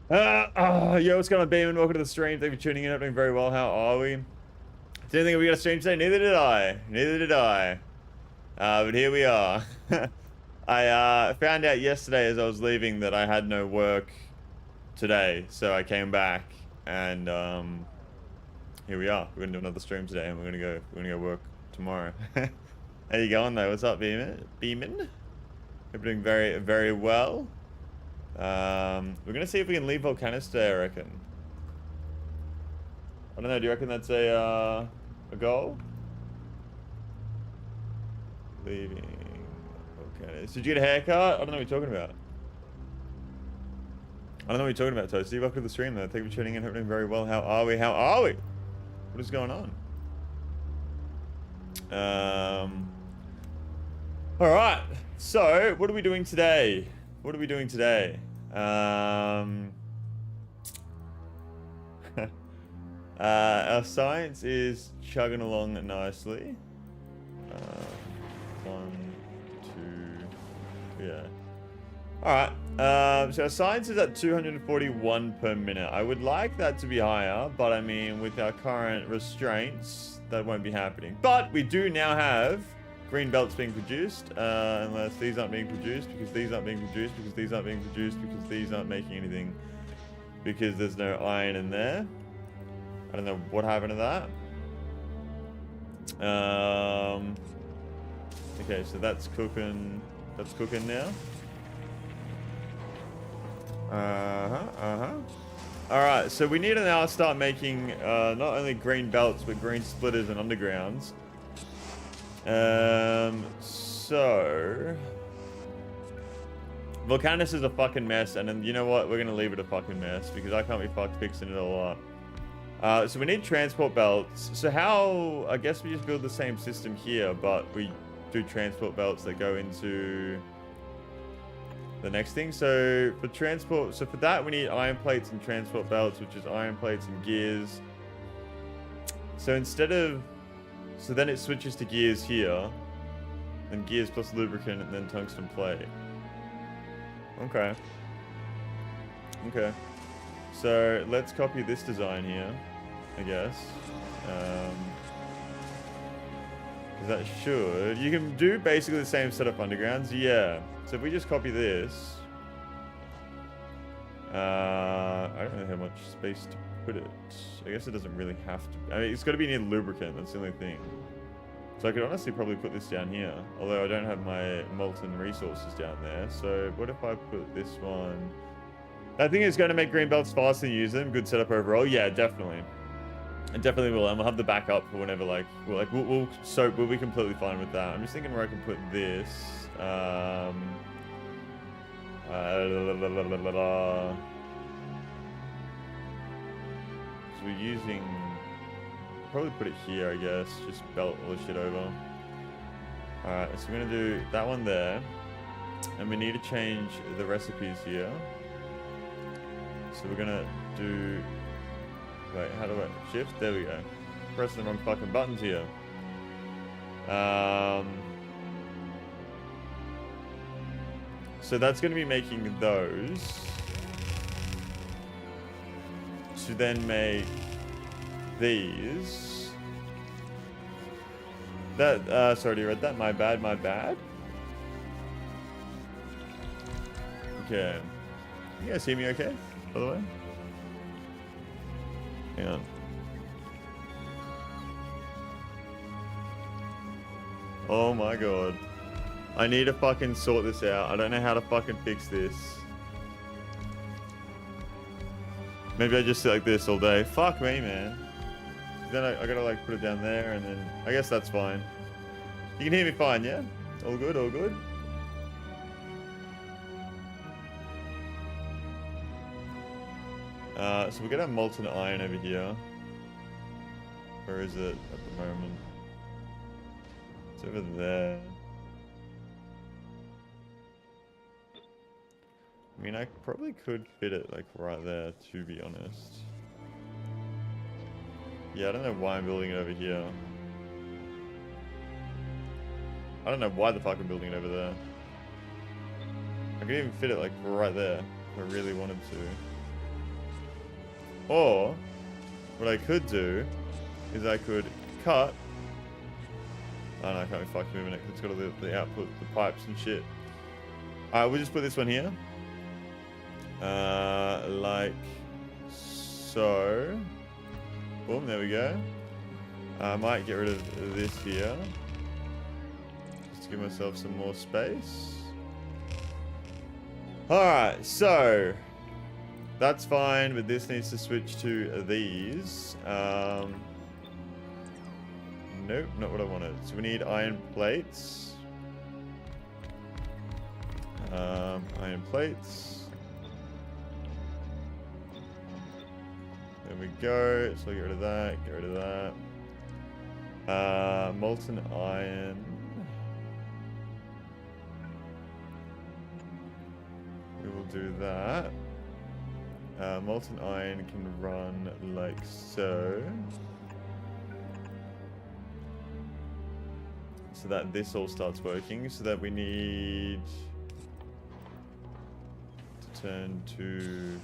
Yo, what's going on, Beeman? Welcome to the stream. Thank you for tuning in. Doing very well. How are we? Didn't think we got a stream today. Neither did I. Neither did I. But here we are. I found out yesterday as I was leaving that I had no work today, so I came back and here we are. We're gonna do another stream today, and we're gonna go work tomorrow. How you going though? What's up, Beeman? Beeman? Hope you're doing very, very well. We're gonna see if we can leave Vulcanus today, I reckon. I don't know, do you reckon that's a goal? Leaving Vulcanus. Did you get a haircut? I don't know what you're talking about. I don't know what you're talking about, Toasty. Welcome to the stream though. Thank you for tuning in. Hope you're doing very well. How are we? How are we? What is going on? Alright. So, what are we doing today? What are we doing today? Our science is chugging along nicely. 1, 2, yeah. Alright, so our science is at 241 per minute. I would like that to be higher, but I mean, with our current restraints, that won't be happening. But we do now have green belts being produced, unless these aren't being produced, because these aren't being produced, because these aren't being produced, because these aren't making anything, because there's no iron in there. I don't know what happened to that. Okay, so that's cooking now. Alright, so we need to now start making not only green belts, but green splitters and undergrounds. So Vulcanus is a fucking mess, and then you know what? We're gonna leave it a fucking mess because I can't be fucked fixing it all up. So we need transport belts. So how? I guess we just build the same system here, but we do transport belts that go into the next thing. So for transport, so for that we need iron plates and transport belts, which is iron plates and gears. So instead of, so then it switches to gears here, and gears plus lubricant, and then tungsten plate. Okay. Okay. So let's copy this design here, I guess. That should, you can do basically the same setup undergrounds, yeah. So if we just copy this, I don't really have much space to put it. I guess it doesn't really have to. I mean, it's got to be near lubricant. That's the only thing. So I could honestly probably put this down here, although I don't have my molten resources down there. So what if I put this one? I think it's going to make green belts faster to use them. Good setup overall. Yeah, definitely. It definitely will, and we'll have the backup for whenever, we'll be completely fine with that. I'm just thinking where I can put this. So we're using, probably put it here, I guess. Just belt all the shit over. Alright, so we're gonna do that one there, and we need to change the recipes here. So we're gonna do. Wait, how do I shift? There we go. Pressing the wrong fucking buttons here. So that's going to be making those to then make these. That sorry, you read that? My bad, my bad. Okay. You guys hear me okay, by the way? Hang on. Oh my god. I need to fucking sort this out. I don't know how to fucking fix this. Maybe I just sit like this all day. Fuck me, man. Then I gotta like put it down there, and then I guess that's fine. You can hear me fine, yeah? All good, all good? So we got our molten iron over here. Where is it at the moment? It's over there. I mean, I probably could fit it like right there, to be honest. Yeah, I don't know why I'm building it over here. I don't know why the fuck I'm building it over there. I could even fit it like right there if I really wanted to. Or what I could do is I could cut. Oh no, I can't be fucking moving it because it's got all the output, the pipes and shit. Alright, we'll just put this one here. Like so. Boom, there we go. I might get rid of this here. Just to give myself some more space. Alright, so that's fine, but this needs to switch to these. Nope, not what I wanted. So we need iron plates. Iron plates. There we go. So get rid of that, get rid of that. Molten iron. We will do that. Molten iron can run like so. So that this all starts working. So that we need to turn to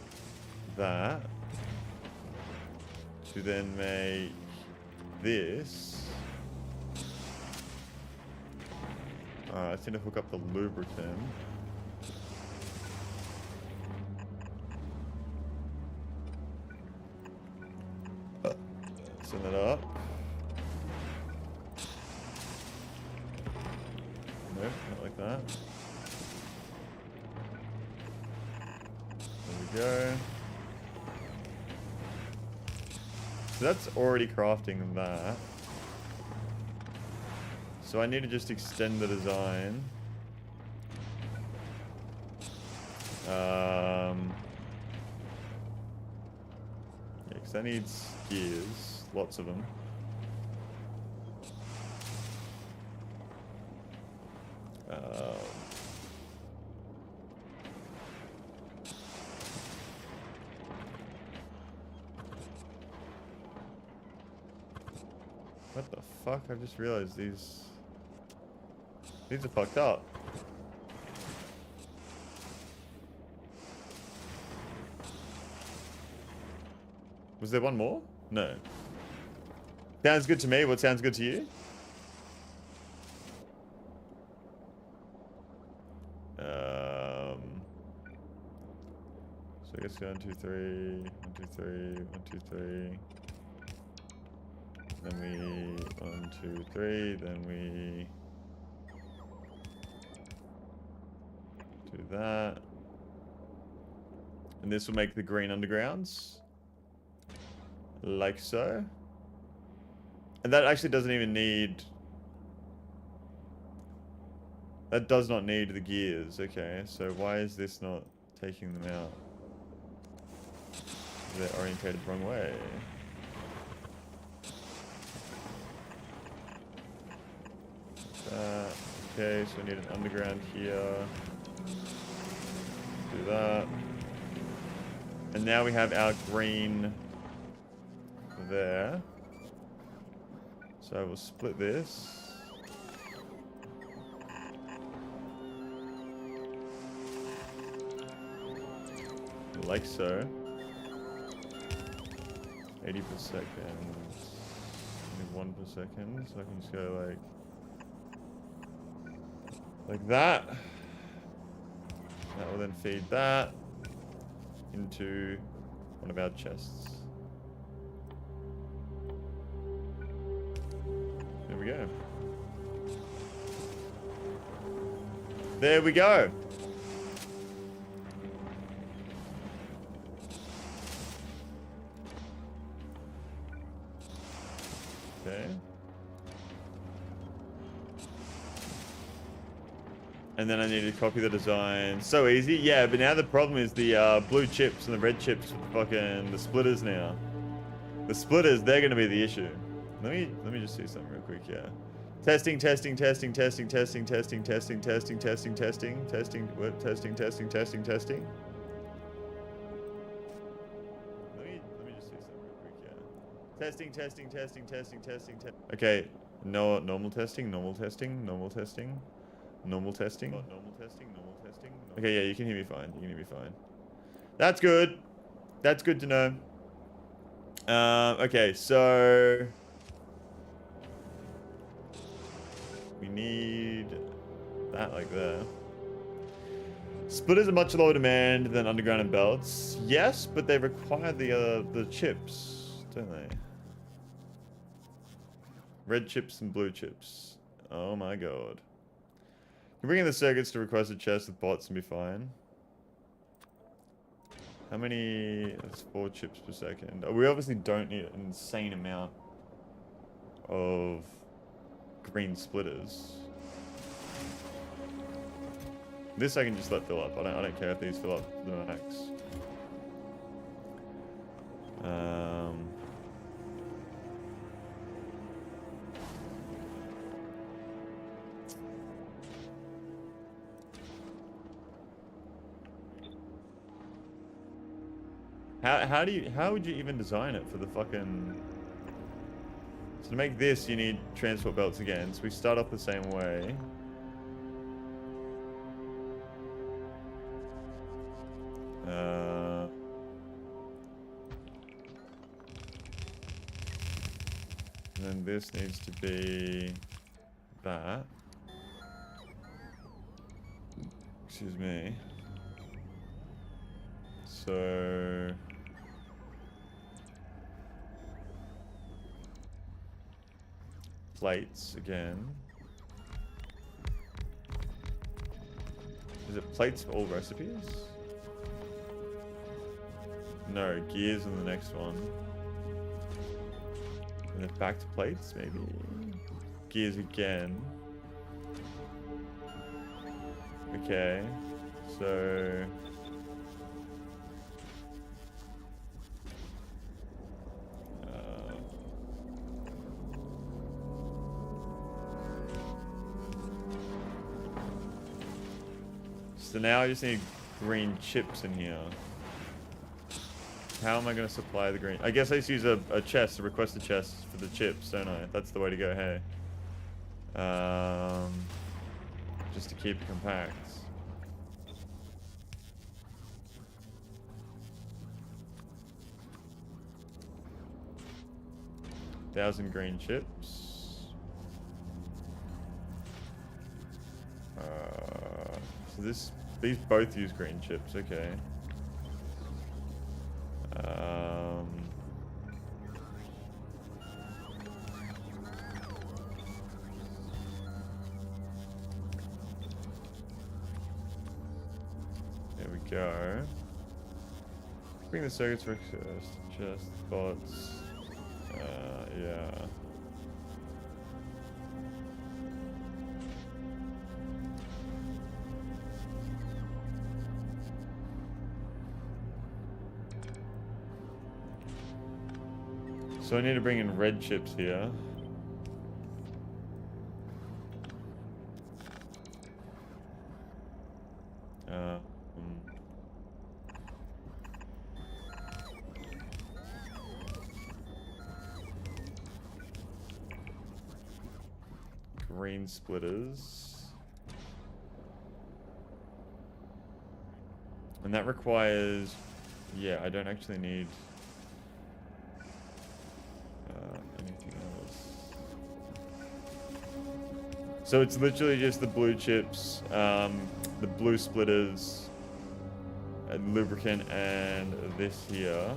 that. To then make this. I just need to hook up the lubricant. Send that up. Nope, not like that. There we go. So that's already crafting that. So I need to just extend the design. Yeah, because that needs gears, lots of them. What the fuck? I just realized these are fucked up. Was there one more? No. Sounds good to me. What sounds good to you? So I guess 1, 2, 3, 1, 2, 3, 1, 2, 3. Then we 1, 2, 3. Then we do that. And this will make the green undergrounds. Like so. And that actually doesn't even need... That does not need the gears. Okay, so why is this not taking them out? They're orientated the wrong way. Okay, so we need an underground here. Do that. And now we have our green there. So I will split this. Like so. 80 per second. Only 1 per second. So I can just go like that. That will then feed that into one of our chests. There we go. There we go. Okay. And then I need to copy the design. So easy. Yeah, but now the problem is the blue chips and the red chips with fucking the splitters now. The splitters, they're gonna be the issue. Let me just see something real quick, yeah. Testing. What? Testing. Let me just see something real quick, yeah. Testing. Okay, no, normal testing. Normal testing. Okay, yeah, you can hear me fine. That's good. That's good to know. Okay, so we need that like there. Splitters are much lower demand than underground and belts. Yes, but they require the chips, don't they? Red chips and blue chips. Oh my god. Can bring in the circuits to request a chest with bots and be fine. How many? That's 4 chips per second. Oh, we obviously don't need an insane amount of green splitters. This I can just let fill up. I don't care if these fill up to the max. How would you even design it for the fucking... So to make this, you need transport belts again. So we start off the same way. And then this needs to be that. Excuse me. So... Plates again. Is it plates for all recipes? No, gears on the next one. And then back to plates, maybe? Gears again. Okay, so... So now I just need green chips in here. How am I going to supply the green? I guess I just use a chest, to request a chest for the chips, don't I? That's the way to go, hey. Just to keep it compact. $1,000 green chips. So these both use green chips, okay. There we go. Bring the circuits for chest bots. Yeah. So I need to bring in red chips here. Green splitters. And that requires... Yeah, I don't actually need... anything else. So it's literally just the blue chips, the blue splitters, lubricant, and this here.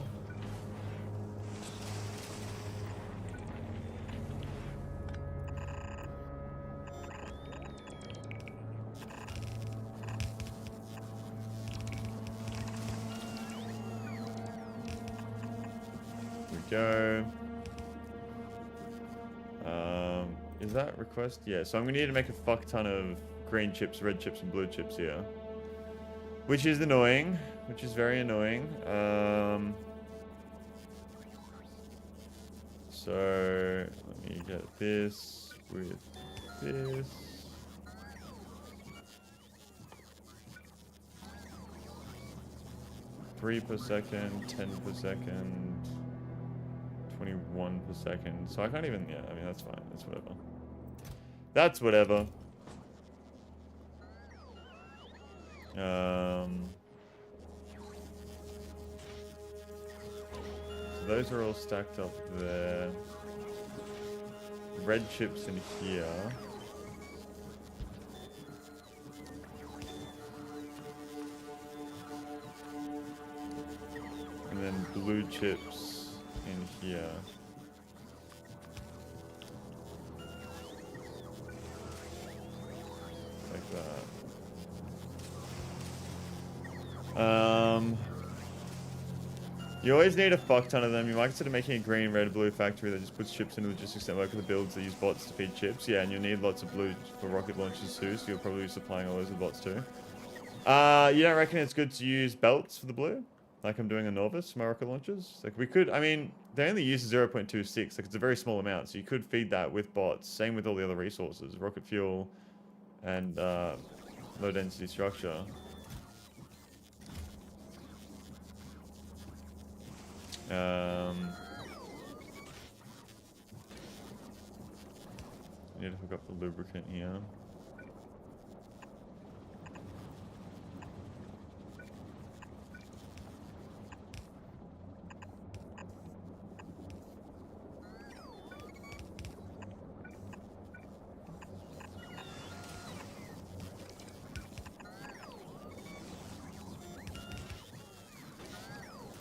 Go. Is that request? Yeah, so I'm gonna need to make a fuck ton of green chips, red chips, and blue chips here. Which is annoying. Which is very annoying. So let me get this with this. Three per second, 10 per second. 21 per second. So I can't even... Yeah, I mean, that's fine. That's whatever. That's whatever. So those are all stacked up there. Red chips in here. And then blue chips in here. Like that. You always need a fuck ton of them. You might consider making a green, red, blue factory that just puts chips into logistics network of the builds that use bots to feed chips. Yeah, and you'll need lots of blue for rocket launches too, so you'll probably be supplying all those with bots too. You don't reckon it's good to use belts for the blue? Like I'm doing a novice, my rocket launches? Like we could, I mean, they only use 0.26, like it's a very small amount, so you could feed that with bots. Same with all the other resources, rocket fuel and low density structure. Need to hook up the lubricant here.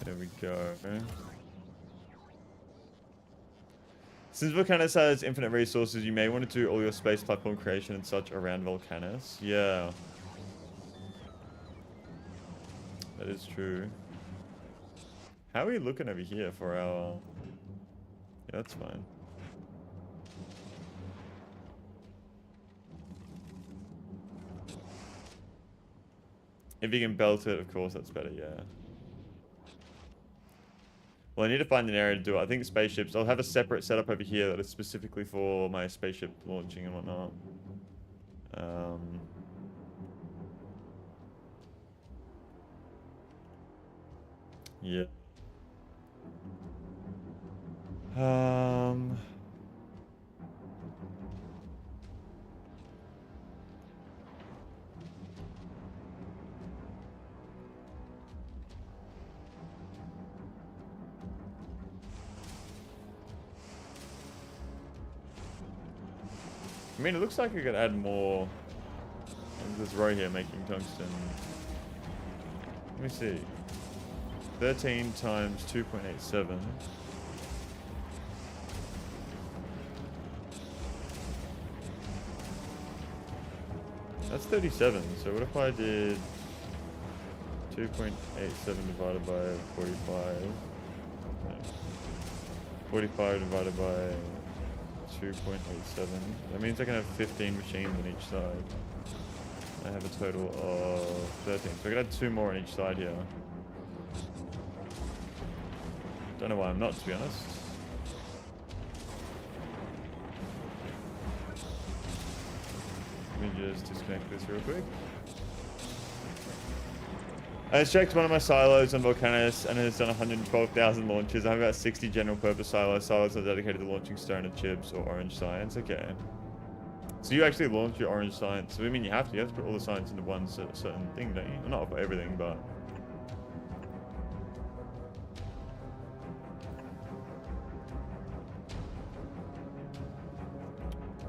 There we go. Since Vulcanus has infinite resources, you may want to do all your space platform creation and such around Vulcanus. Yeah. That is true. How are we looking over here for our... Yeah, that's fine. If you can belt it, of course, that's better, yeah. Well, I need to find an area to do it. I think spaceships. I'll have a separate setup over here that is specifically for my spaceship launching and whatnot. Yeah. I mean, it looks like I could add more. There's this row here making tungsten. Let me see. 13 times 2.87. That's 37. So what if I did 2.87 divided by 45? No. 45 divided by 2.87. That means I can have 15 machines on each side. I have a total of 13. So I could add 2 more on each side here. Don't know why I'm not, to be honest. Let me just disconnect this real quick. I just checked one of my silos on Vulcanus and it's done 112,000 launches. I have about 60 general purpose silos. Silos are dedicated to launching stoner chips or orange science. Okay. So you actually launch your orange science. So I mean, you have to put all the science into one certain thing, don't you? Well, not for everything, but...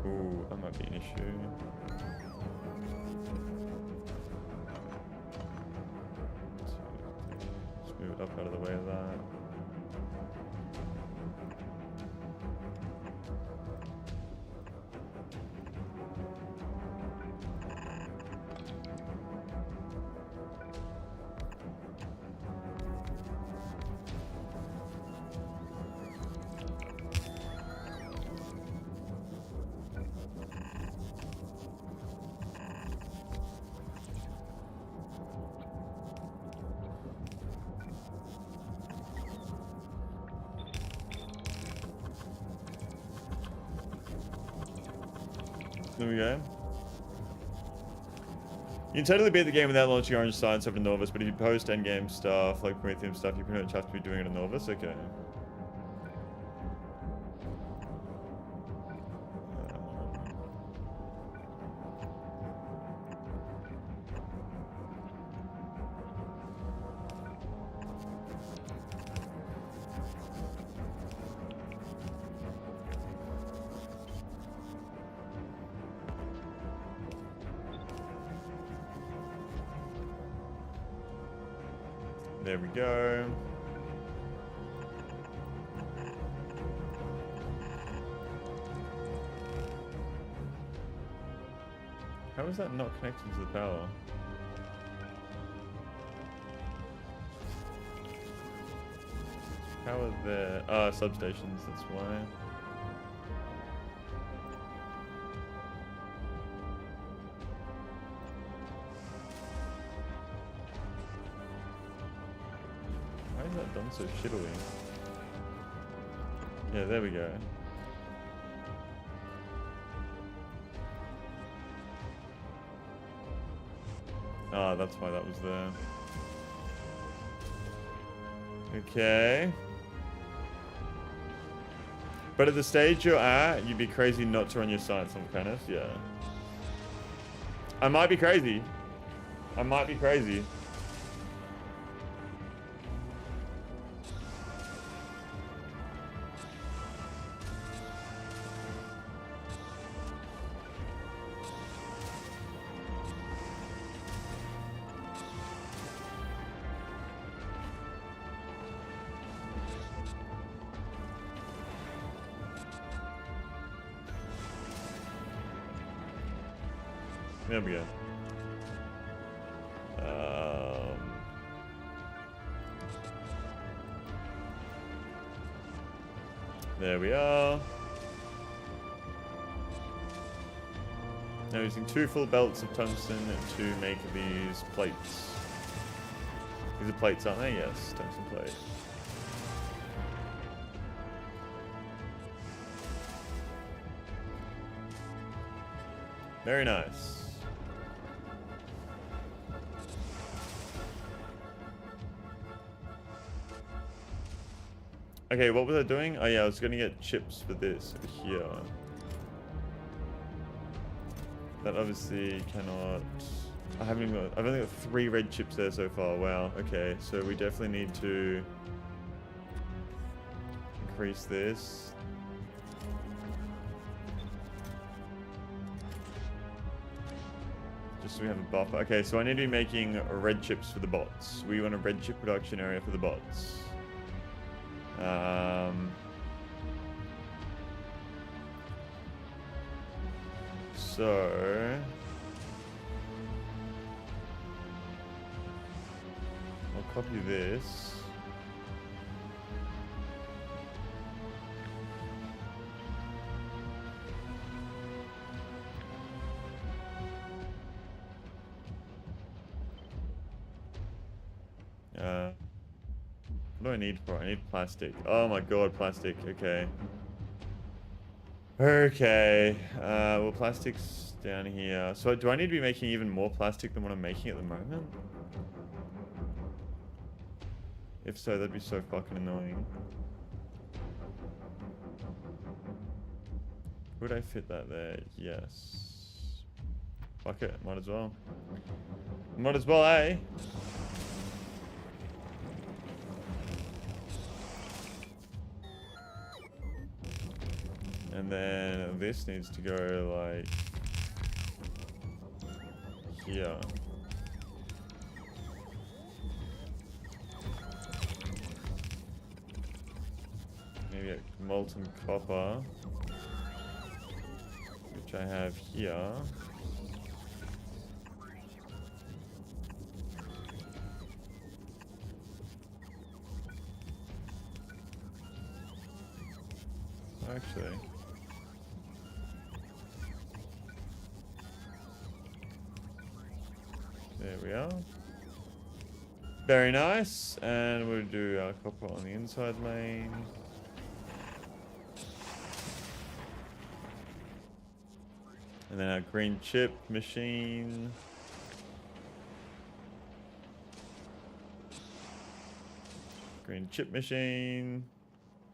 Ooh, that might be an issue. Move it up out of the way of that. There we go. You can totally beat the game without launching orange science over novice, but if you post endgame stuff, like Prometheum stuff, you pretty much have to be doing it in novice. Okay. There we go. How is that not connected to the power? Power there. Ah, substations, that's why. Why is that done so shittily? Yeah, there we go. Ah, that's why that was there. Okay. But at the stage you're at, you'd be crazy not to run your science on Vulcanus, yeah. I might be crazy. I might be crazy. There we go. There we are. Now using 2 full belts of tungsten to make these plates. These are plates, aren't they? Yes, tungsten plate. Very nice. Okay, what was I doing? Oh yeah, I was gonna get chips for this over here. That obviously cannot... I've only got 3 red chips there so far. Wow, okay. So we definitely need to increase this. Just so we have a buffer. Okay, so I need to be making red chips for the bots. We want a red chip production area for the bots. So I'll copy this. What do I need for it? I need plastic. Oh my god, plastic. Okay. Okay. Well, plastic's down here. So do I need to be making even more plastic than what I'm making at the moment? If so, that'd be so fucking annoying. Would I fit that there? Yes. Fuck it. Might as well. Might as well, eh? And then this needs to go like here. Maybe a molten copper, which I have here. Actually. There we are. Very nice. And we'll do our copper on the inside lane. And then our green chip machine. Green chip machine.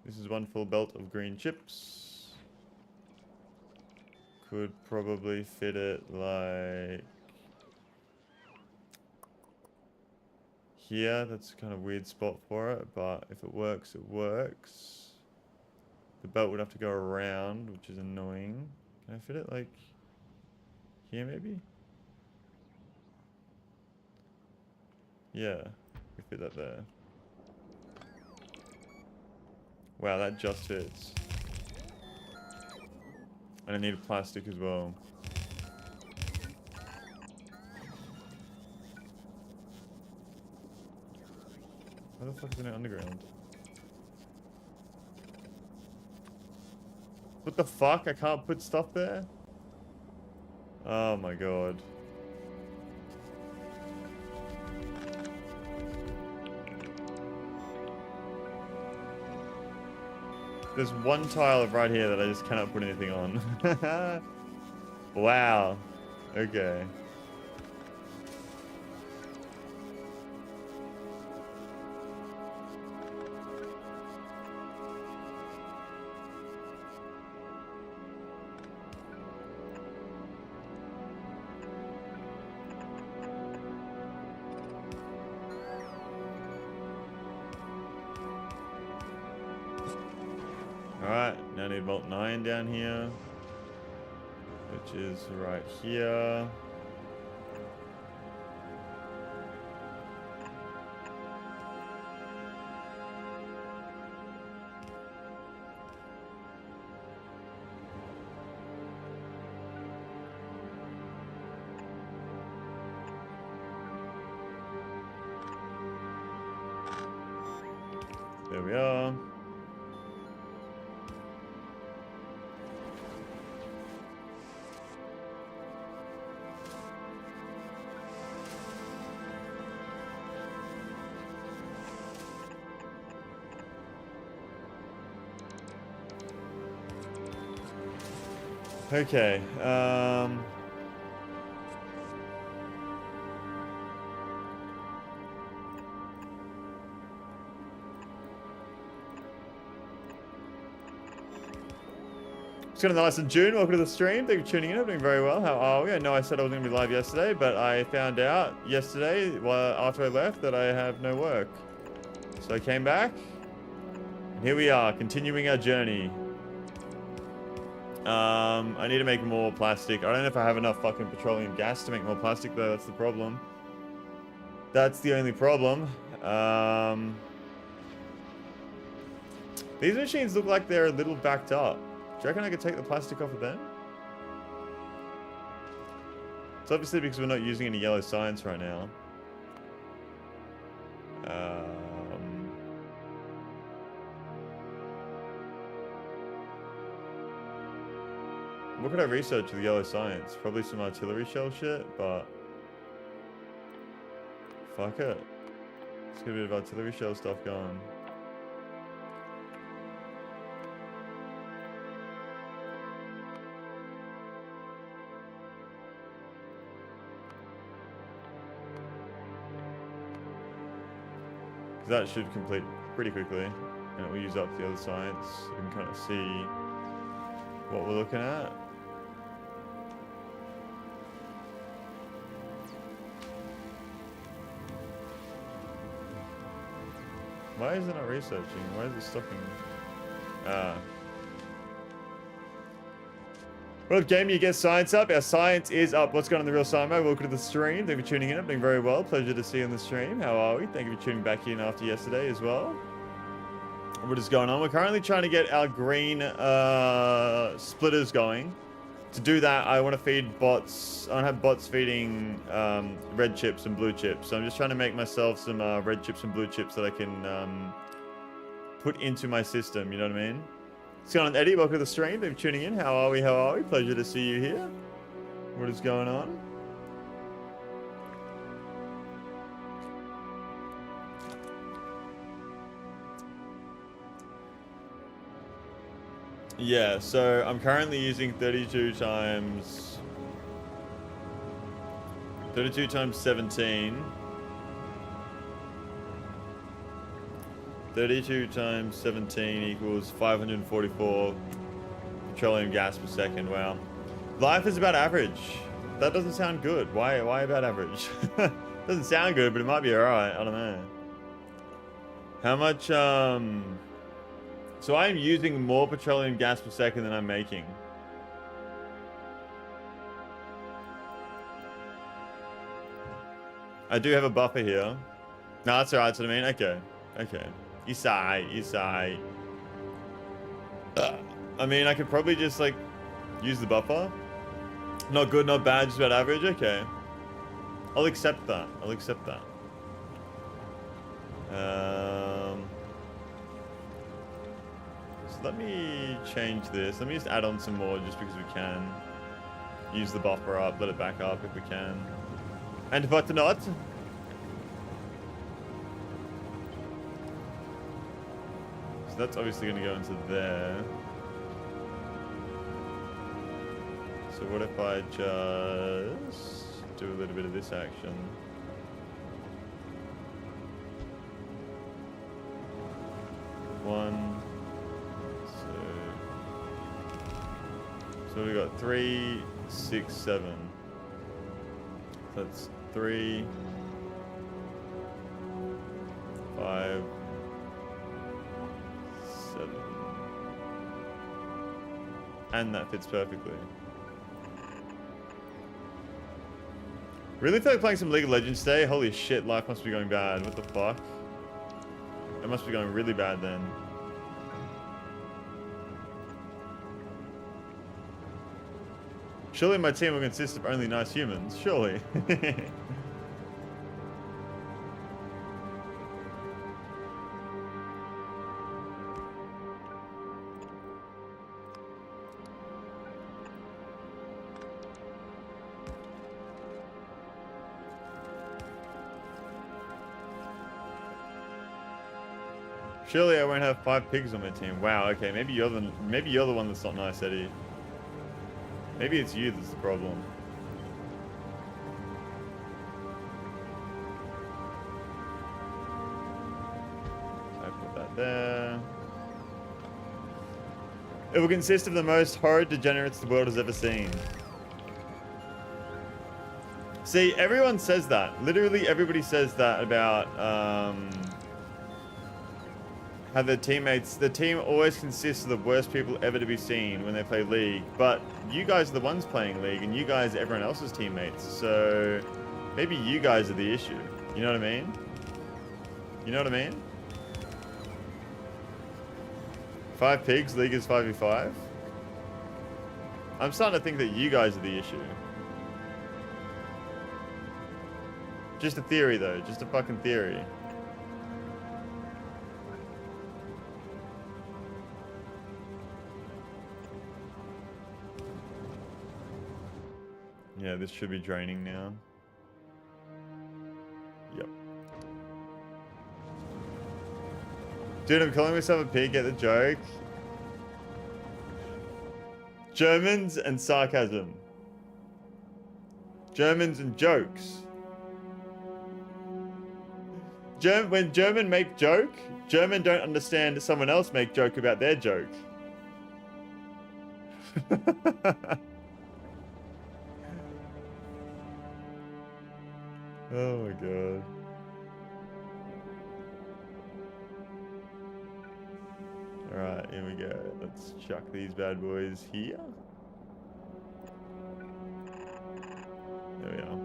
This is 1 full belt of green chips. Could probably fit it like here. That's a kind of weird spot for it, but if it works, it works. The belt would have to go around, which is annoying. Can I fit it like here maybe? Yeah, we fit that there. Wow, that just fits. And I need plastic as well. How the fuck is it underground? What the fuck? I can't put stuff there? Oh my god. There's one tile right here that I just cannot put anything on. Wow. Okay. Alright, now I need Vault 9 down here, which is right here. There we are. Okay, It's gonna be nice in June. Welcome to the stream. Thank you for tuning in. I'm doing very well. How are we? I know I said I was gonna be live yesterday, but I found out yesterday, after I left, that I have no work. So I came back, and here we are, continuing our journey. I need to make more plastic. I don't know if I have enough fucking petroleum gas to make more plastic, though. That's the problem. That's the only problem. These machines look like they're a little backed up. Do you reckon I could take the plastic off of them? It's obviously because we're not using any yellow science right now. What could I research with the yellow science? Probably some artillery shell shit, but fuck it. Let's get a bit of artillery shell stuff going. That should complete pretty quickly, and it will use up the other science. You can kind of see what we're looking at. Why is it not researching? Why is it stopping? Well, game, you get science up. Our science is up. What's going on in the real science mode? Welcome to the stream. Thank you for tuning in. I'm doing very well. Pleasure to see you on the stream. How are we? Thank you for tuning back in after yesterday as well. What is going on? We're currently trying to get our green splitters going. To do that, I want to feed bots. I want to have bots feeding red chips and blue chips. So I'm just trying to make myself some red chips and blue chips that I can put into my system. You know what I mean? What's going on, Eddie? Welcome to the stream. Thank you for tuning in. How are we? How are we? Pleasure to see you here. What is going on? Yeah, so I'm currently using 32 times 17. 32 times 17 equals 544 petroleum gas per second. Wow. Life is about average. That doesn't sound good. Why about average? Doesn't sound good, but it might be alright. I don't know. How much, so I am using more petroleum gas per second than I'm making. I do have a buffer here. No, that's alright. That's what I mean. Okay. Okay. Isai. I mean, I could probably just, like, use the buffer. Not good, not bad, just about average. Okay. I'll accept that. I'll accept that. So let me change this. Let me just add on some more just because we can. Use the buffer up, let it back up if we can. And what not? So that's obviously going to go into there. So what if I just do a little bit of this action? One. So we got 3, 6, 7. That's 3, 5, 7. And that fits perfectly. Really feel like playing some League of Legends today? Holy shit, life must be going bad. What the fuck? It must be going really bad then. Surely my team will consist of only nice humans. Surely. Surely I won't have 5 pigs on my team. Wow, okay, maybe you're the one that's not nice, Eddie. Maybe it's you that's the problem. I put that there. It will consist of the most horrid degenerates the world has ever seen. See, everyone says that. Literally everybody says that about how the team always consists of the worst people ever to be seen when they play League. But you guys are the ones playing League, and you guys are everyone else's teammates. So maybe you guys are the issue. You know what I mean? You know what I mean? 5 pigs, League is 5v5. I'm starting to think that you guys are the issue. Just a theory, though. Just a fucking theory. Yeah, this should be draining now. Yep. Dude, I'm calling myself a pig, get the joke? Germans and sarcasm. Germans and jokes. When German make joke, German don't understand someone else make joke about their joke. Oh my god. Alright, here we go. Let's chuck these bad boys here. There we are.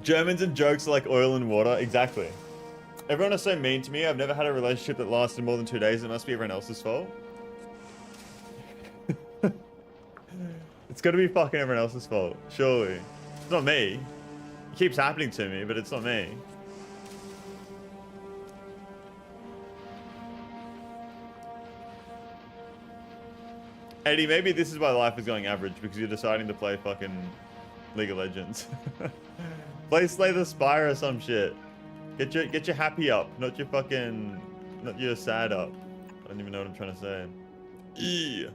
Germans and jokes are like oil and water. Exactly. Everyone is so mean to me. I've never had a relationship that lasted more than 2 days. It must be everyone else's fault. It's got to be fucking everyone else's fault. Surely. It's not me. It keeps happening to me, but it's not me. Eddie, maybe this is why life is going average, because you're deciding to play fucking League of Legends. Play Slay the Spire or some shit. Get your happy up, not your sad up. I don't even know what I'm trying to say. Yeah.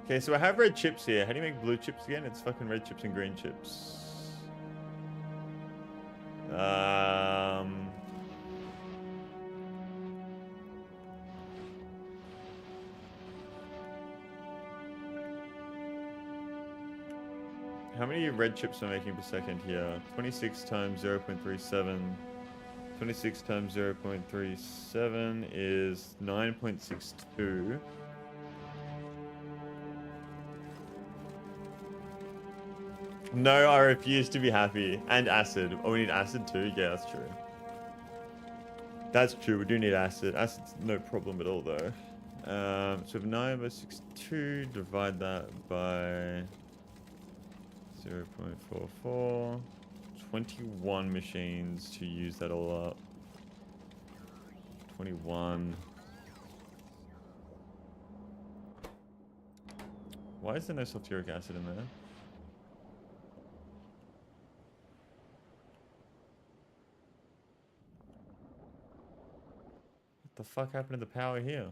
Okay, so I have red chips here. How do you make blue chips again? It's fucking red chips and green chips. How many red chips am I making per second here? 26 times 0.37. 26 times 0.37 is 9.62. No, I refuse to be happy. And acid. Oh, we need acid too? Yeah, that's true. That's true, we do need acid. Acid's no problem at all though. So we have 9 by 62, divide that by 0.44. 21 machines to use that all up. 21. Why is there no sulfuric acid in there? What the fuck happened to the power here?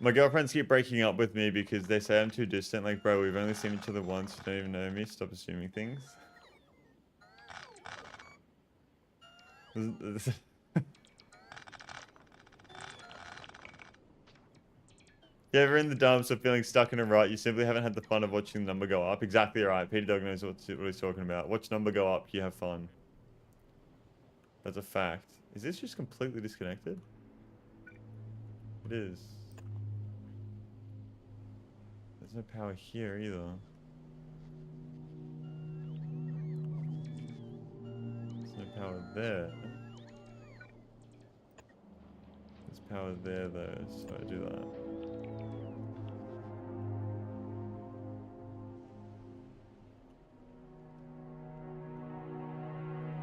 My girlfriends keep breaking up with me because they say I'm too distant. Like, bro, we've only seen each other once. You don't even know me. Stop assuming things. You're ever in the dumps or feeling stuck in a rut, you simply haven't had the fun of watching the number go up. Exactly right. Peter Dog knows what he's talking about. Watch number go up, you have fun. That's a fact. Is this just completely disconnected? It is. There's no power here either. There's no power there. There's power there though, so I do that.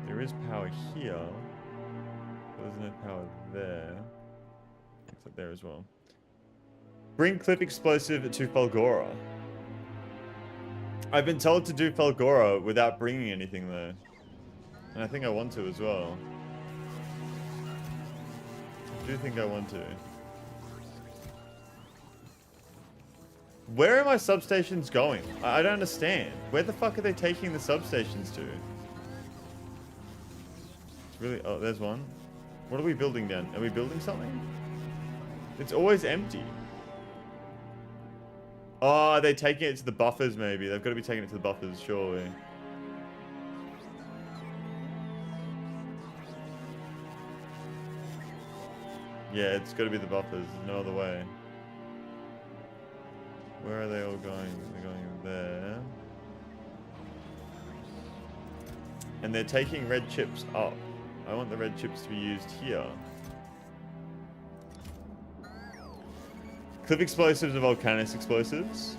There is power here, but there's no power there. Except there as well. Bring clip explosive to Falgora. I've been told to do Falgora without bringing anything though. And I think I want to as well. I do think I want to. Where are my substations going? I don't understand. Where the fuck are they taking the substations to? It's really... Oh, there's one. What are we building then? Are we building something? It's always empty. Oh, are they taking it to the buffers maybe? They've got to be taking it to the buffers, surely. Yeah, it's got to be the buffers. There's no other way. Where are they all going? They're going there. And they're taking red chips up. I want the red chips to be used here. Clip explosives are Vulcanus explosives.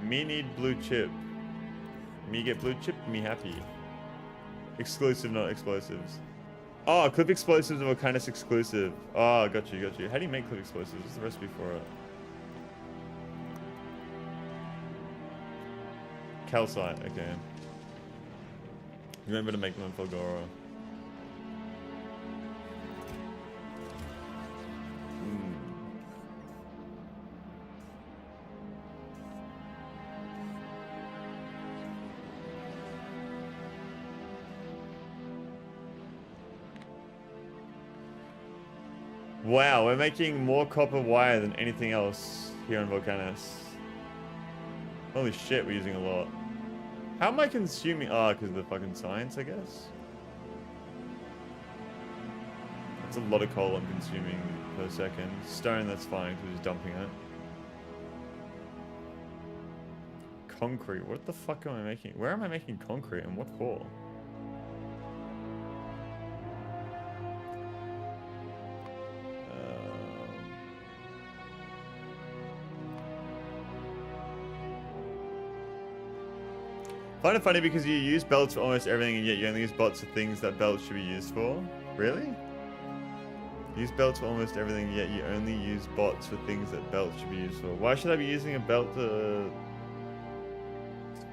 Me need blue chip. Me get blue chip, me happy. Exclusive, not explosives. Oh, clip explosives are Vulcanus exclusive. Oh, got you, got you. How do you make clip explosives? What's the recipe for it? Calcite, okay. Remember to make them in Falgora. Wow, we're making more copper wire than anything else here in Vulcanus. Holy shit, we're using a lot. How am I consuming? Oh, because of the fucking science, I guess. That's a lot of coal I'm consuming per second. Stone, that's fine, because we're just dumping it. Concrete, what the fuck am I making? Where am I making concrete and what for? Find it funny because you use belts for almost everything and yet you only use bots for things that belts should be used for. Really? Use belts for almost everything yet you only use bots for things that belts should be used for. Why should I be using a belt to...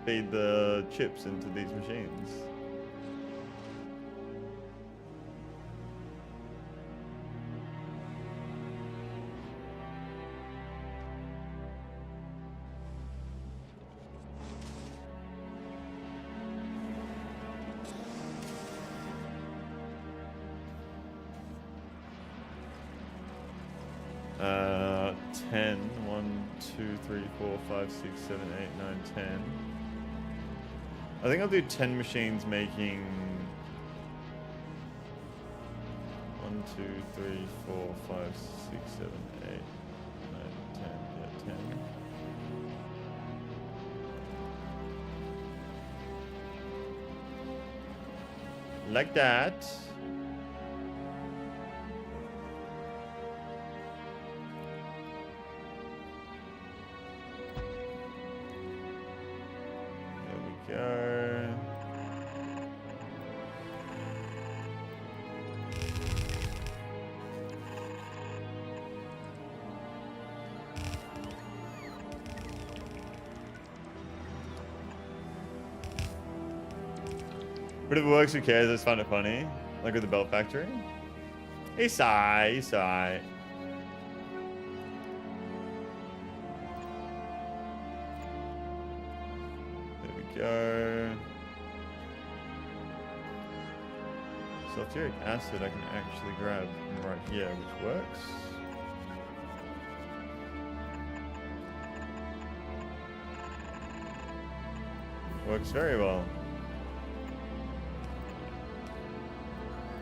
feed the chips into these machines. Uh, 10. 1, 2, 3, 4, 5, 6, 7, 8, 9, 10. I think I'll do 10 machines making 1, 2, 3, 4, 5, 6, 7, 8, 9, 10. Yeah, 10. Like that. Go. But if it works, who cares? I just find it funny. Like with the belt factory. He sigh, he sigh. Go. Sulfuric acid I can actually grab right here, which works. Works very well.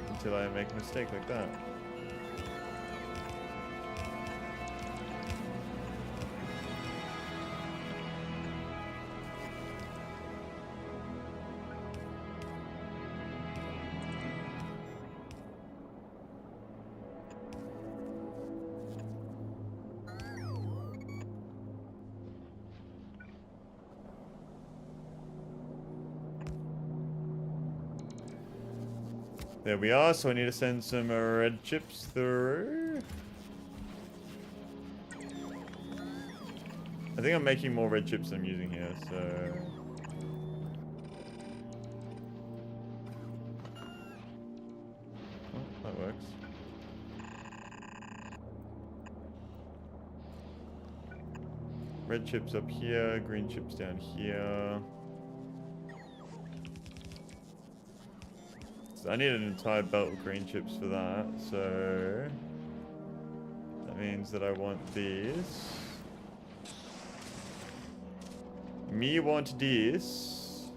Until I make a mistake like that. There we are, so I need to send some red chips through. I think I'm making more red chips than I'm using here, so... Oh, that works. Red chips up here, green chips down here. I need an entire belt of green chips for that, so that means that I want these. Me want this.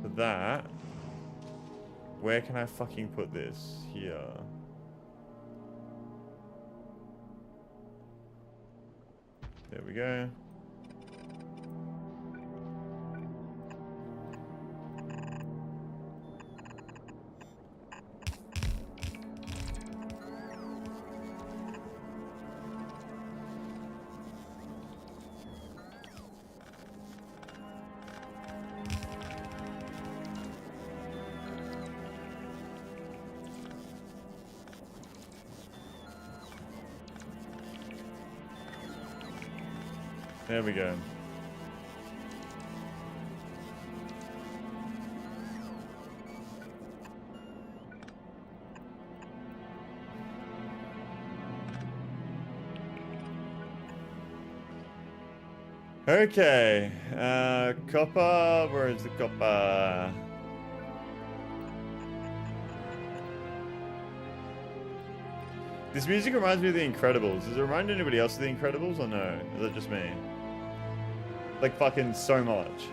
For that. Where can I fucking put this? Here. There we go. There we go. Okay, copper, where is the copper? This music reminds me of The Incredibles. Does it remind anybody else of The Incredibles or no? Is that just me? Like fucking so much.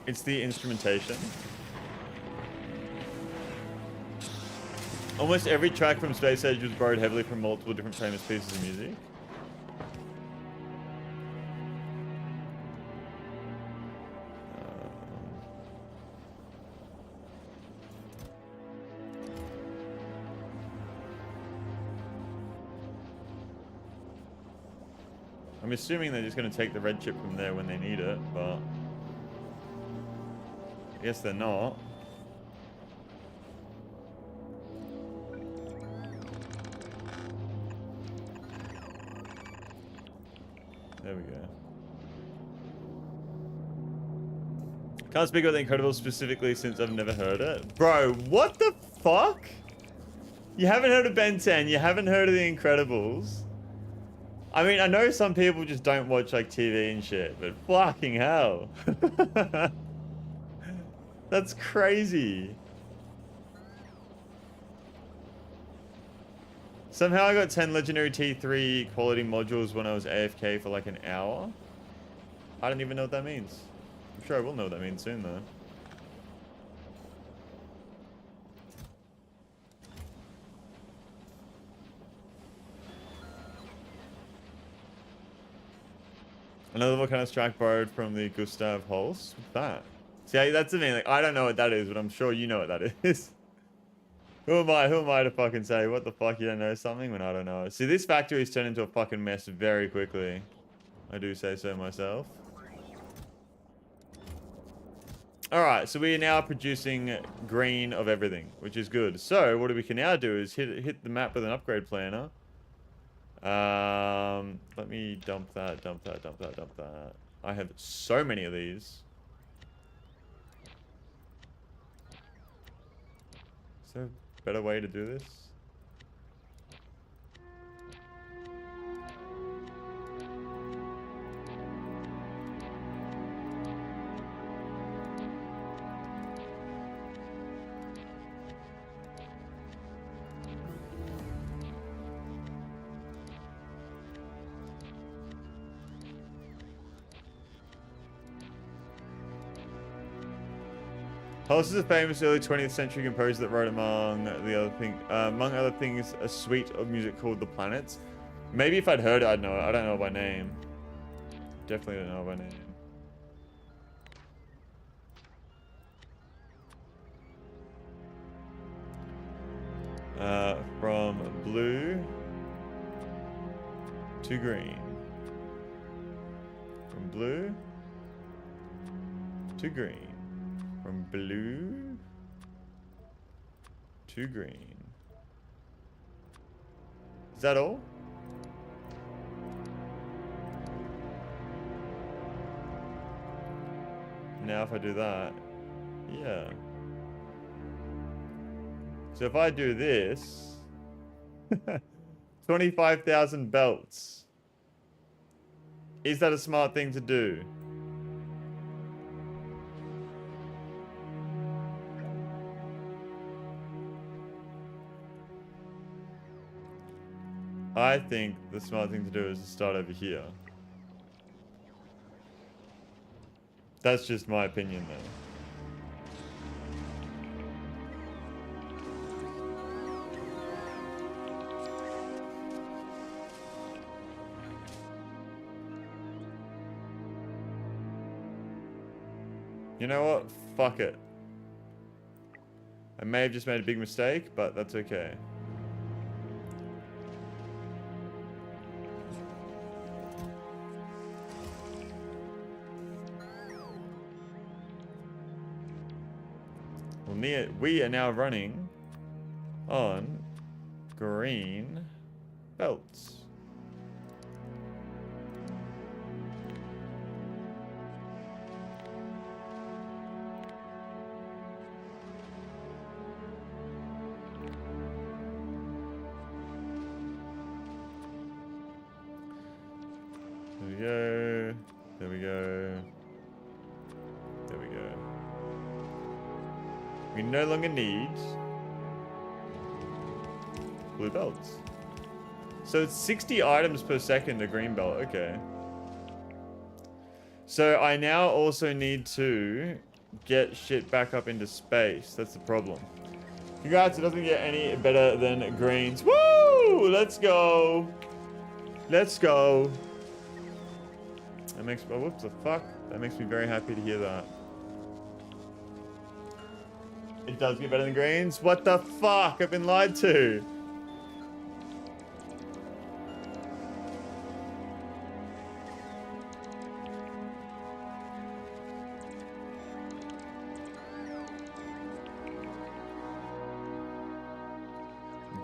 It's the instrumentation. Almost every track from Space Age was borrowed heavily from multiple different famous pieces of music. I'm assuming they're just going to take the red chip from there when they need it, but I guess they're not. There we go. Can't speak about The Incredibles specifically since I've never heard it. Bro, what the fuck? You haven't heard of Ben 10, you haven't heard of The Incredibles. I mean, I know some people just don't watch like TV and shit, but fucking hell. That's crazy. Somehow I got 10 legendary T3 quality modules when I was AFK for like an hour. I don't even know what that means. I'm sure I will know what that means soon though. Another Vulcanus track borrowed from the Gustav Holst. What's that? See, that's the thing. Like, I don't know what that is, but I'm sure you know what that is. Who am I to fucking say, what the fuck, you don't know something when I don't know? See, this factory has turned into a fucking mess very quickly. I do say so myself. Alright, so we are now producing green of everything, which is good. So, what we can now do is hit the map with an upgrade planner. Let me dump that. I have so many of these. Is there a better way to do this? Holst is a famous early 20th century composer that wrote among other things a suite of music called The Planets. Maybe if I'd heard it, I'd know it. I don't know it by name. Definitely don't know it by name. From blue to green. From blue to green. From blue to green. Is that all? Now if I do that, yeah. So if I do this, 25,000 belts. Is that a smart thing to do? I think the smart thing to do is to start over here. That's just my opinion though. You know what? Fuck it. I may have just made a big mistake, but that's okay. We are now running on green belts. There we go. There we go. There we go. We no longer need blue belts. So it's 60 items per second, a green belt. Okay. So I now also need to get shit back up into space. That's the problem. Congrats, it doesn't get any better than greens. Woo! Let's go. Let's go. That makes, oh, whoops, the fuck? That makes me very happy to hear that. It does get better than greens? What the fuck? I've been lied to.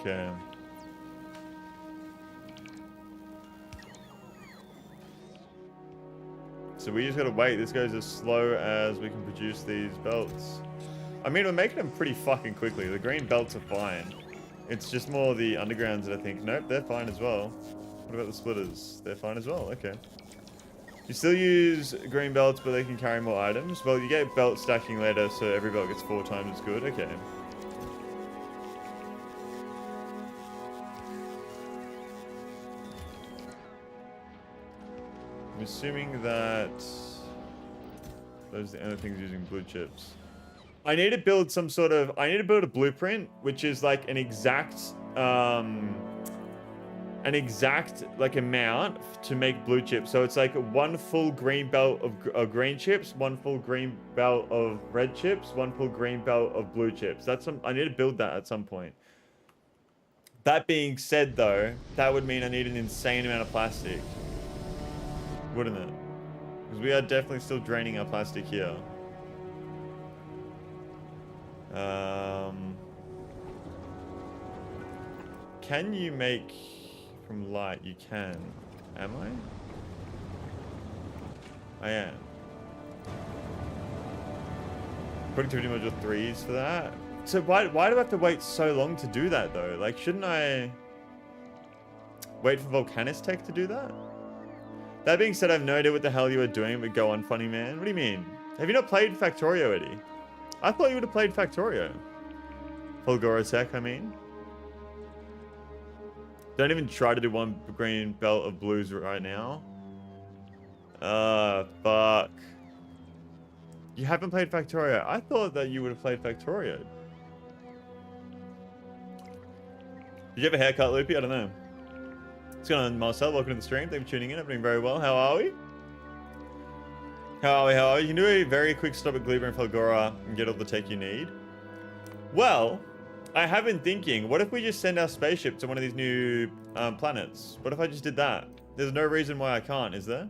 Okay. So we just gotta wait. This goes as slow as we can produce these belts. I mean, we're making them pretty fucking quickly. The green belts are fine. It's just more the undergrounds that I think. Nope, they're fine as well. What about the splitters? They're fine as well. Okay. You still use green belts, but they can carry more items. Well, you get belt stacking later, so every belt gets 4 times as good. Okay. I'm assuming that those are the only things using blue chips. I need to build some sort of, I need to build a blueprint, which is like an exact like amount to make blue chips. So it's like 1 full green belt of green chips, 1 full green belt of red chips, 1 full green belt of blue chips. That's some, I need to build that at some point. That being said though, that would mean I need an insane amount of plastic. Wouldn't it? Because we are definitely still draining our plastic here. Can you make from light? You can. Am I? I am. Productivity module 3s for that. So why do I have to wait so long to do that though? Like, shouldn't I wait for Vulcanus tech to do that? That being said, I have no idea what the hell you were doing, but go on, funny man. What do you mean? Have you not played Factorio, Eddie? I thought you would have played Factorio. Fulgora tech, I mean. Don't even try to do 1 green belt of blues right now. Fuck. You haven't played Factorio. I thought that you would have played Factorio. Did you have a haircut, Loopy? I don't know. What's going on, Marcel? Welcome to the stream. Thank you for tuning in. I'm doing very well. How are we? How are we? You can do a very quick stop at Gleaver and Fulgora and get all the tech you need. Well, I have been thinking, what if we just send our spaceship to one of these new planets? What if I just did that? There's no reason why I can't, is there?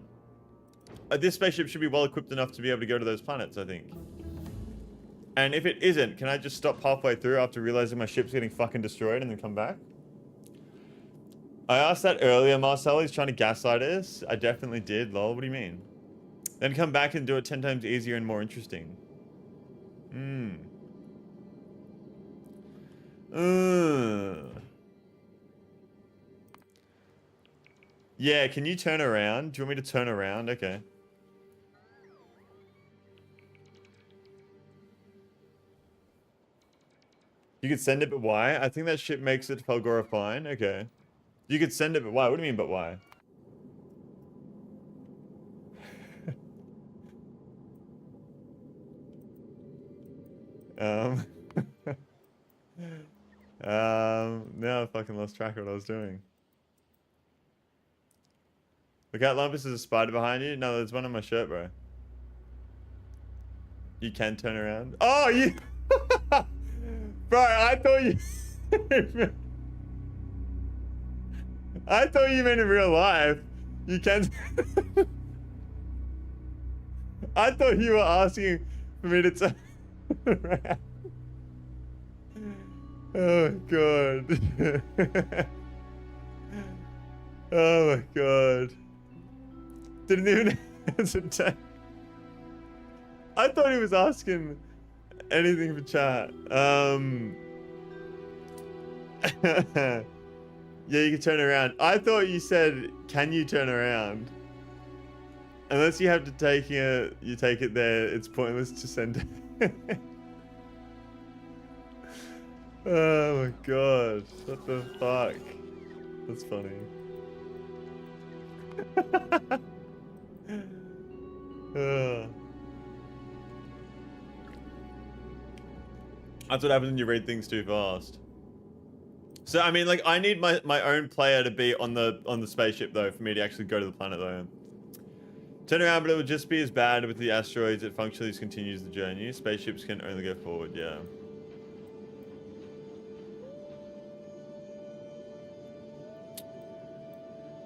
This spaceship should be well equipped enough to be able to go to those planets, I think. And if it isn't, can I just stop halfway through after realizing my ship's getting fucking destroyed and then come back? I asked that earlier, Marcel. He's trying to gaslight us. I definitely did, lol. What do you mean? Then come back and do it 10 times easier and more interesting. Yeah, can you turn around? Do you want me to turn around? Okay. You could send it, but why? I think that ship makes it Fulgora fine. Okay. You could send it, but why? What do you mean, but why? Now I fucking lost track of what I was doing. Look out, Lumpus, there's a spider behind you. No, there's one on my shirt, bro. You can turn around. Oh, you... Bro, I thought you... I thought you meant in real life. You can... I thought you were asking for me to turn around. Oh, God. Oh, my God. Didn't even answer. I thought he was asking anything for chat. Yeah, you can turn around. I thought you said, can you turn around? Unless you have to take it, you take it there. It's pointless to send it. Oh my god. What the fuck? That's funny. That's what happens when you read things too fast. So I mean, like, I need my own player to be on the spaceship though for me to actually go to the planet though. Turn around, but it would just be as bad with the asteroids. It functionally just continues the journey. Spaceships can only go forward. Yeah.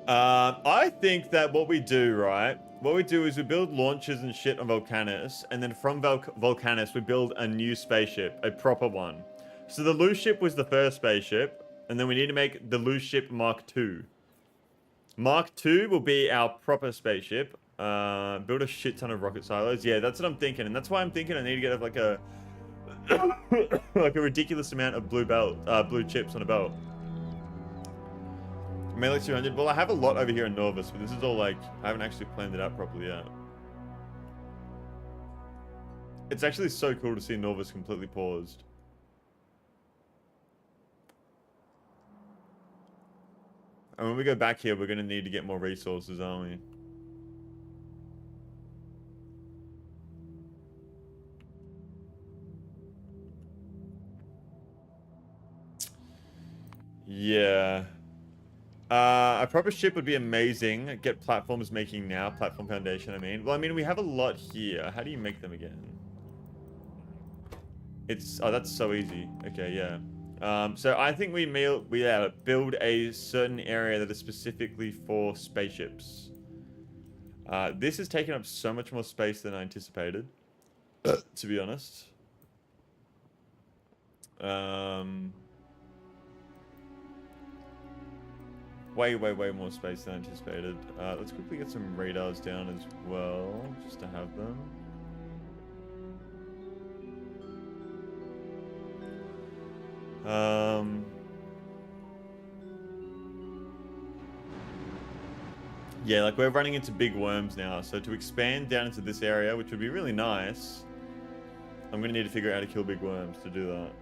I think that what we do, right? What we do is we build launches and shit on Vulcanus, and then from Vulcanus we build a new spaceship, a proper one. So the loose ship was the first spaceship, and then we need to make the loose ship Mark II. Mark II will be our proper spaceship. Build a shit ton of rocket silos. Yeah, that's what I'm thinking, and that's why I'm thinking I need to get like a like a ridiculous amount of blue chips on a belt. Melee 200. Well, I have a lot over here in Norvis, but this is all like, I haven't actually planned it out properly yet. It's actually so cool to see Norvis completely paused. And when we go back here, we're going to need to get more resources, aren't we? Yeah. A proper ship would be amazing. Get platforms making now. Platform foundation, I mean. Well, I mean, we have a lot here. How do you make them again? It's... Oh, that's so easy. Okay, yeah. So I think we build a certain area that is specifically for spaceships. This has taken up so much more space than I anticipated, to be honest. Way more space than anticipated. Let's quickly get some radars down as well, just to have them. Yeah, like we're running into big worms now, so to expand down into this area, which would be really nice, I'm gonna need to figure out how to kill big worms to do that.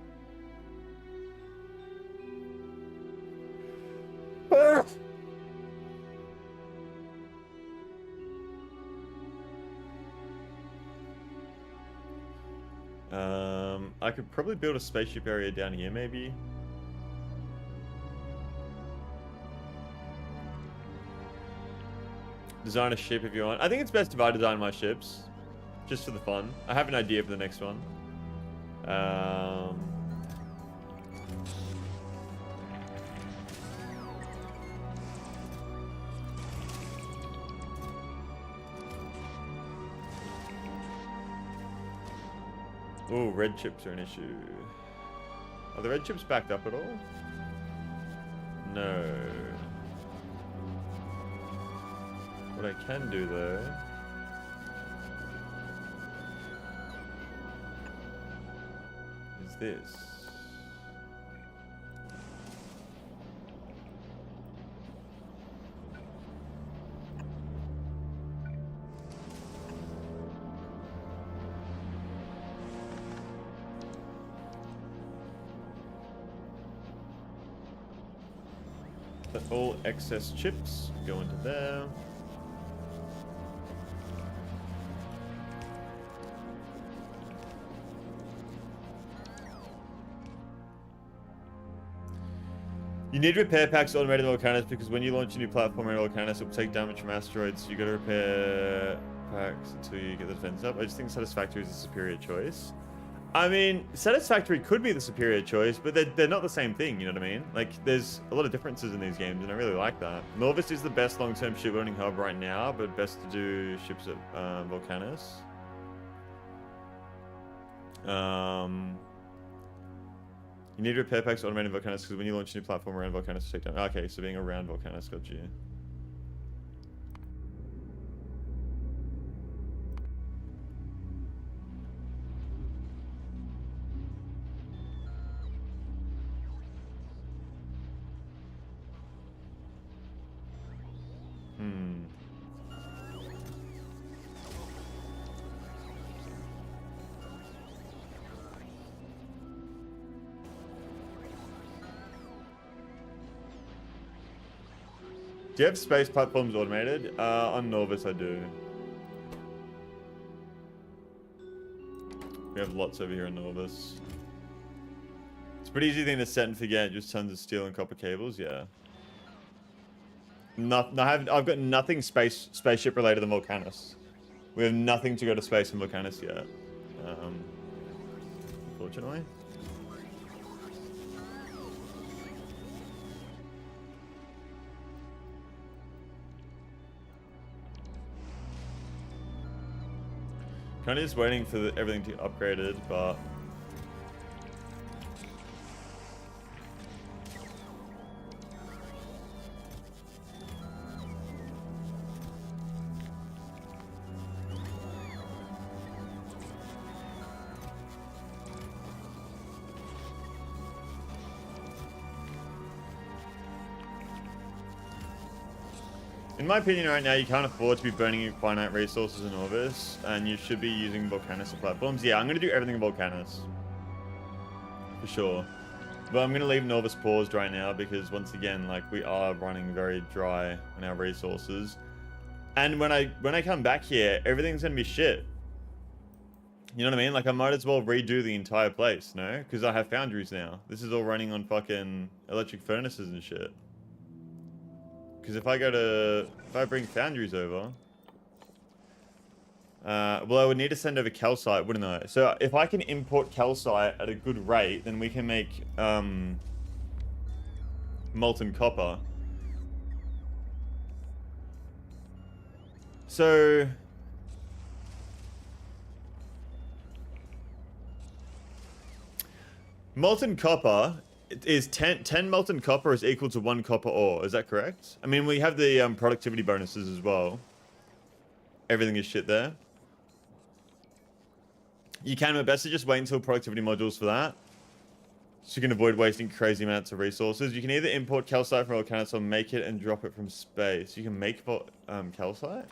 I could probably build a spaceship area down here, maybe. Design a ship if you want. I think it's best if I design my ships, just for the fun. I have an idea for the next one. Ooh, red chips are an issue. Are the red chips backed up at all? No. What I can do though is this. Let all excess chips go into there. You need repair packs automated Vulcanus because when you launch a new platform in Vulcanus, it will take damage from asteroids. So you got to repair packs until you get the defense up. I just think Satisfactory is a superior choice. I mean, Satisfactory could be the superior choice, but they're not the same thing, you know what I mean? Like, there's a lot of differences in these games, and I really like that. Norvis is the best long-term shipbuilding hub right now, but best to do ships at Vulcanus. You need repair packs automated Vulcanus because when you launch a new platform around Vulcanus, take down. Okay, so being around Vulcanus, got you. Do you have space platforms automated? On Norvis, I do. We have lots over here in Norvis. pretty easy thing to set and forget. Just tons of steel and copper cables. Yeah. I've got nothing spaceship related to Vulcanus. We have nothing to go to space in Vulcanus yet. Unfortunately. Kind of just waiting for everything to get upgraded, but in my opinion right now, you can't afford to be burning finite resources in Orbis, and you should be using Vulcanus platforms. Yeah, I'm going to do everything in Vulcanus. For sure. But I'm going to leave Norvis paused right now because, once again, like, we are running very dry on our resources. And when I come back here, everything's going to be shit. You know what I mean? Like, I might as well redo the entire place, no? Because I have foundries now. This is all running on fucking electric furnaces and shit. Because if I bring foundries over, well, I would need to send over calcite, wouldn't I? So if I can import calcite at a good rate, then we can make molten copper. So molten copper is 10 molten copper is equal to 1 copper ore. Is that correct? I mean, we have the productivity bonuses as well. Everything is shit there. You can, but best to just wait until productivity modules for that, so you can avoid wasting crazy amounts of resources. You can either import calcite from Vulcanus or make it and drop it from space. You can make calcite?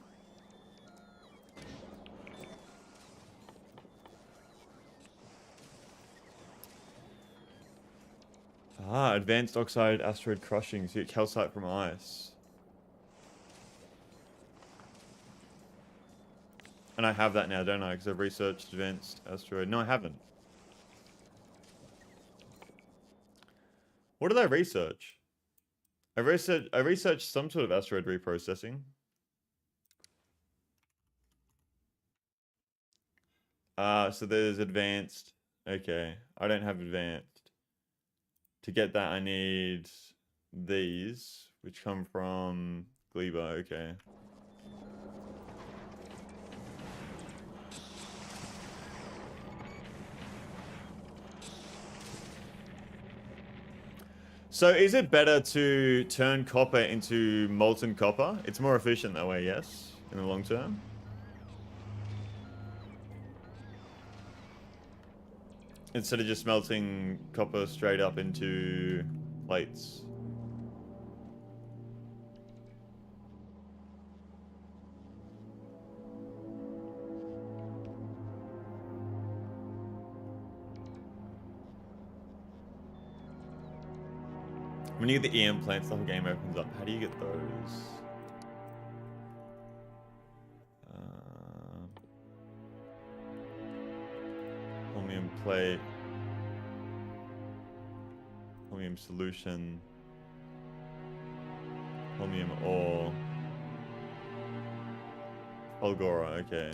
Ah, advanced oxide asteroid crushing. So you get calcite from ice. And I have that now, don't I? Because I've researched advanced asteroid. No, I haven't. What did I research? I researched some sort of asteroid reprocessing. So there's advanced. Okay, I don't have advanced. To get that, I need these, which come from Gleba. Okay. So is it better to turn copper into molten copper? It's more efficient that way, yes, in the long term. Instead of just melting copper straight up into plates. When you get the EM plants, the whole game opens up. How do you get those? Holmium plate. Holmium solution. Holmium ore. Olgora, okay.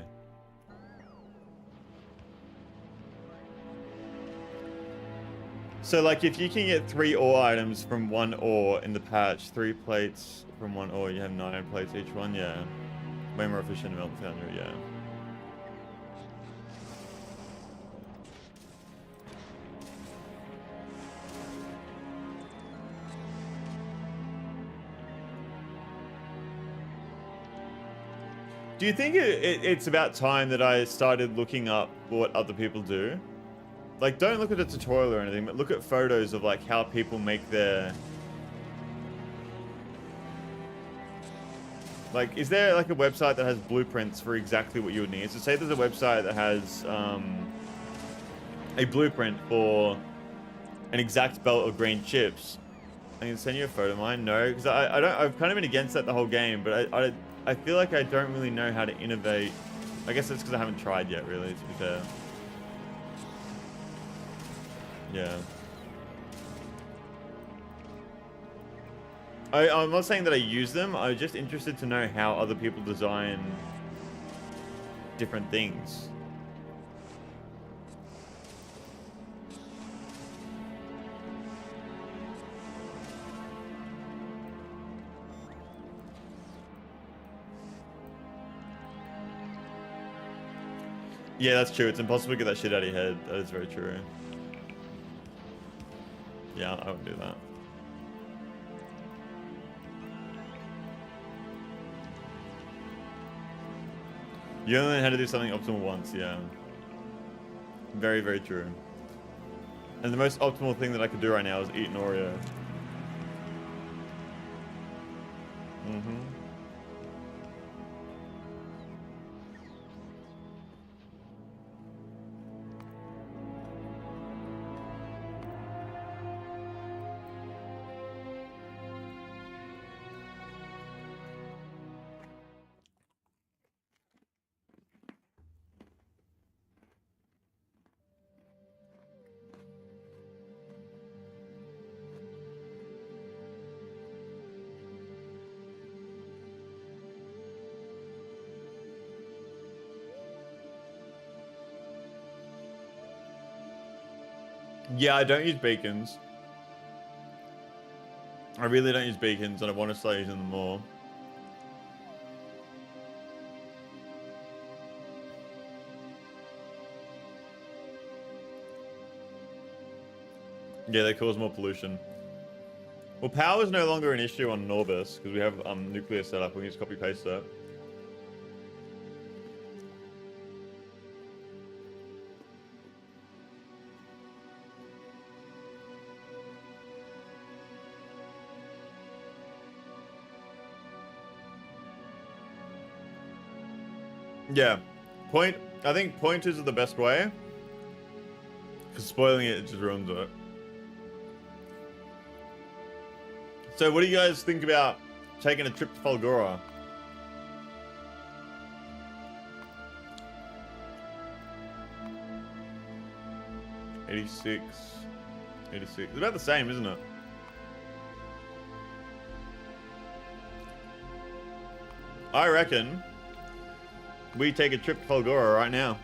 So, like, if you can get 3 ore items from 1 ore in the patch, 3 plates from 1 ore, you have 9 plates each one, yeah. Way more efficient to melt the foundry, yeah. Do you think it's about time that I started looking up what other people do? Like, don't look at a tutorial or anything, but look at photos of, like, how people make their... Like, is there, like, a website that has blueprints for exactly what you would need? So say there's a website that has a blueprint for an exact belt of green chips. I can send you a photo of mine? No, because I've kind of been against that the whole game, but I feel like I don't really know how to innovate. I guess that's because I haven't tried yet, really, to be fair. Yeah. I'm not saying that I use them. I'm just interested to know how other people design different things. Yeah, that's true. It's impossible to get that shit out of your head. That is very true. Yeah, I would do that. You only learn how to do something optimal once, yeah. Very, very true. And the most optimal thing that I could do right now is eat an Oreo. Mm-hmm. Yeah, I don't use beacons. I really don't use beacons, and I want to start using them more. Yeah, they cause more pollution. Well, power is no longer an issue on Norbis, because we have nuclear set up. We can just copy-paste that. Yeah. I think pointers are the best way. Because spoiling it just ruins it. So what do you guys think about taking a trip to Fulgora? $86. It's about the same, isn't it? I reckon we take a trip to Fulgora right now.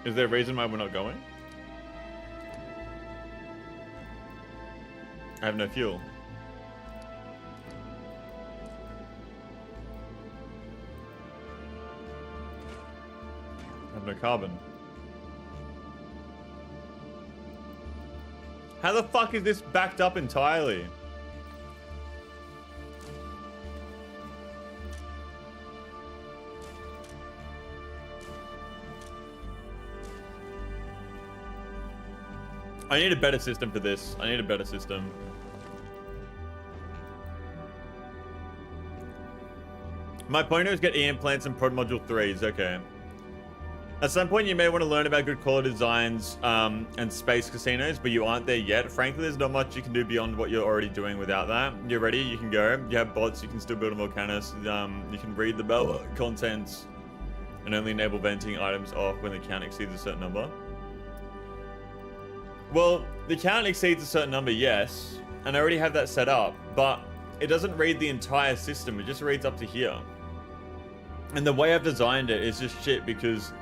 Is there a reason why we're not going? I have no fuel. I have no carbon. How the fuck is this backed up entirely? I need a better system for this. I need a better system. My pointer is get EM plants and prod module 3s. Okay. At some point, you may want to learn about good quality designs and space casinos, but you aren't there yet. Frankly, there's not much you can do beyond what you're already doing without that. You're ready, you can go. You have bots, you can still build a Vulcanus. You can read the belt contents and only enable venting items off when the count exceeds a certain number. Well, the count exceeds a certain number, yes. And I already have that set up, but it doesn't read the entire system. It just reads up to here. And the way I've designed it is just shit because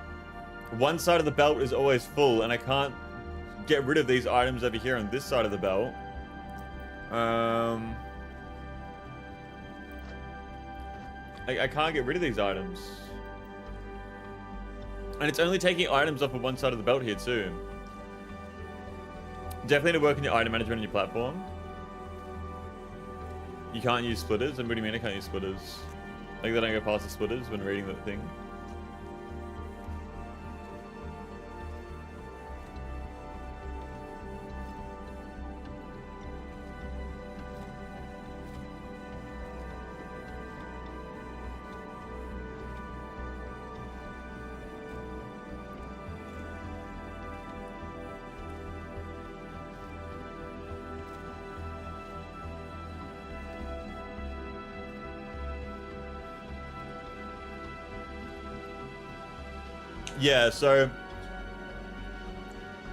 one side of the belt is always full and I can't get rid of these items over here on this side of the belt. I can't get rid of these items. And it's only taking items off of one side of the belt here too. Definitely to work on your item management on your platform. You can't use splitters? And what do you mean I can't use splitters? Like they don't go past the splitters when reading that thing? Yeah, so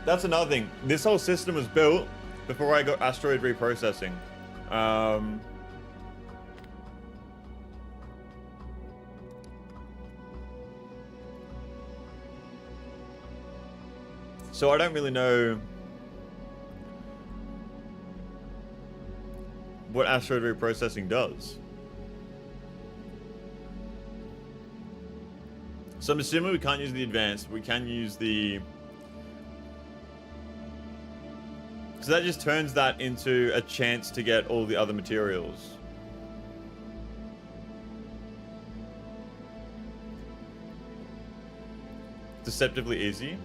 that's another thing. This whole system was built before I got asteroid reprocessing. So I don't really know what asteroid reprocessing does. So I'm assuming we can't use the advanced, but we can use the... So that just turns that into a chance to get all the other materials. Deceptively easy.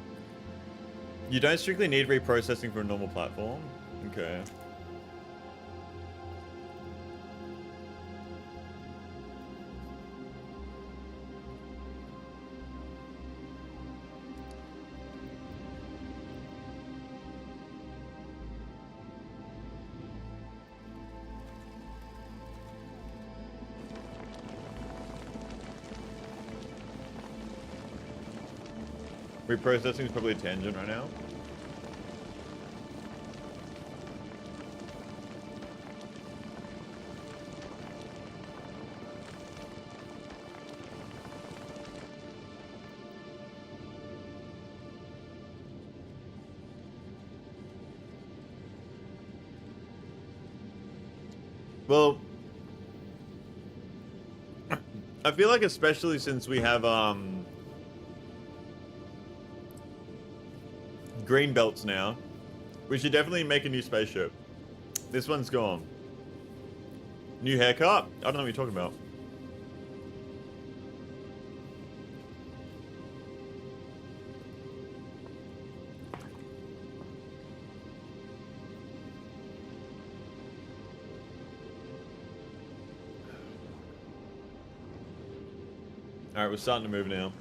You don't strictly need reprocessing for a normal platform. Okay. Reprocessing is probably a tangent right now. Well, I feel like especially since we have green belts now, we should definitely make a new spaceship. This one's gone. New haircut? I don't know what you're talking about. Alright, we're starting to move now.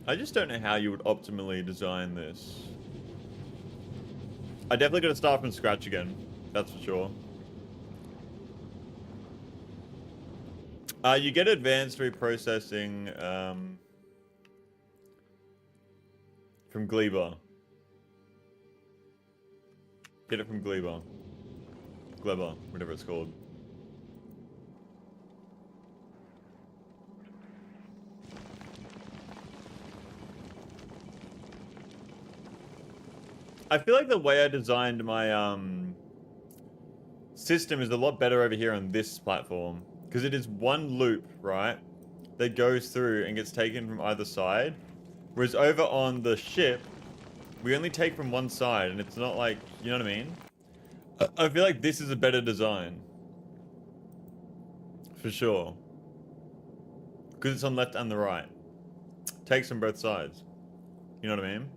I just don't know how you would optimally design this. I definitely got to start from scratch again. That's for sure. You get advanced reprocessing from Gleba. Get it from Gleba. Gleba, whatever it's called. I feel like the way I designed my system is a lot better over here on this platform. Because it is one loop, right? That goes through and gets taken from either side. Whereas over on the ship, we only take from one side, and it's not like, you know what I mean? I feel like this is a better design. For sure. Because it's on left and the right. Takes from both sides. You know what I mean?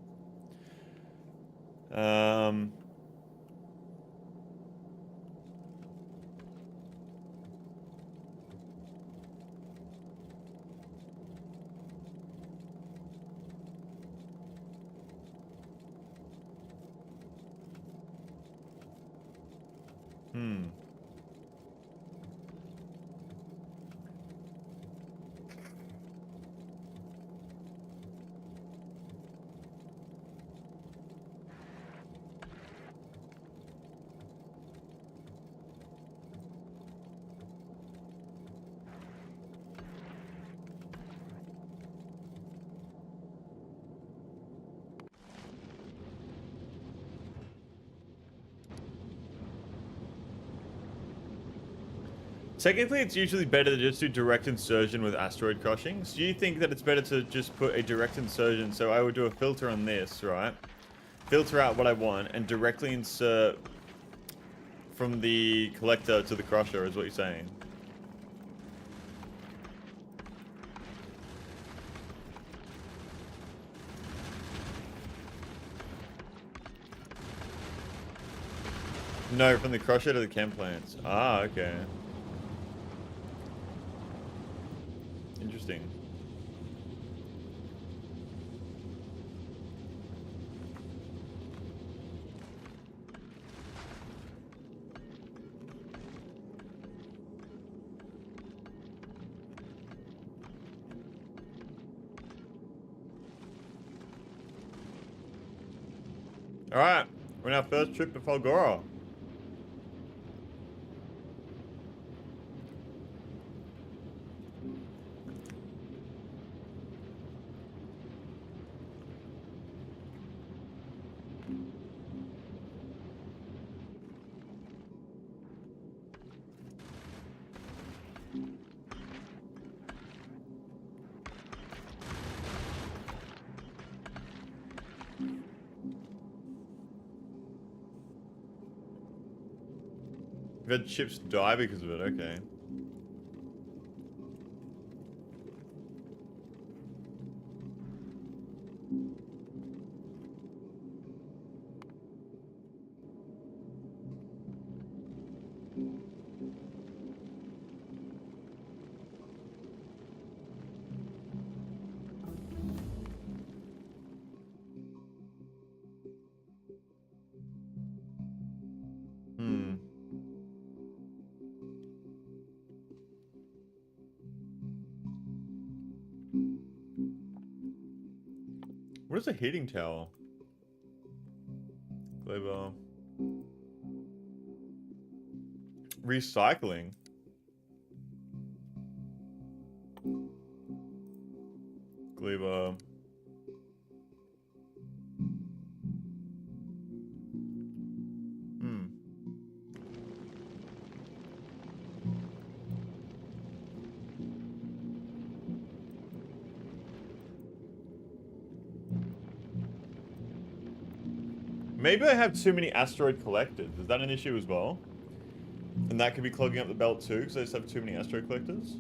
Technically, it's usually better to just do direct insertion with asteroid crushing. So you think that it's better to just put a direct insertion. So I would do a filter on this, right? Filter out what I want and directly insert from the collector to the crusher is what you're saying. No, from the crusher to the chem plants. Ah, okay. Interesting. Alright, we're on our first trip to Falgora. We've had ships die because of it, okay. Hmm. What is a heating tower? Global. Recycling. Gleba. Hmm. Maybe I have too many asteroid collectors. Is that an issue as well? And that could be clogging up the belt too, because I just have too many asteroid collectors?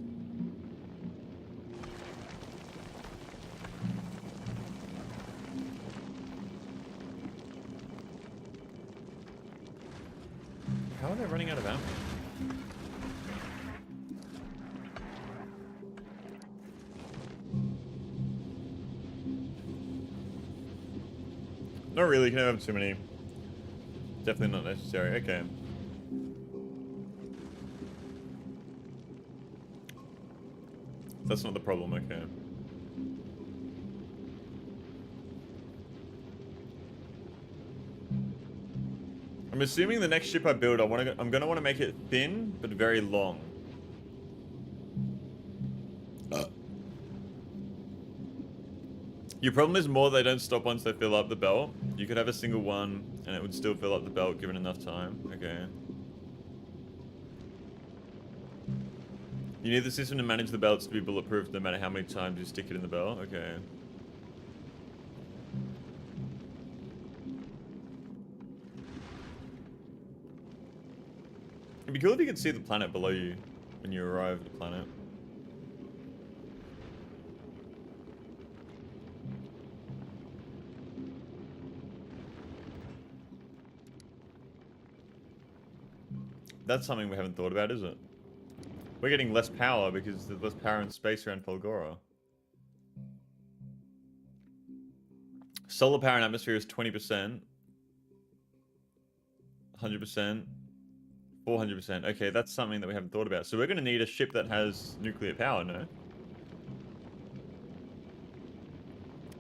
How are they running out of ammo? Not really, you can have too many. Definitely not necessary, okay. That's not the problem, okay. I'm assuming the next ship I build, I'm gonna want to make it thin, but very long. Your problem is more they don't stop once they fill up the belt. You could have a single one, and it would still fill up the belt given enough time. Okay. You need the system to manage the belts to be bulletproof no matter how many times you stick it in the belt. Okay. It'd be cool if you could see the planet below you when you arrive at the planet. That's something we haven't thought about, is it? We're getting less power because there's less power in space around Falgora. Solar power in atmosphere is 20%. 100%. 400%. Okay, that's something that we haven't thought about. So we're going to need a ship that has nuclear power, no?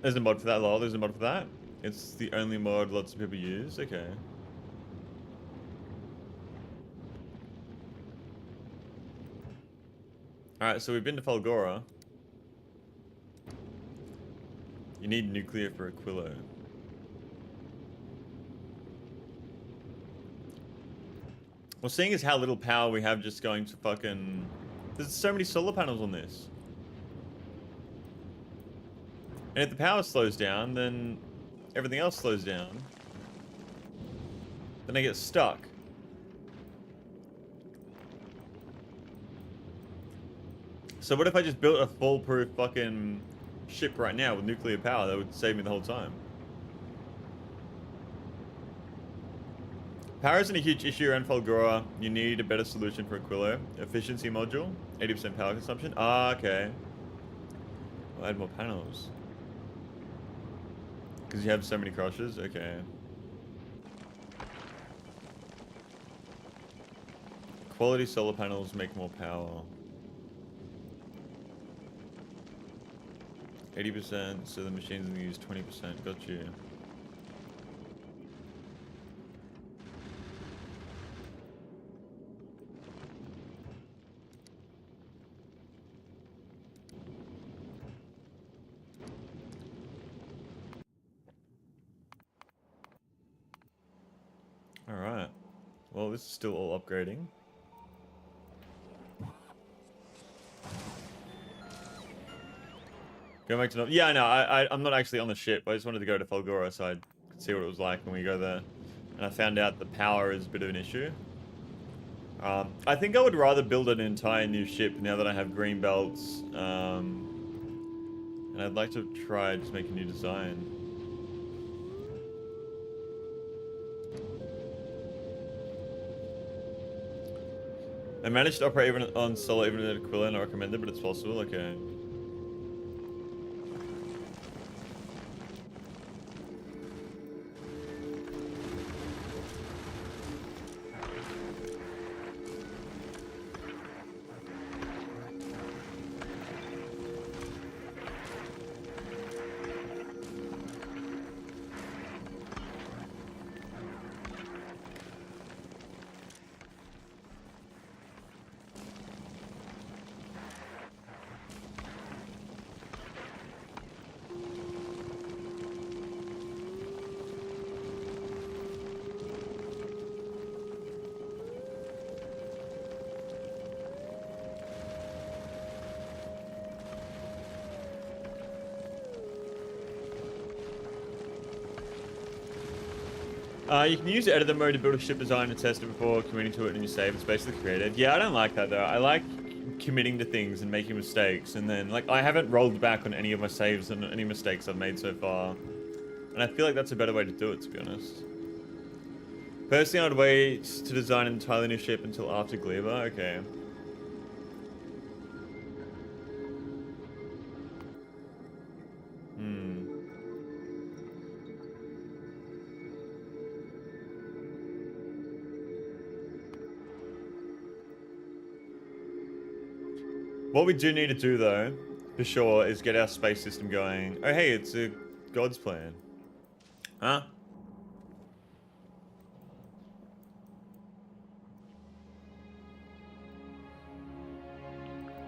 There's a mod for that, lol. There's a mod for that. It's the only mod lots of people use. Okay. Alright, so we've been to Falgora. You need nuclear for Aquilo. Well, seeing as how little power we have just going to fucking... There's so many solar panels on this. And if the power slows down, then everything else slows down. Then I get stuck. So what if I just built a foolproof fucking ship right now with nuclear power? That would save me the whole time. Power isn't a huge issue around Falgora. You need a better solution for Aquilo. Efficiency module, 80% power consumption. Ah, okay. I'll add more panels. Because you have so many crushes? Okay. Quality solar panels make more power. 80%, so the machine's gonna use 20%. Got you. this is still all upgrading. Go back to Noob. Yeah, no, I'm not actually on the ship. I just wanted to go to Factorio so I could see what it was like when we go there. And I found out the power is a bit of an issue. I think I would rather build an entire new ship now that I have green belts. And I'd like to try just make a new design. I managed to operate even on solo, even at Aquila, not recommended, but it's possible. Okay. You can use editor mode to build a ship design and test it before committing to it in your save. It's basically creative. Yeah, I don't like that though. I like committing to things and making mistakes, and then like I haven't rolled back on any of my saves and any mistakes I've made so far. And I feel like that's a better way to do it, to be honest. Personally, I'd wait to design an entirely new ship until after Gleba. Okay. What we do need to do, though, for sure, is get our space system going. Oh, hey, it's a God's plan. Huh?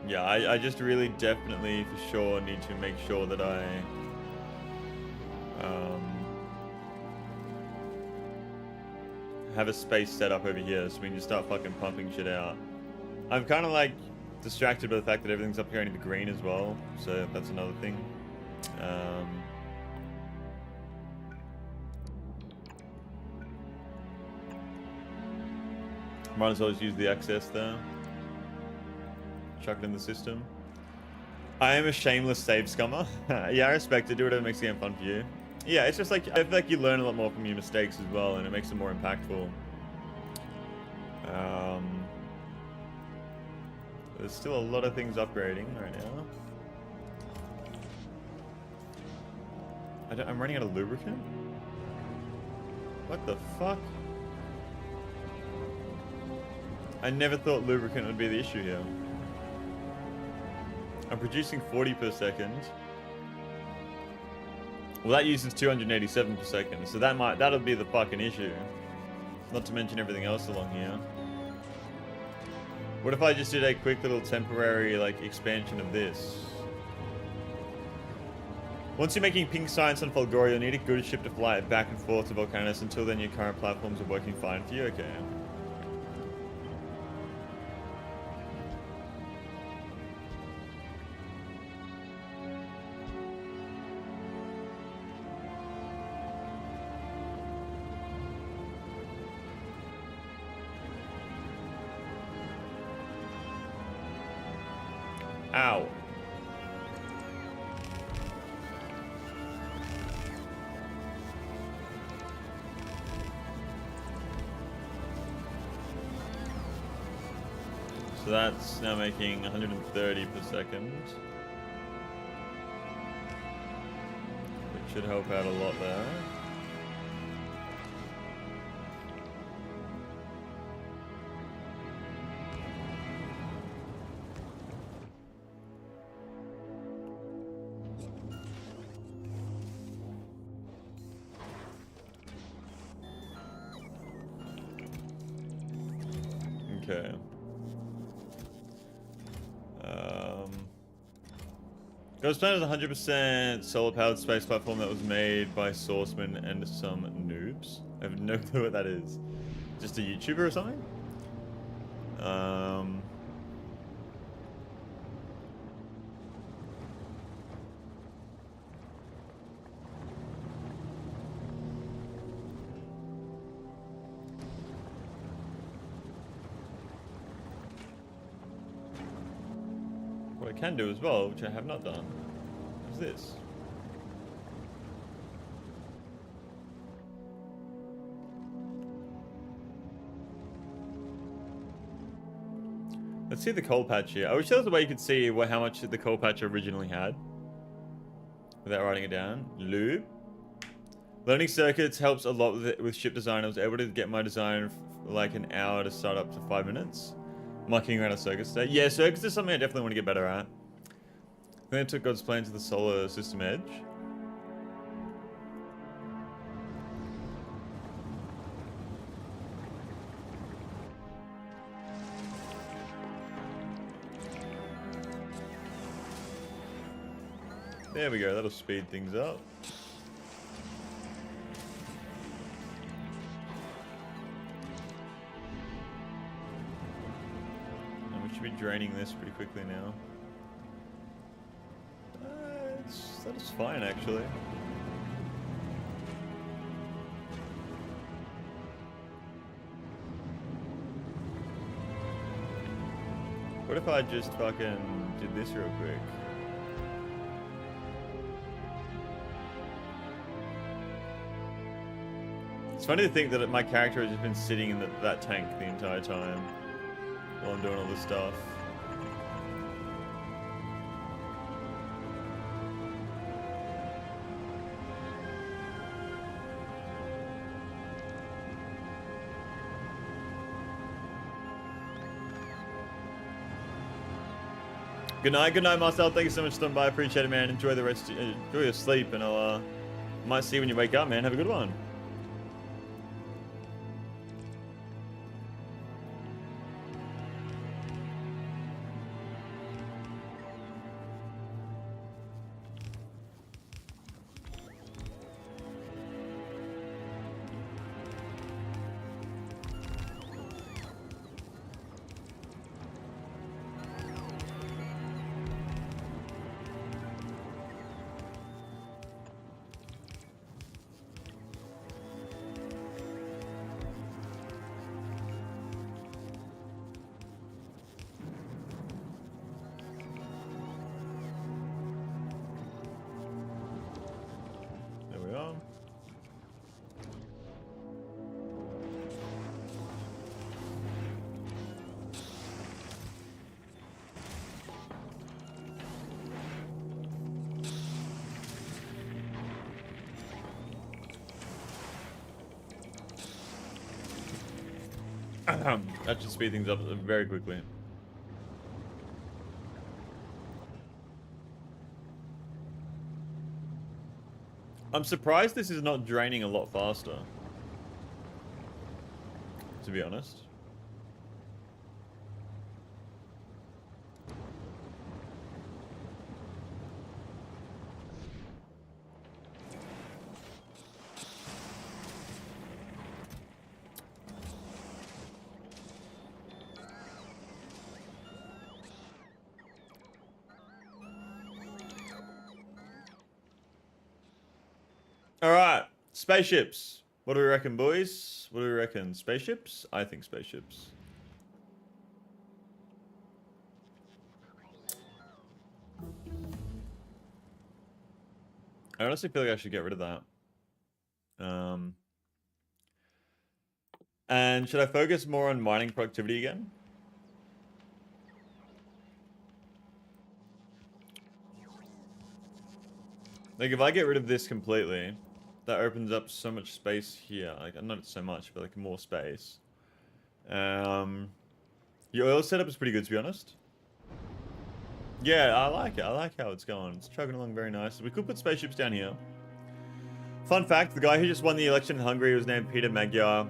Yeah, I just really definitely, for sure, need to make sure that I... have a space set up over here so we can just start fucking pumping shit out. I'm kind of like... distracted by the fact that everything's upgrading to green as well, so that's another thing. Might as well just use the access there. Chuck it in the system. I am a shameless save scummer. Yeah, I respect it. Do whatever makes the game fun for you. Yeah, it's just like, I feel like you learn a lot more from your mistakes as well, and it makes them more impactful. There's still a lot of things upgrading right now. I'm running out of lubricant? What the fuck? I never thought lubricant would be the issue here. I'm producing 40 per second. Well, that uses 287 per second, so that'll be the fucking issue. Not to mention everything else along here. What if I just did a quick little temporary, like, expansion of this? Once you're making pink science on Fulgoria, you'll need a good ship to fly it back and forth to Vulcanus. Until then, your current platforms are working fine for you. Okay. Ow. So that's now making 130 per second. Which should help out a lot there. Okay. Ghost Planet is a 100% solar-powered space platform that was made by Sourcemen and some noobs. I have no clue what that is. just a YouTuber or something? What I can do as well, which I have not done, is this. Let's see the coal patch here. I wish there was a way you could see how much the coal patch originally had without writing it down. Noob. Learning circuits helps a lot with ship design. I was able to get my design for like an hour to start up to 5 minutes. Mucking around a circuit state. Yeah, circuits is something I definitely want to get better at. I think I took God's plan to the solar system edge. There we go, that'll speed things up. And we should be draining this pretty quickly now. That is fine, actually. What if I just fucking did this real quick? It's funny to think that my character has just been sitting in that tank the entire time while I'm doing all this stuff. Good night, Marcel. Thank you so much for stopping by. I appreciate it, man. Enjoy the rest. Enjoy your sleep, and I'll might see you when you wake up, man. Have a good one. That should speed things up very quickly. I'm surprised this is not draining a lot faster, to be honest. Alright, spaceships. What do we reckon, boys? What do we reckon? Spaceships? I think spaceships. I honestly feel like I should get rid of that. And should I focus more on mining productivity again? Like, if I get rid of this completely, that opens up so much space here. Like, not so much, but like more space. Your oil setup is pretty good, to be honest. Yeah, I like it. I like how it's going. It's chugging along very nice. We could put spaceships down here. Fun fact, the guy who just won the election in Hungary was named Peter Magyar.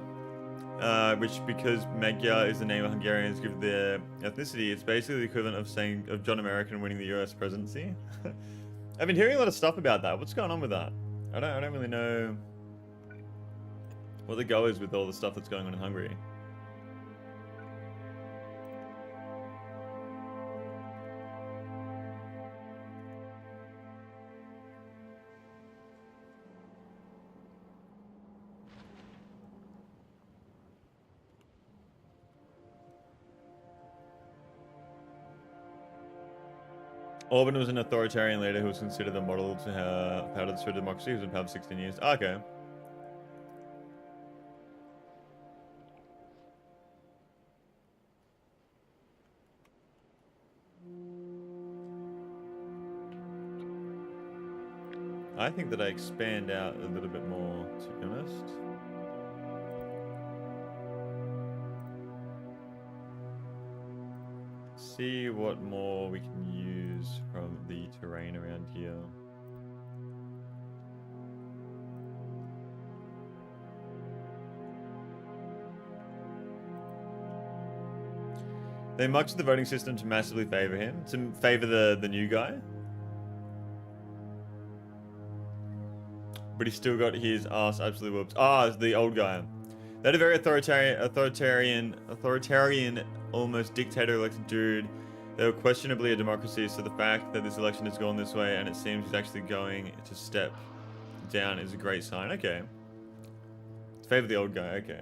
Which, because Magyar is the name of Hungarians give their ethnicity, it's basically the equivalent of saying of John American winning the US presidency. I've been hearing a lot of stuff about that. What's going on with that? I don't really know. What the go is with all the stuff that's going on in Hungary. Orban was an authoritarian leader who was considered the model to how to destroy democracy. He was in power for 16 years. Okay. I think that I expand out a little bit more, to be honest. See what more we can use from the terrain around here. They mucked the voting system to massively favor him, to favor the new guy. But he still got his ass absolutely whooped. Ah, it's the old guy. They had a very authoritarian, almost dictator-elected dude. They were questionably a democracy, so the fact that this election has gone this way and it seems he's actually going to step down is a great sign. Okay. Favor the old guy, okay.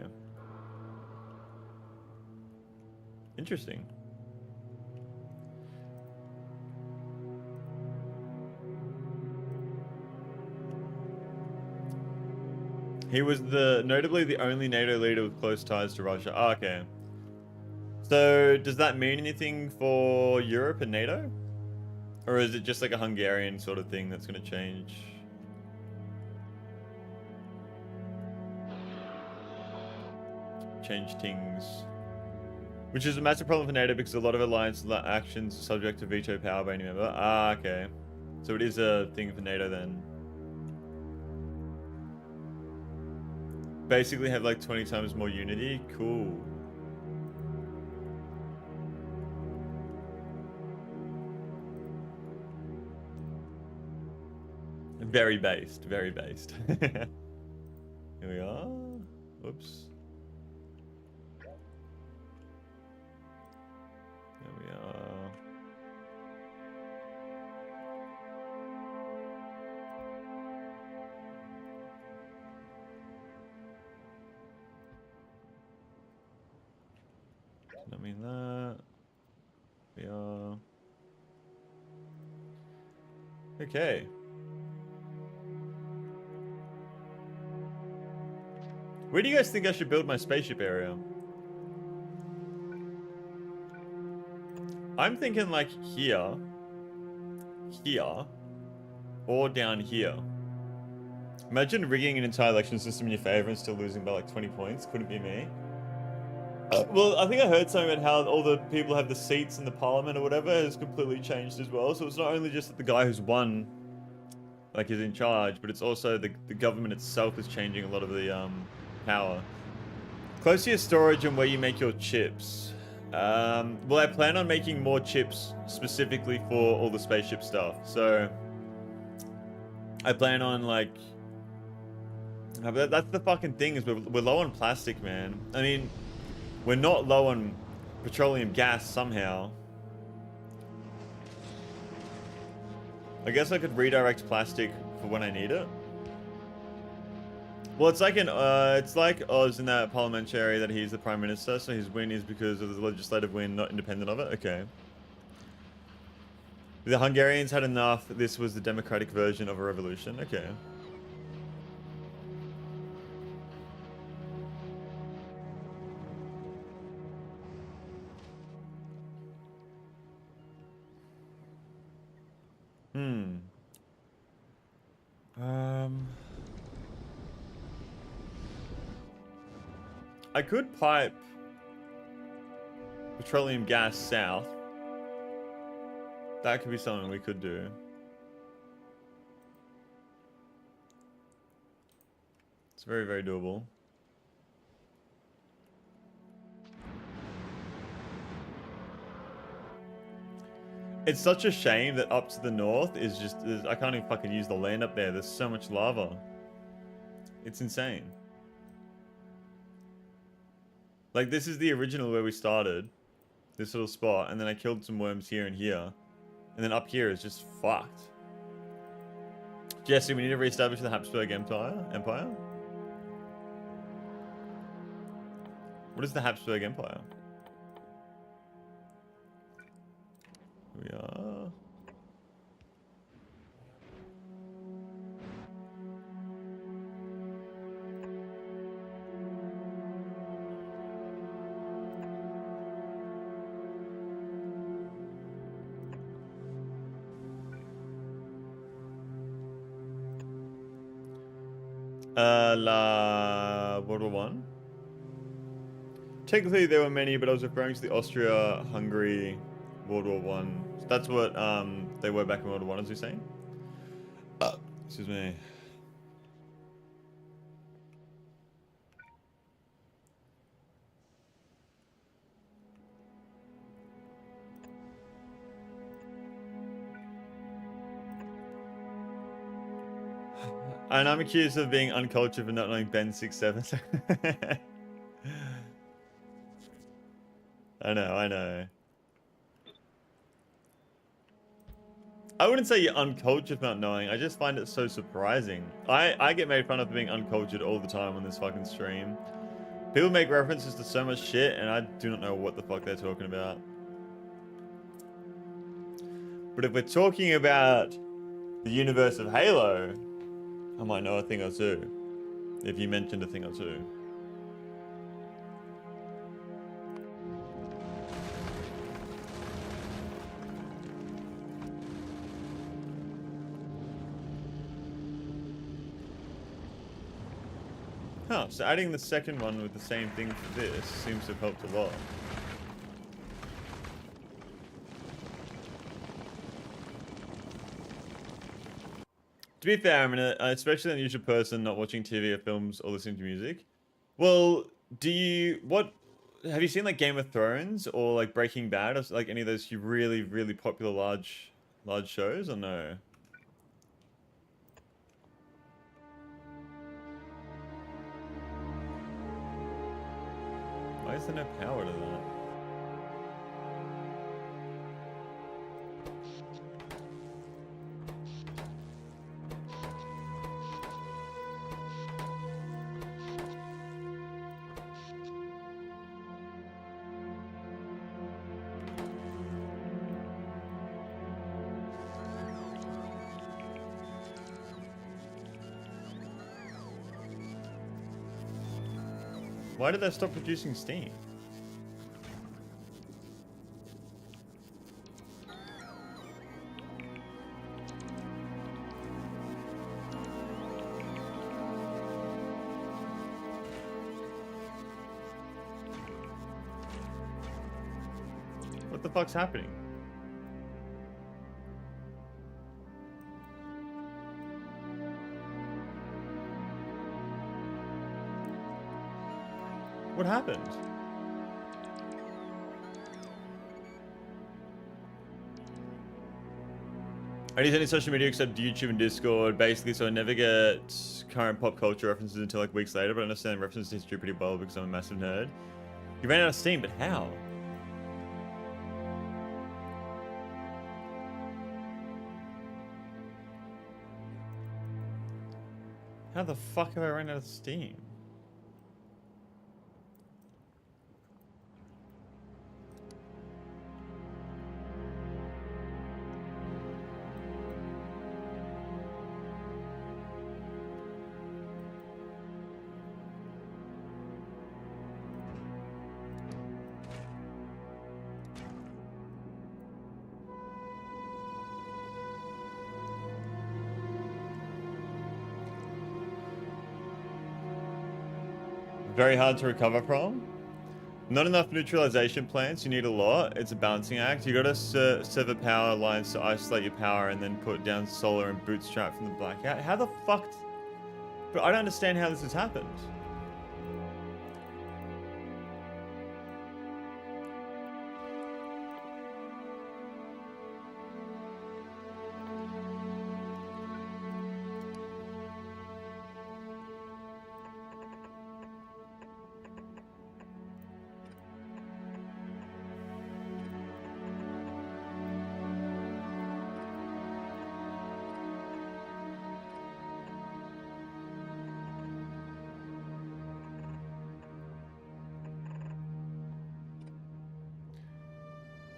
Interesting. He was notably the only NATO leader with close ties to Russia. Oh, okay. So does that mean anything for Europe and NATO? Or is it just like a Hungarian sort of thing that's going to change? Change things. Which is a massive problem for NATO because a lot of alliance actions are subject to veto power by any member. Ah, okay. So it is a thing for NATO then. Basically have like 20 times more unity. Cool. Very based, very based. Here we are. Whoops. There we are. I mean that. We are. Okay. Where do you guys think I should build my spaceship area? I'm thinking like here, or down here. Imagine rigging an entire election system in your favor and still losing by like 20 points. Couldn't be me. Well, I think I heard something about how all the people who have the seats in the parliament or whatever has completely changed as well. So it's not only just that the guy who's won, like, is in charge, but it's also the government itself is changing a lot of the power. Close to your storage and where you make your chips. Well, I plan on making more chips specifically for all the spaceship stuff. So I plan on like. That's the fucking thing is we're low on plastic, man. I mean. We're not low on petroleum gas somehow. I guess I could redirect plastic for when I need it. Well, it's like Oz in that parliamentary that he's the prime minister, so his win is because of the legislative win, not independent of it. Okay. The Hungarians had enough. This was the democratic version of a revolution. Okay. I could pipe petroleum gas south. That could be something we could do. It's very, very doable. It's such a shame that up to the north is just... I can't even fucking use the land up there. There's so much lava. It's insane. Like, this is the original where we started. This little spot. And then I killed some worms here and here. And then up here is just fucked. Jesse, we need to reestablish the Habsburg Empire? What is the Habsburg Empire? Here we are. World War One. Technically, there were many, but I was referring to the Austria-Hungary World War One. That's what they were back in World War One, as you're saying. Excuse me. And I'm accused of being uncultured for not knowing Ben 6'7". I know. I wouldn't say you're uncultured for not knowing. I just find it so surprising. I get made fun of for being uncultured all the time on this fucking stream. People make references to so much shit, and I do not know what the fuck they're talking about. But if we're talking about the universe of Halo, I might know a thing or two. If you mentioned a thing or two. Huh, so adding the second one with the same thing for this seems to have helped a lot. To be fair, I'm an especially unusual person not watching TV or films or listening to music. Well, have you seen like Game of Thrones or like Breaking Bad or like any of those really, really popular large shows or no? Why is there no power to that? Why did they stop producing steam? What the fuck's happening? What happened? I use any social media except YouTube and Discord, basically, so I never get current pop culture references until like weeks later, but I understand reference to history pretty well because I'm a massive nerd. You ran out of steam, but how? How the fuck have I run out of steam? Very hard to recover from. Not enough neutralization plants. You need a lot. It's a balancing act. You gotta sever power lines to isolate your power and then put down solar and bootstrap from the blackout. How the fuck? But I don't understand how this has happened.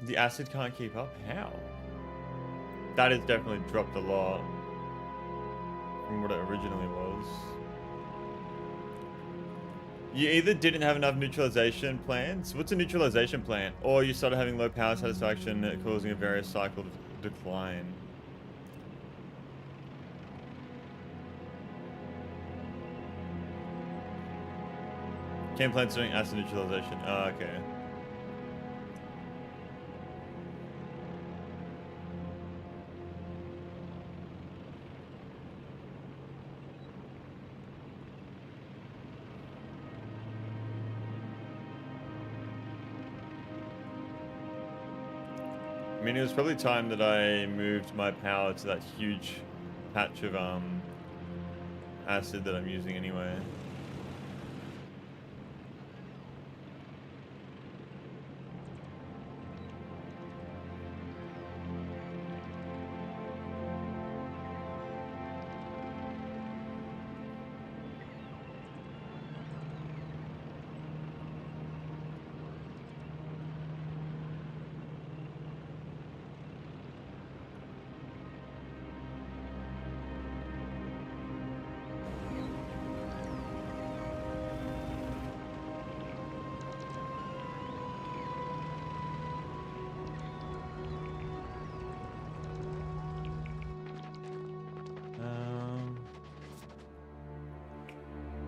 The acid can't keep up? How? That has definitely dropped a lot from what it originally was. You either didn't have enough neutralization plants. What's a neutralization plant? Or you started having low power satisfaction, causing a various cycle decline. Chem plants doing acid neutralization. Oh, okay. I mean, it was probably time that I moved my power to that huge patch of acid that I'm using anyway.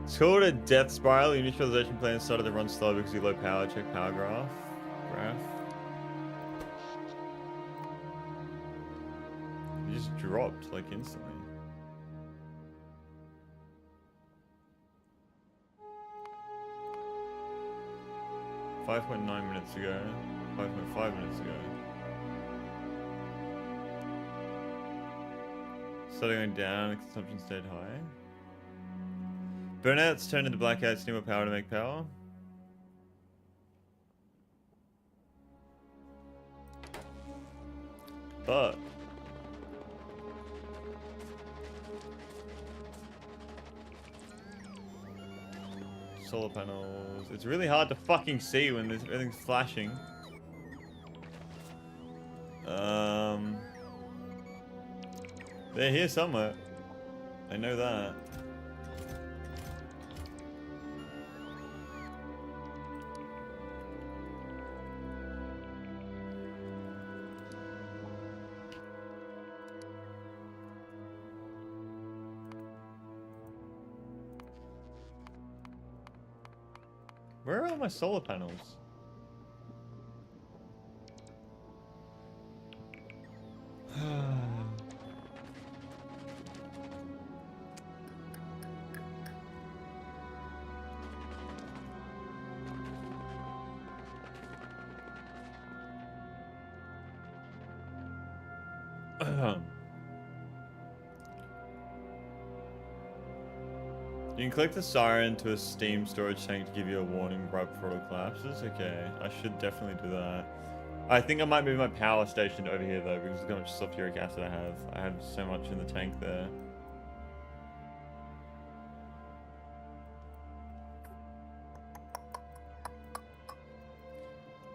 It's called a death spiral. Your neutralization plan started to run slow because you low power. Check power graph. You just dropped like instantly. .9 minutes ago. 5.5 minutes ago. Started going down, consumption stayed high. Burnouts turned into blackouts, need more power to make power. But solar panels. It's really hard to fucking see when everything's flashing. They're here somewhere. I know that. Where are all my solar panels? You can collect the siren to a steam storage tank to give you a warning right before it collapses. Okay, I should definitely do that. I think I might move my power station over here though, because of how much sulfuric acid I have. I have so much in the tank there.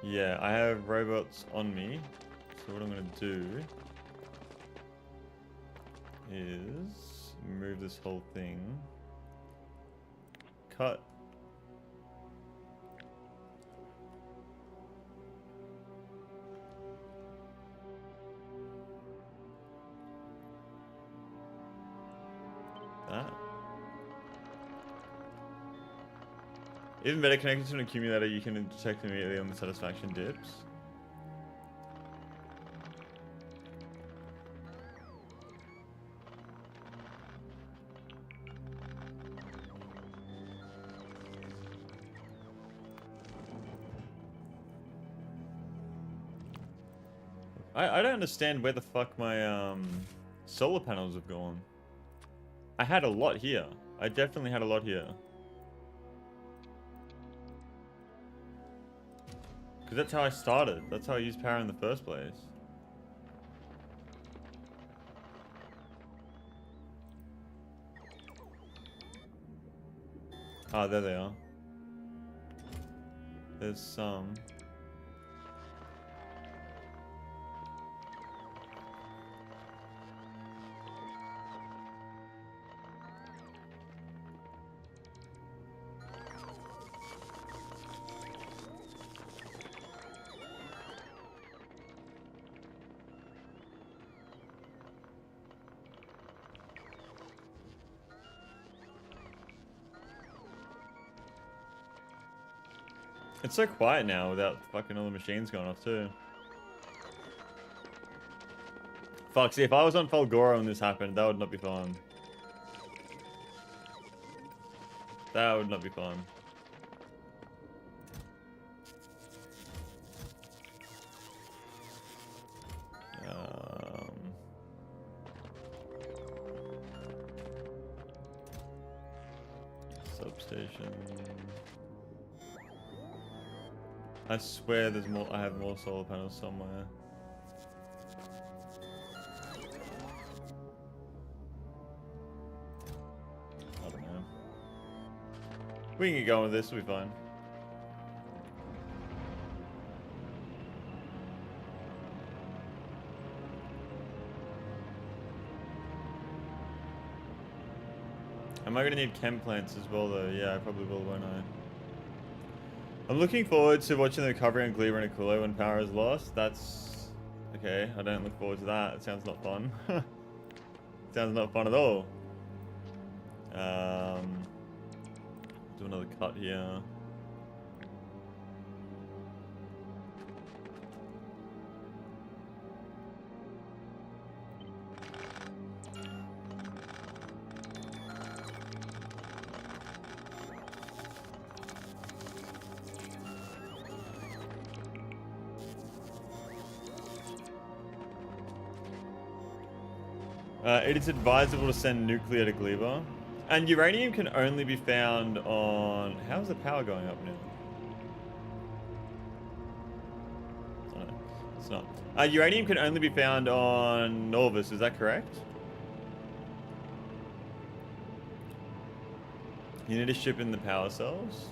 Yeah, I have robots on me. So what I'm gonna do is move this whole thing. Cut. That. Even better, connected to an accumulator, you can detect immediately on the satisfaction dips. I don't understand where the fuck my solar panels have gone. I had a lot here. I definitely had a lot here. Because that's how I started. That's how I used power in the first place. Ah, there they are. There's some. It's so quiet now without fucking all the machines going off too. Fuck, see, if I was on Fulgora when this happened, that would not be fun. That would not be fun. Substation. I swear there's more. I have more solar panels somewhere. I don't know. We can get going with this. We'll be fine. Am I gonna need chem plants as well though? Yeah, I probably will, won't I? I'm looking forward to watching the recovery on Gleba and Akulo when power is lost. That's okay. I don't look forward to that. It sounds not fun. Sounds not fun at all. Do another cut here. It is advisable to send nuclear to Gleba. And uranium can only be found on... How's the power going up now? It's not. Uranium can only be found on Norvis, is that correct? You need to ship in the power cells?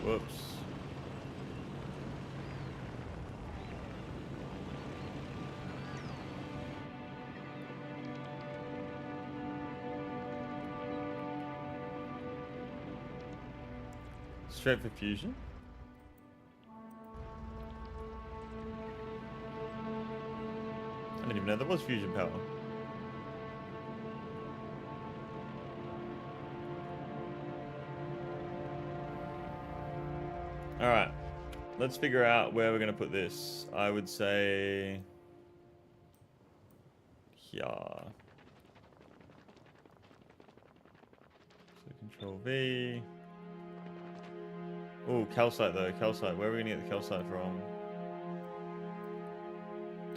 Whoops. Straight for fusion? I didn't even know there was fusion power. Alright, let's figure out where we're going to put this. I would say... here. So Control V. Oh, calcite though, calcite. Where are we going to get the calcite from?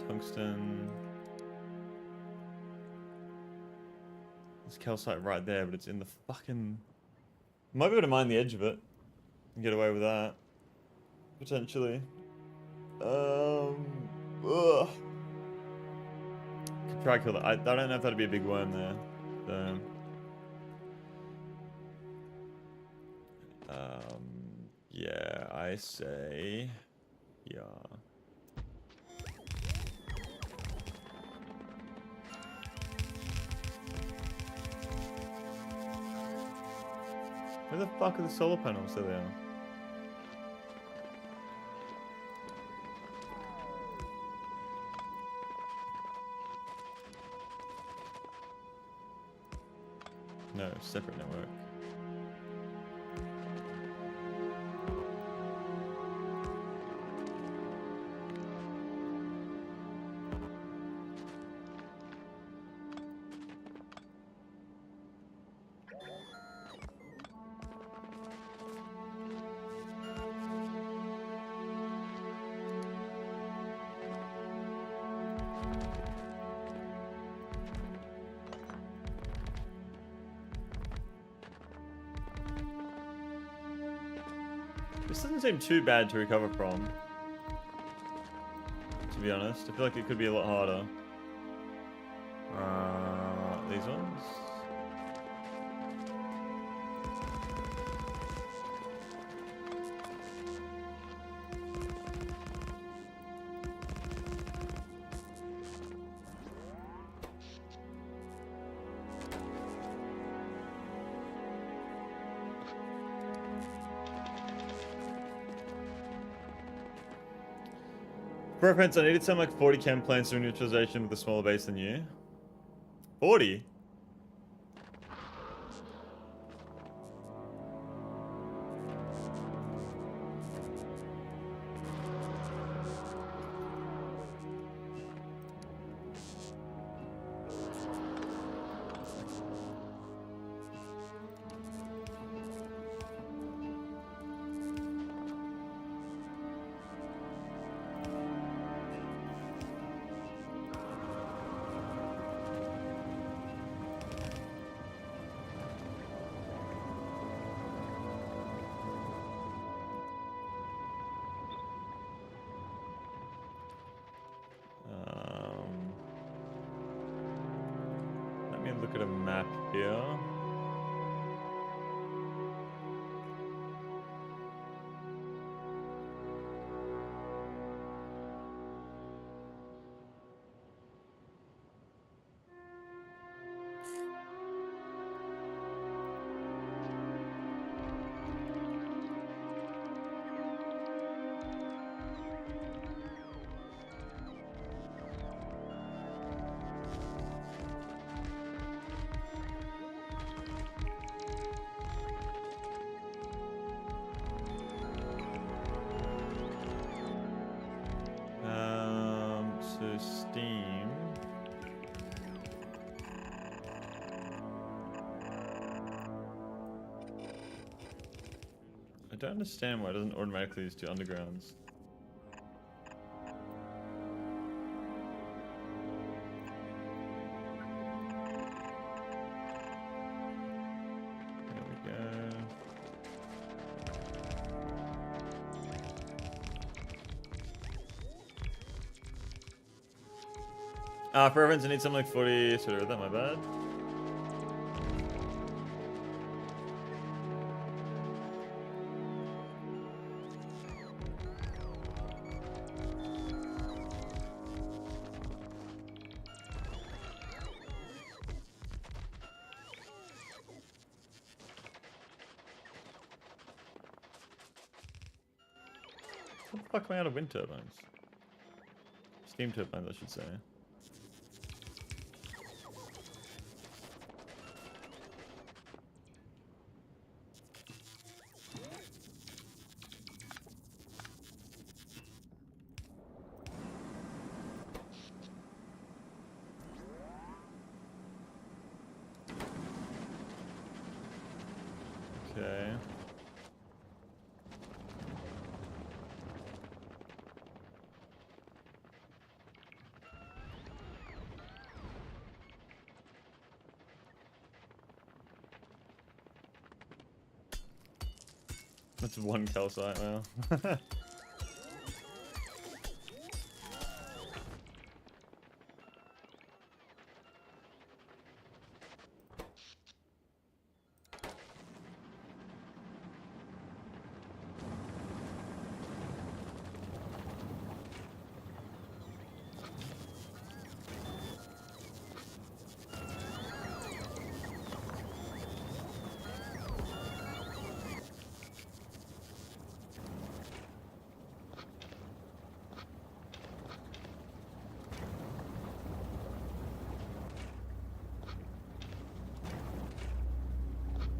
Tungsten. There's calcite right there, but it's in the fucking... Might be able to mine the edge of it and get away with that. Potentially. Ugh. Could try kill that. I don't know if that'd be a big worm there. So. Yeah, I say, yeah. Where the fuck are the solar panels? There they are. No, separate network. This doesn't seem too bad to recover from, to be honest. I feel like it could be a lot harder. These ones? Preference, I needed some like 40 chem planes for neutralization with a smaller base than you. 40? Let me look at a map here. So Steam. I don't understand why it doesn't automatically use two undergrounds. There we go. For reference, I need something like 40. Sorry about that, my bad. What the fuck am I out of wind turbines? Steam turbines, I should say. Okay. That's one calcite now.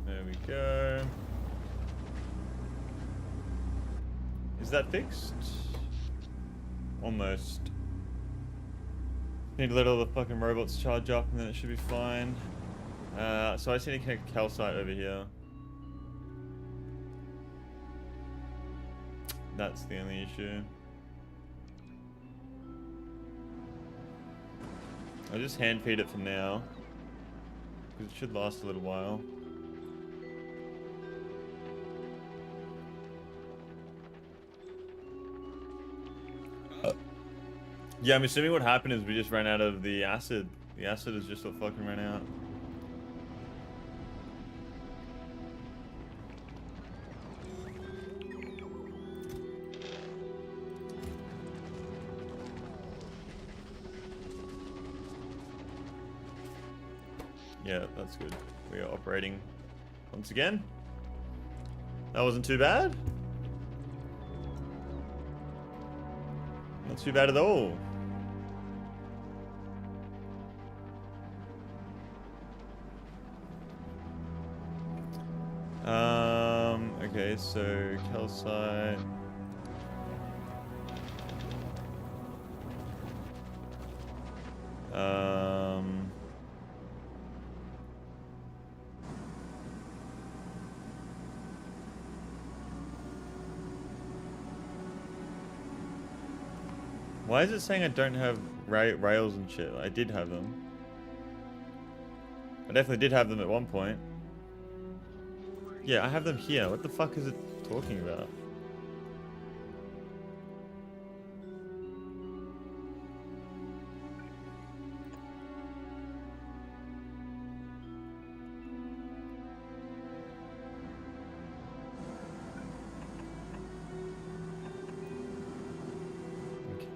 There we go. Is that fixed? Almost. Need to let all the fucking robots charge up and then it should be fine. So I just need to connect a calcite over here. That's the only issue. I'll just hand feed it for now. Because it should last a little while. Yeah, I'm assuming what happened is we just ran out of the acid. The acid is just what fucking ran out. Yeah, that's good. We are operating once again. That wasn't too bad. Not too bad at all. Okay, so calcite. Why is it saying I don't have rails and shit? I did have them. I definitely did have them at one point. Yeah, I have them here. What the fuck is it talking about?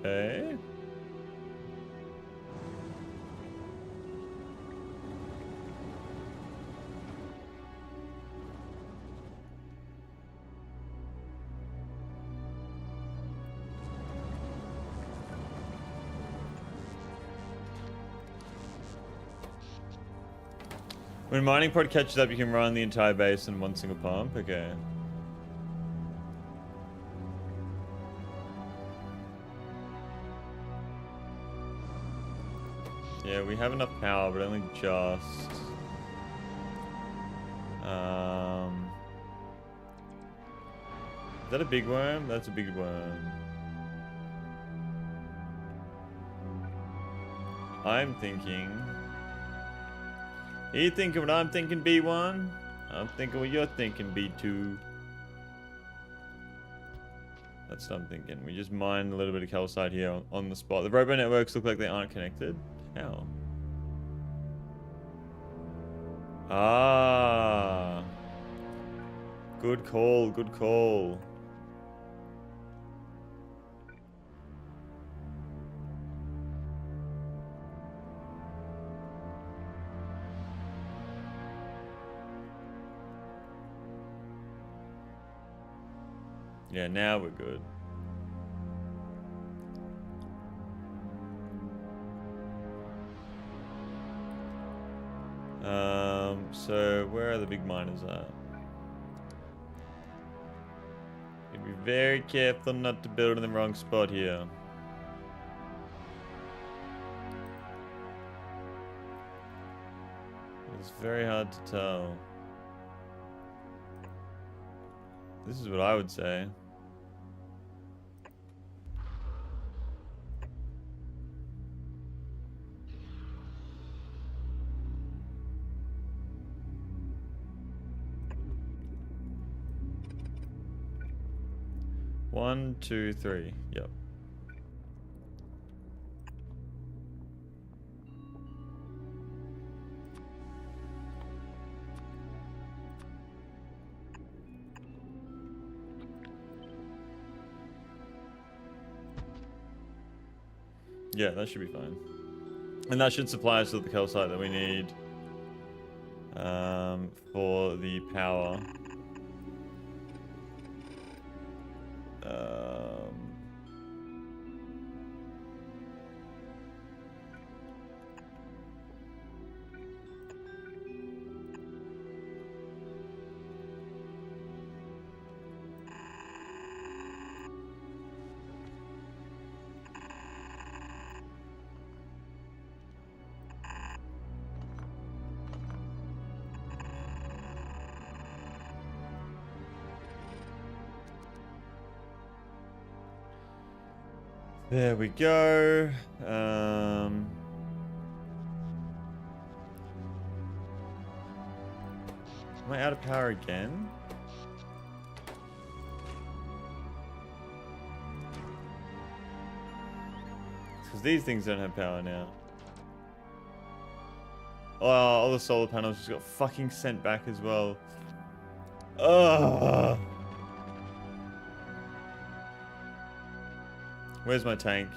Okay. When mining pod catches up, you can run the entire base in one single pump. Okay. Yeah, we have enough power, but only just. Is that a big worm? That's a big worm. I'm thinking. Are you thinking what I'm thinking, B1? I'm thinking what you're thinking, B2. That's what I'm thinking. We just mine a little bit of calcite here on the spot. The robo networks look like they aren't connected. How? Ah. Good call, good call. Yeah, now we're good. So where are the big miners at? Gotta be very careful not to build in the wrong spot here. It's very hard to tell. This is what I would say. One, two, three. Yep. Yeah, that should be fine. And that should supply us with the calcite that we need for the power. There we go. Am I out of power again? Because these things don't have power now. Oh, all the solar panels just got fucking sent back as well. Ugh. Where's my tank?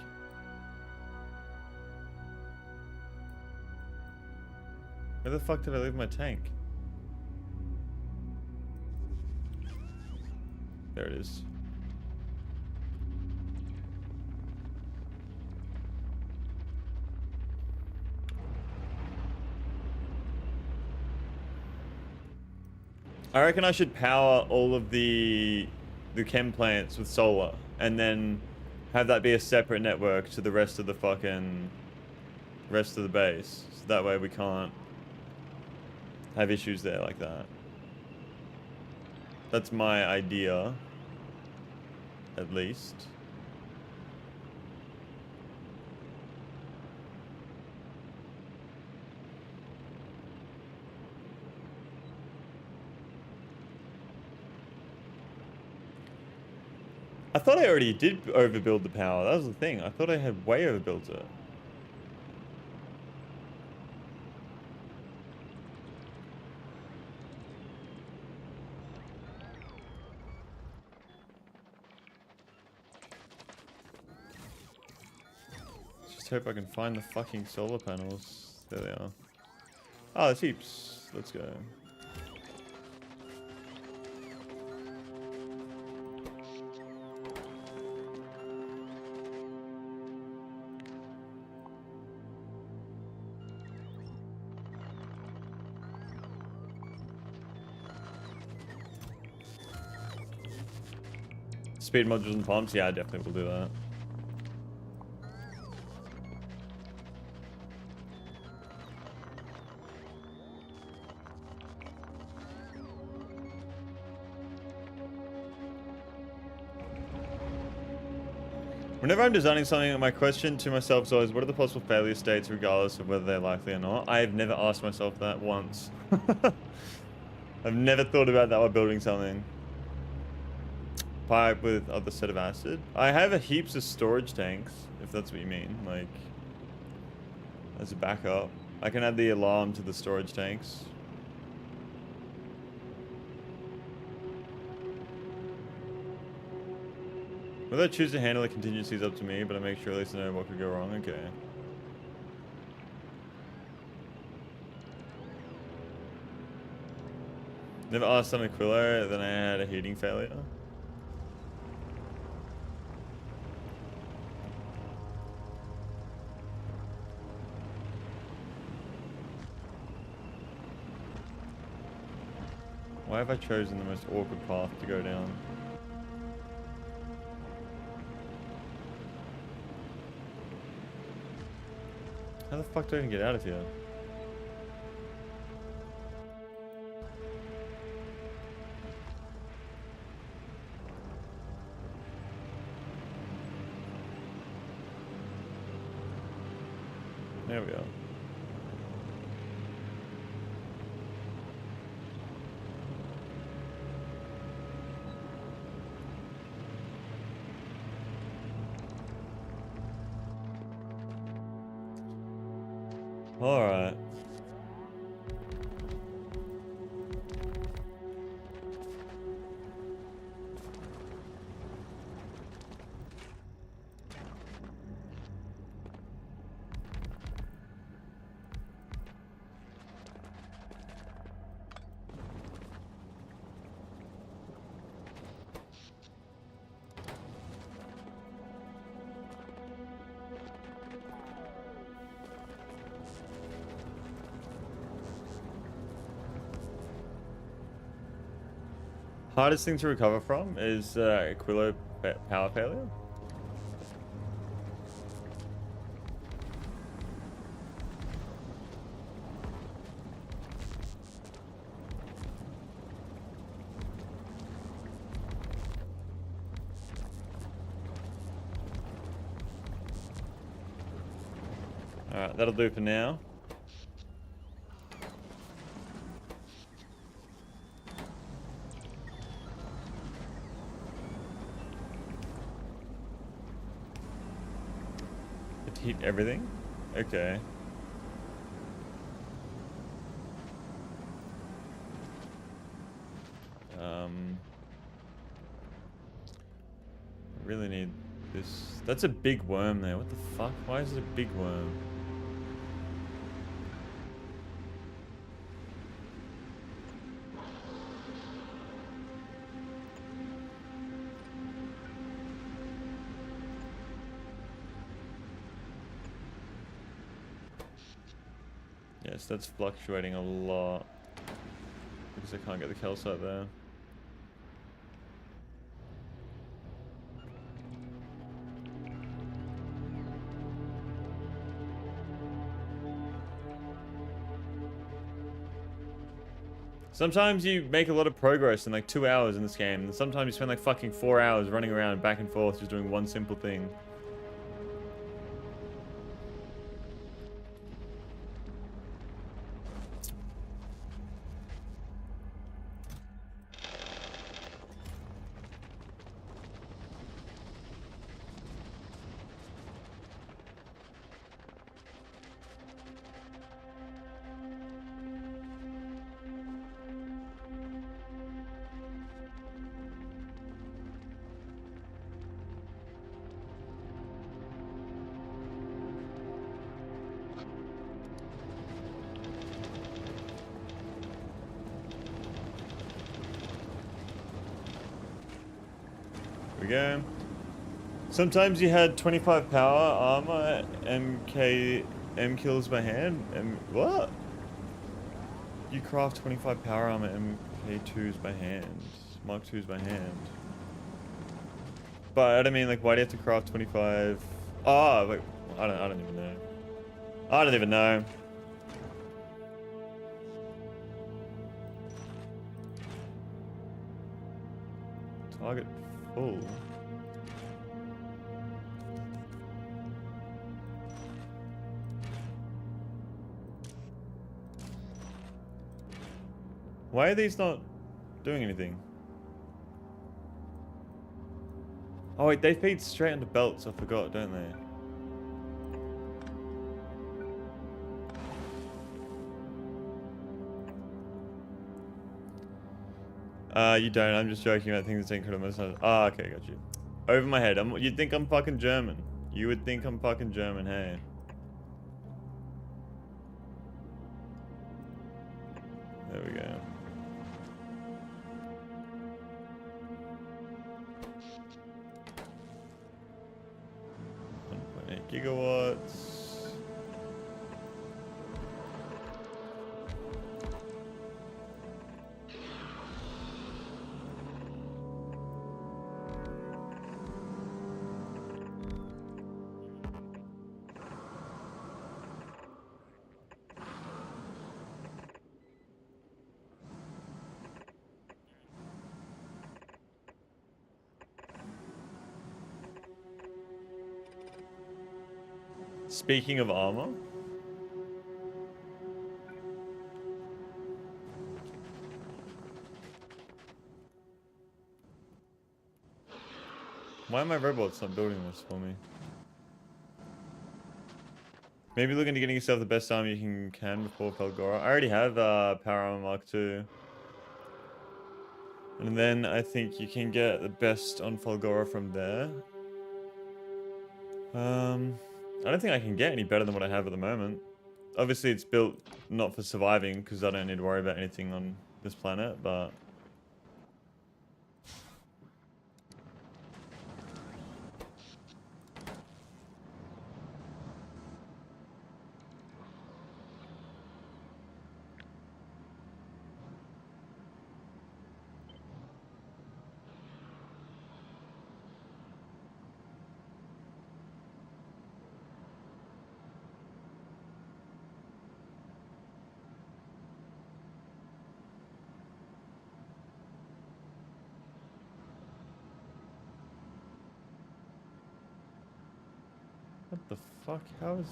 Where the fuck did I leave my tank? There it is. I reckon I should power all of the chem plants with solar, and then have that be a separate network to the rest of the fucking rest of the base. So that way we can't have issues there like that. That's my idea, at least. I thought I already did overbuild the power. That was the thing. I thought I had way overbuilt it. Just hope I can find the fucking solar panels. There they are. Oh, there's heaps. Let's go. Speed modules and pumps? Yeah, I definitely will do that. Whenever I'm designing something, my question to myself is always, what are the possible failure states regardless of whether they're likely or not? I have never asked myself that once. I've never thought about that while building something. Pipe with other set of acid. I have a heaps of storage tanks, if that's what you mean, like as a backup. I can add the alarm to the storage tanks. Whether I choose to handle the contingencies up to me, but I make sure at least I know what could go wrong. Okay. Never asked on Aquilo, then I had a heating failure. Why have I chosen the most awkward path to go down? How the fuck do I even get out of here? There we are. All right. Hardest thing to recover from is Aquilo power failure. Alright, that'll do for now. Heat everything? Okay. I really need this. That's a big worm there. What the fuck? Why is it a big worm? Yes, that's fluctuating a lot. because I can't get the calcite there. Sometimes you make a lot of progress in like 2 hours in this game, and sometimes you spend like fucking 4 hours running around back and forth just doing one simple thing. Here we go. Sometimes you had 25 power armor, M kills by hand. What? You craft 25 power armor MK2s by hand. Mark 2s by hand. But I don't mean like, why do you have to craft 25? Oh, wait, I don't even know. I don't even know. Target full. Why are these not doing anything? Oh wait, they feed straight into belts, I forgot, don't they? You don't, I'm just joking about things that ain't could have. Ah, okay, got you. Over my head. You'd think I'm fucking German. You would think I'm fucking German, hey. There we go. Gigawatts. Speaking of armor. Why are my robots not building this for me? Maybe look into getting yourself the best armor you can before Felgora. I already have Power Armor Mark II. And then I think you can get the best on Felgora from there. I don't think I can get any better than what I have at the moment. Obviously it's built not for surviving because I don't need to worry about anything on this planet, but... What the fuck? How is...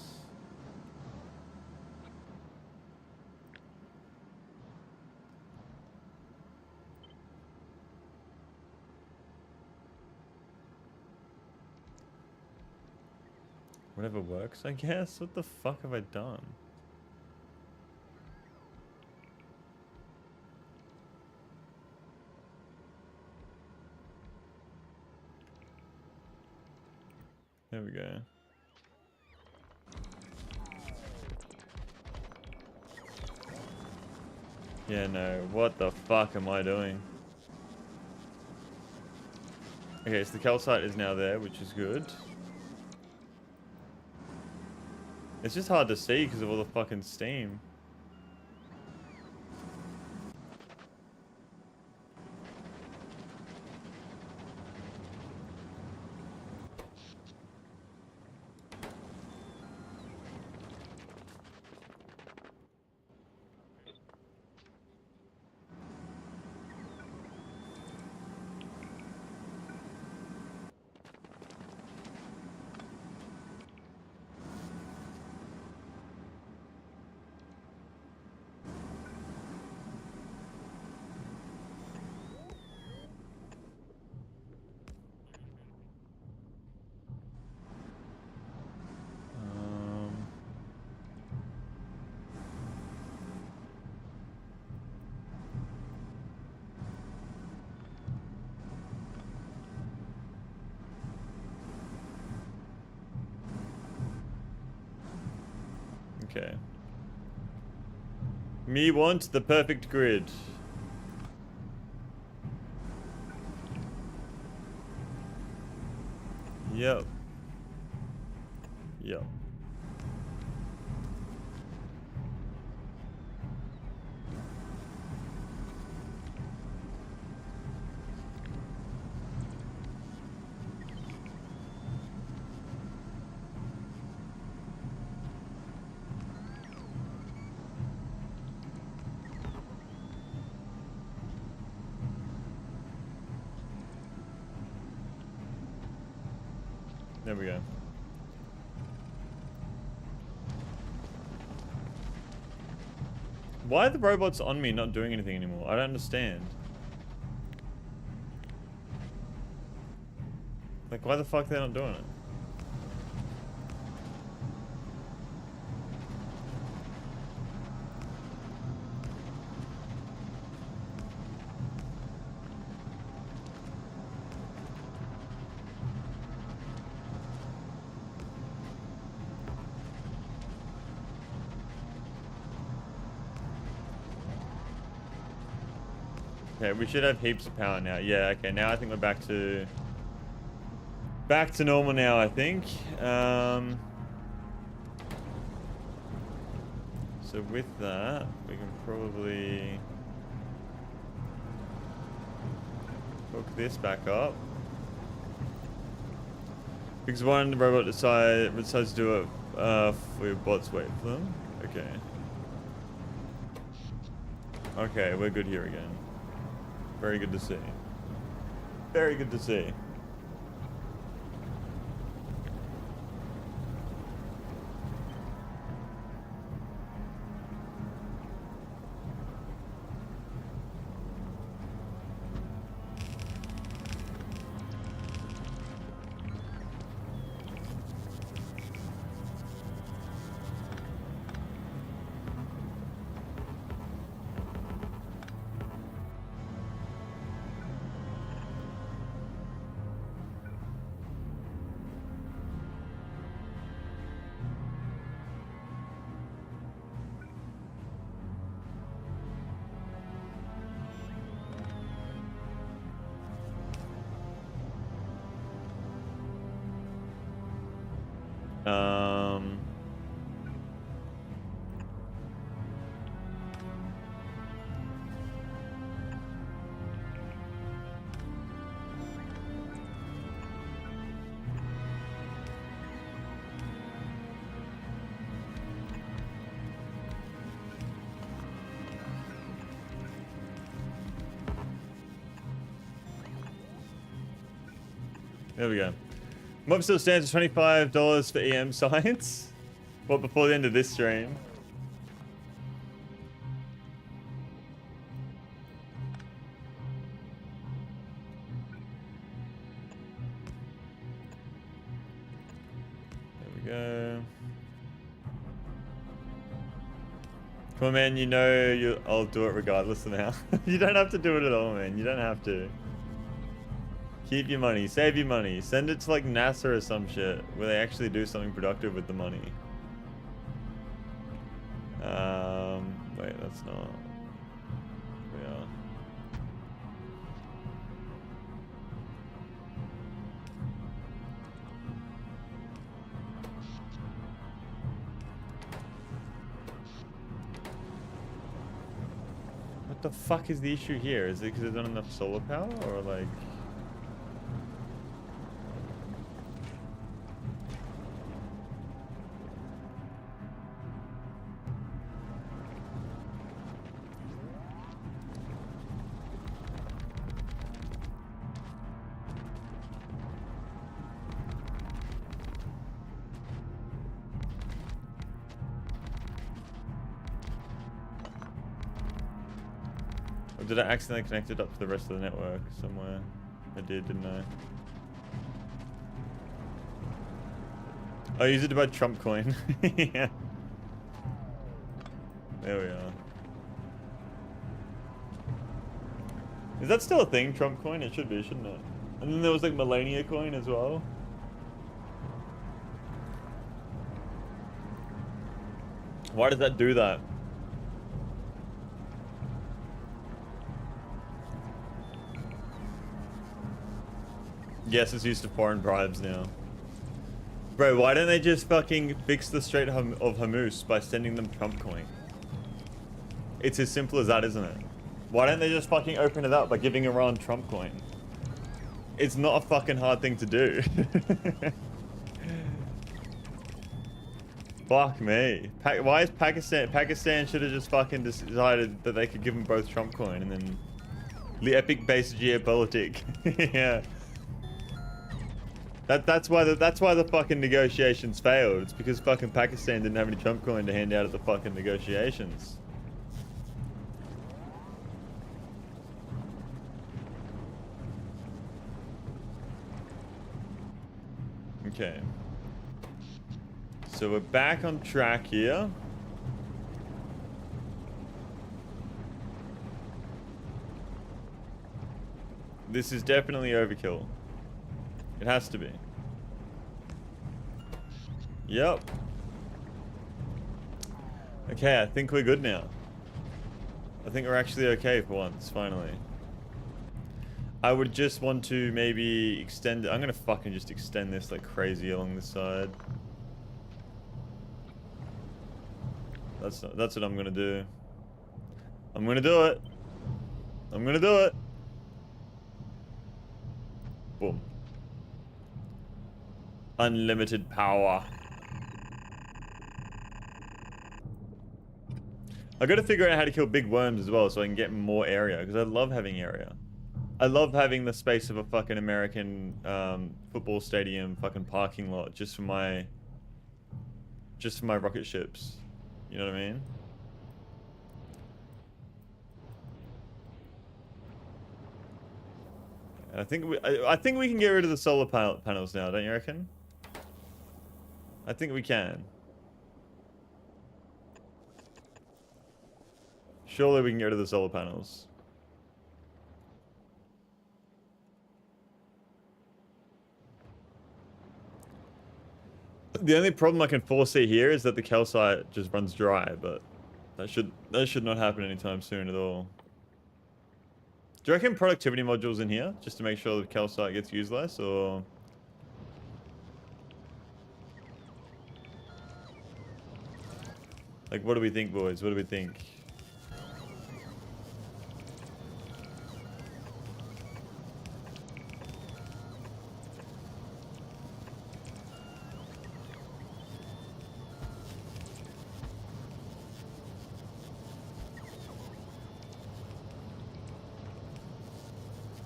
Whatever works, I guess? What the fuck have I done? There we go. Yeah, no. What the fuck am I doing? Okay, so the calcite is now there, which is good. It's just hard to see because of all the fucking steam. Okay. Me want the perfect grid. Yep. Yep. There we go. Why are the robots on me not doing anything anymore? I don't understand. Like, why the fuck are they not doing it? Okay, we should have heaps of power now. Yeah, okay, now I think we're back to normal now, I think. So with that, we can probably hook this back up. Because one robot decides to do it for your bots wait for them. Okay. Okay, we're good here again. Very good to see. Very good to see. There we go. Mob still stands for $25 for EM science. What, before the end of this stream? There we go. Come on, man, you know I'll do it regardless of now. You don't have to do it at all, man. You don't have to. Keep your money, save your money, send it to like NASA or some shit where they actually do something productive with the money. Wait, that's not. Yeah. What the fuck is the issue here? Is it because there's not enough solar power or like? Did I accidentally connect it up to the rest of the network somewhere? I did, didn't I? I use it to buy Trump coin. Yeah. There we are. Is that still a thing, Trump coin? It should be, shouldn't it? And then there was like Melania coin as well. Why does that do that? Yes, it's used to foreign bribes now. Bro, why don't they just fucking fix the Strait of Hormuz by sending them Trump coin? It's as simple as that, isn't it? Why don't they just fucking open it up by giving Iran Trump coin? It's not a fucking hard thing to do. Fuck me. Why is Pakistan should have just fucking decided that they could give them both Trump coin and then the epic-based geopolitic. Yeah. That's why the fucking negotiations failed. It's because fucking Pakistan didn't have any Trump coin to hand out at the fucking negotiations. Okay. So we're back on track here. This is definitely overkill. It has to be. Yep. Okay, I think we're good now. I think we're actually okay for once, finally. I would just want to maybe extend it. I'm gonna fucking just extend this like crazy along the side. That's what I'm gonna do. I'm gonna do it. I'm gonna do it. Boom. Unlimited power. I gotta figure out how to kill big worms as well so I can get more area, because I love having area. I love having the space of a fucking American football stadium fucking parking lot just for my rocket ships. You know what I mean? I think we can get rid of the solar panels now, don't you reckon? I think we can. Surely we can get rid of the solar panels. The only problem I can foresee here is that the calcite just runs dry, but that should not happen anytime soon at all. Do you reckon productivity modules in here just to make sure the calcite gets used less, or? Like, what do we think, boys? What do we think?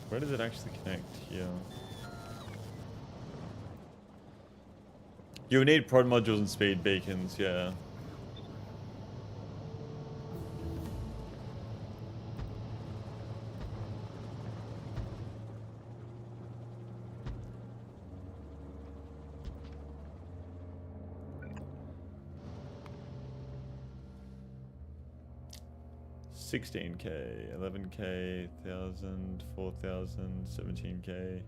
Where does it actually connect here? You would need prod modules and speed beacons, yeah. $16K, $11K, $1,000, $4,000, $17K.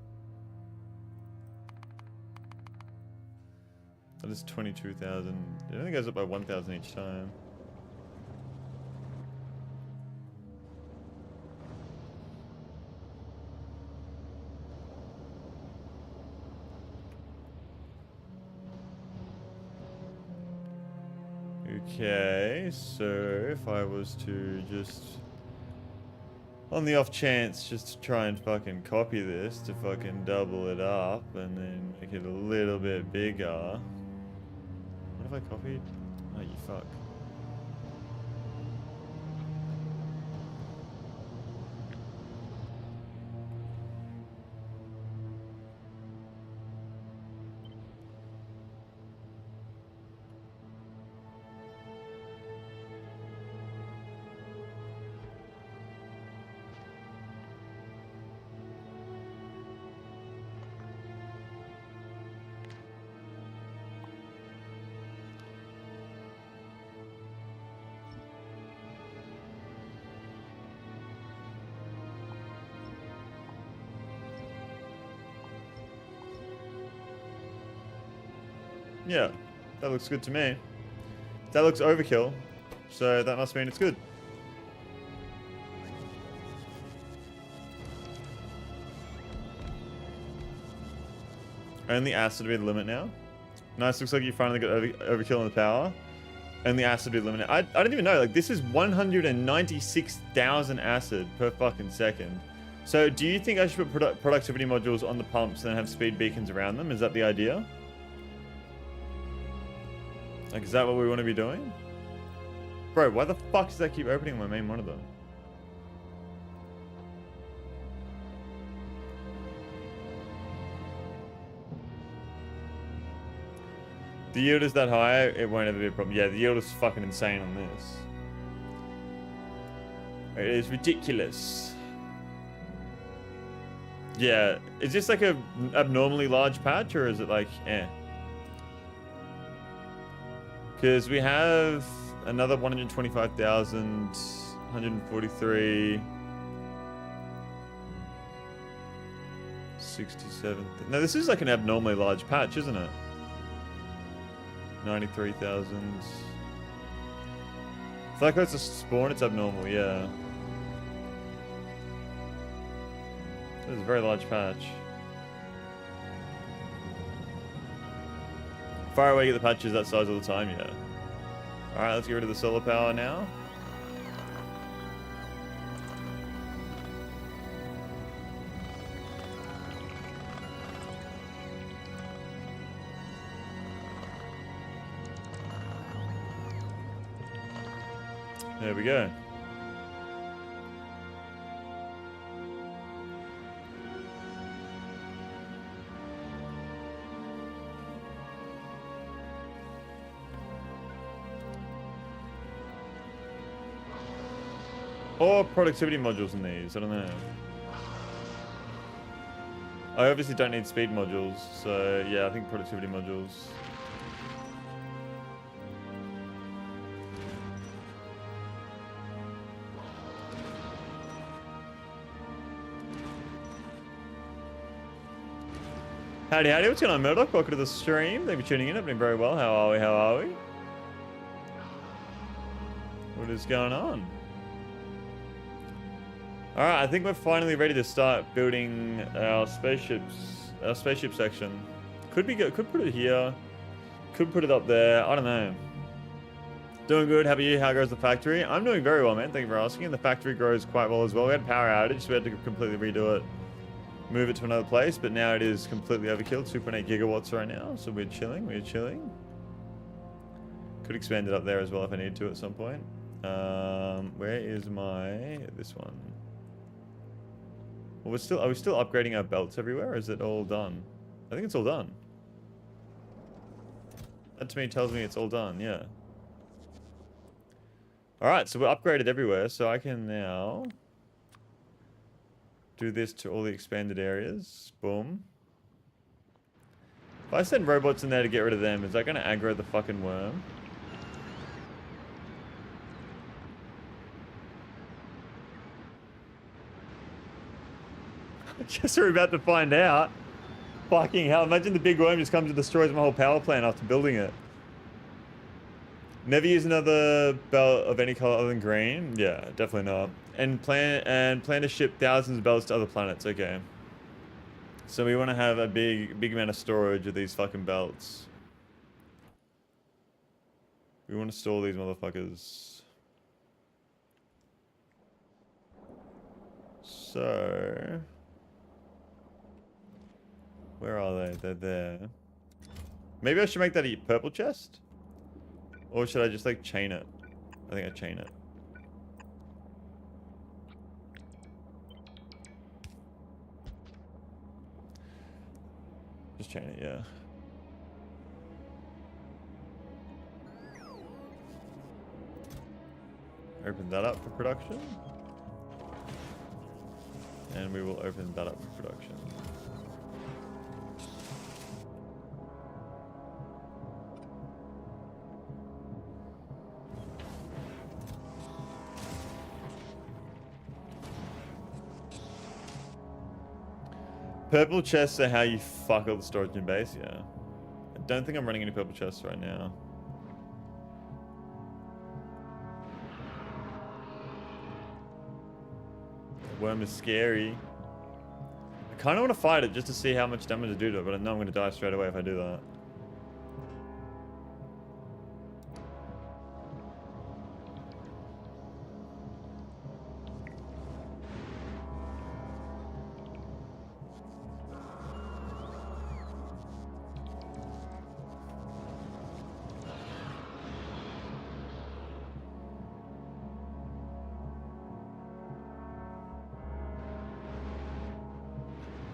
That is $22,000. It only goes up by 1,000 each time. Okay, so if I was to just, on the off chance, just to try and fucking copy this to fucking double it up and then make it a little bit bigger. What have I copied? Oh, you fuck. Yeah, that looks good to me. That looks overkill. So that must mean it's good. Only acid to be the limit now. Nice, looks like you finally got overkill on the power. Only acid to be the limit. I don't even know. Like, this is 196,000 acid per fucking second. So do you think I should put productivity modules on the pumps and then have speed beacons around them? Is that the idea? Like, is that what we want to be doing? Bro, why the fuck does that keep opening my main monitor? The yield is that high, it won't ever be a problem. Yeah, the yield is fucking insane on this. It is ridiculous. Yeah, is this like a abnormally large patch, or is it like, eh? Because we have another 125,000, 143, 67. No, this is like an abnormally large patch, isn't it? 93,000. I feel like that's a spawn, it's abnormal, yeah. This is a very large patch. Far away, get the patches that size all the time, yeah. Alright, let's get rid of the solar power now. There we go. Or productivity modules in these, I don't know. I obviously don't need speed modules, so yeah, I think productivity modules. Howdy, howdy, what's going on, Murdoch? Welcome to the stream. Thank you for tuning in. I've been very well. How are we? How are we? What is going on? Alright, I think we're finally ready to start building our spaceships. Our spaceship section. Could be good. Could put it here. Could put it up there. I don't know. Doing good. How about you? How goes the factory? I'm doing very well, man. Thank you for asking. The factory grows quite well as well. We had a power outage, so we had to completely redo it. Move it to another place, but now it is completely overkill. 2.8 gigawatts right now, so we're chilling. We're chilling. Could expand it up there as well if I need to at some point. Where is my... this one? Well, are we still upgrading our belts everywhere, or is it all done? I think it's all done. That to me tells me it's all done, yeah. Alright, so we're upgraded everywhere, so I can now do this to all the expanded areas. Boom. If I send robots in there to get rid of them, is that going to aggro the fucking worm? I guess we're about to find out. Fucking hell, imagine the big worm just comes and destroys my whole power plant after building it. Never use another belt of any color other than green? Yeah, definitely not. And plan to ship thousands of belts to other planets, okay. So we want to have a big amount of storage of these fucking belts. We want to store these motherfuckers. So... where are they? They're there. Maybe I should make that a purple chest? Or should I just like chain it? I think I chain it. Just chain it, yeah. Open that up for production. And we will open that up for production. Purple chests are how you fuck all the storage in base, yeah. I don't think I'm running any purple chests right now. Worm is scary. I kind of want to fight it just to see how much damage to do to it, but I know I'm going to die straight away if I do that.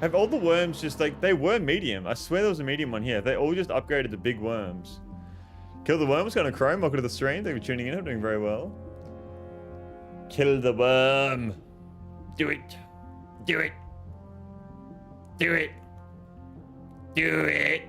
Have all the worms just like, they were medium. I swear there was a medium one here. They all just upgraded to big worms. Kill the worm was kind of chrome. Welcome to the stream. Thank you for tuning in. I'm doing very well. Kill the worm. Do it. Do it. Do it. Do it.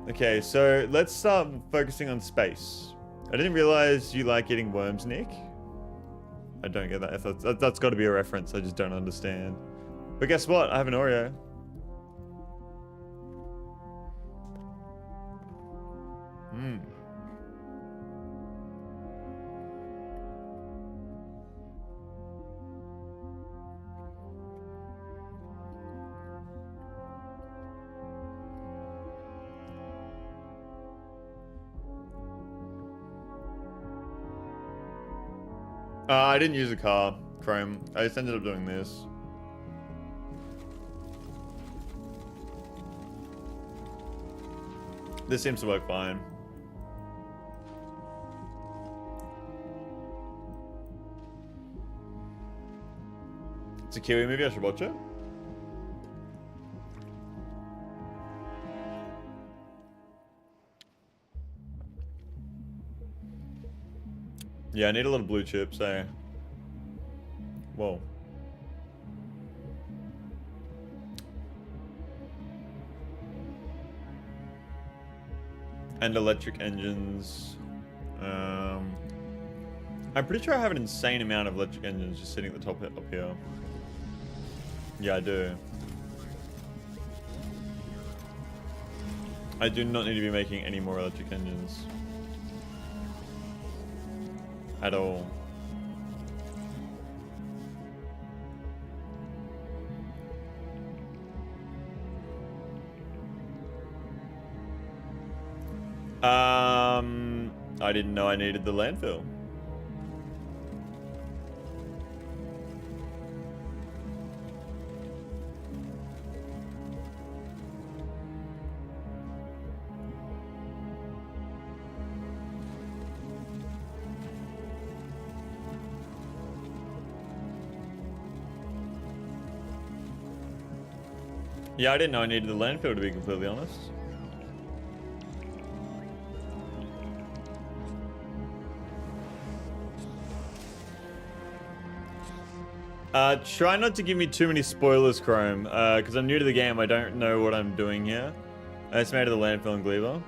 Okay, so let's start focusing on space. I didn't realize you like eating worms, Nick. I don't get that. That's got to be a reference. I just don't understand. But guess what? I have an Oreo. Mmm. I didn't use a car, Chrome. I just ended up doing this. This seems to work fine. It's a Kiwi movie, I should watch it. Yeah, I need a little blue chips, eh? Whoa. And electric engines. I'm pretty sure I have an insane amount of electric engines just sitting at the top up here. Yeah, I do. I do not need to be making any more electric engines. At all. I didn't know I needed the landfill. Yeah, I didn't know I needed the landfill, to be completely honest. Try not to give me too many spoilers, Chrome, because I'm new to the game. I don't know what I'm doing here. I just made it the landfill and Gleaver.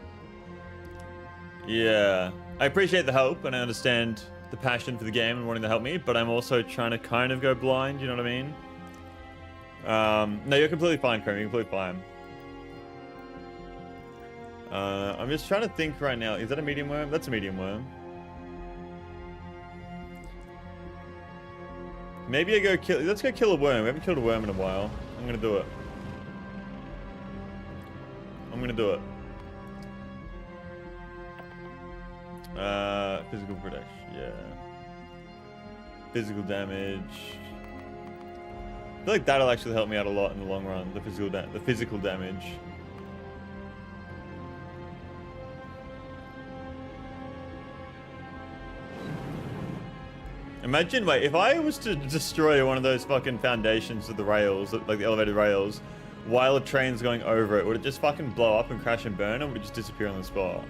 Yeah. I appreciate the help, and I understand the passion for the game and wanting to help me, but I'm also trying to kind of go blind, you know what I mean? No, you're completely fine, Chrome. You're completely fine. I'm just trying to think right now. Is that a medium worm? That's a medium worm. Maybe I go kill... Let's go kill a worm. We haven't killed a worm in a while. I'm gonna do it. I'm gonna do it. Physical protection. Yeah. Physical damage. I feel like that'll actually help me out a lot in the long run. The physical damage. Imagine, wait, if I was to destroy one of those fucking foundations of the rails, like the elevated rails, while a train's going over it, would it just fucking blow up and crash and burn, or would it just disappear on the spot?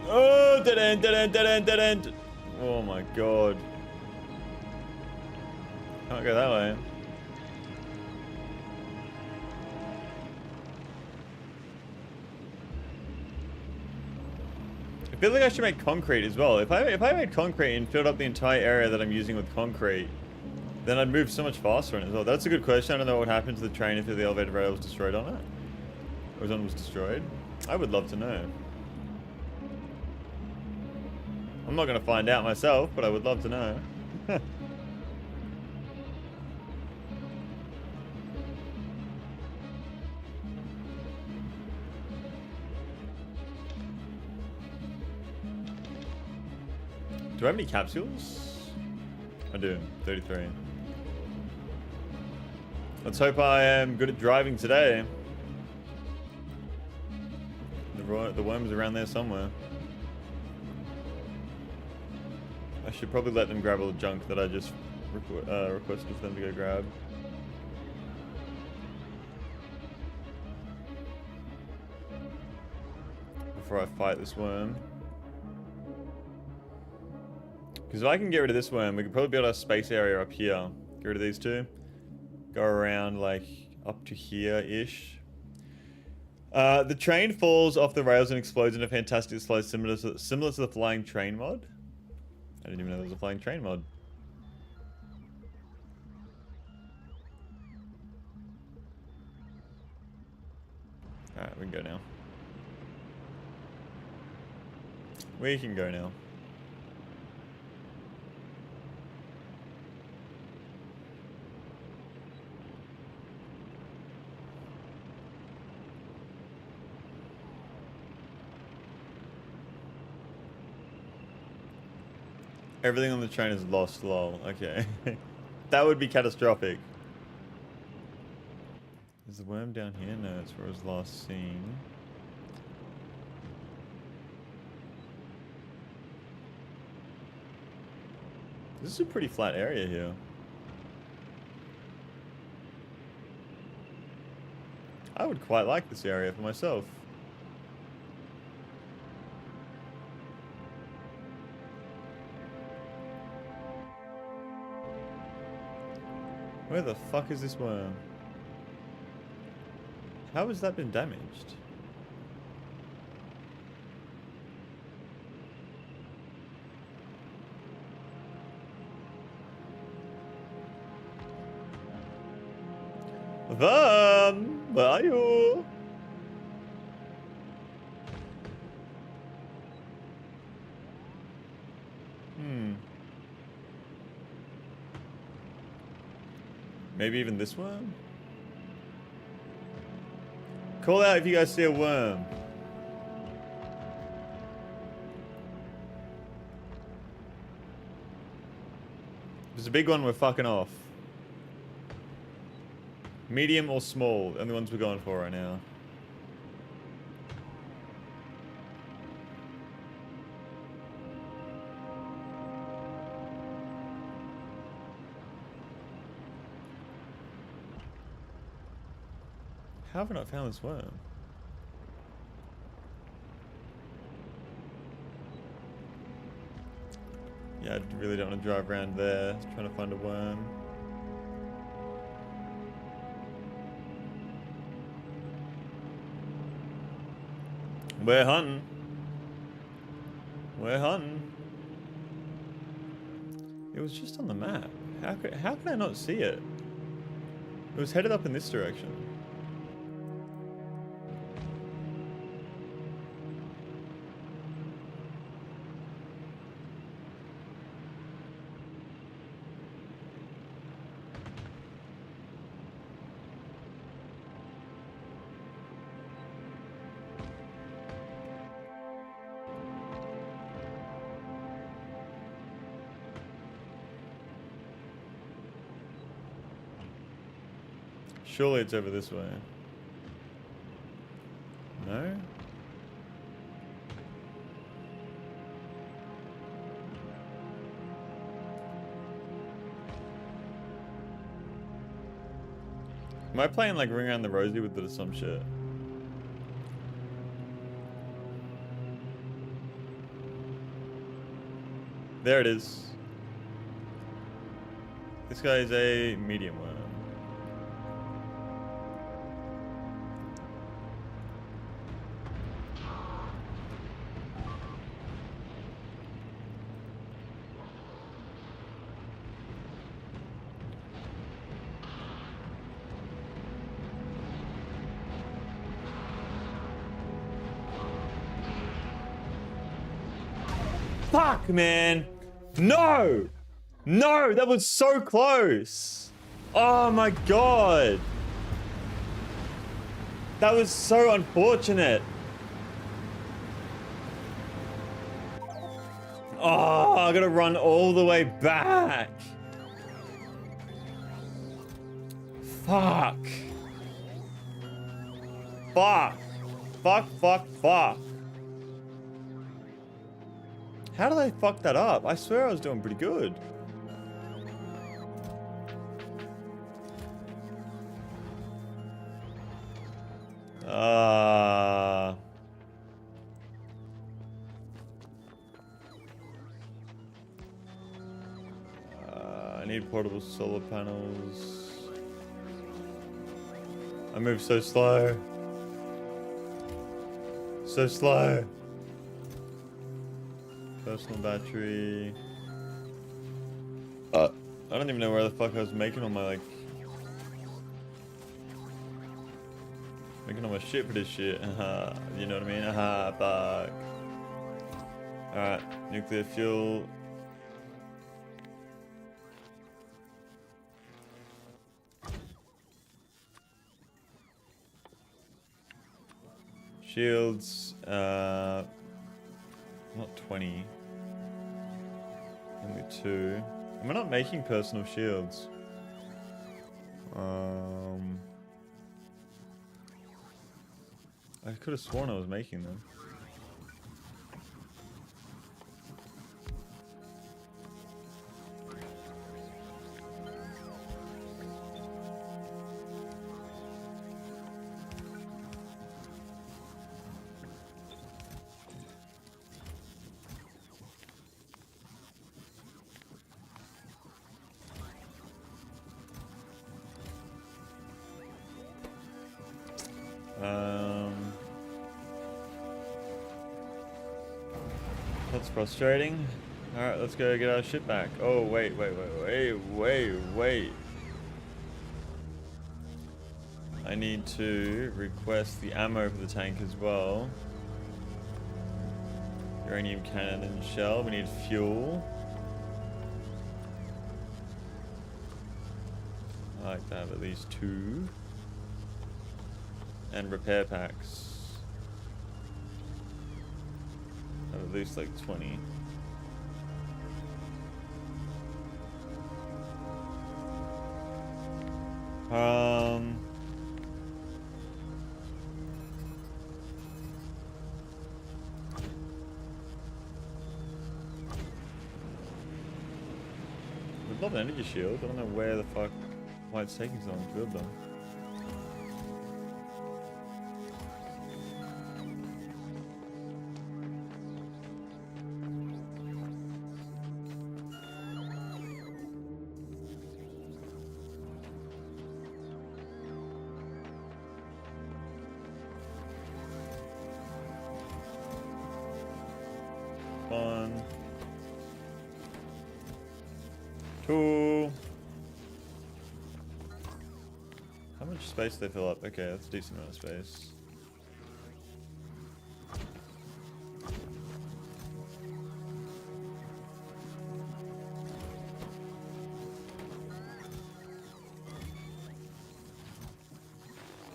Oh, dead end, dead end, dead end, dead end. Oh my god. Can't go that way. feel like I should make concrete as well. If I made concrete and filled up the entire area that I'm using with concrete, then I'd move so much faster on it as well. That's a good question. I don't know what happened to the train if the elevated rail was destroyed on it. Or if one was destroyed. I would love to know. I'm not going to find out myself, but I would love to know. Do I have any capsules? I do. 33. Let's hope I am good at driving today. The worm's around there somewhere. I should probably let them grab all the junk that I just requested for them to go grab. Before I fight this worm. Because if I can get rid of this worm, we could probably build our space area up here. Get rid of these two. Go around like up to here-ish. The train falls off the rails and explodes in a fantastic slow similar to the flying train mod. I didn't even know there was a flying train mod. Alright, we can go now. We can go now. Everything on the train is lost, lol. Okay. That would be catastrophic. Is the worm down here? No, it's where it was last seen. This is a pretty flat area here. I would quite like this area for myself. Where the fuck is this worm? How has that been damaged? Worm, where are you? Maybe even this worm? Call out if you guys see a worm. If it's a big one, we're fucking off. Medium or small, and the ones we're going for right now. How have I not found this worm? Yeah, I really don't want to drive around there trying to find a worm. We're hunting. We're hunting. It was just on the map. How could I not see it? It was headed up in this direction. Surely it's over this way. No? Am I playing like Ring Around the Rosie with some shit? There it is. This guy is a medium worm. Fuck, man. No. No, that was so close. Oh my god. That was so unfortunate. Oh, I gotta run all the way back. Fuck. Fuck. Fuck, fuck, fuck. How did I fuck that up? I swear I was doing pretty good. I need portable solar panels. I move so slow. So slow. Personal battery. I don't even know where the fuck I was making all my, like... Making all my shit for this shit. You know what I mean? Fuck. Alright, nuclear fuel. Shields, not 20. Only 2. Am I not making personal shields? I could have sworn I was making them. That's frustrating. Alright, let's go get our shit back. Oh, wait. I need to request the ammo for the tank as well. Uranium cannon and shell. We need fuel. I like to have at least 2. And repair packs. At least like 20. We've got an energy shield. I don't know where the fuck, why it's taking so long to build them. One, 2. How much space do they fill up? Okay, that's a decent amount of space.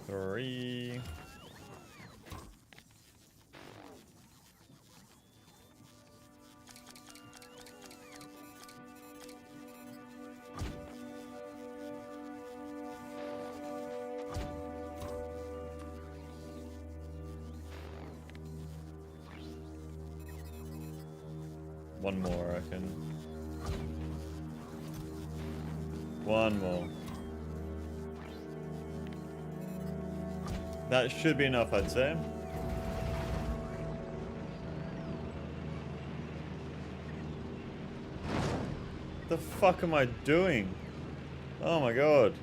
Three. One more, I reckon. One more. That should be enough, I'd say. The fuck am I doing? Oh my god.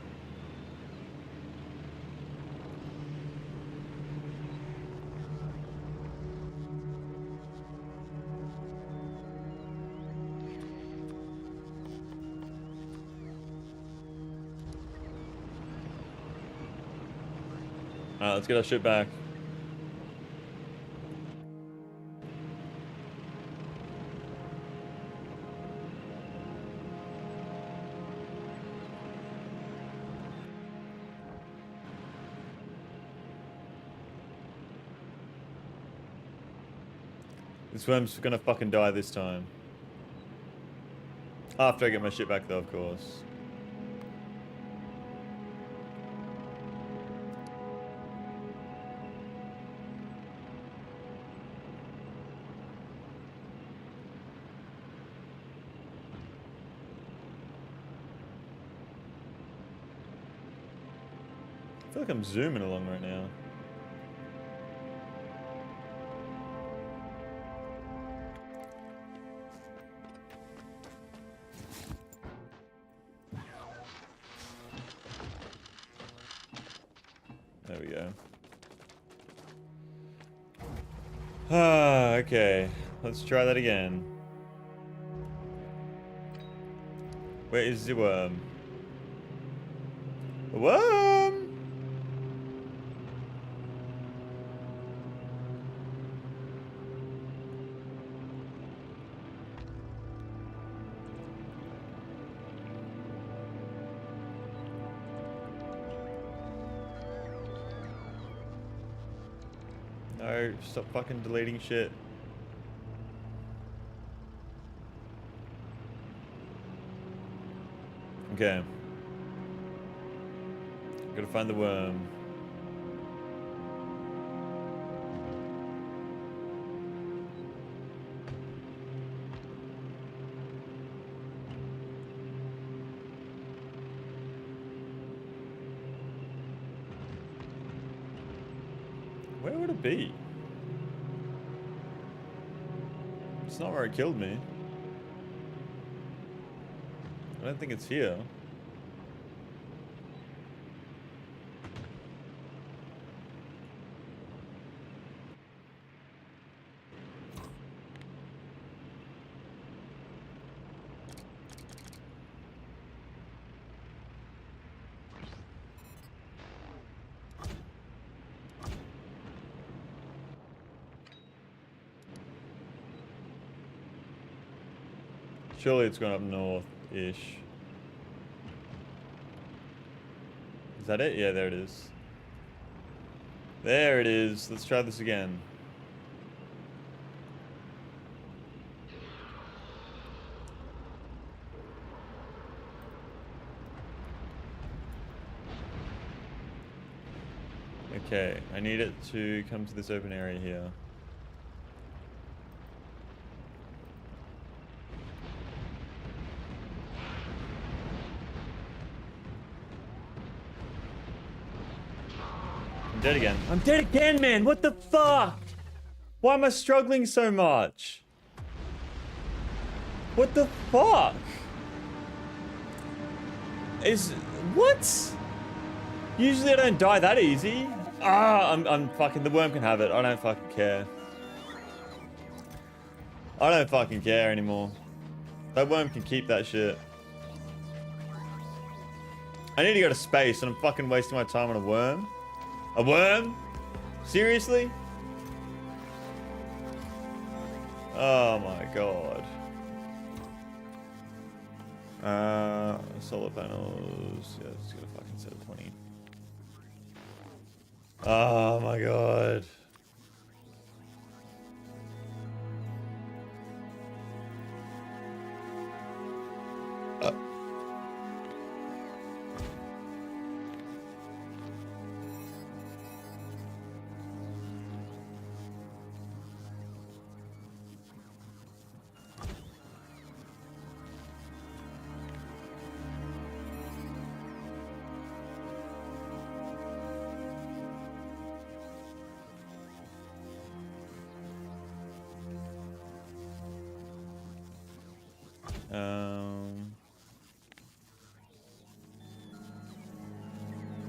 Alright, let's get our shit back. This worm's gonna fucking die this time. After I get my shit back though, of course. I feel like I'm zooming along right now. There we go. Ah, okay. Let's try that again. Where is the worm? The worm! No, stop fucking deleting shit. Okay. Gotta find the worm. Where would it be? It's not where it killed me. I don't think it's here. Surely it's going up north-ish. Is that it? Yeah, there it is. There it is. Let's try this again. Okay, I need it to come to this open area here. Dead again. I'm dead again, man. What the fuck? Why am I struggling so much? What the fuck? What? Usually I don't die that easy. Ah, I'm fucking, the worm can have it. I don't fucking care. I don't fucking care anymore. That worm can keep that shit. I need to go to space and I'm fucking wasting my time on a worm. A worm? Seriously? Oh my god. Solar panels. Yeah, it's gonna fucking set 20. Oh my god.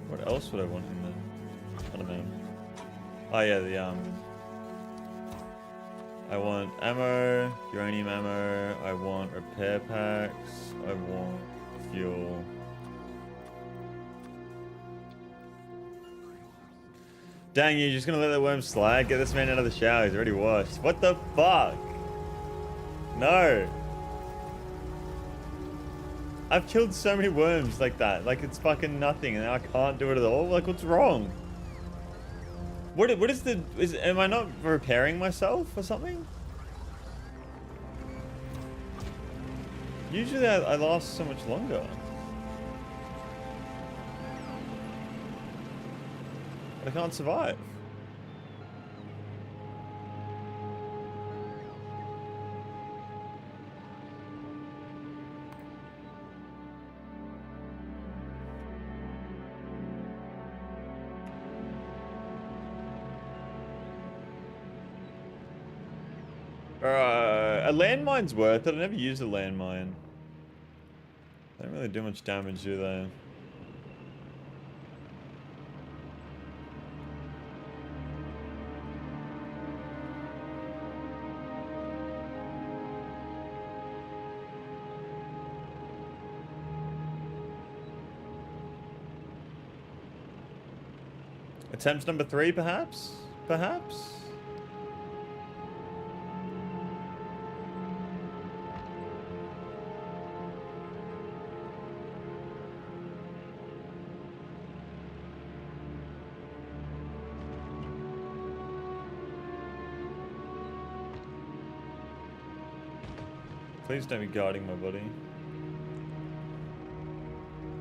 What else would I want in there? I don't know. Oh yeah, I want ammo, uranium ammo, I want repair packs, I want fuel. Dang, you're just gonna let that worm slide? Get this man out of the shower, he's already washed. What the fuck? No. I've killed so many worms like that. Like it's fucking nothing and I can't do it at all. Like what's wrong? What is am I not repairing myself or something? Usually I last so much longer. But I can't survive. A landmine's worth it. I never used a landmine. They don't really do much damage, do they? Attempt number 3, perhaps? Perhaps? Please don't be guarding my body.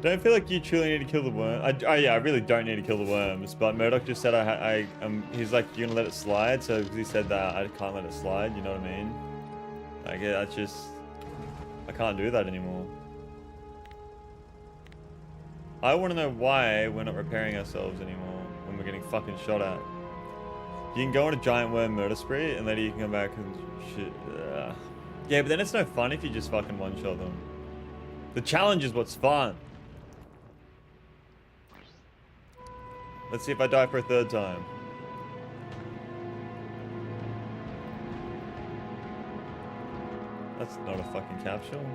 Don't feel like you truly need to kill the worm. Oh yeah, I really don't need to kill the worms. But Murdoch just said he's like, you're gonna let it slide. So because he said that, I can't let it slide. You know what I mean? Like that's just, I can't do that anymore. I want to know why we're not repairing ourselves anymore when we're getting fucking shot at. You can go on a giant worm murder spree and later you can come back and shit. Yeah, but then it's no fun if you just fucking one-shot them. The challenge is what's fun. Let's see if I die for a 3rd time. That's not a fucking capsule.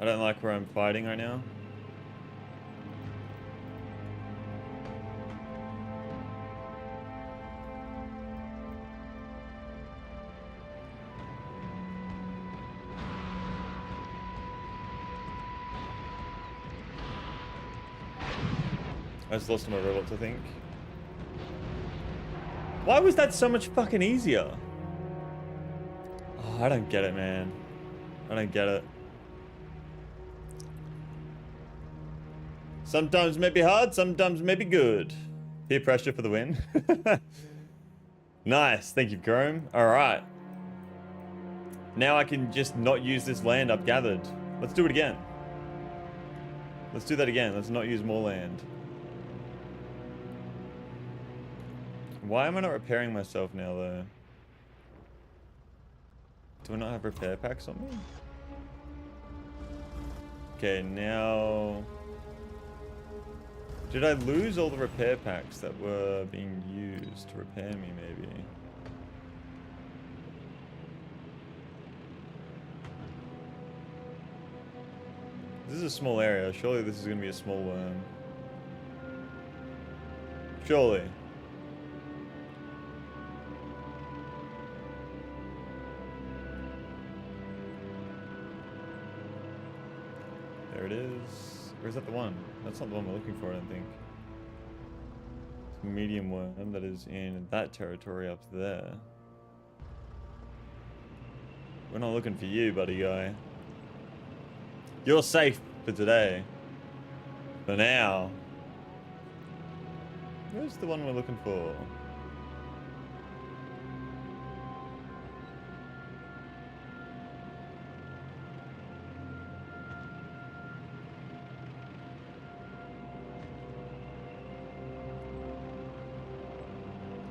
I don't like where I'm fighting right now. I just lost my robots, I think. Why was that so much fucking easier? Oh, I don't get it, man. I don't get it. Sometimes it may be hard, sometimes it may be good. Peer pressure for the win. Nice, thank you, Chrome. Alright. Now I can just not use this land I've gathered. Let's do it again. Let's do that again. Let's not use more land. Why am I not repairing myself now, though? Do I not have repair packs on me? Okay, now... Did I lose all the repair packs that were being used to repair me, maybe? This is a small area. Surely this is going to be a small worm. Surely. There it is. Or is that the one? That's not the one we're looking for, I don't think. It's a medium worm that is in that territory up there. We're not looking for you, buddy guy. You're safe for today. For now. Where's the one we're looking for?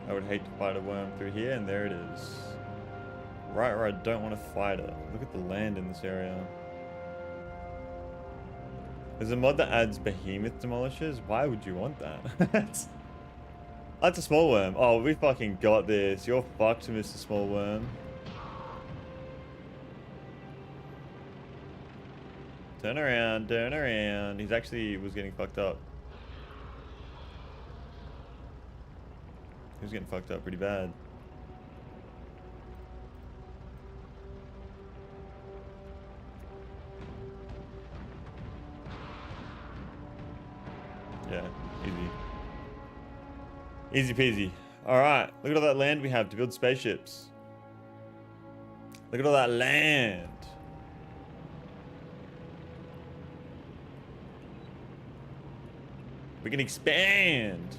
I would hate to fight a worm through here, and there it is. Right where I don't want to fight it. Look at the land in this area. There's a mod that adds behemoth demolishers. Why would you want that? That's a small worm. Oh, we fucking got this. You're fucked, Mr. Small Worm. Turn around, turn around. He's actually was getting fucked up. He was getting fucked up pretty bad. Yeah, easy. Easy peasy. Alright, look at all that land we have to build spaceships. Look at all that land. We can expand.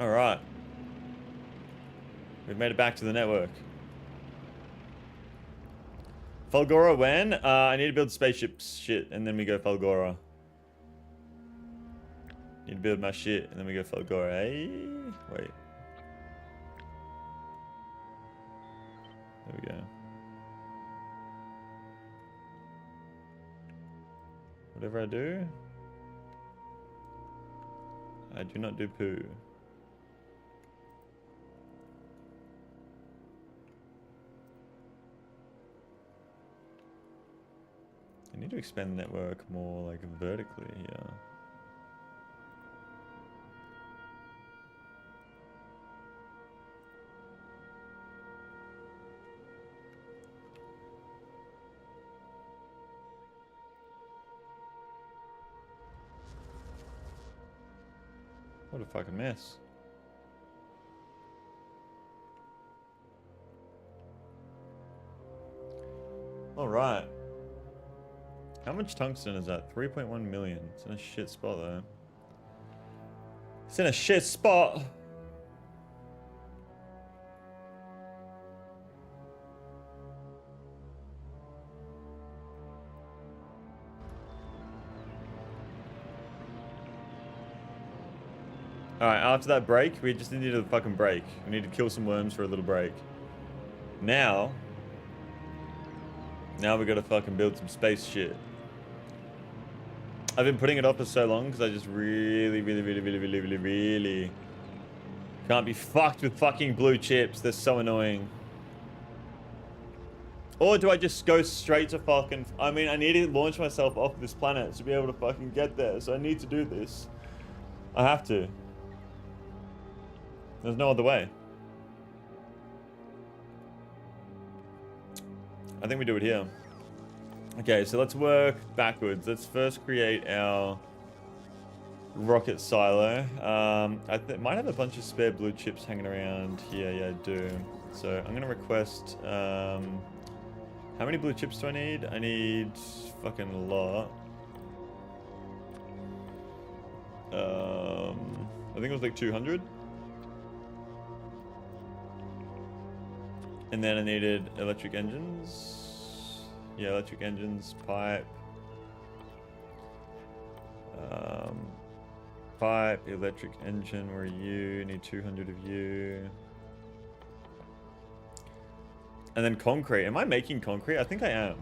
All right. We've made it back to the network. Fulgora when? I need to build spaceship shit, and then we go Fulgora. Need to build my shit, and then we go Fulgora. Hey? Wait. There we go. Whatever I do, I do not do poo. I need to expand the network more like vertically here. What a fucking mess. All right. How much tungsten is that? 3.1 million. It's in a shit spot though. It's in a shit spot. Alright, after that break, we just needed a fucking break. We need to kill some worms for a little break. Now we gotta fucking build some space shit. I've been putting it off for so long because I just really can't be fucked with fucking blue chips. They're so annoying. Or do I just go straight to fucking... I mean, I need to launch myself off this planet to be able to fucking get there. So I need to do this. I have to. There's no other way. I think we do it here. Okay, so let's work backwards. Let's first create our rocket silo. I might have a bunch of spare blue chips hanging around here. Yeah, I do. So I'm gonna request. How many blue chips do I need? I need fucking a lot. I think it was like 200. And then I needed electric engines. Yeah, electric engines, pipe. Pipe, electric engine, where are you? Need 200 of you. And then concrete. Am I making concrete? I think I am.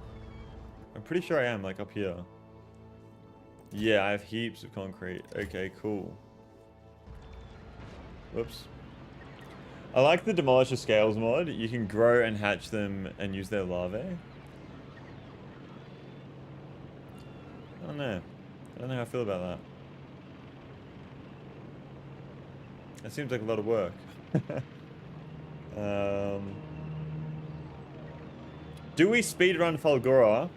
I'm pretty sure I am, like up here. Yeah, I have heaps of concrete. Okay, cool. Whoops. I like the Demolisher Scales mod. You can grow and hatch them and use their larvae. I don't know. I don't know how I feel about that. That seems like a lot of work. Do we speedrun Fulgora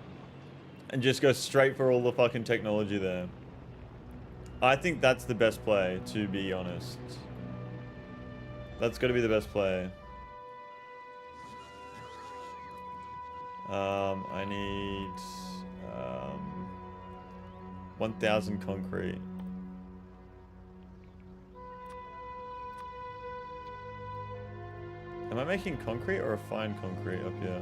and just go straight for all the fucking technology there? I think that's the best play, to be honest. That's got to be the best play. I need 1,000 concrete. Am I making concrete or refined concrete up here?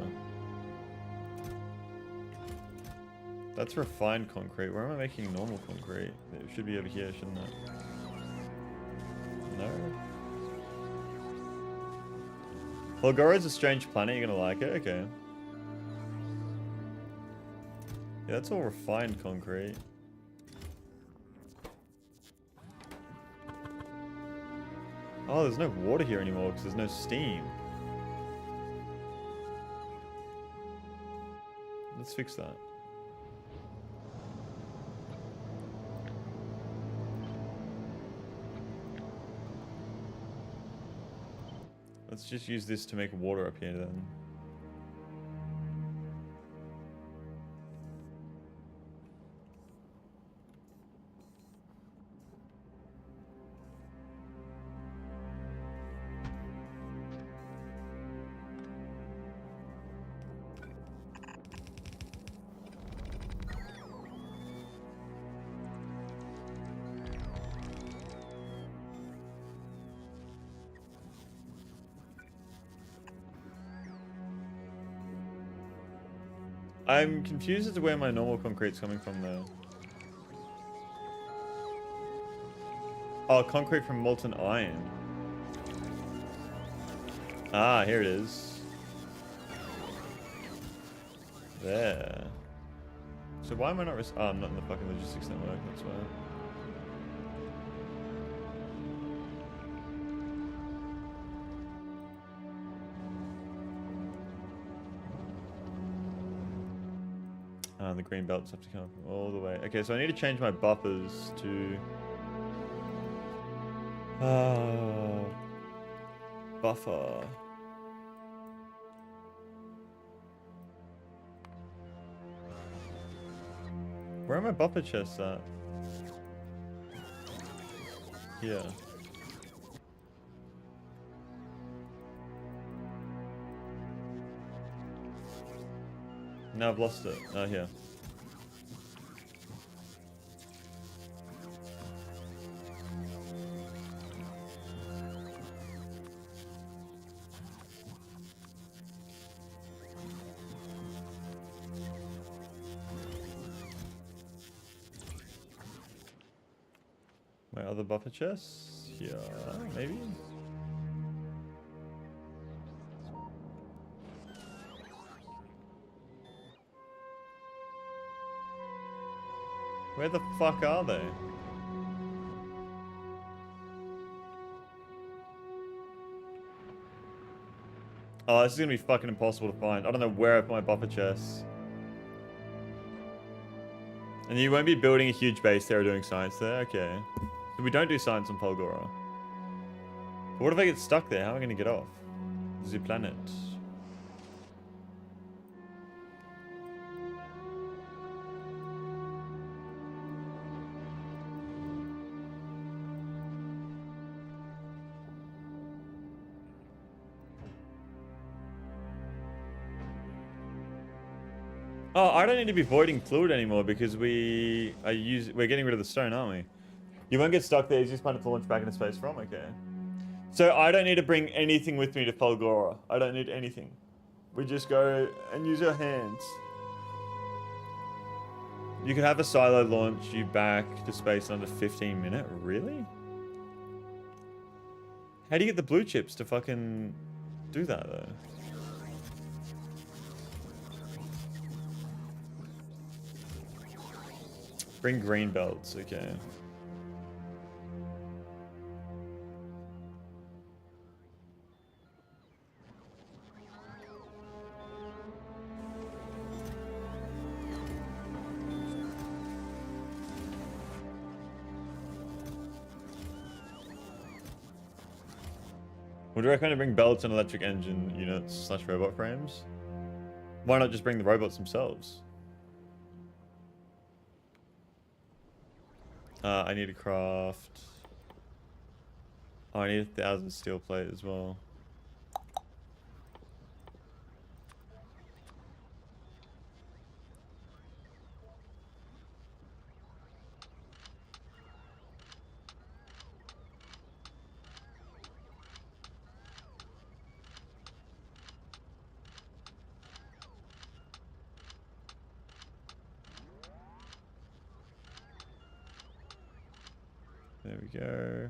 That's refined concrete. Where am I making normal concrete? It should be over here, shouldn't it? No? Fulgora's a strange planet. You're gonna like it? Okay. Yeah, that's all refined concrete. Oh, there's no water here anymore because there's no steam. Let's fix that. Let's just use this to make water up here then. I'm confused as to where my normal concrete's coming from though. Oh, concrete from molten iron. Ah, here it is. There. So why am I not oh, I'm not in the fucking logistics network, that's why. The green belts have to come all the way. Okay, so I need to change my buffers to... buffer. Where are my buffer chests at? Here. Now I've lost it. Oh, here. My other buffer chests? Here, maybe? Where the fuck are they? Oh, this is gonna be fucking impossible to find. I don't know where I put my buffer chests. And you won't be building a huge base there or doing science there? Okay. So we don't do science on Polgora. But what if I get stuck there? How am I gonna get off? The planet. Oh, I don't need to be voiding fluid anymore because we're getting rid of the stone, aren't we? You won't get stuck there. You just plan to launch back into space from. Okay. So I don't need to bring anything with me to Fulgora. I don't need anything. We just go and use our hands. You can have a silo launch you back to space in under 15 minutes. Really? How do you get the blue chips to fucking do that though? Bring green belts, okay. Would you recommend to bring belts and electric engine units / robot frames? Why not just bring the robots themselves? I need to craft... Oh, I need 1,000 steel plate as well. There we go.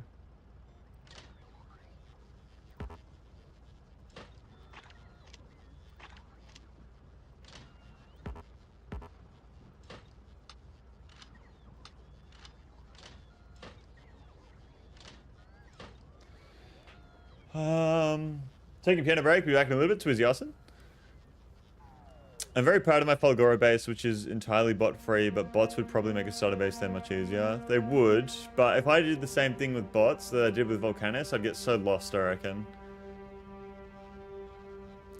Taking a piano break. Be back in a little bit. Twizzy Austin. I'm very proud of my Fulgora base, which is entirely bot free, but bots would probably make a starter base there much easier. They would, but if I did the same thing with bots that I did with Vulcanus, I'd get so lost, I reckon.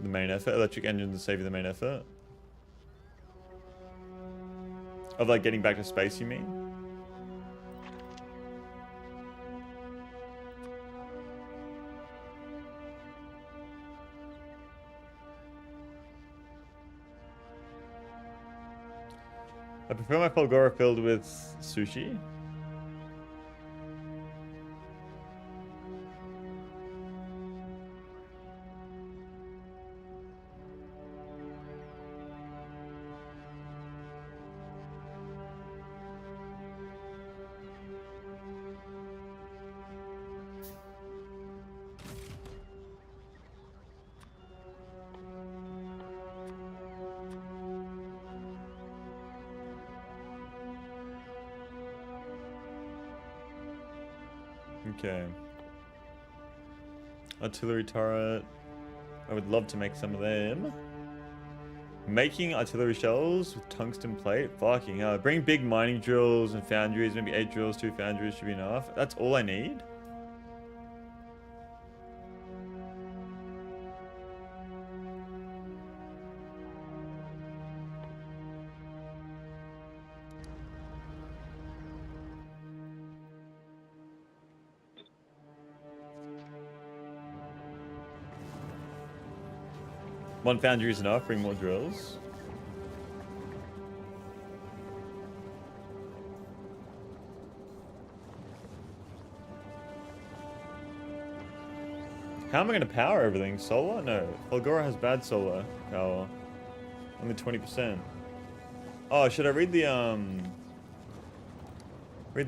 The main effort, electric engines to save you the main effort. Of like getting back to space, you mean? I prefer my Fulgora filled with sushi. Okay. Artillery turret. I would love to make some of them. Making artillery shells with tungsten plate. Fucking hell. Bring big mining drills and foundries. Maybe 8 drills, 2 foundries should be enough. That's all I need. One foundry is enough. Bring more drills. How am I going to power everything? Solar? No. Fulgora has bad solar power. Only 20%. Oh, should I read the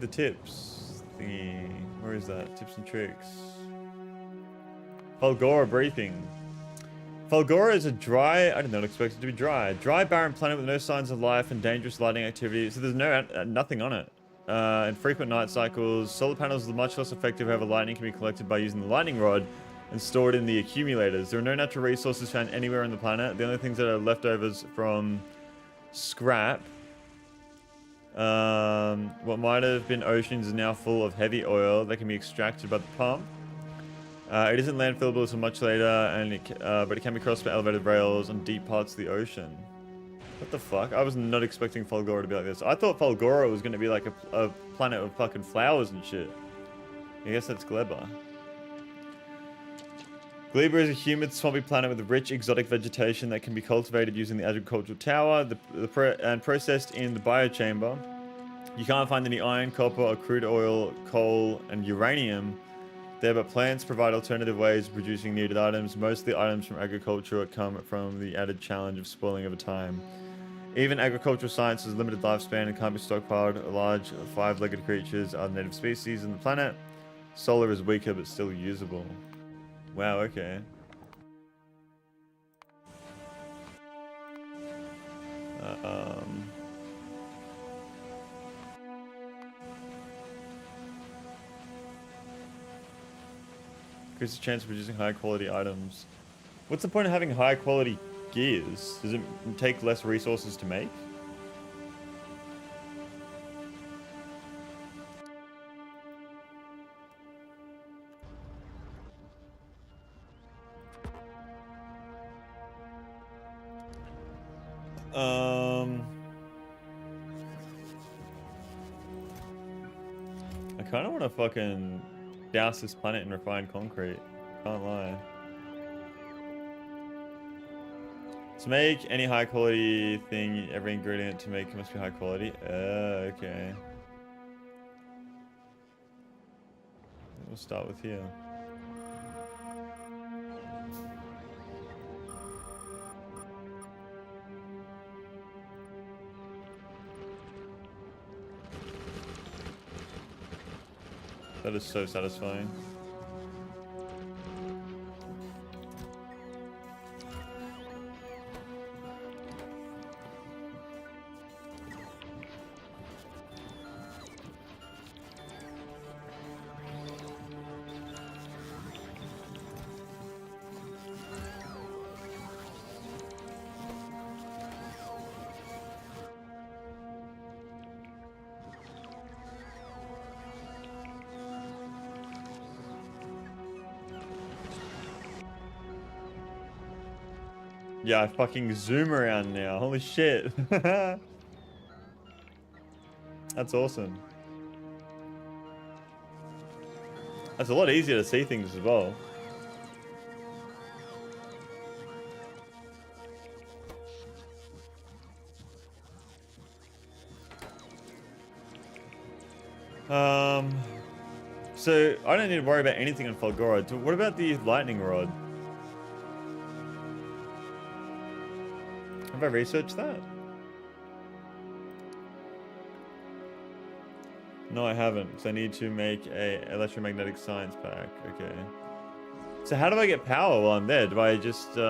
tips thingy? Where is that? Tips and tricks. Fulgora briefing. Fulgora is a dry, I did not expect it to be dry. Dry, barren planet with no signs of life and dangerous lighting activity. So there's nothing on it. And frequent night cycles. Solar panels are much less effective, however lightning can be collected by using the lightning rod and stored in the accumulators. There are no natural resources found anywhere on the planet. The only things that are leftovers from scrap. What might have been oceans is now full of heavy oil that can be extracted by the pump. It isn't landfillable until much later, and but it can be crossed by elevated rails on deep parts of the ocean. What the fuck? I was not expecting Fulgora to be like this. I thought Fulgora was going to be like a planet of fucking flowers and shit. I guess that's Gleba. Gleba is a humid, swampy planet with rich, exotic vegetation that can be cultivated using the agricultural tower and processed in the biochamber. You can't find any iron, copper, or crude oil, coal, and uranium there, but plants provide alternative ways of producing needed items. Most of the items from agriculture come from the added challenge of spoiling over time. Even agricultural science has limited lifespan and can't be stockpiled. Large 5-legged creatures are native species on the planet. Solar is weaker but still usable. Wow, okay. Increase the chance of producing high quality items. What's the point of having high quality gears? Does it take less resources to make? I kind of want to fucking douse this planet in refined concrete. Can't lie. To make any high quality thing, every ingredient to make it must be high quality. Okay. We'll start with here. That is so satisfying. Yeah, I fucking zoom around now. Holy shit. That's awesome. That's a lot easier to see things as well. So I don't need to worry about anything on Fulgora. What about the lightning rod? Have I researched that? No, I haven't, because I need to make a electromagnetic science pack. Okay. So how do I get power while I'm there? Do I just, you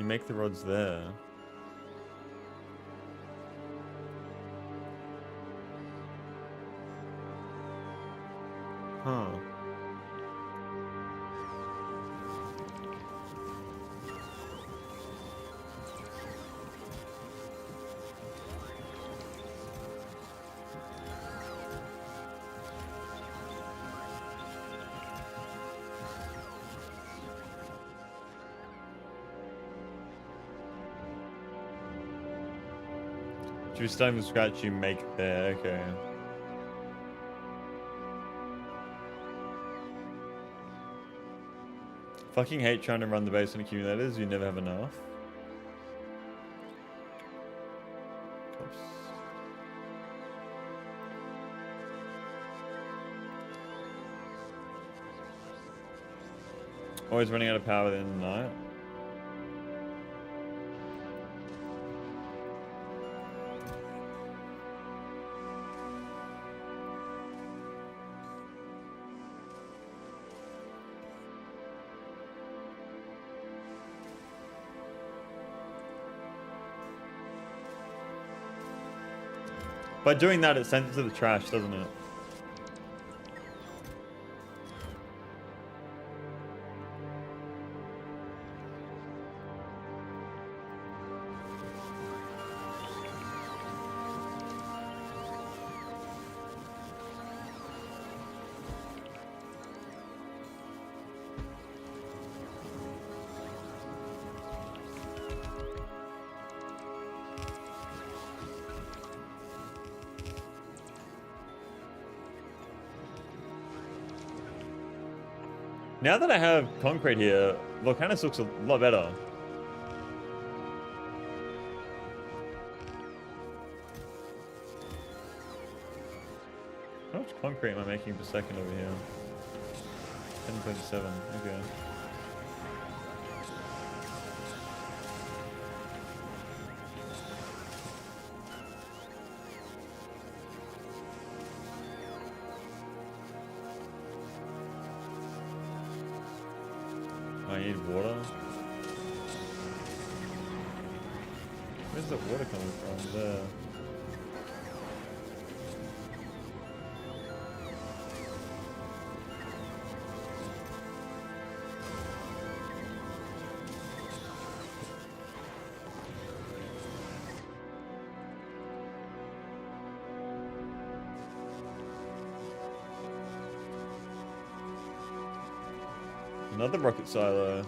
make the rods there. Huh. Should we start from scratch? You make there. Okay. Fucking hate trying to run the base on accumulators. You never have enough. Oops. Always running out of power within the night. By doing that, it sends it to the trash, doesn't it? Now that I have concrete here, Vulcanus looks a lot better. How much concrete am I making per second over here? 10.7, okay. I need water. Where's the water coming from? There. Another rocket silo.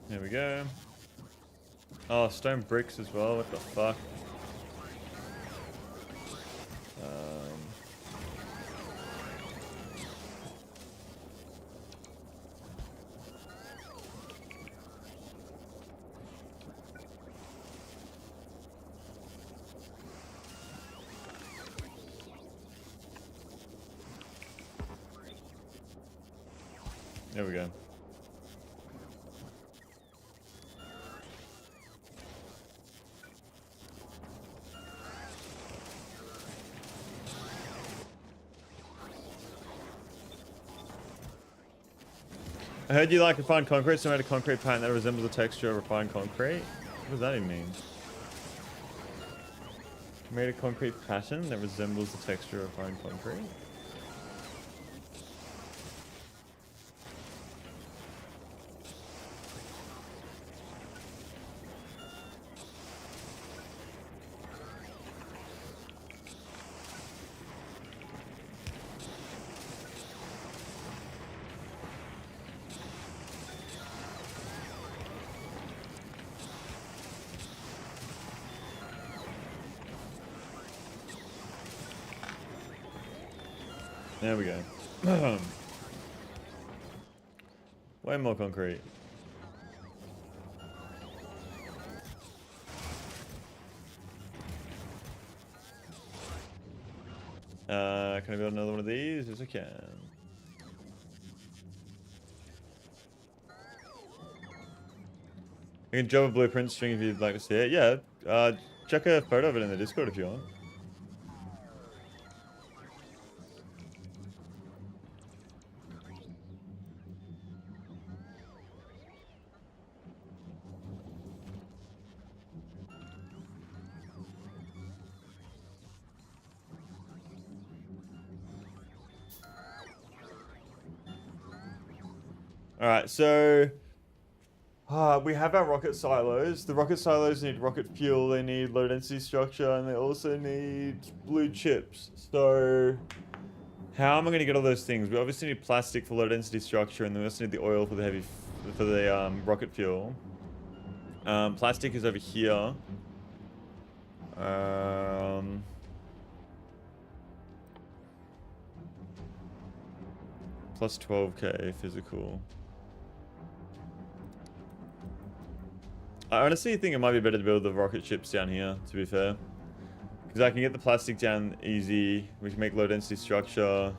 There we go. Oh, stone bricks as well. What the fuck? There we go. I heard you like refined concrete, so I made a concrete pattern that resembles the texture of refined concrete. What does that even mean? Made a concrete pattern that resembles the texture of refined concrete? There we go. Way more concrete. Can I build another one of these? Yes, I can. I can drop a blueprint string if you'd like to see it. Yeah, check a photo of it in the Discord if you want. Alright, so we have our rocket silos. The rocket silos need rocket fuel, they need low density structure, and they also need blue chips. So how am I going to get all those things? We obviously need plastic for low density structure, and then we also need the oil for the rocket fuel. Plastic is over here. Plus 12k physical. I honestly think it might be better to build the rocket ships down here, to be fair. Because I can get the plastic down easy. We can make low density structure.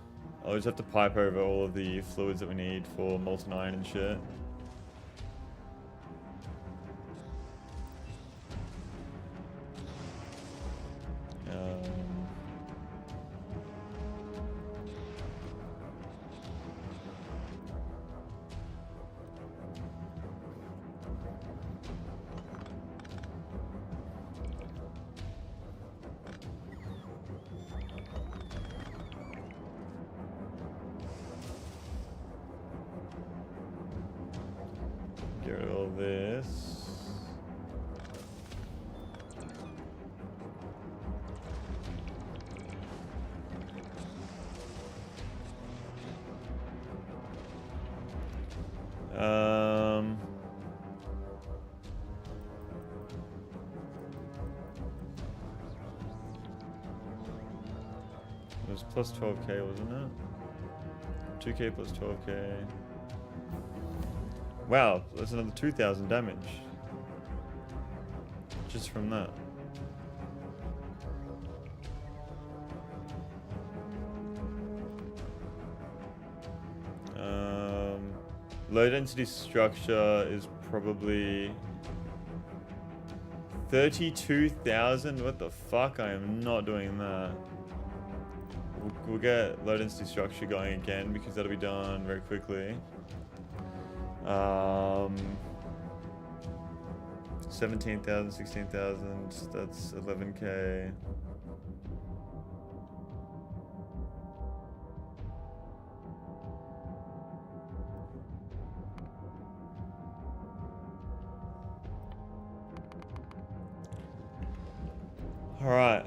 I'll just have to pipe over all of the fluids that we need for molten iron and shit. Get rid of all this. It was plus 12k, wasn't it? 2k plus 12k. Wow, that's another 2,000 damage. Just from that. Low density structure is probably 32,000. What the fuck? I am not doing that. We'll get low density structure going again because that'll be done very quickly. 17,000, 16,000, that's 11k. All right.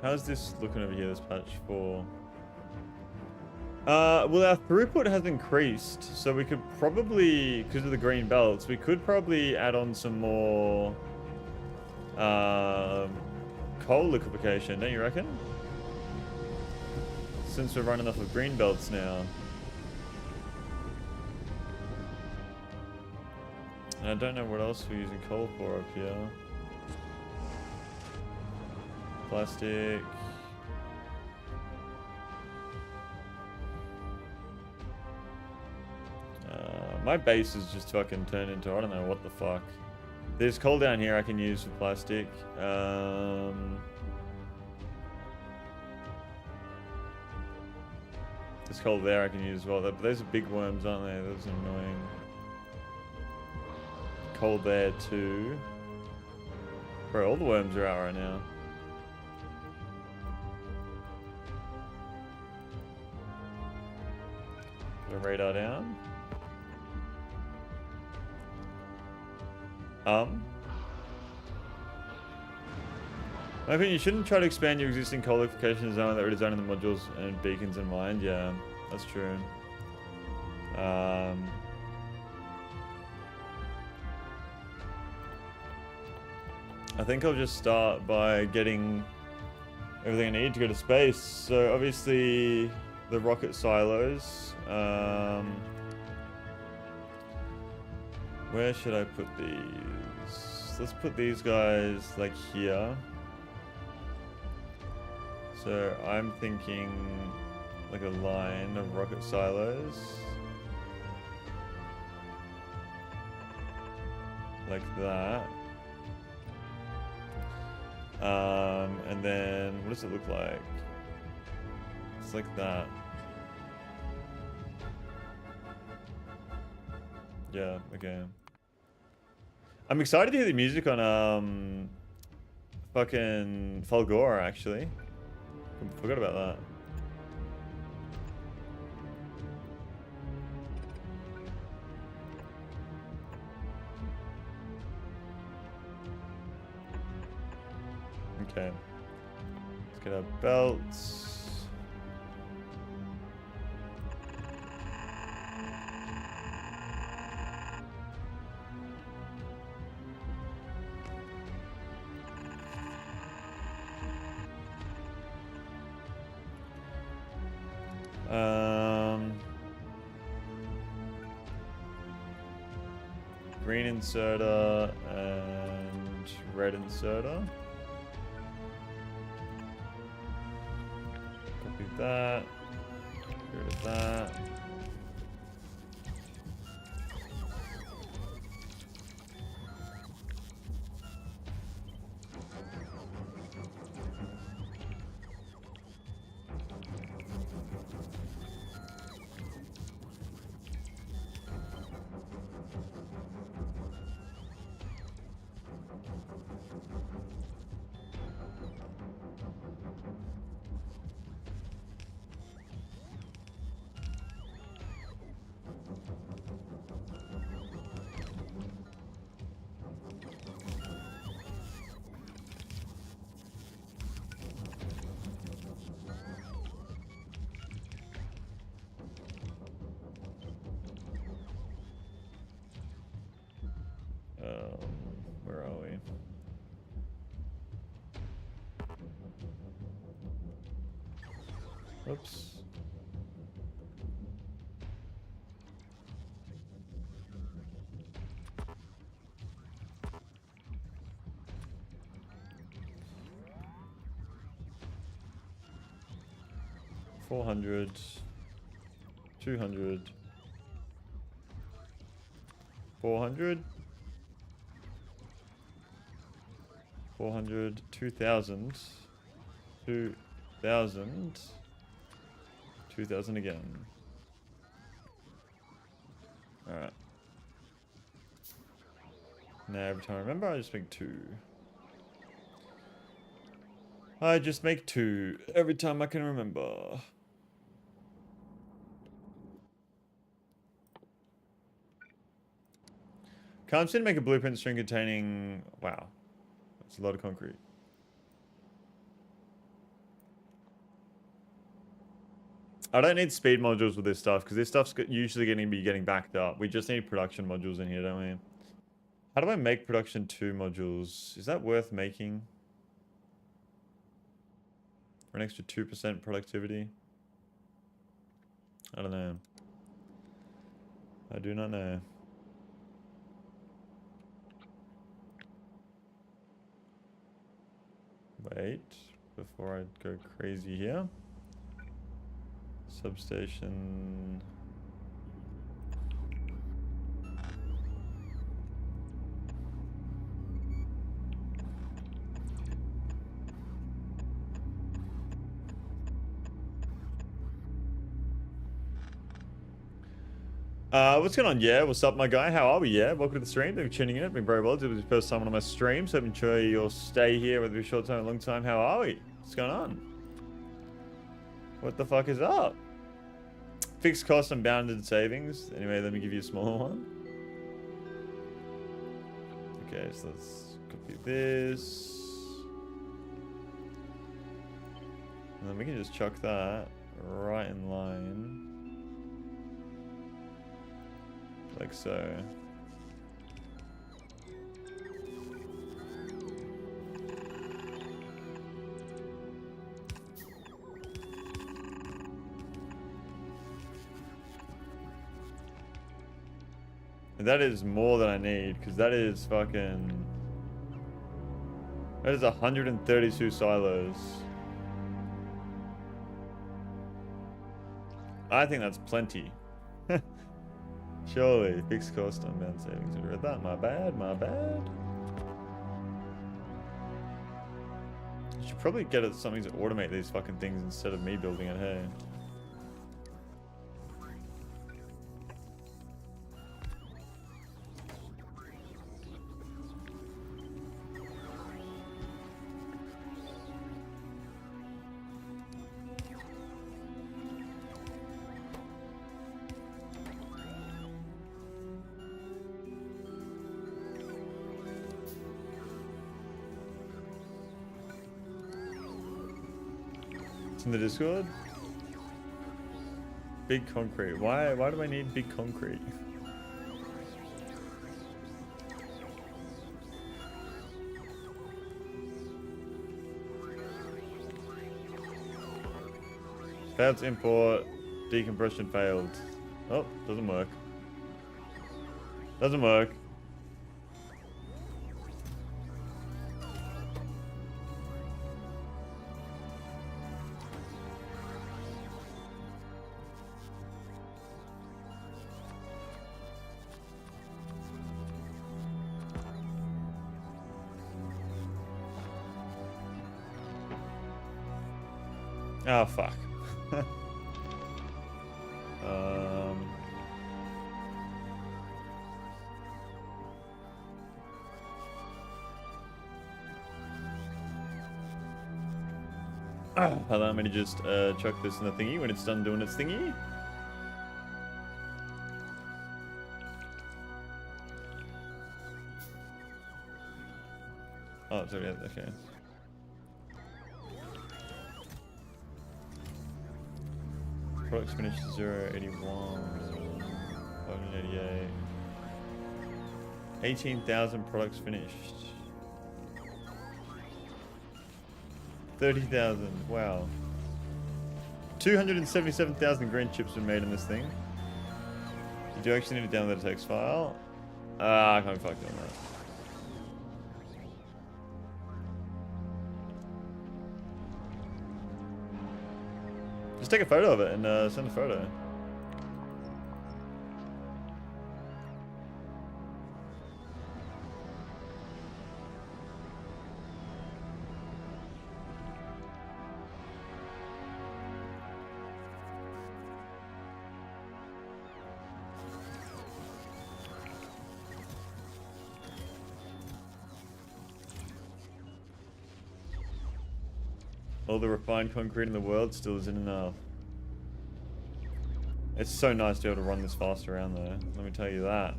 How's this looking over here, this patch 4? Well, our throughput has increased, so we could probably, because of the green belts, we could probably add on some more coal liquefaction, don't you reckon? Since we're running off of green belts now. And I don't know what else we're using coal for up here. Plastic. My base is just fucking turned into, I don't know what the fuck. There's coal down here I can use for plastic. There's coal there I can use as well. But those are big worms, aren't they? Those are annoying. Coal there too. Bro, all the worms are out right now. The radar down. I think you shouldn't try to expand your existing coal liquefaction zone that redesigning the modules and beacons in mind. Yeah, that's true. I think I'll just start by getting everything I need to go to space. So obviously the rocket silos. Where should I put these? Let's put these guys like here. So I'm thinking like a line of rocket silos. Like that. And then what does it look like? It's like that. Yeah, okay. I'm excited to hear the music on fucking Fulgora actually. Forgot about that. Okay. Let's get our belts. Green inserter and red inserter. Copy that. Get rid of that. Where are we? Oops. $400, $200, $400, $400, $2,000, $2,000, $2,000 again. Alright. Now every time I remember, I just make 2. I just make 2 every time I can remember. I'm just gonna make a blueprint string containing... Wow. That's a lot of concrete. I don't need speed modules with this stuff because this stuff's usually going to be getting backed up. We just need production modules in here, don't we? How do I make production 2 modules? Is that worth making? For an extra 2% productivity? I don't know. I do not know. Wait, before I go crazy here. Substation. What's going on? Yeah, what's up, my guy? How are we? Yeah, welcome to the stream. Thank you for tuning in. It's been very well. It was your first time on my stream, so enjoy your stay here, whether it's short time or long time. How are we? What's going on? What the fuck is up? Fixed cost and bounded savings. Anyway, let me give you a smaller one. Okay, so let's copy this. And then we can just chuck that right in line. Like so. And that is more than I need, because that is fucking... That is 132 silos. I think that's plenty. Surely, fixed cost on bound savings. I read that. My bad, my bad. I should probably get at something to automate these fucking things instead of me building it, hey. In the Discord? Big concrete. Why do I need big concrete? Failed to import. Decompression failed. Oh, doesn't work. Doesn't work. Oh, fuck. Allow me to just chuck this in the thingy when it's done doing its thingy. Oh, it's already okay. Products finished 081, 588. 18,000 products finished. 30,000, wow. 277,000 green chips were made in this thing. Did you actually need to download a text file? I can't be fucked on that. Just take a photo of it and send a photo. All the refined concrete in the world still isn't enough. It's so nice to be able to run this fast around though, let me tell you that.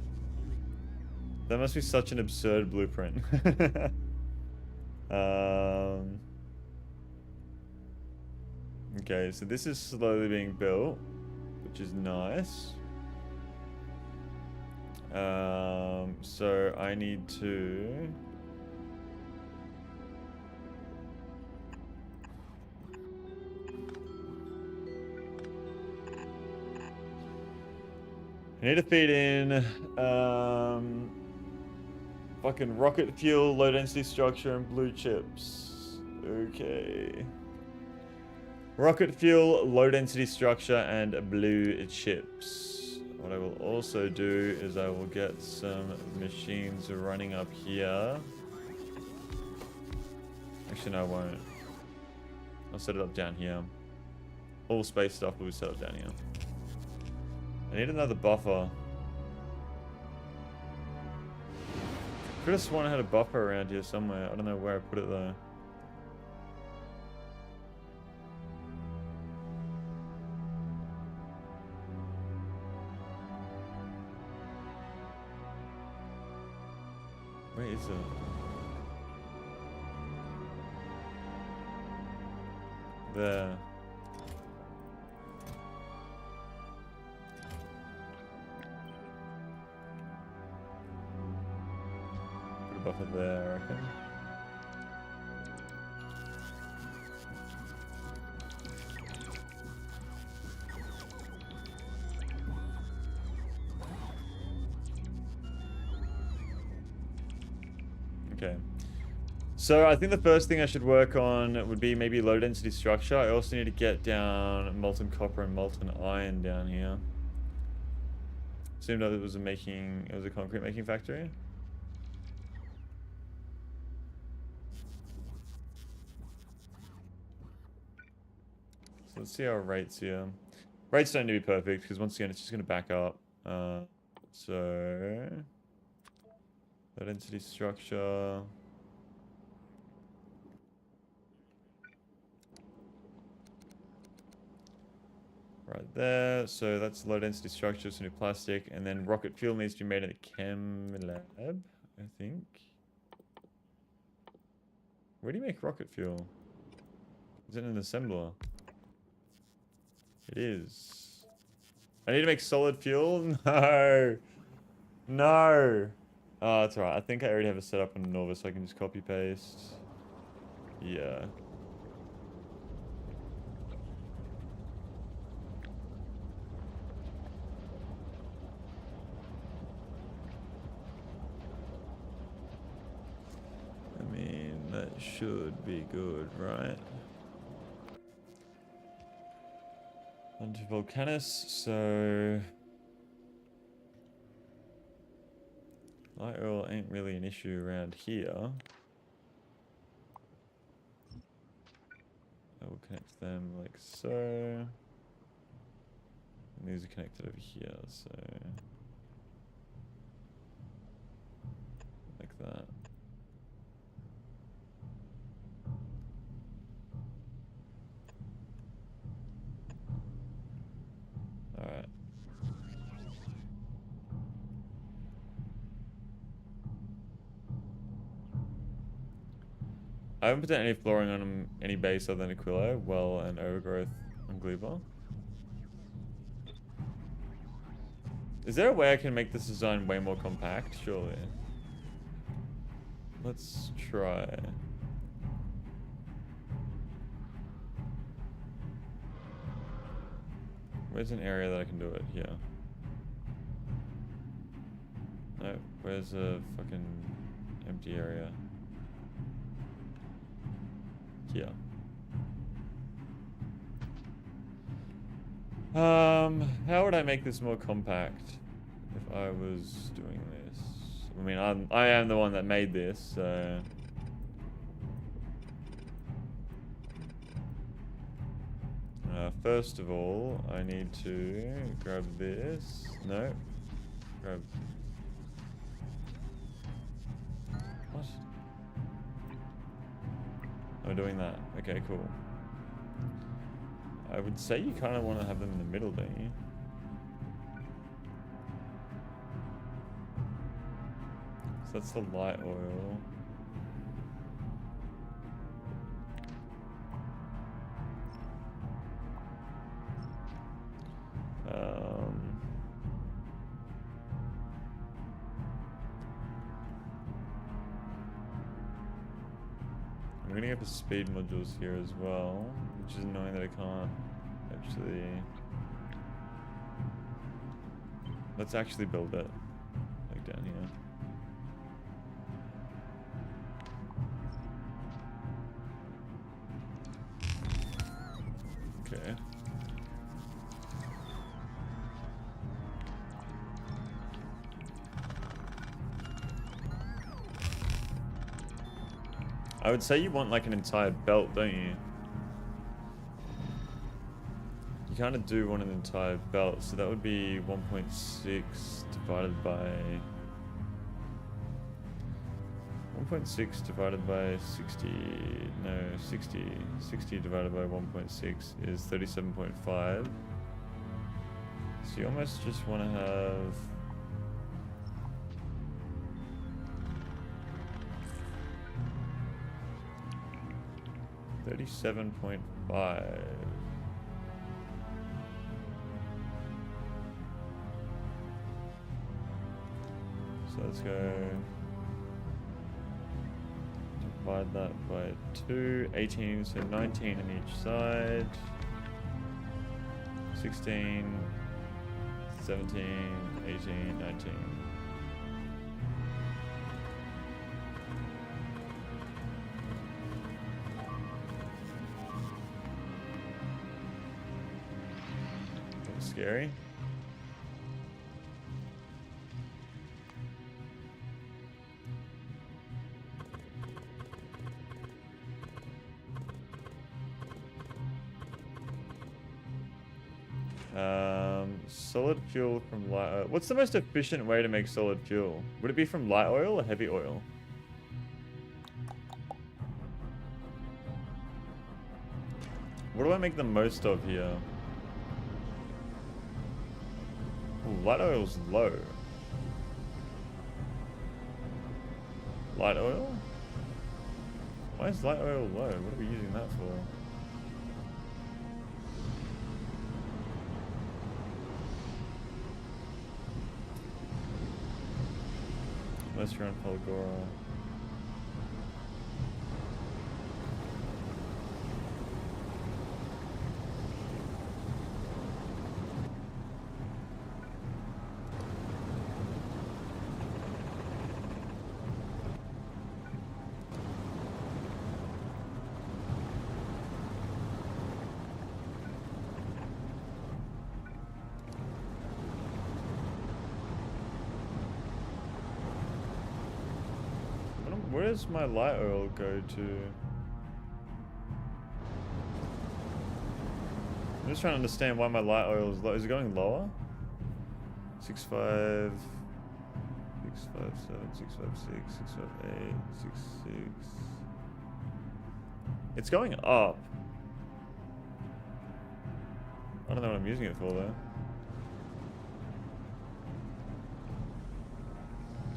That must be such an absurd blueprint. Okay, Okay, so this is slowly being built, which is nice. So I need to... I need to feed in fucking rocket fuel, low density structure, and blue chips. Okay. Rocket fuel, low density structure, and blue chips. What I will also do is I will get some machines running up here. Actually, no, I won't. I'll set it up down here. All space stuff will be set up down here. I need another buffer. Could have sworn I had a buffer around here somewhere. I don't know where I put it though. Where is it? There. Put a buffer there, I reckon. Okay. So I think the first thing I should work on would be maybe low density structure. I also need to get down molten copper and molten iron down here. Assumed that it was a concrete making factory. So let's see our rates here. Rates don't need to be perfect because once again it's just going to back up. So low density structure. Right there, so that's low density structure, so new plastic, and then rocket fuel needs to be made in a chem lab, I think. Where do you make rocket fuel? Is it an assembler? It is. I need to make solid fuel? No! No! Oh, that's alright. I think I already have it set up on Nova, so I can just copy paste. Yeah. That should be good, right? Onto Vulcanus, so... light oil ain't really an issue around here. I will connect them like so. And these are connected over here, so... like that. Alright. I haven't put down any flooring on any base other than Aquilo, well, and overgrowth on Gleeber. Is there a way I can make this design way more compact? Surely. Let's try. Where's an area that I can do it? Here. No, where's a fucking empty area? Here. How would I make this more compact if I was doing this? I mean, I am the one that made this, so... first of all, I need to grab this. No. Grab... what? I'm doing that. Okay, cool. I would say you kind of want to have them in the middle, don't you? So that's the light oil. I'm gonna go for speed modules here as well, which is annoying that I can't actually. Let's actually build it, like down here. Okay. I would say you want like an entire belt, don't you? You kind of do want an entire belt, so that would be 1.6 divided by 1.6 divided by 60. No, 60. 60 divided by 1.6 is 37.5. So you almost just want to have. $37.5. So let's go divide that by 2, 18, so 19 on each side. 16, 17, 18, 19. Scary. Solid fuel from light oil. What's the most efficient way to make solid fuel? Would it be from light oil or heavy oil? What do I make the most of here? Ooh, light oil's low. Light oil? Why is light oil low? What are we using that for? Unless you're on Polgora. Where does my light oil go to? I'm just trying to understand why my light oil is low. Is it going lower? 6.5, 6.57, 6.56, 6.58, 6.6. It's going up. I don't know what I'm using it for though.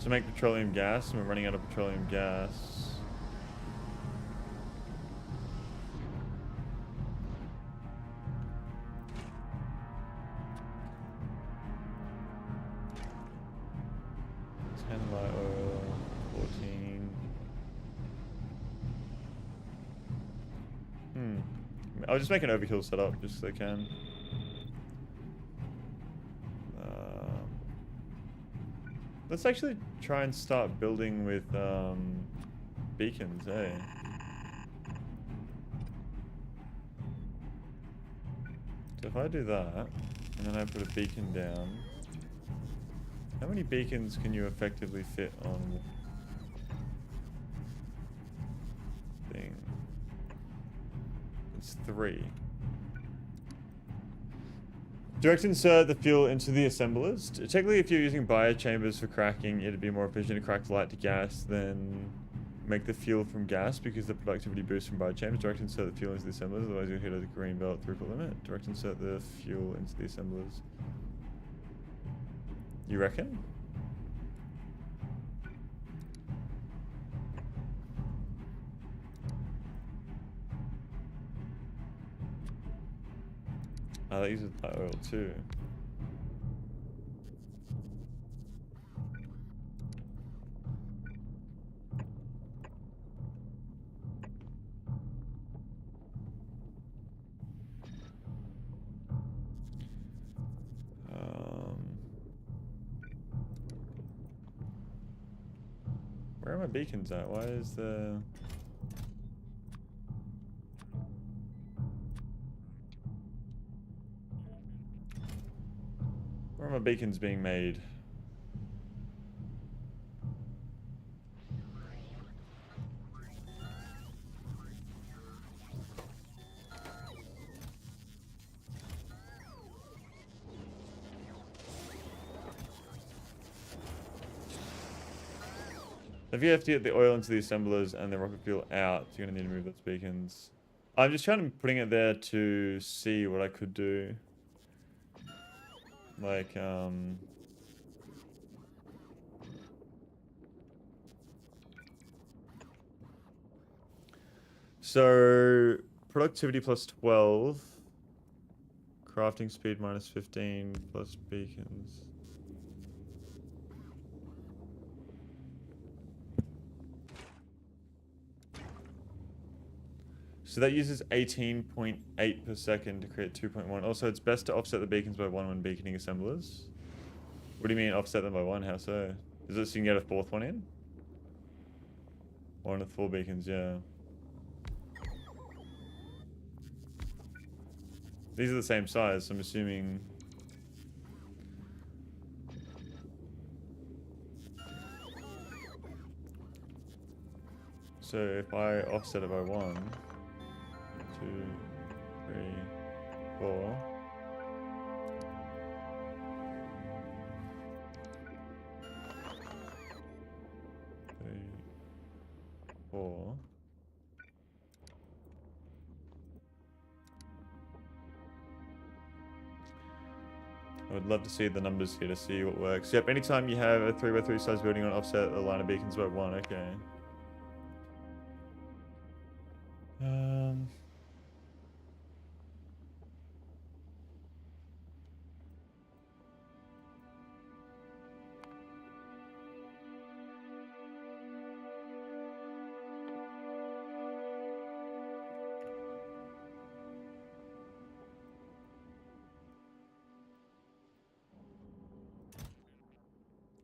To make petroleum gas, and we're running out of petroleum gas. Light oil, 14. I'll just make an overkill setup just so I can. Let's actually try and start building with beacons, eh? So if I do that, and then I put a beacon down, how many beacons can you effectively fit on thing? It's 3. Direct insert the fuel into the assemblers. Technically, if you're using biochambers for cracking, it'd be more efficient to crack light to gas than make the fuel from gas because the productivity boost from biochambers. Direct insert the fuel into the assemblers, otherwise you'll hit a green belt throughput limit. Direct insert the fuel into the assemblers. You reckon? Oh, that uses light oil too. Where are my beacons at? Why is the... Where are my beacons being made? If you have to get the oil into the assemblers and the rocket fuel out, you're going to need to move those beacons. I'm just trying to putting it there to see what I could do. Like, so, productivity plus 12. Crafting speed minus 15 plus beacons. So that uses 18.8 per second to create 2.1. Also, it's best to offset the beacons by 1 when beaconing assemblers. What do you mean offset them by 1? How so? Is it so you can get a 4th one in? 1 with 4 beacons, yeah. These are the same size, so I'm assuming... So if I offset it by 1, 2, 3, 4. 3, 4. I would love to see the numbers here to see what works. Yep, anytime you have a 3x3 size building on offset the line of beacons by 1, okay.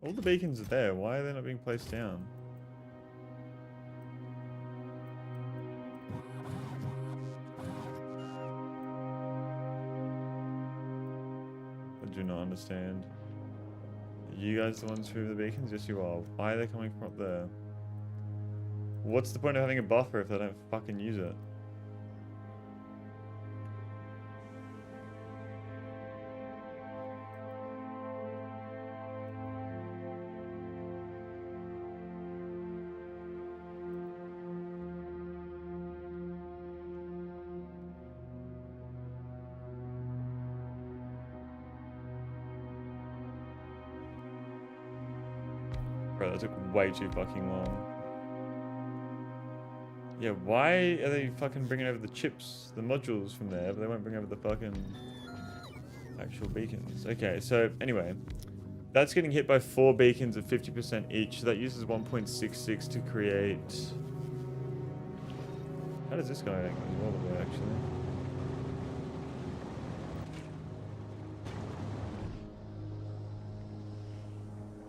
All the beacons are there. Why are they not being placed down? I do not understand. Are you guys the ones who are the beacons? Yes, you are. Why are they coming from up there? What's the point of having a buffer if they don't fucking use it? Bro, that took way too fucking long. Yeah, why are they fucking bringing over the chips, the modules from there, but they won't bring over the fucking actual beacons? Okay, so anyway, that's getting hit by 4 beacons at 50% each. So that uses 1.66 to create... How does this guy act as well, the way, actually?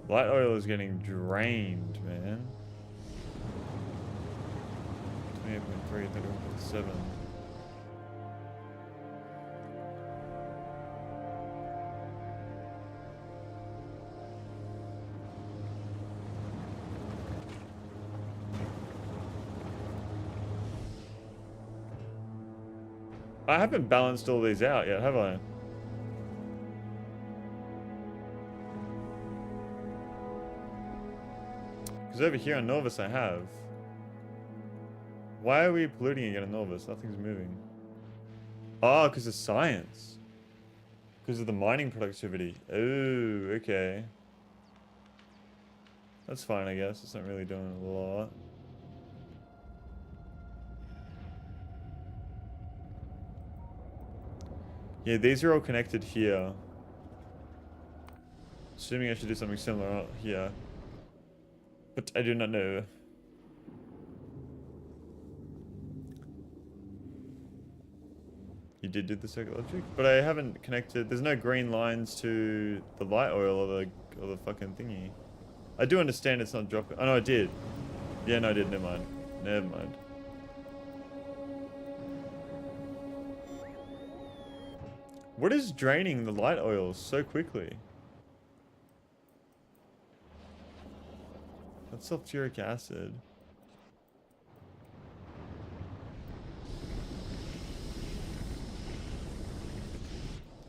Light oil is getting drained, man. 28.3, 31.7. I haven't balanced all these out yet, have I? Because over here on Norvis I have. Why are we polluting again on Norvis? Nothing's moving. Oh, because of science. Because of the mining productivity. Oh, okay. That's fine, I guess. It's not really doing a lot. Yeah, these are all connected here. Assuming I should do something similar out here. But I do not know. You did do the circuit logic, but I haven't connected. There's no green lines to the light oil or the fucking thingy. I do understand it's not dropping. Oh no, I did. Yeah, no, I did. Never mind. Never mind. What is draining the light oil so quickly? That's sulfuric acid.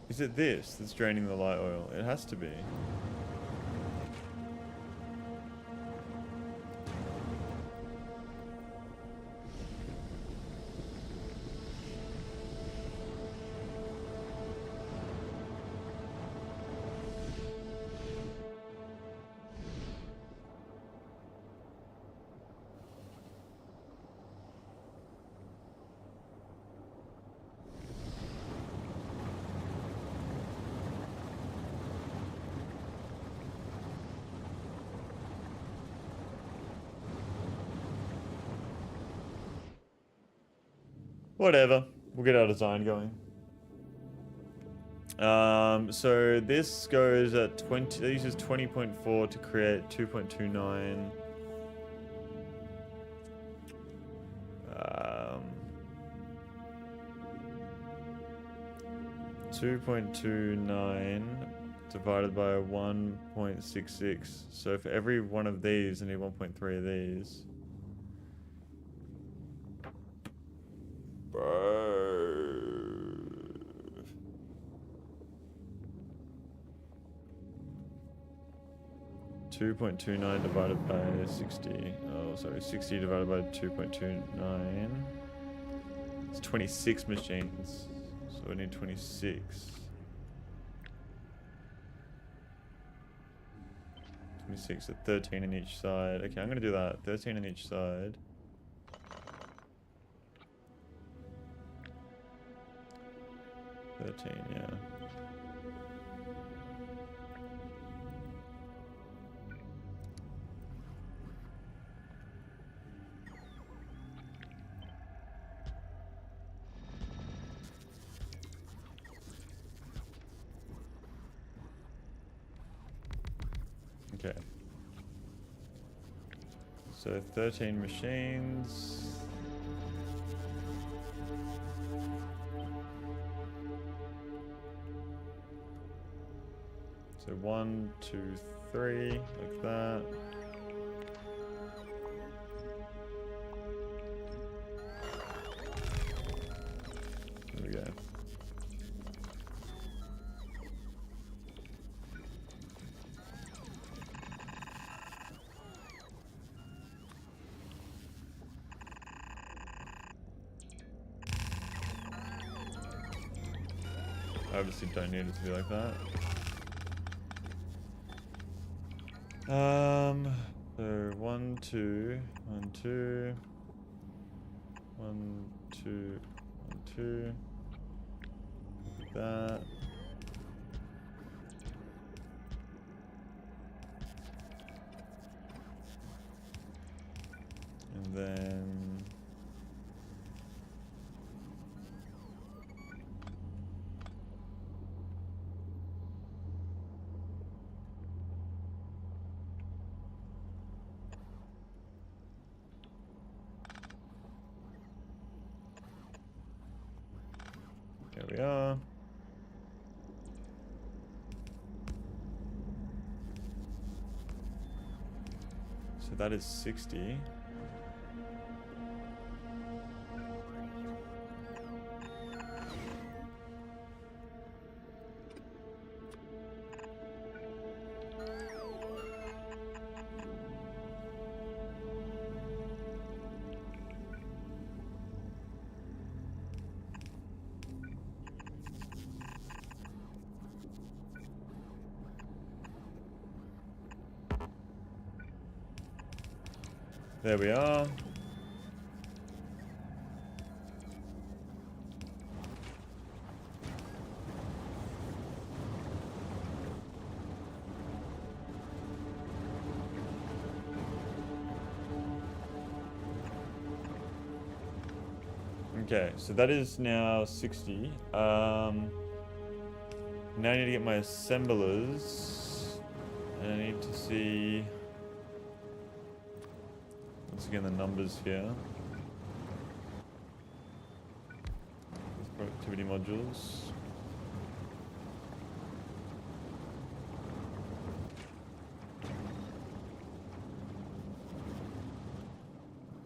Is it this that's draining the light oil? It has to be. Whatever. We'll get our design going. So this goes at 20. It uses 20.4 to create 2.29. 2.29 divided by 1.66. So for every one of these, I need 1.3 of these. Bro. 2.29 divided by 60. Oh, sorry, 60 divided by 2.29. It's 26 machines. So we need 26. 26 at 13 in each side. Okay, I'm gonna do that. 13 in each side. 13, yeah. Okay. So 13 machines. So 1, 2, 3, like that. There we go. I obviously don't need it to be like that. So 1, 2, 1, 2, 1, 2, 1, 2, like that. And then there we are. So that is 60. There we are. Okay, so that is now 60. Now I need to get my assemblers. And I need to see... Once again, the numbers here. Productivity modules.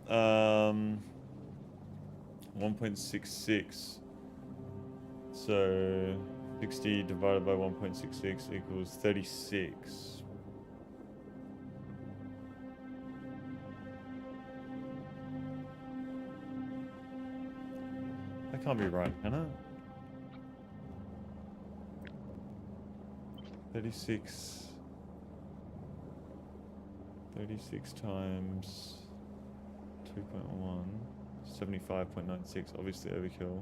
Um, 1.66. So 60 divided by 1.66 equals 36. That can't be right, can it? 36 times 2.1, 75.96, obviously overkill.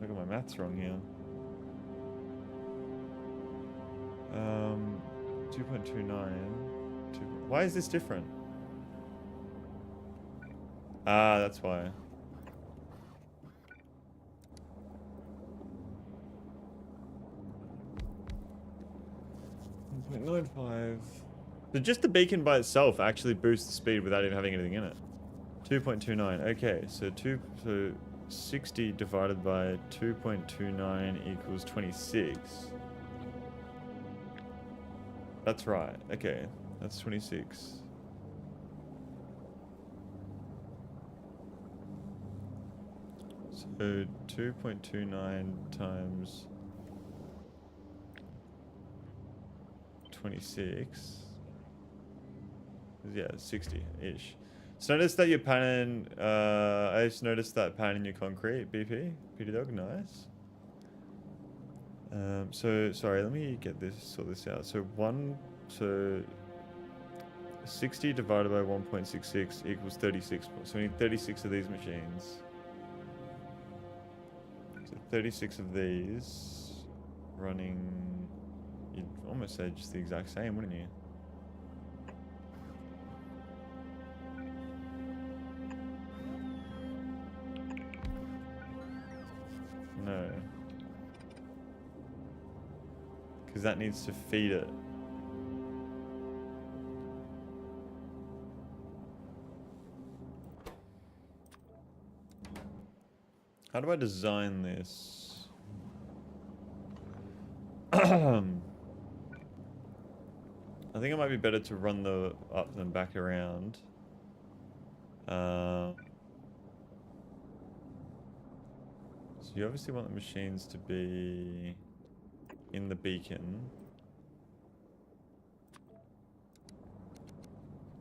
I got my maths wrong here. 2.29. Why is this different? Ah, that's why. .95. So just the beacon by itself actually boosts the speed without even having anything in it. 2.29. Okay, so 60 divided by 2.29 equals 26. That's right. Okay, that's 26. So 2.29 times 26. Yeah, 60-ish. So notice that your pattern, I just noticed that pattern in your concrete, BP, PD dog, nice. So, sorry, let me sort this out. So 60 divided by 1.66 equals 36. So we need 36 of these machines. So 36 of these running, you'd almost say just the exact same, wouldn't you? No. Because that needs to feed it. How do I design this? I think it might be better to run the up than back around. So you obviously want the machines to be in the beacon.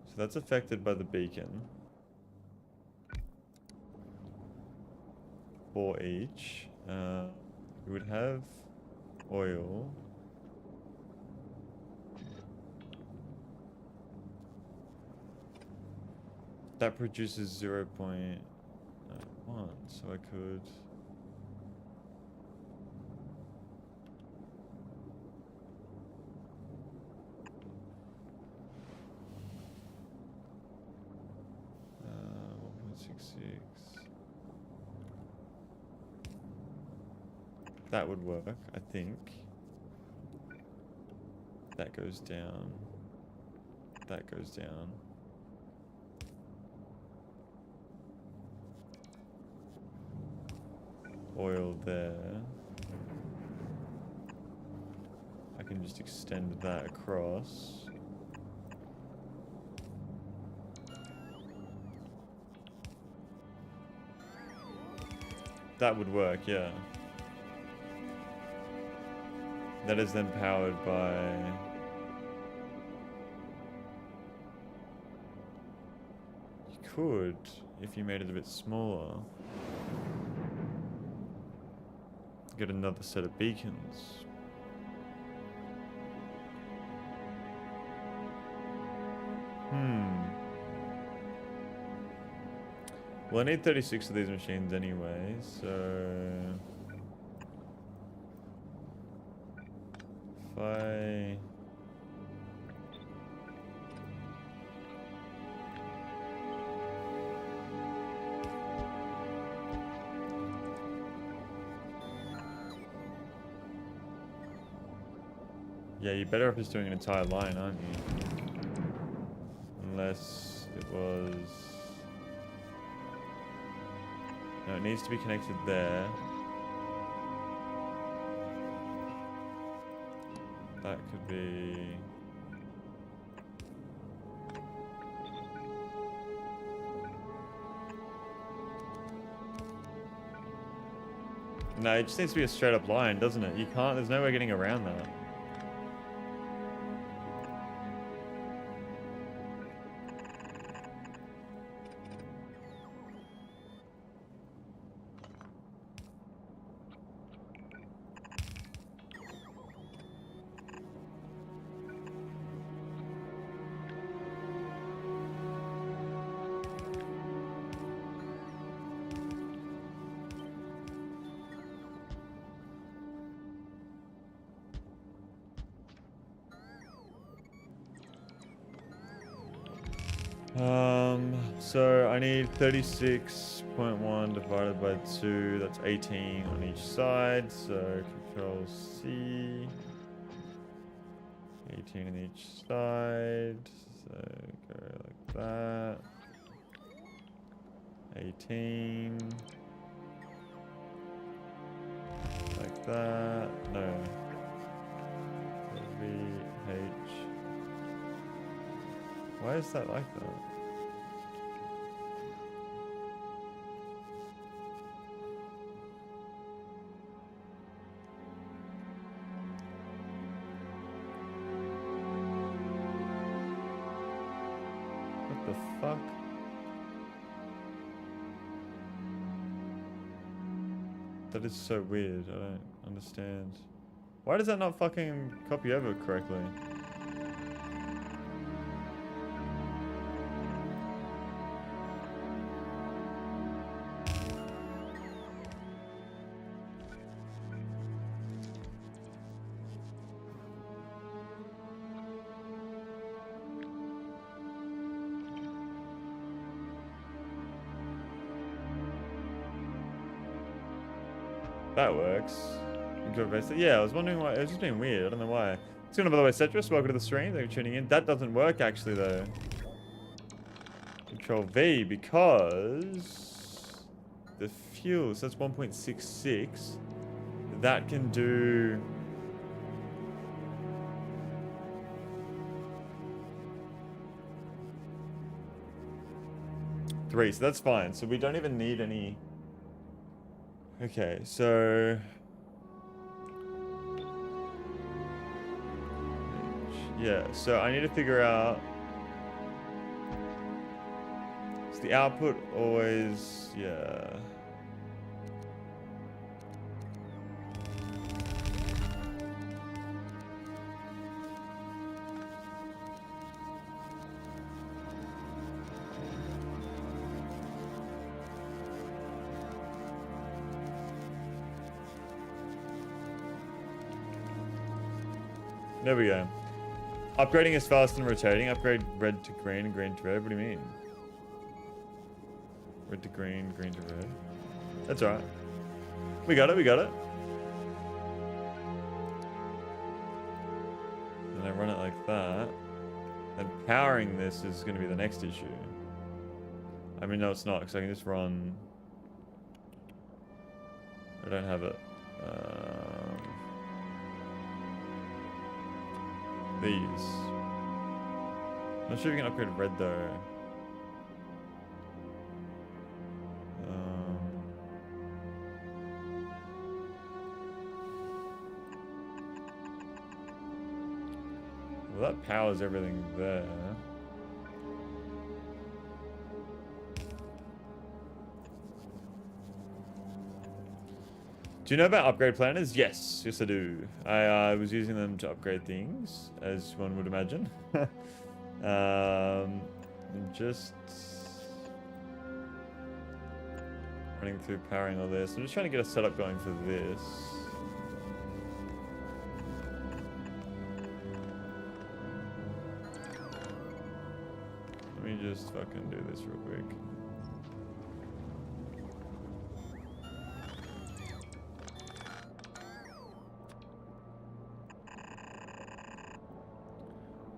So that's affected by the beacon. 4 each. We would have oil. That produces 0.91, so I could... That would work, I think. That goes down. That goes down. Oil there. I can just extend that across. That would work, yeah. That is then powered by... You could, if you made it a bit smaller, get another set of beacons. Well, I need 36 of these machines anyway, so... If I... Yeah, you're better off just doing an entire line, aren't you? Unless it was... No, it needs to be connected there. That could be... No, it just needs to be a straight up line, doesn't it? You can't, there's no way getting around that. So I need 36.1 divided by 2, that's 18 on each side, so Control C, 18 on each side, so go like that, 18, like that, no, V, H, why is that like that? The fuck? That is so weird. I don't understand. Why does that not fucking copy over correctly? That works. Yeah, I was wondering why. It was just being weird. I don't know why. It's going by the way, Cetrus. Welcome to the stream. Thanks for tuning in. That doesn't work actually though. Control V because the fuel. So that's 1.66. That can do. Three. So that's fine. So we don't even need any. Okay, so yeah, so I need to figure out, is the output always, yeah. There we go. Upgrading is faster than rotating. Upgrade red to green and green to red. What do you mean? Red to green, green to red. That's alright. We got it, we got it. Then I run it like that. And powering this is going to be the next issue. I mean, no, it's not, because I can just run... I don't have it. These. Not sure if you can upgrade red though. Well, that powers everything there. Do you know about upgrade planners? Yes, yes I do. I was using them to upgrade things, as one would imagine. Just running through powering all this. I'm just trying to get a setup going for this. Let me just fucking do this real quick.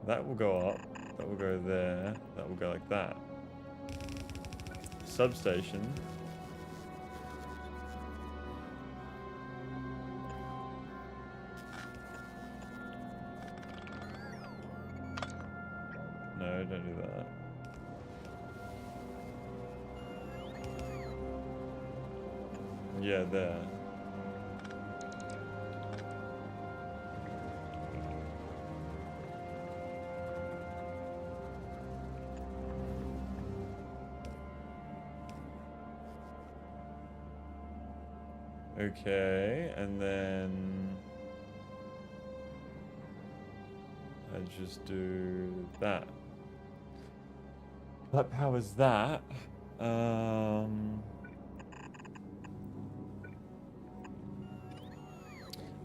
That will go up. That will go there. That will go like that. Substation. No, don't do that. Yeah, there. Okay, and then I just do that. That powers that. I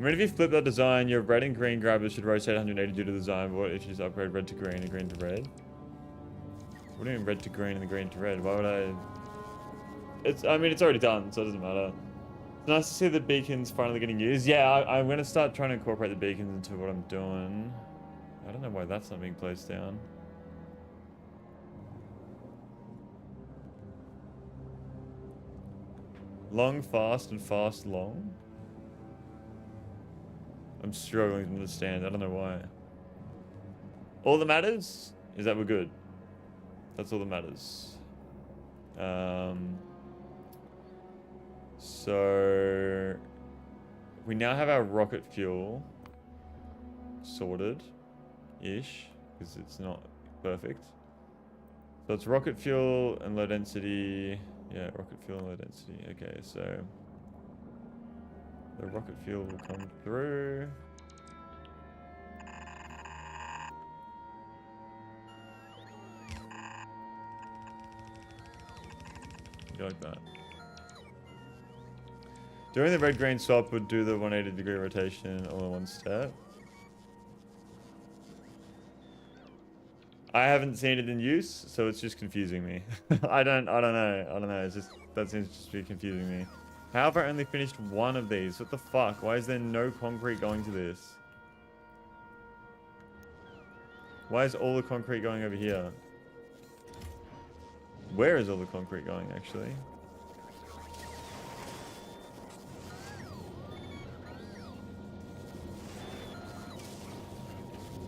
mean, if you flip that design, your red and green grabbers should rotate 180 due to the design. But what if you just upgrade red to green and green to red? What do you mean red to green and the green to red? Why would I? I mean, it's already done, so it doesn't matter. It's nice to see the beacons finally getting used. Yeah, I'm going to start trying to incorporate the beacons into what I'm doing. I don't know why that's not being placed down. Long, fast, and fast, long? I'm struggling to understand. I don't know why. All that matters is that we're good. That's all that matters. So we now have our rocket fuel sorted-ish, because it's not perfect. So it's rocket fuel and low density. Yeah, rocket fuel and low density. Okay, so the rocket fuel will come through. Go like that. Doing the red-green swap would do the 180-degree rotation all in one step. I haven't seen it in use, so it's just confusing me. I don't know. It's just, that seems to be confusing me. How have I only finished one of these? What the fuck? Why is there no concrete going to this? Why is all the concrete going over here? Where is all the concrete going, actually?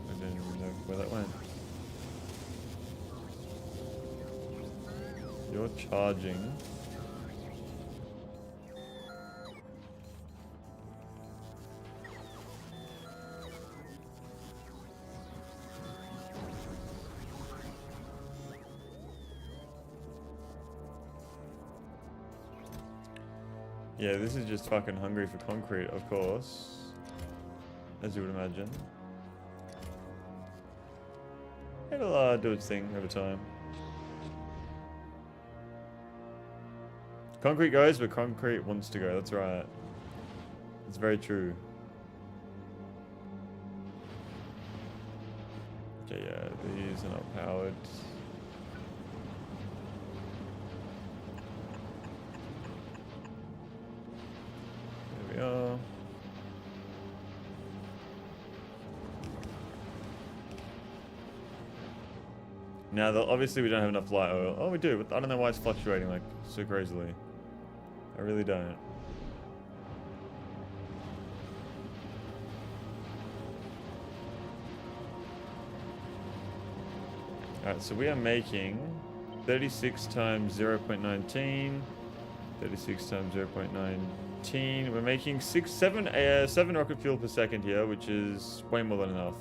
I don't even know where that went. You're charging. Yeah, this is just fucking hungry for concrete, of course. As you would imagine. It'll do its thing over time. Concrete goes, but concrete wants to go. That's right. It's very true. Okay, yeah, these are not powered. There we are. Now, obviously we don't have enough light oil. Oh, we do, but I don't know why it's fluctuating like so crazily. I really don't. Alright, so we are making 36 times 0.19. 36 times 0.19. We're making 7 rocket fuel per second here, which is way more than enough.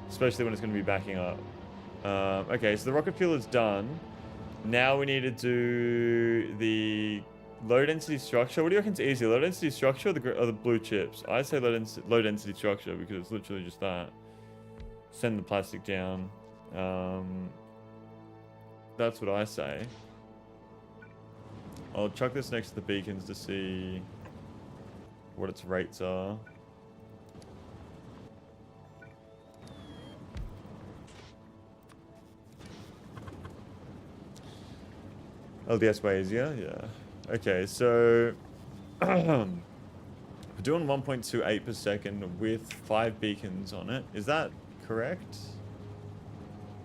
Especially when it's going to be backing up. Okay, so the rocket fuel is done. Now we need to do the low density structure. What do you reckon's easier? Low density structure or the blue chips? I say low density structure because it's literally just that. Send the plastic down. That's what I say. I'll chuck this next to the beacons to see what its rates are. LDS way easier, yeah. Okay, so we're doing 1.28 per second with 5 beacons on it. Is that correct?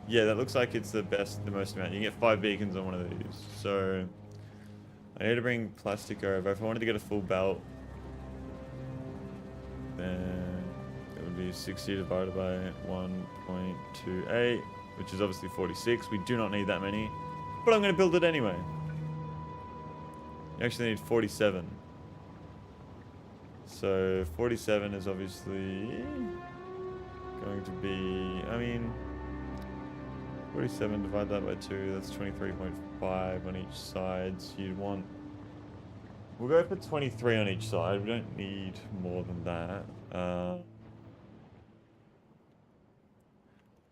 Yeah, that looks like it's the most amount. You can get 5 beacons on one of these. So I need to bring plastic over. If I wanted to get a full belt, then it would be 60 divided by 1.28, which is obviously 46. We do not need that many, but I'm going to build it anyway. You actually need 47. So 47 is obviously going to be, I mean, 47 divided that by 2, that's 23.5 on each side. So you'd want, we'll go for 23 on each side. We don't need more than that.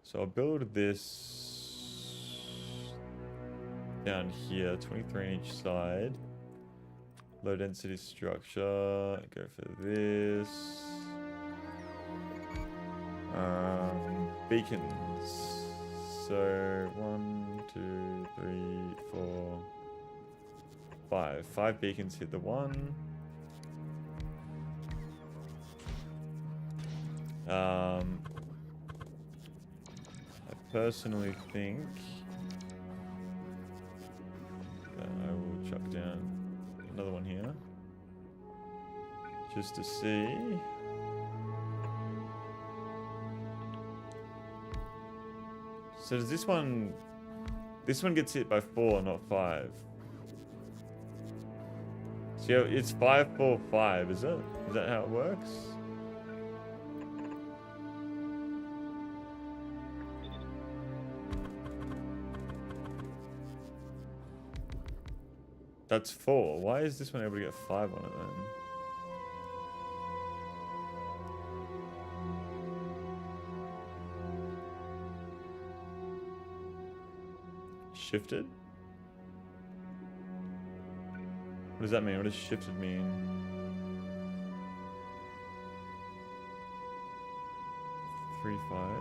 So I'll build this down here, 23 on each side. Low density structure, go for this. Beacons. So 1, 2, 3, 4, 5. 5 beacons hit the 1. I personally think that I will chuck down another one here just to see. So does this one gets hit by 4, not 5. So yeah, it's 5, 4, 5, is it? Is that how it works? That's 4. Why is this one able to get 5 on it then? Shifted? What does that mean? What does shifted mean? Three, 5.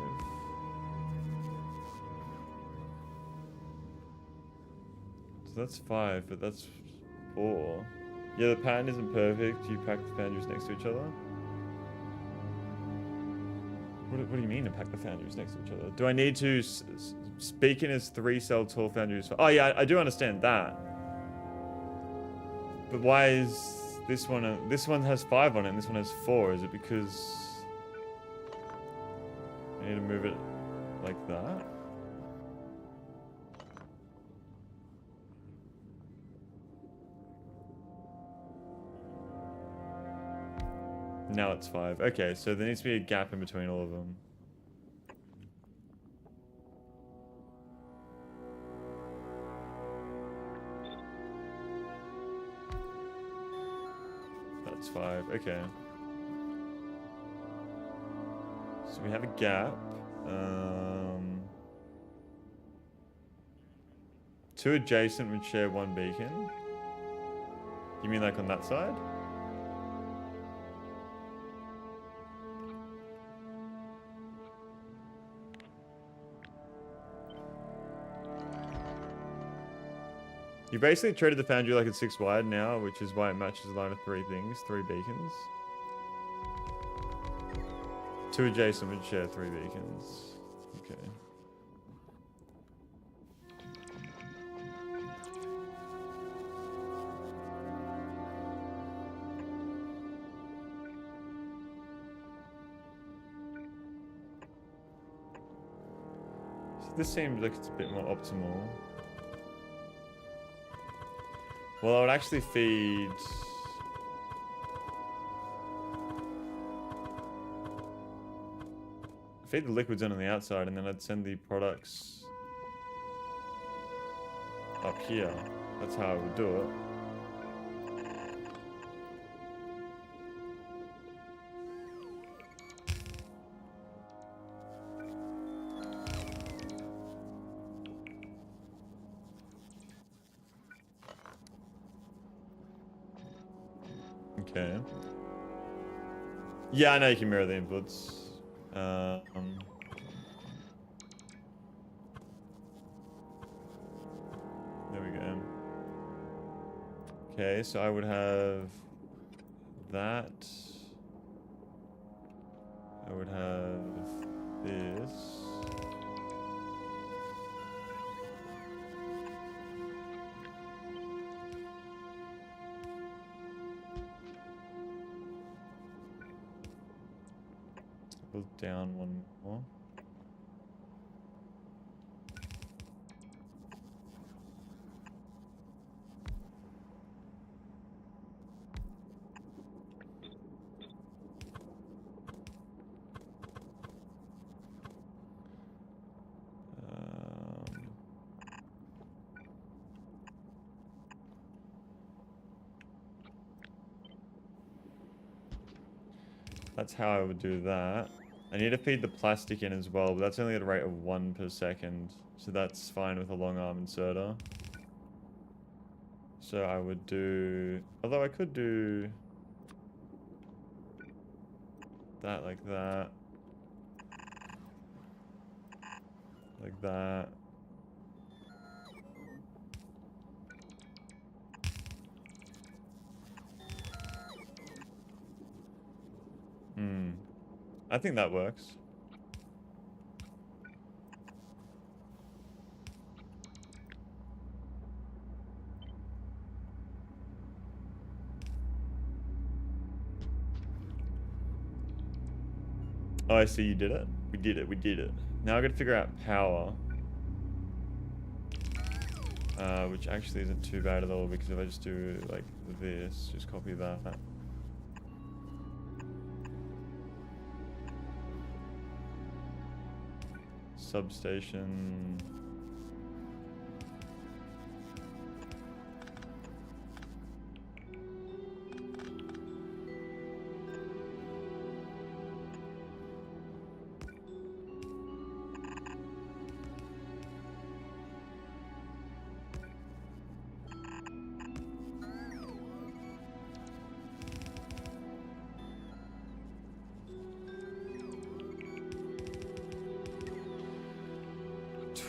So that's 5, but that's 4. Yeah, the pattern isn't perfect. You pack the foundries next to each other. What do you mean to pack the foundries next to each other? Do I need to speak in as 3-cell tall foundries? Oh yeah, I do understand that. But why is this one has 5 on it and this one has 4? Is it because I need to move it like that? Now it's 5. Okay, so there needs to be a gap in between all of them. That's 5. Okay. So we have a gap. 2 adjacent would share 1 beacon. You mean like on that side? You basically treated the foundry like it's 6 wide now, which is why it matches a line of 3 things, 3 beacons. 2 adjacent would share 3 beacons. Okay. So this seems like it's a bit more optimal. Well, I would actually feed the liquids in on the outside, and then I'd send the products up here. That's how I would do it. Okay. Yeah, I know you can mirror the inputs. There we go. Okay, so I would have that. I would have this. Build down one more. That's how I would do that. I need to feed the plastic in as well, but that's only at a rate of 1 per second. So that's fine with a long arm inserter. So I would do... Although I could do... that like that. Like that. I think that works. Oh, I see you did it. We did it. We did it. Now I got to figure out power. Which actually isn't too bad at all, because if I just do like this, just copy that. Substation.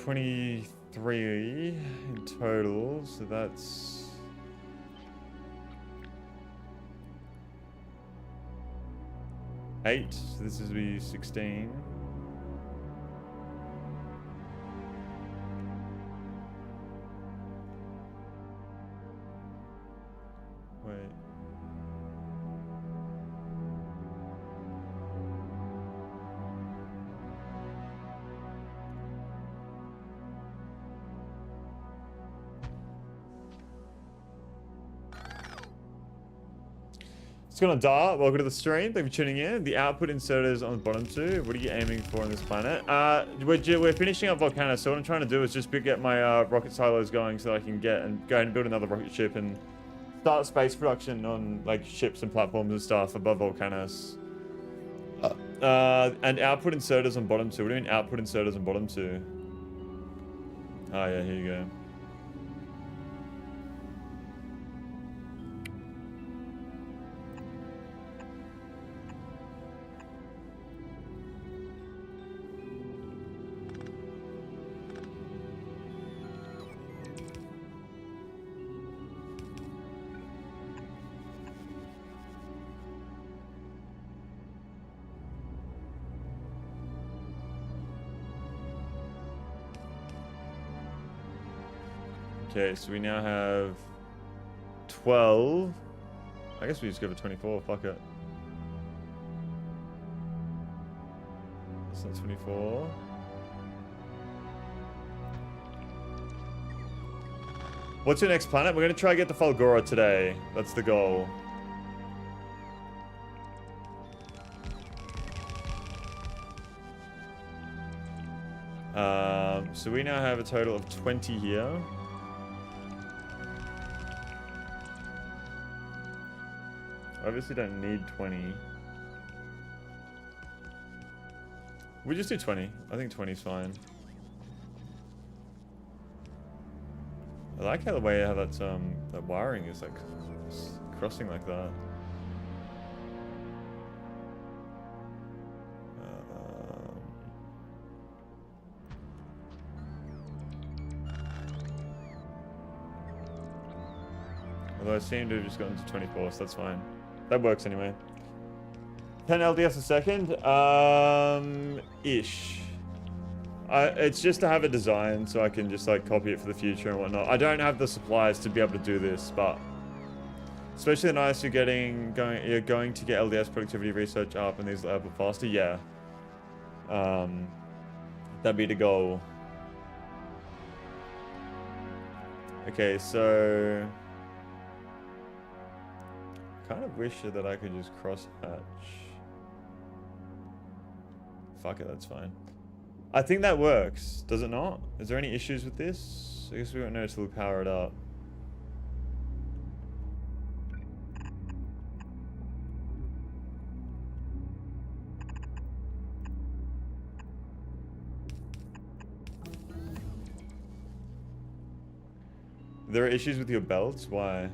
$23 in total, so that's 8. So this is be 16. Wait. It's gonna Dart, welcome to the stream. Thank you for tuning in. The output inserters on the bottom 2. What are you aiming for on this planet? We're finishing up Vulcanus, so what I'm trying to do is just get my rocket silos going so that I can go ahead and build another rocket ship and start space production on like ships and platforms and stuff above Vulcanus. And output inserters on bottom 2. What do you mean output inserters on bottom 2? Oh yeah, here you go. Okay, so we now have 12. I guess we just go for 24. Fuck it. It's not 24. What's your next planet? We're going to try to get to Fulgora today. That's the goal. So we now have a total of 20 here. Obviously don't need 20. We just do 20. I think 20 is fine. I like how the way how that wiring is like crossing like that. Although I seem to have just gotten to 24, so that's fine. That works anyway. 10 LDS a second? Ish. It's just to have a design so I can just like copy it for the future and whatnot. I don't have the supplies to be able to do this, but especially the nice you're going to get LDS productivity research up and these level faster. Yeah. That'd be the goal. Okay, so kind of wish that I could just cross hatch. Fuck it, that's fine. I think that works. Does it not? Is there any issues with this? I guess we won't know until we power it up. There are issues with your belts? Why?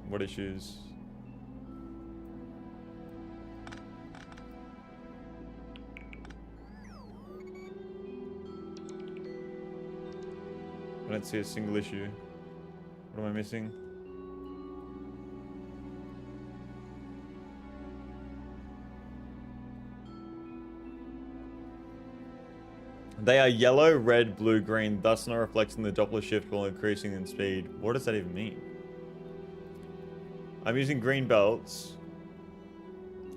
What issues? I don't see a single issue. What am I missing? They are yellow, red, blue, green, thus not reflecting the Doppler shift while increasing in speed. What does that even mean? I'm using green belts.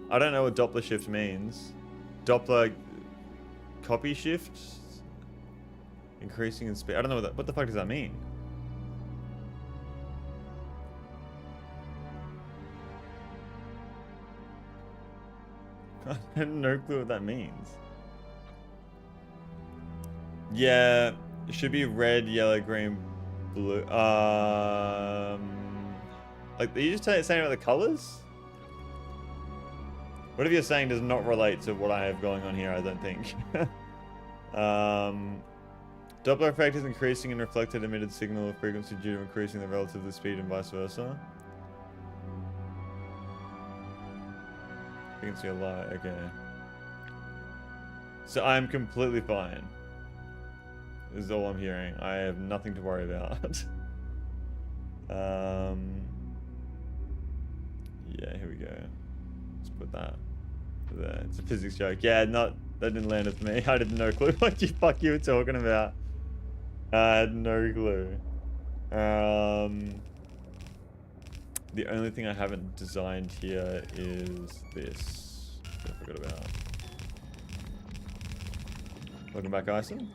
I don't know what Doppler shift means. Doppler copy shift? Increasing in speed. I don't know what the fuck does that mean? I have no clue what that means. Yeah, it should be red, yellow, green, blue. Like, are you just saying about the colors? Whatever you're saying does not relate to what I have going on here, I don't think. Doppler effect is increasing in reflected emitted signal frequency due to increasing the relative speed and vice versa. Frequency of light, okay. So I'm completely fine. This is all I'm hearing. I have nothing to worry about. Yeah, here we go. Let's put that there. It's a physics joke. Yeah, that didn't land with me. I had no clue what the fuck you were talking about. I had no clue. The only thing I haven't designed here is this. I forgot about. Welcome back, Ison.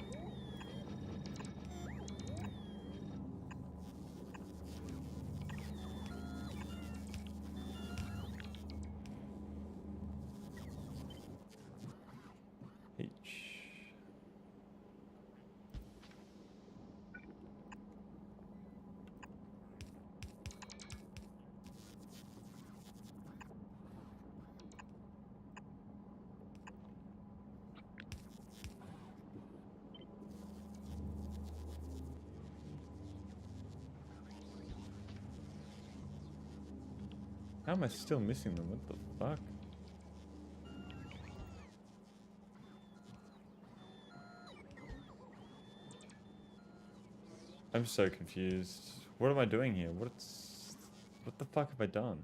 How am I still missing them? What the fuck? I'm so confused. What am I doing here? What the fuck have I done?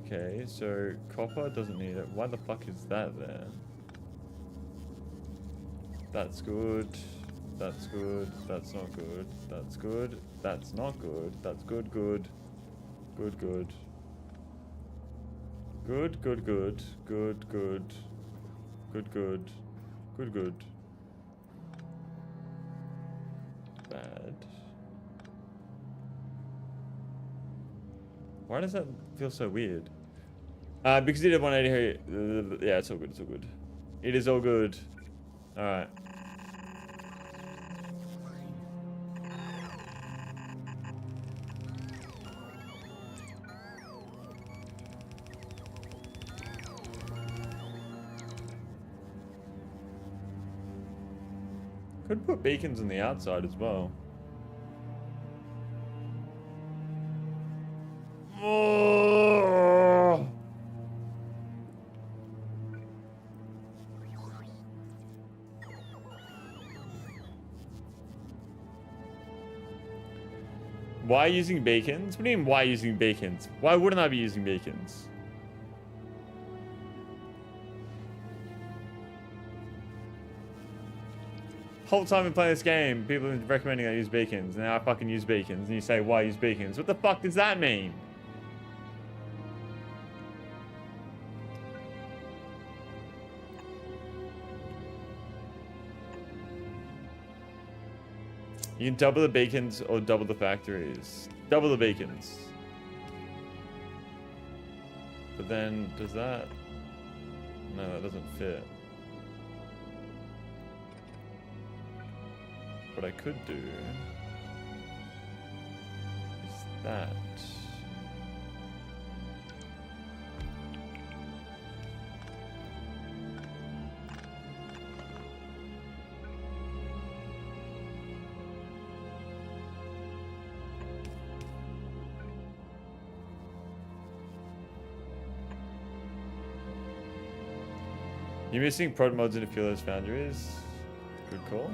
Okay, so copper doesn't need it. Why the fuck is that there? That's good. That's good. That's not good. That's good. That's not good. That's good, good. Good, good. Good, good, good. Good, good. Good, good. Good, good. Bad. Why does that feel so weird? Because he did 180 here. Yeah, it's all good. It's all good. It is all good. Alright. Could put beacons on the outside as well. Oh. Why using beacons? What do you mean, why using beacons? Why wouldn't I be using beacons? whole time I've playing this game, people have been recommending I use beacons. And now I fucking use beacons. And you say, why use beacons? What the fuck does that mean? You can double the beacons or double the factories. Double the beacons. But then, does that... No, that doesn't fit. What I could do... is that. You're missing prod mods in a few of those foundries. Good call.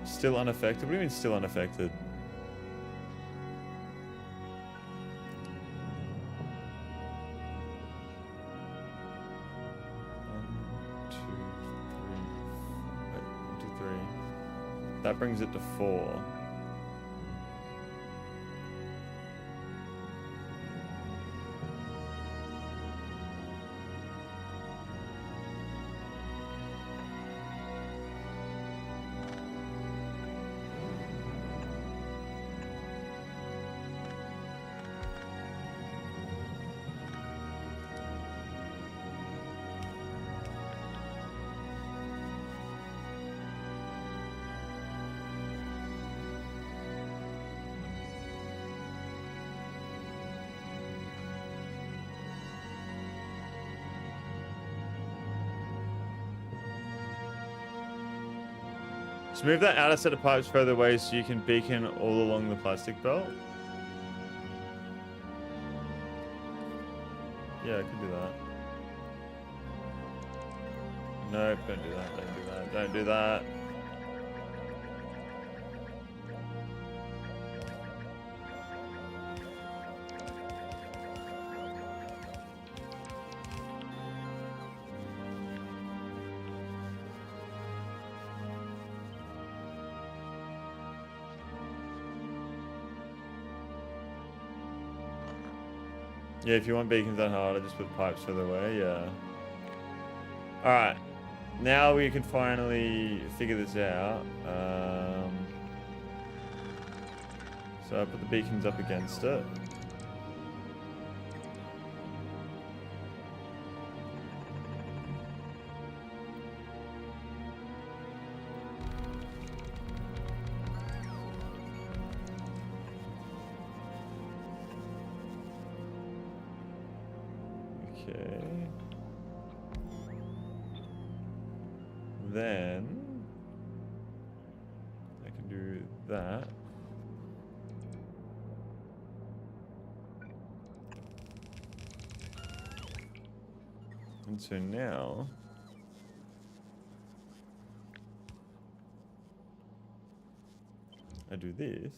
Still unaffected? What do you mean still unaffected? One, two, three. That brings it to 4. Just move that outer set of pipes further away so you can beacon all along the plastic belt. Yeah, I could do that. Nope, don't do that, don't do that, don't do that. Yeah, if you want beacons that hard, I just put pipes further away, yeah. Alright. Now we can finally figure this out. So I put the beacons up against it. Okay. Then I can do that. And so now I do this.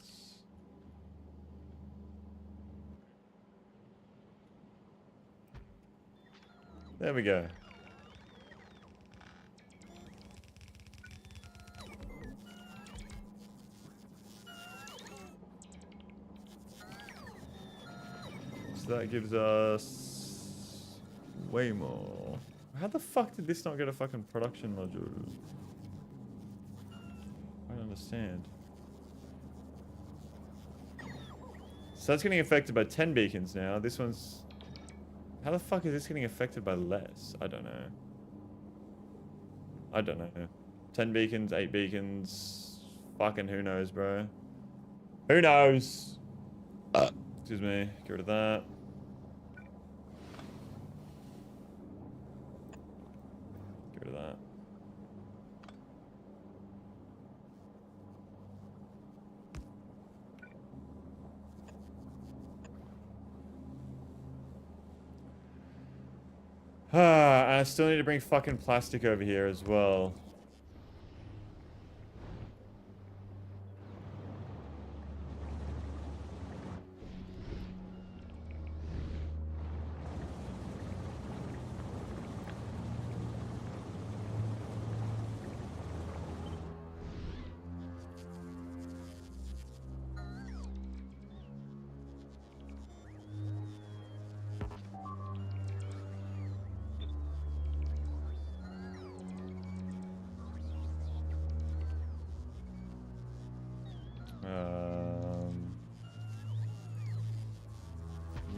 There we go. So that gives us way more. How the fuck did this not get a fucking production module? I don't understand. So that's getting affected by 10 beacons now. This one's... How the fuck is this getting affected by less? I don't know. I don't know. 10 beacons, 8 beacons. Fucking who knows, bro. Who knows? Excuse me. Get rid of that. Get rid of that. And I still need to bring fucking plastic over here as well.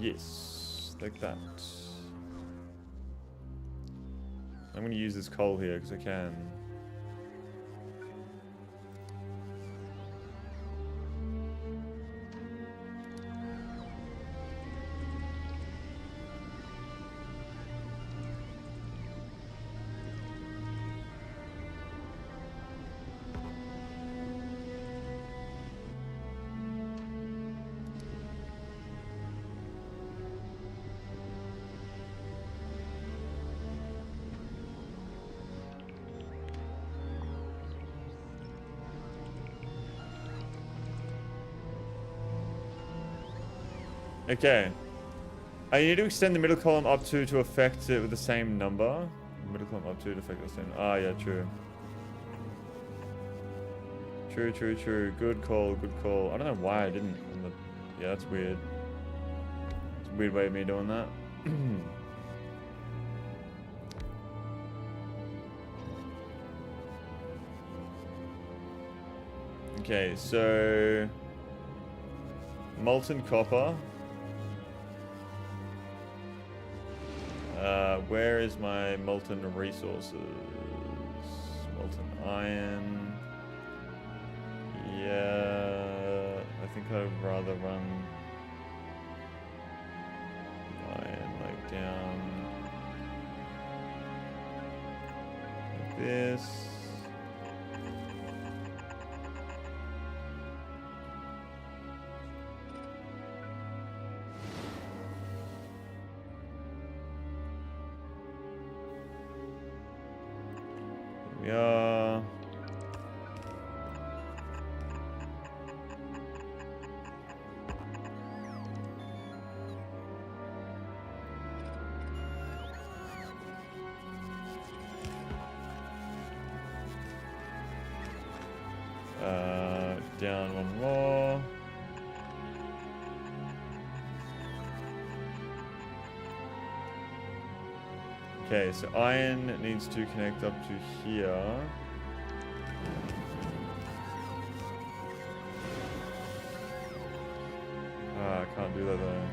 Yes, like that. I'm going to use this coal here because I can. Okay. You need to extend the middle column up to affect it with the same number. Middle column up to affect the same. Ah, yeah, true. True. Good call. I don't know why I didn't. Yeah, that's weird. It's a weird way of me doing that. Okay, so molten copper. Where is my molten resources? Molten iron. Yeah, I think I'd rather run iron like down like this. We are. Down one more. Okay, so iron needs to connect up to here. I can't do that though.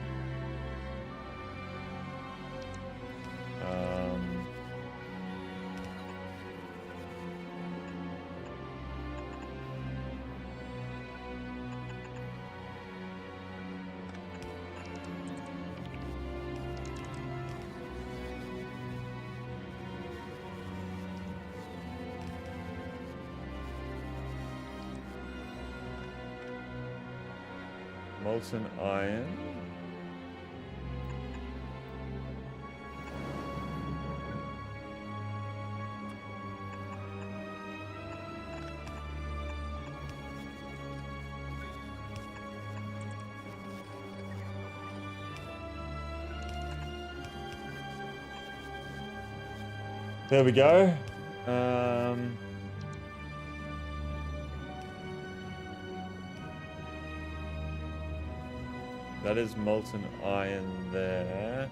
Molten iron. There we go. That is molten iron there.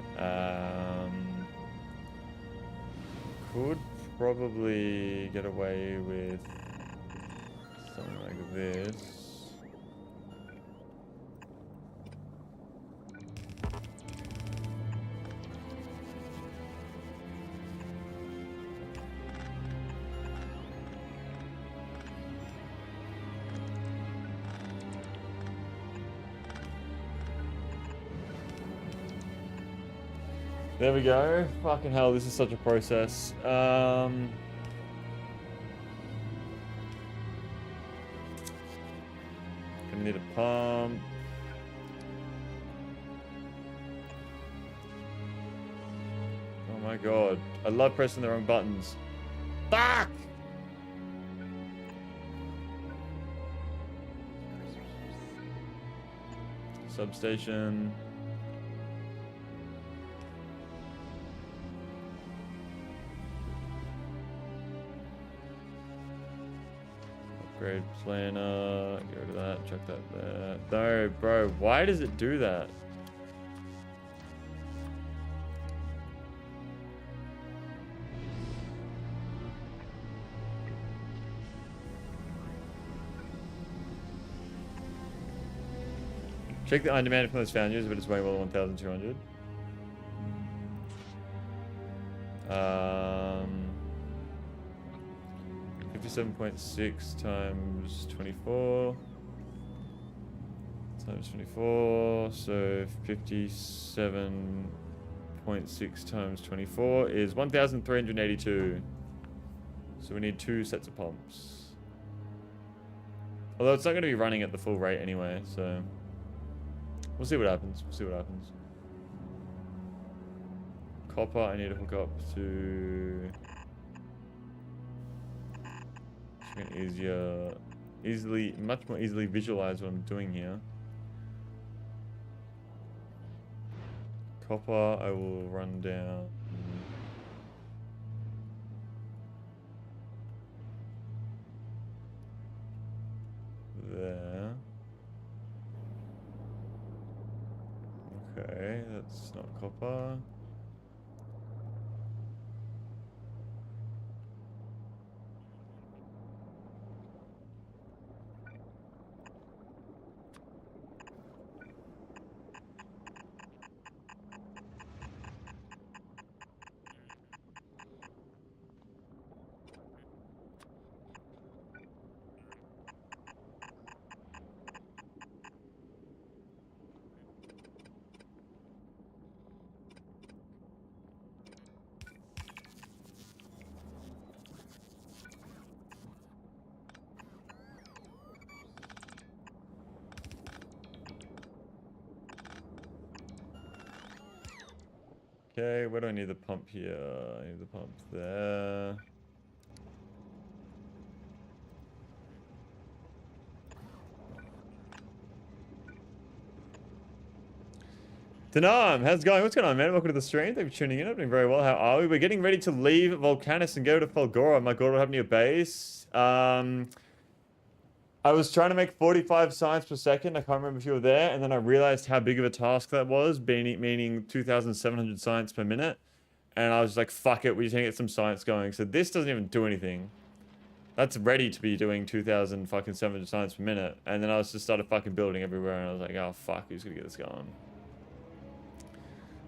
Could probably get away with something like this. There we go. Fucking hell, this is such a process. Gonna need a pump. Oh my god. I love pressing the wrong buttons. Fuck! Substation. Upgrade planner. Get rid of that. Check that there. No, bro. Why does it do that? Check the iron demand from those foundries, but it's way more than 1,200. 57.6 times 24 times 24, so 57.6 times 24 is 1,382. So we need 2 sets of pumps. Although it's not going to be running at the full rate anyway, so we'll see what happens. We'll see what happens. Copper, I need to hook up to much more easily visualize what I'm doing here. Copper, I will run down. There. Okay, that's not copper. Okay, where do I need the pump here? I need the pump there. Tanam, how's it going? What's going on, man? Welcome to the stream. Thank you for tuning in. I'm doing very well. How are we? We're getting ready to leave Vulcanus and go to Falgora. My god, what happened to your base? I was trying to make 45 science per second. I can't remember if you were there. And then I realized how big of a task that was, meaning 2,700 science per minute. And I was like, fuck it, we just need to get some science going. So this doesn't even do anything. That's ready to be doing 2,700 science per minute. And then I was just started fucking building everywhere. And I was like, oh, fuck, who's going to get this going?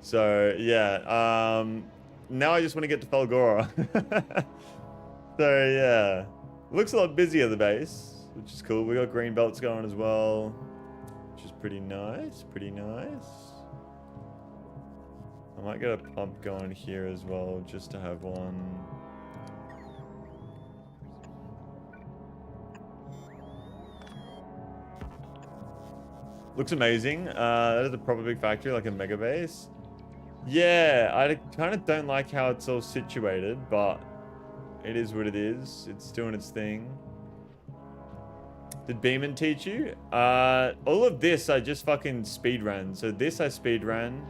So, yeah. Now I just want to get to Falgora. So, yeah. Looks a lot busier, the base. Which is cool. We got green belts going as well, which is pretty nice. Pretty nice. I might get a pump going here as well, just to have one. Looks amazing. That is a proper big factory, like a mega base. Yeah, I kind of don't like how it's all situated, but it is what it is. It's doing its thing. Did Beeman teach you? All of this I just fucking speed ran. So this I speed ran.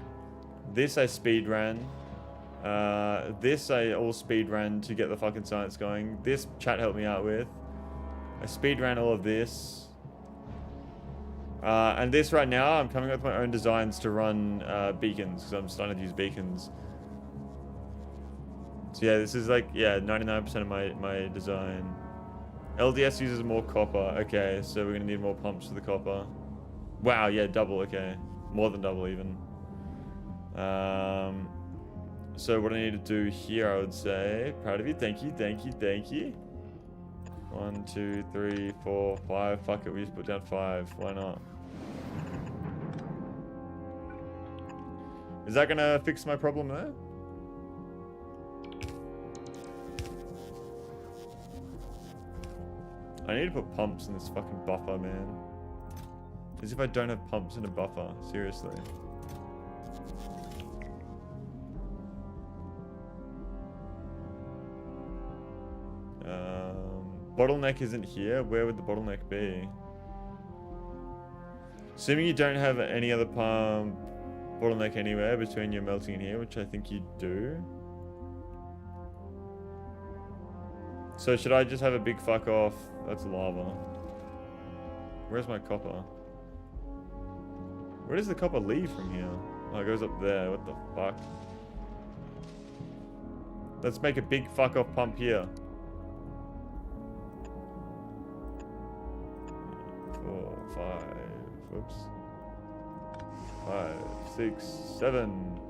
This I speed ran. This I all speed ran to get the fucking science going. This chat helped me out with. I speed ran all of this. And this right now, I'm coming up with my own designs to run beacons, because I'm starting to use beacons. So yeah, this is like, yeah, 99% of my design. LDS uses more copper. Okay, so we're gonna need more pumps for the copper. Wow, yeah, double. Okay, more than double even. So what I need to do here, I would say, proud of you. Thank you, thank you, thank you. 1, 2, 3, 4, 5. Fuck it, we just put down 5. Why not? Is that gonna fix my problem there? I need to put pumps in this fucking buffer, man. As if I don't have pumps in a buffer. Seriously. Bottleneck isn't here. Where would the bottleneck be? Assuming you don't have any other pump bottleneck anywhere between your melting and here, which I think you do. So should I just have a big fuck off? That's lava. Where's my copper? Where does the copper leave from here? Oh, it goes up there. What the fuck? Let's make a big fuck off pump here. 4, 5. Whoops. 5, 6, 7.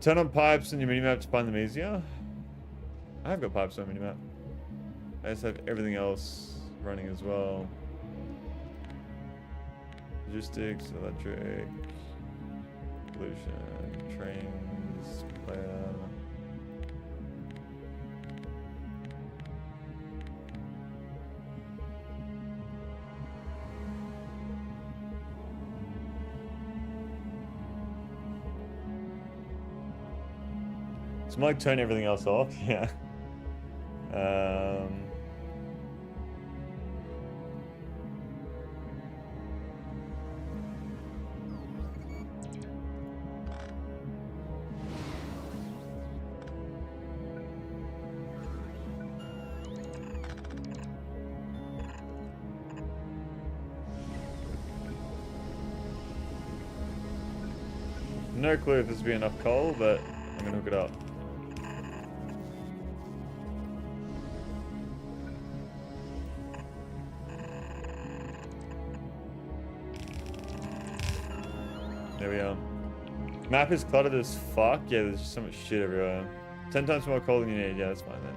Turn on pipes on your minimap to find them easier. I have got pipes on minimap. I just have everything else running as well. Logistics, electric, pollution, trains, player. So I'm like turn everything else off, yeah. No clue if this will be enough coal, but I'm gonna hook it up. There we are. Map is cluttered as fuck. Yeah, there's just so much shit everywhere. 10 times more coal than you need. Yeah, that's fine then.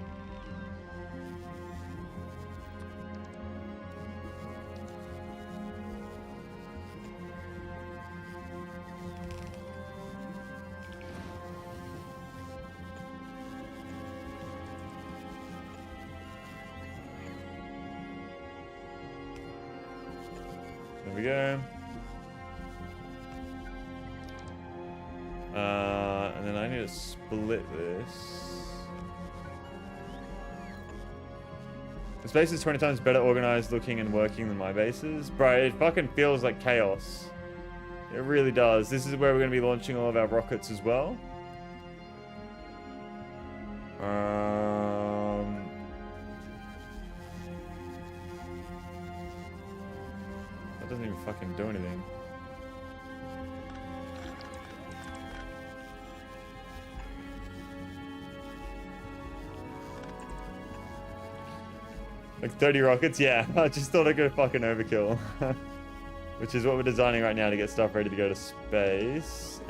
There we go. And then I need to split this. This base is 20 times better organized looking and working than my bases. Bro, it fucking feels like chaos. It really does. This is where we're going to be launching all of our rockets as well. That doesn't even fucking do anything. Like 30 rockets? Yeah, I just thought I'd go fucking overkill. Which is what we're designing right now to get stuff ready to go to space.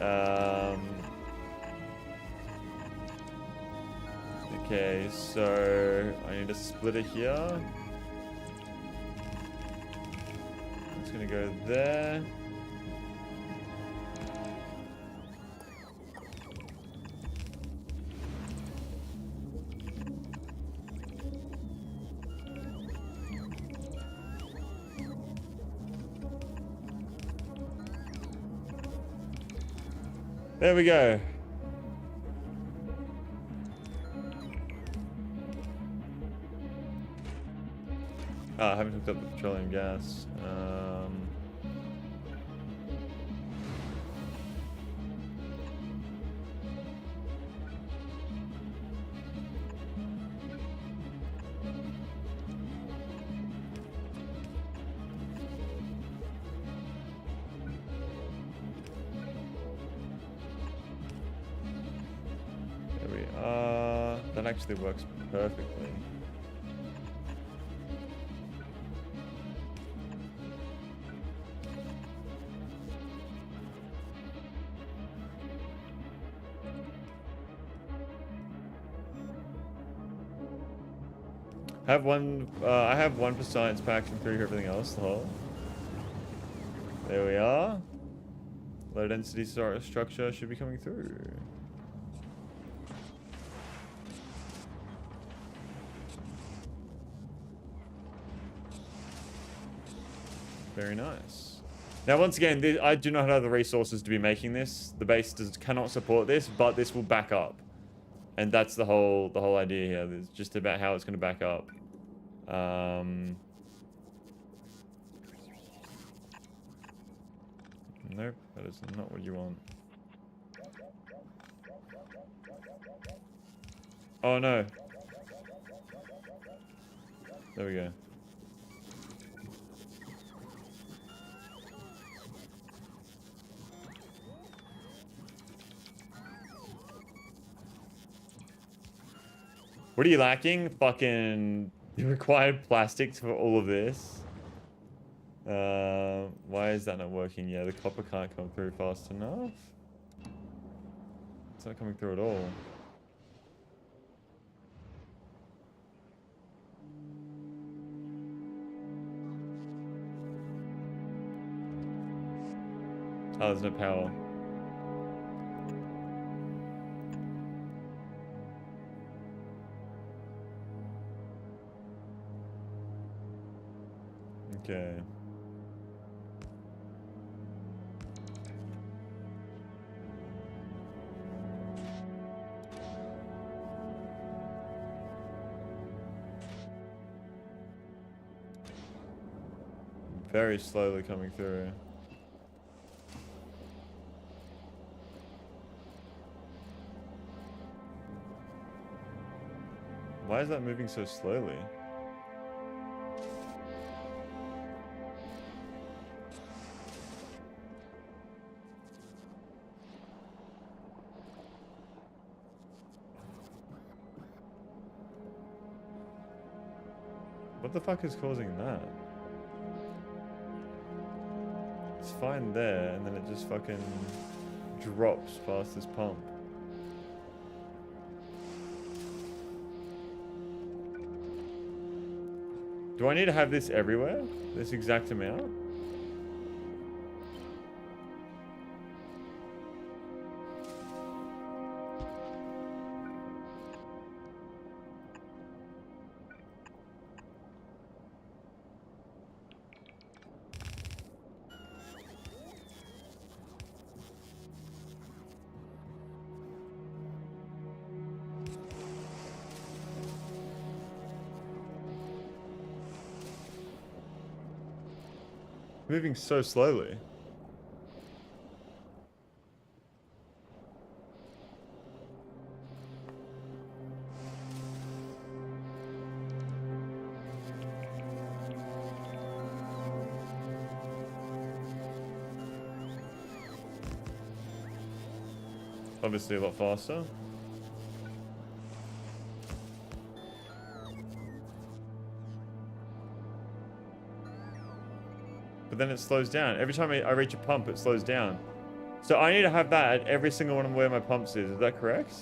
Okay, so I need a splitter here. It's gonna go there. There we go. I haven't hooked up the petroleum gas. There we are. That actually works perfectly. I have one for science packs and 3 for everything else. The whole. There we are. Low density structure should be coming through. Very nice. Now, once again, I do not have the resources to be making this. The base cannot support this, but this will back up, and that's the whole idea here. It's just about how it's going to back up. Nope, that is not what you want. Oh no. There we go. What are you lacking? Fucking the required plastics for all of this. Why is that not working? Yeah, the copper can't come through fast enough. It's not coming through at all. Oh, there's no power. Okay. Very slowly coming through. Why is that moving so slowly? What the fuck is causing that? It's fine there, and then it just fucking drops past this pump. Do I need to have this everywhere? This exact amount? Moving so slowly. Obviously a lot faster. But then it slows down. Every time I reach a pump, it slows down. So I need to have that at every single one of where my pumps is. Is that correct?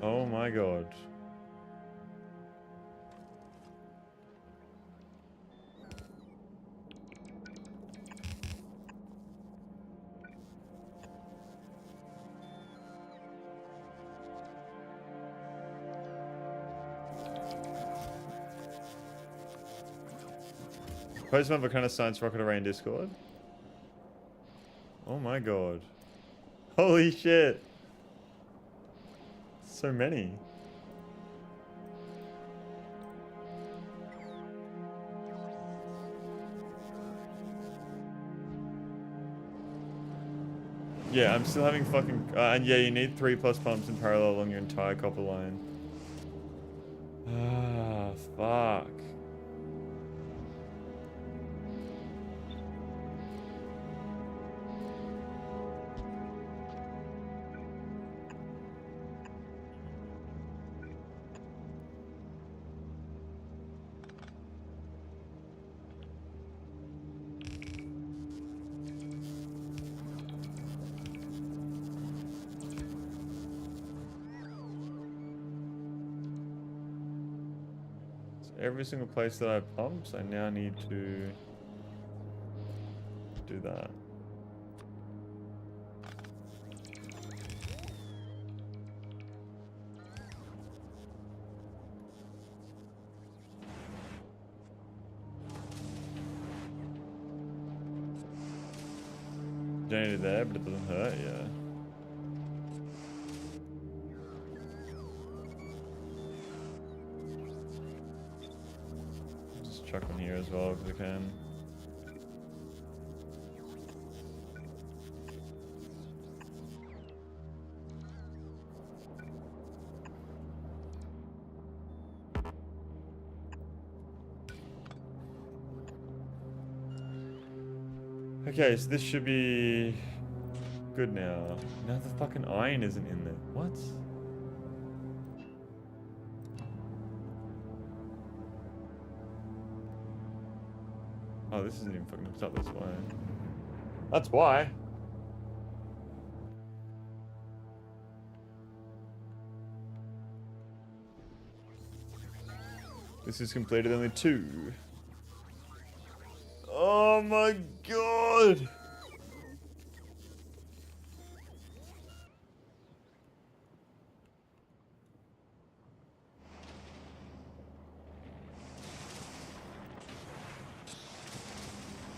Oh my god. Post my Vulcanus science rocket array in Discord. Oh my god. Holy shit. So many. Yeah, I'm still having fucking... and yeah, you need 3+ pumps in parallel along your entire copper line. Ah, fuck. Every single place that I have pumps, I now need to do that. Don't need it there, but it doesn't hurt, yeah. Chuck on here as well if we can. Okay, so this should be good now. Now the fucking iron isn't in there. What? Oh, this isn't even fucking hooked up, that's why. That's why. This is completed only 2. Oh my god!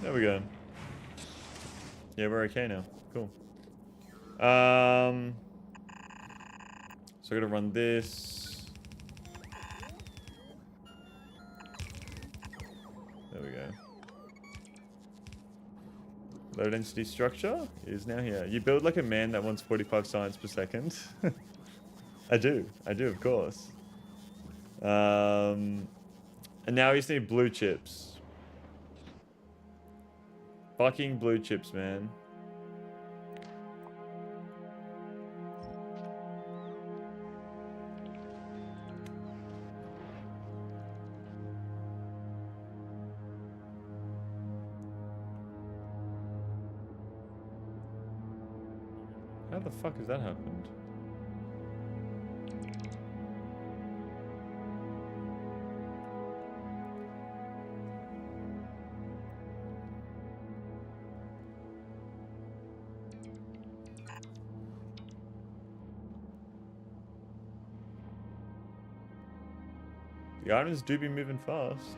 There we go. Yeah, we're okay now. Cool. So I gotta run this. There we go. Low density structure is now here. You build like a man that wants 45 science per second. I do, of course. And now we just need blue chips. Fucking blue chips, man. How the fuck has that happened? The items do be moving fast.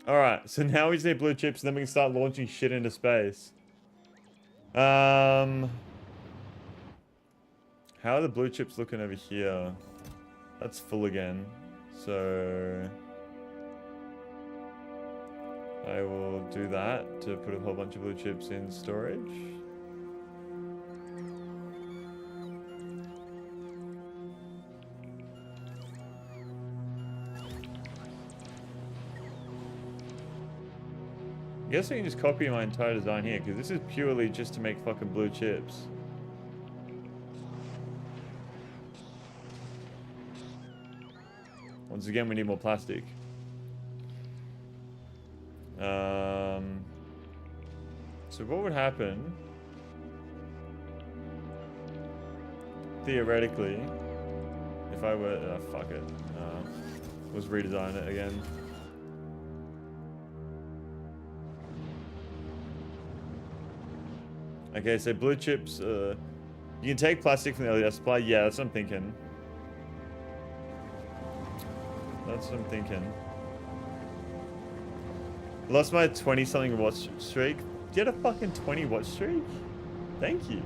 Alright, so now we just need blue chips and then we can start launching shit into space. How are the blue chips looking over here? That's full again. So I will do that to put a whole bunch of blue chips in storage. I guess I can just copy my entire design here, because this is purely just to make fucking blue chips. Once again, we need more plastic. So what would happen, theoretically, if I were... fuck it. Let's redesign it again. Okay, so blue chips, you can take plastic from the earlier supply. Yeah, that's what I'm thinking. That's what I'm thinking. Lost my 20-something watch streak. Do you had a fucking 20 watch streak? Thank you.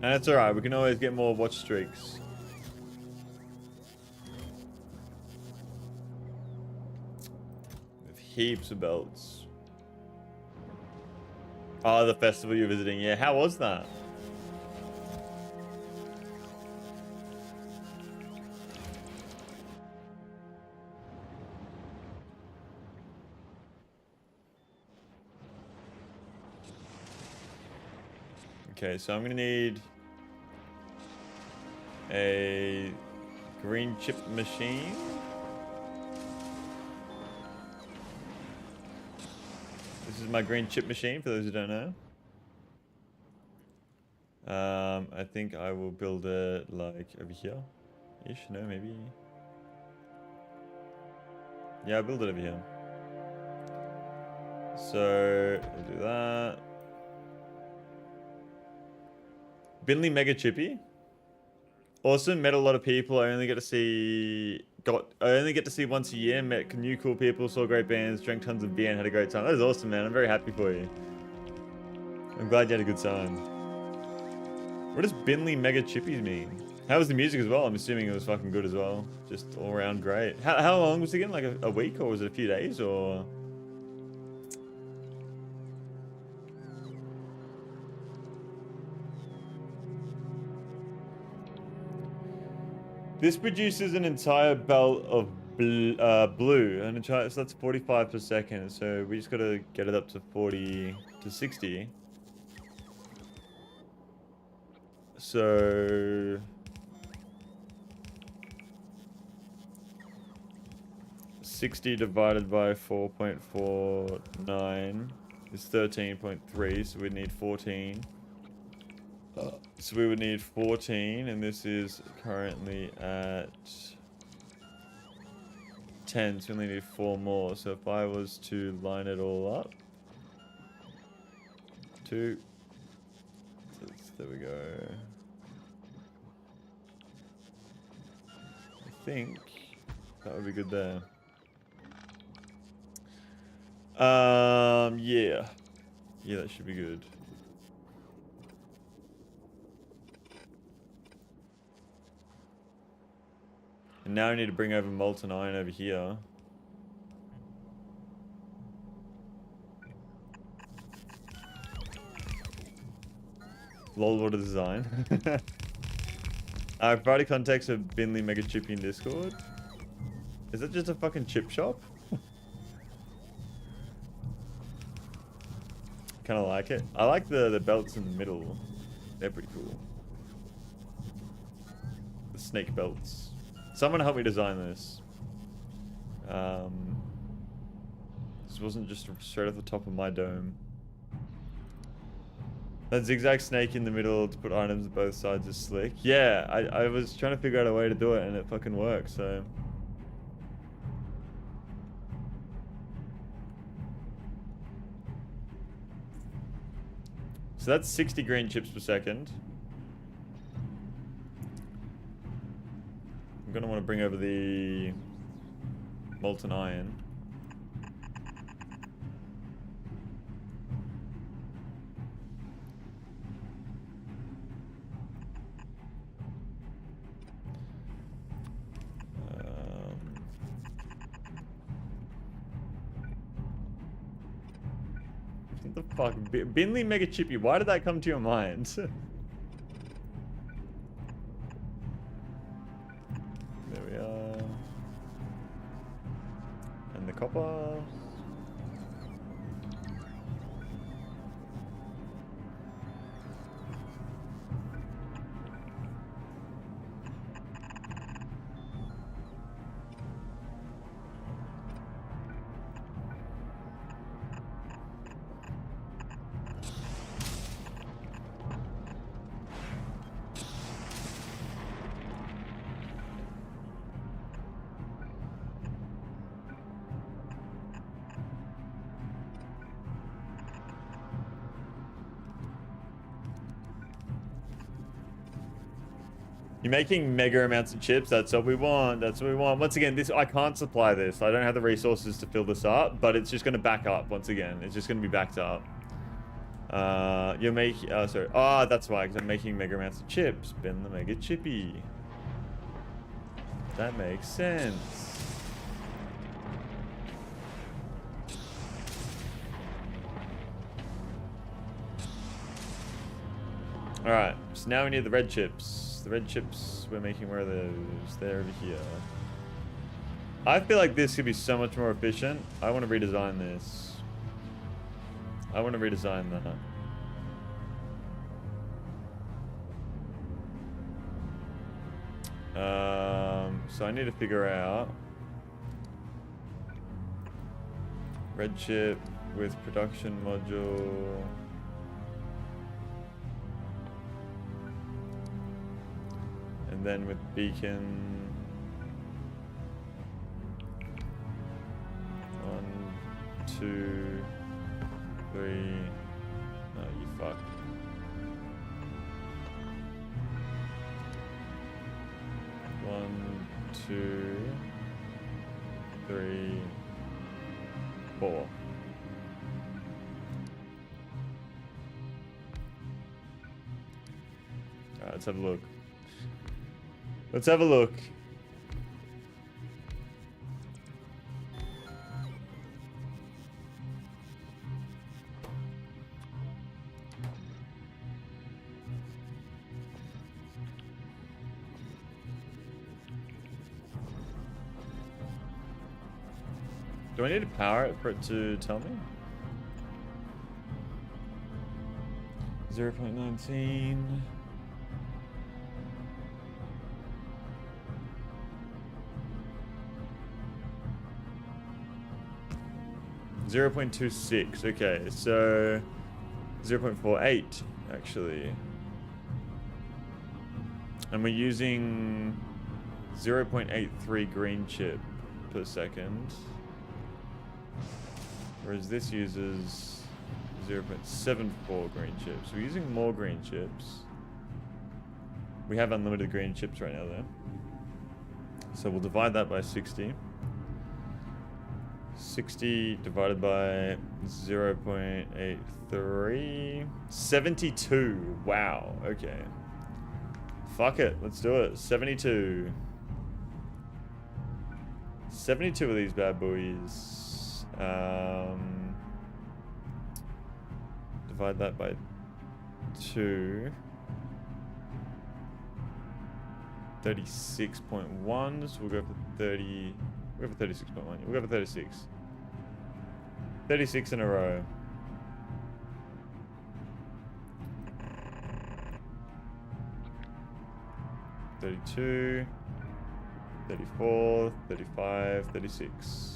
And it's alright, we can always get more watch streaks. With heaps of belts. Oh, the festival you're visiting. Yeah, how was that? Okay, so I'm gonna need a green chip machine. This is my green chip machine, for those who don't know. I think I will build it like over here. Ish, no, maybe. Yeah, I'll build it over here. So, we'll do that. Binley Mega Chippy. Awesome, met a lot of people. I only get to see once a year. Met new cool people, saw great bands, drank tons of beer, and had a great time. That is awesome, man. I'm very happy for you. I'm glad you had a good time. What does Binley Mega Chippies mean? How was the music as well? I'm assuming it was fucking good as well. Just all around great. How long was it again? Like a week, or was it a few days, or? This produces an entire belt of blue, and so that's 45 per second. So we just gotta get it up to 40 to 60. So 60 divided by 4.49 is 13.3. So we need 14. So we would need 14, and this is currently at 10, so we only need 4 more. So if I was to line it all up, 2, so there we go. I think that would be good there. Yeah, that should be good. And now I need to bring over molten iron over here. Lol, what a design. Provide context of Binley Mega Chippy in Discord. Is that just a fucking chip shop? Kind of like it. I like the belts in the middle. They're pretty cool. The snake belts. Someone help me design this. This wasn't just straight off the top of my dome. That zigzag snake in the middle to put items on both sides is slick. Yeah, I was trying to figure out a way to do it, and it fucking works, so... So that's 60 green chips per second. I'm gonna want to bring over the molten iron. What the fuck? Binley Mega Chippy, why did that come to your mind? There we are. And the copper. You're making mega amounts of chips. That's what we want. That's what we want. Once again, this I can't supply this. I don't have the resources to fill this up, but it's just going to back up once again. It's just going to be backed up. You're making... sorry. Oh, that's why, because I'm making mega amounts of chips. Ben the Mega Chippy. That makes sense. Alright, so now we need the red chips. The red chips we're making, where are those? They're over here. I feel like this could be so much more efficient. I want to redesign this. I want to redesign that. So I need to figure out red chip with production module. And then with beacon. 1, 2, 3. No, you fuck. 1, 2, 3, 4. Alright, let's have a look. Let's have a look. Do I need to power it for it to tell me? 0.19. Zero 0.26. Okay, so 0.48 actually. And we're using 0.83 green chip per second. Whereas this uses 0.74 green chips. We're using more green chips. We have unlimited green chips right now though. So we'll divide that by 60. 60 divided by 0.83. 72. Wow. Okay. Fuck it. Let's do it. 72. 72 of these bad boys. Divide that by 2. 36.1. So we'll go for 30. We'll go for 36.1. We'll go for 36. 36 in a row. $32, $34, $35, $36.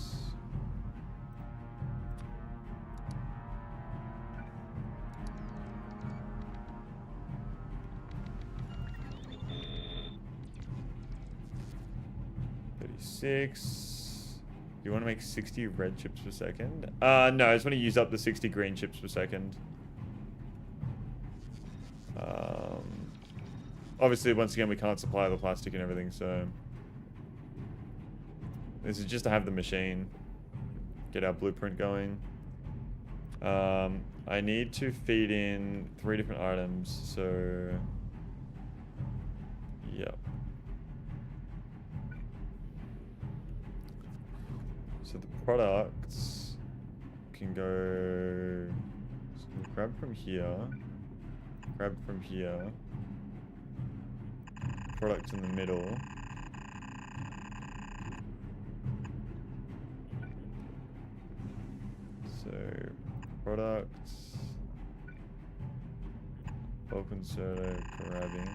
You want to make 60 red chips per second? No, I just want to use up the 60 green chips per second. Obviously, once again, we can't supply the plastic and everything, so... This is just to have the machine. Get our blueprint going. I need to feed in 3 different items, so... Yep. So the products can go... So we'll grab from here. Grab from here. Product in the middle. So, products. Vulcan soda grabbing.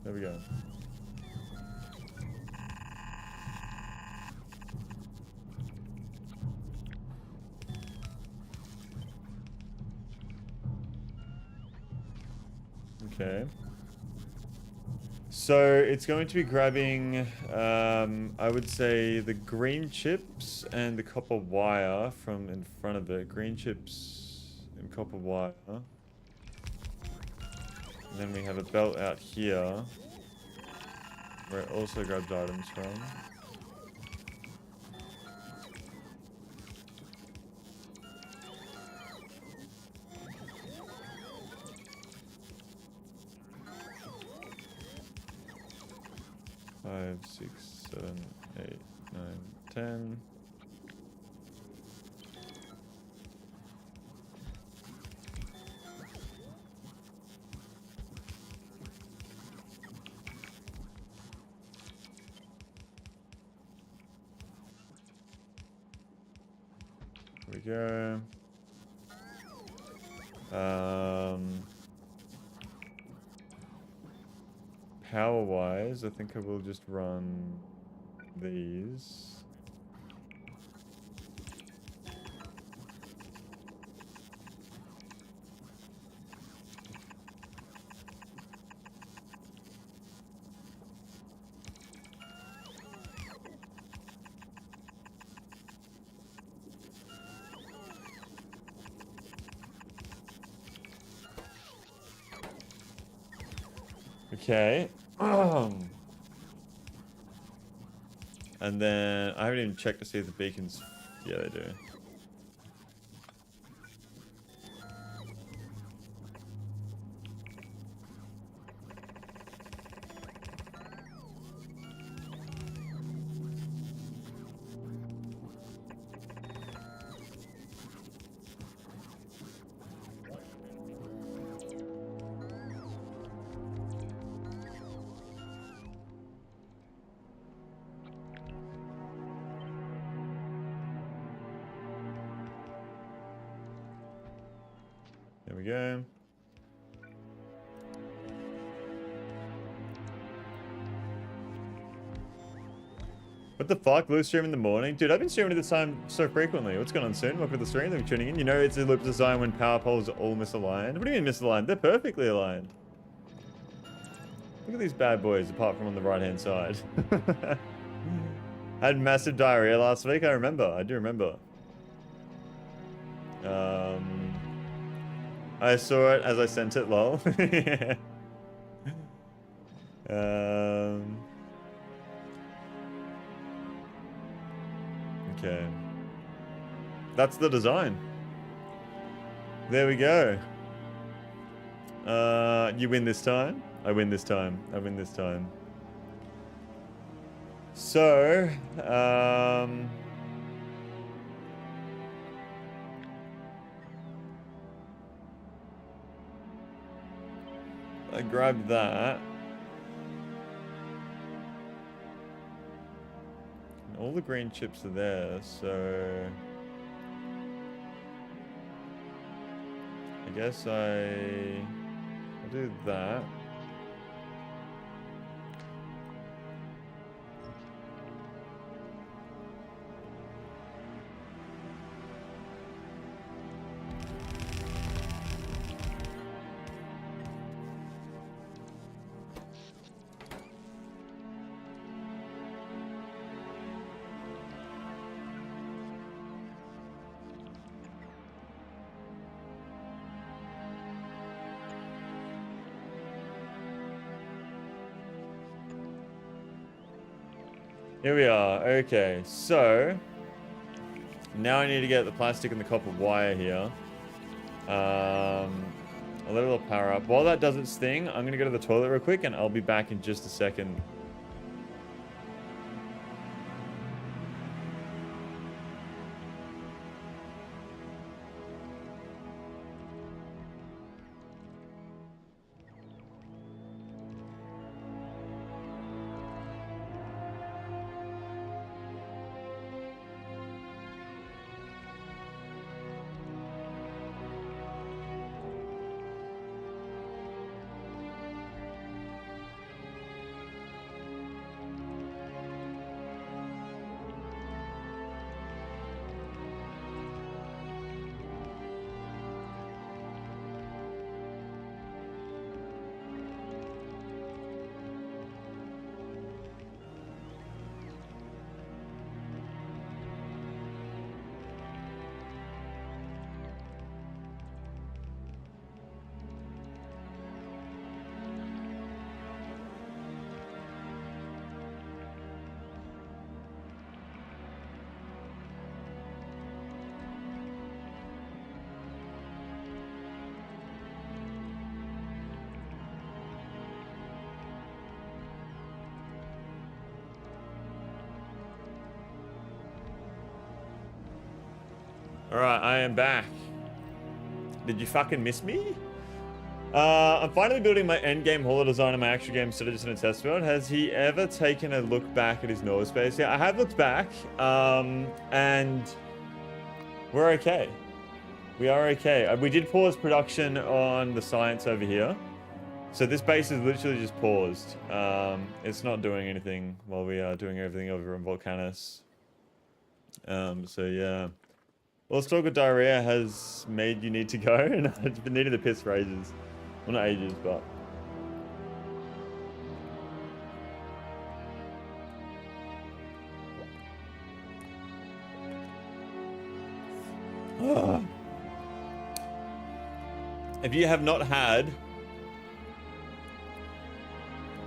There we go. Okay. So it's going to be grabbing, I would say the green chips and the copper wire from in front of it. Green chips and copper wire. And then we have a belt out here where it also grabs items from. Five, 6, 7, 8, 9, 10. Here we go. Power-wise, I think I will just run these. Okay. And then I haven't even checked to see if the beacons. Yeah, they do. There we go. What the fuck? Blue stream in the morning? Dude, I've been streaming at this time so frequently. What's going on soon? Welcome to the stream. Thank you for tuning in. You know it's a loop design when power poles are all misaligned. What do you mean misaligned? They're perfectly aligned. Look at these bad boys, apart from on the right-hand side. I had massive diarrhea last week. I remember. I do remember. I saw it as I sent it, lol. Okay. That's the design. There we go. You win this time. I win this time. I win this time. So, I grabbed that. And all the green chips are there, so I guess I'll do that. Here we are. Okay, so now I need to get the plastic and the copper wire here. I'll let it all power up. While that does its thing, I'm gonna go to the toilet real quick and I'll be back in just a second. Alright, I am back. Did you fucking miss me? I'm finally building my endgame holo design in my actual game instead of just in a test build. Has he ever taken a look back at his node space? Yeah, I have looked back, and we're okay. We are okay. We did pause production on the science over here. So this base is literally just paused. It's not doing anything while we are doing everything over in Vulcanus. So yeah. Well, stroke of diarrhea has made you need to go, and I've been needing to piss for ages. Well, not ages, but... If you have not had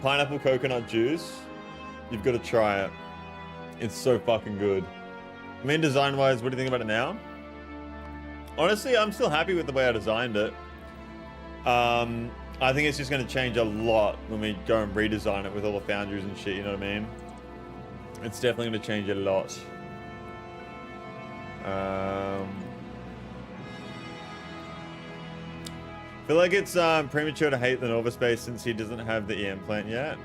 Pineapple coconut juice. You've got to try it. It's so fucking good. I mean, design-wise, what do you think about it now? Honestly, I'm still happy with the way I designed it. I think it's just going to change a lot when we go and redesign it with all the foundries and shit, you know what I mean? It's definitely going to change a lot. I feel like it's premature to hate the Nova Space since he doesn't have the EM plant yet.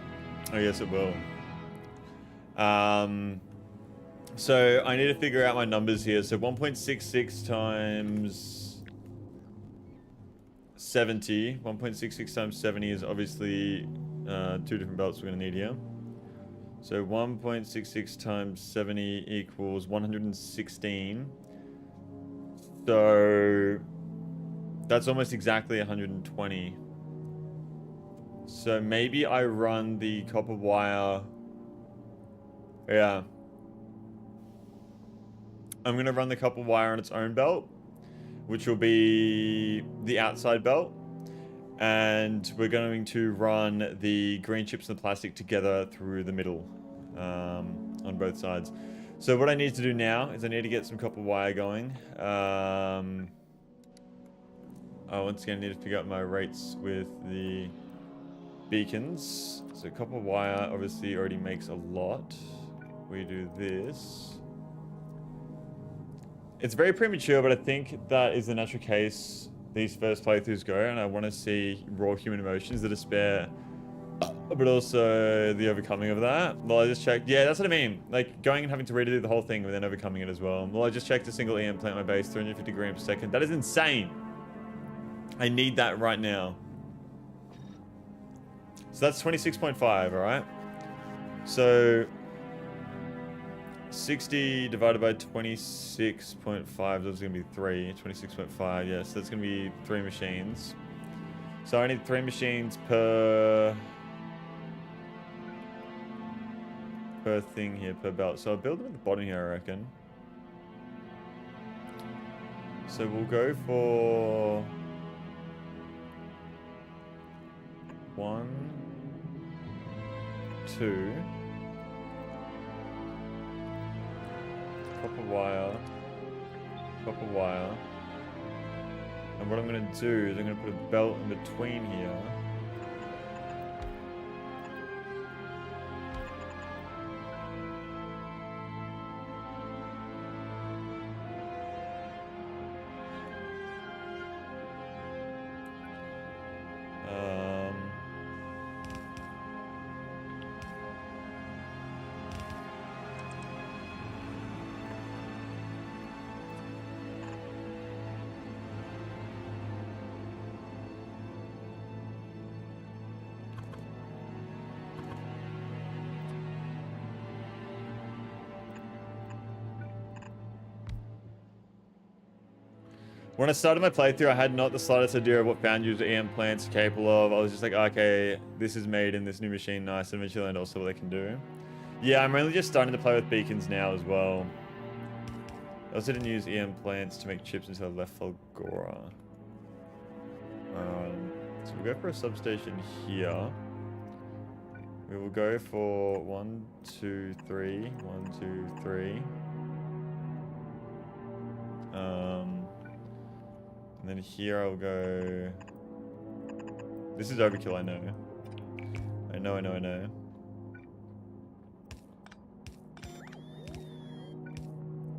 Oh, yes, it will. So I need to figure out my numbers here. So 1.66 times 70. 1.66 times 70 is obviously 2 different belts we're going to need here. So 1.66 times 70 equals 116. So that's almost exactly 120. So maybe I run the copper wire. Yeah. I'm going to run the copper wire on its own belt, which will be the outside belt. And we're going to run the green chips and the plastic together through the middle on both sides. So what I need to do now is I need to get some copper wire going. Once again, I need to figure out my rates with the beacons. So copper wire obviously already makes a lot. We do this. It's very premature, but I think that is the natural case these first playthroughs go, and I want to see raw human emotions, the despair, but also the overcoming of that. Well, I just checked. Yeah, that's what I mean. Like, going and having to redo the whole thing, but then overcoming it as well. Well, I just checked a single EM plant on my base, 350 grams per second. That is insane. I need that right now. So that's 26.5, all right? So 60 divided by 26.5, that's going to be 3. 26.5, yes, so that's going to be 3 machines. So I need 3 machines per thing here, per belt. So I'll build them at the bottom here, I reckon. So we'll go for 1, 2. Copper wire. Copper wire. And what I'm going to do is I'm going to put a belt in between here. When I started my playthrough, I had not the slightest idea of what foundries or EM plants are capable of. I was just like, okay, this is made in this new machine, nice. And eventually I learned also what they can do. Yeah, I'm only just starting to play with beacons now as well. I also didn't use EM plants to make chips until I left Fulgora. So we'll go for a substation here. We will go for 1, 2, 3. 1, 2, 3. And then here I'll go... This is overkill, I know. I know.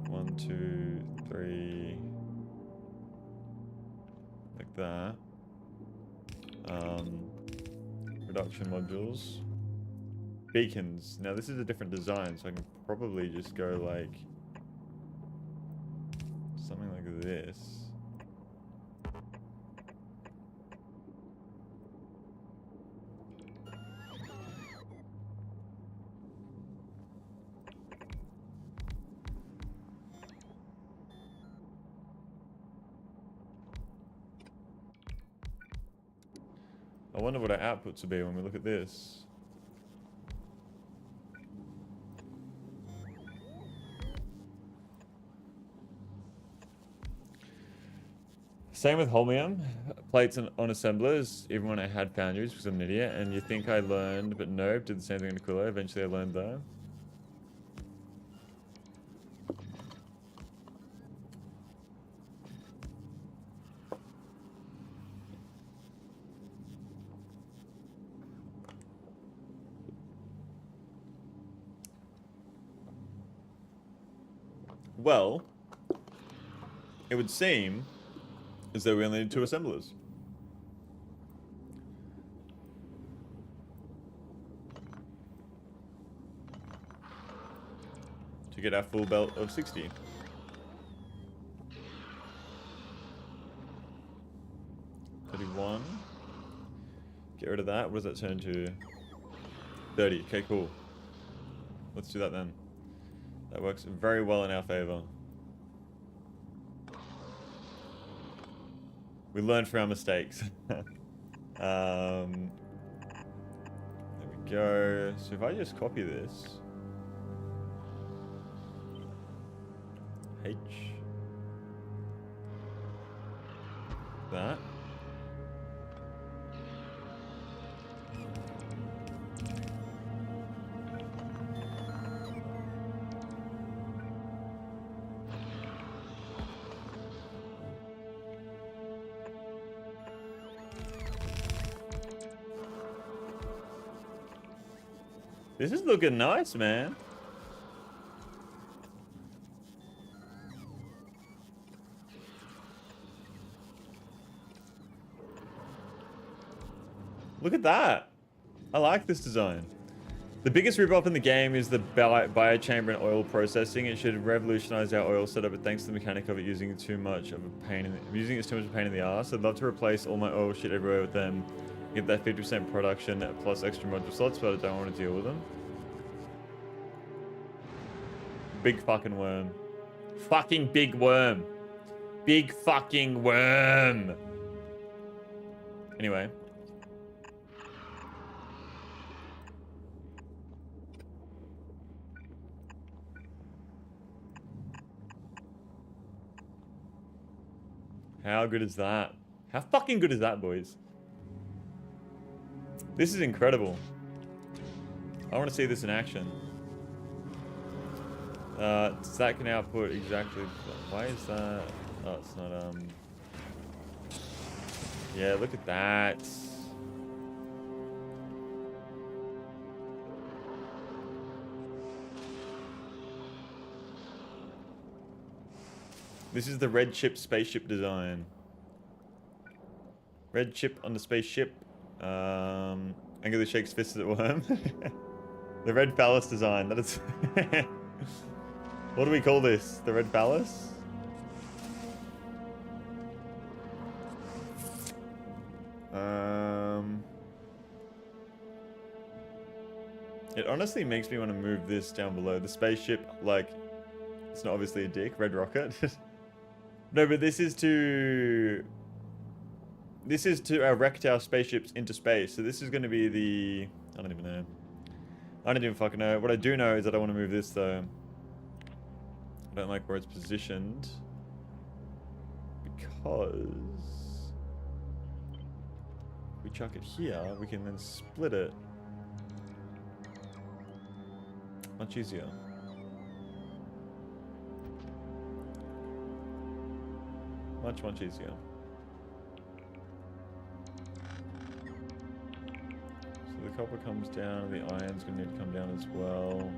1, 2, 3. Like that. Production modules. Beacons. Now this is a different design, so I can probably just go like... something like this. I wonder what our outputs will be when we look at this. Same with Holmium. Plates on assemblers, even when I had foundries because I'm an idiot. And you think I learned, but nope, did the same thing in Aquila. Eventually I learned though. Well, it would seem as though we only need 2 assemblers. To get our full belt of 60. $31. Get rid of that. What does that turn to? 30. Okay, cool. Let's do that then. That works very well in our favor. We learn from our mistakes. There we go. So if I just copy this. H. That. This is looking nice, man. Look at that. I like this design. The biggest ripoff in the game is the biochamber and oil processing. It should revolutionize our oil setup, but thanks to the mechanic of it using it too much of a pain using it's too much of a pain in the ass. I'd love to replace all my oil shit everywhere with them. Get that 50% production plus extra module slots, but I don't want to deal with them. Big fucking worm. Fucking big worm. Big fucking worm. Anyway. How good is that? How fucking good is that, boys? This is incredible. I want to see this in action. That can output exactly... Why is that... Oh, it's not, Yeah, look at that. This is the red chip spaceship design. Red chip on the spaceship. Angular shakes fists at worm. The red phallus design. That is. What do we call this? The red phallus? It honestly makes me want to move this down below. The spaceship, like, it's not obviously a dick. Red rocket. No, but this is to erect our spaceships into space. So this is going to be the... I don't even know. I don't even fucking know. What I do know is that I want to move this, though. I don't like where it's positioned. Because... if we chuck it here, we can then split it. Much easier. Much, much easier. So the copper comes down, the iron's going to need to come down as well.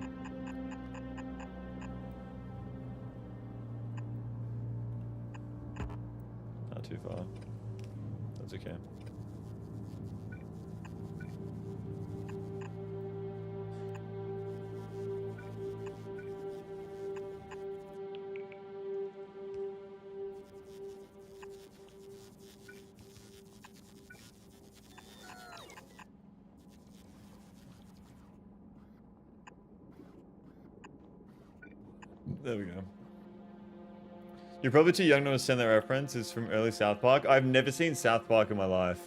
Not too far. That's okay. There we go. You're probably too young to understand that reference. It's from early South Park. I've never seen South Park in my life.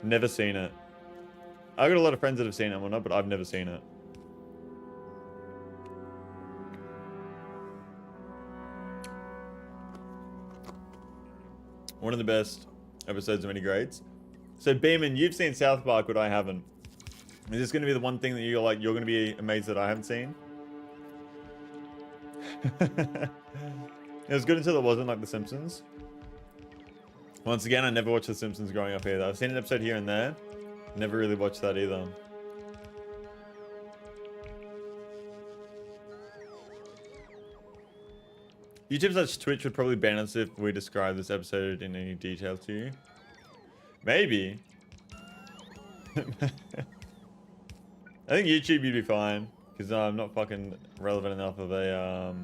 Never seen it. I've got a lot of friends that have seen it and whatnot, but I've never seen it. One of the best episodes of any grades. So Beeman, you've seen South Park, but I haven't. Is this going to be the one thing that you're like, you're going to be amazed that I haven't seen? It was good until it wasn't, like The Simpsons. Once again, I never watched The Simpsons growing up either. I've seen an episode here and there. Never really watched that either. YouTube / Twitch would probably ban us if we describe this episode in any detail to you. Maybe. I think YouTube you'd be fine. Because I'm not fucking relevant enough of a,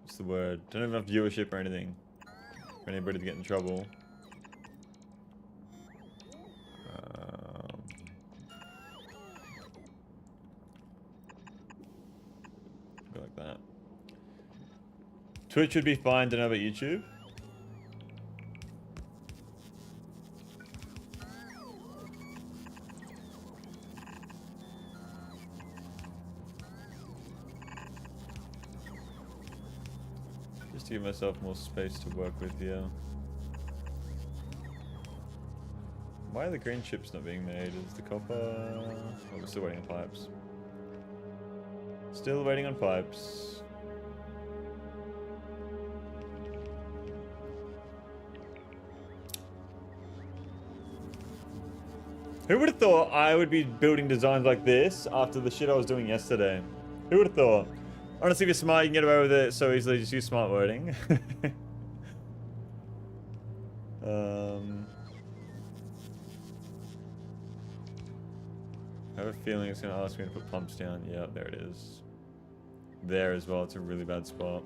what's the word? Don't have enough viewership or anything for anybody to get in trouble. Go like that. Twitch would be fine, don't know about YouTube. Just to give myself more space to work with here. Why are the green chips not being made? Is the copper... Oh, we're still waiting on pipes. Still waiting on pipes. Who would have thought I would be building designs like this after the shit I was doing yesterday? Who would have thought? Honestly, if you're smart, you can get away with it so easily. Just use smart wording. I have a feeling it's going to ask me to put pumps down. Yeah, there it is. There as well. It's a really bad spot.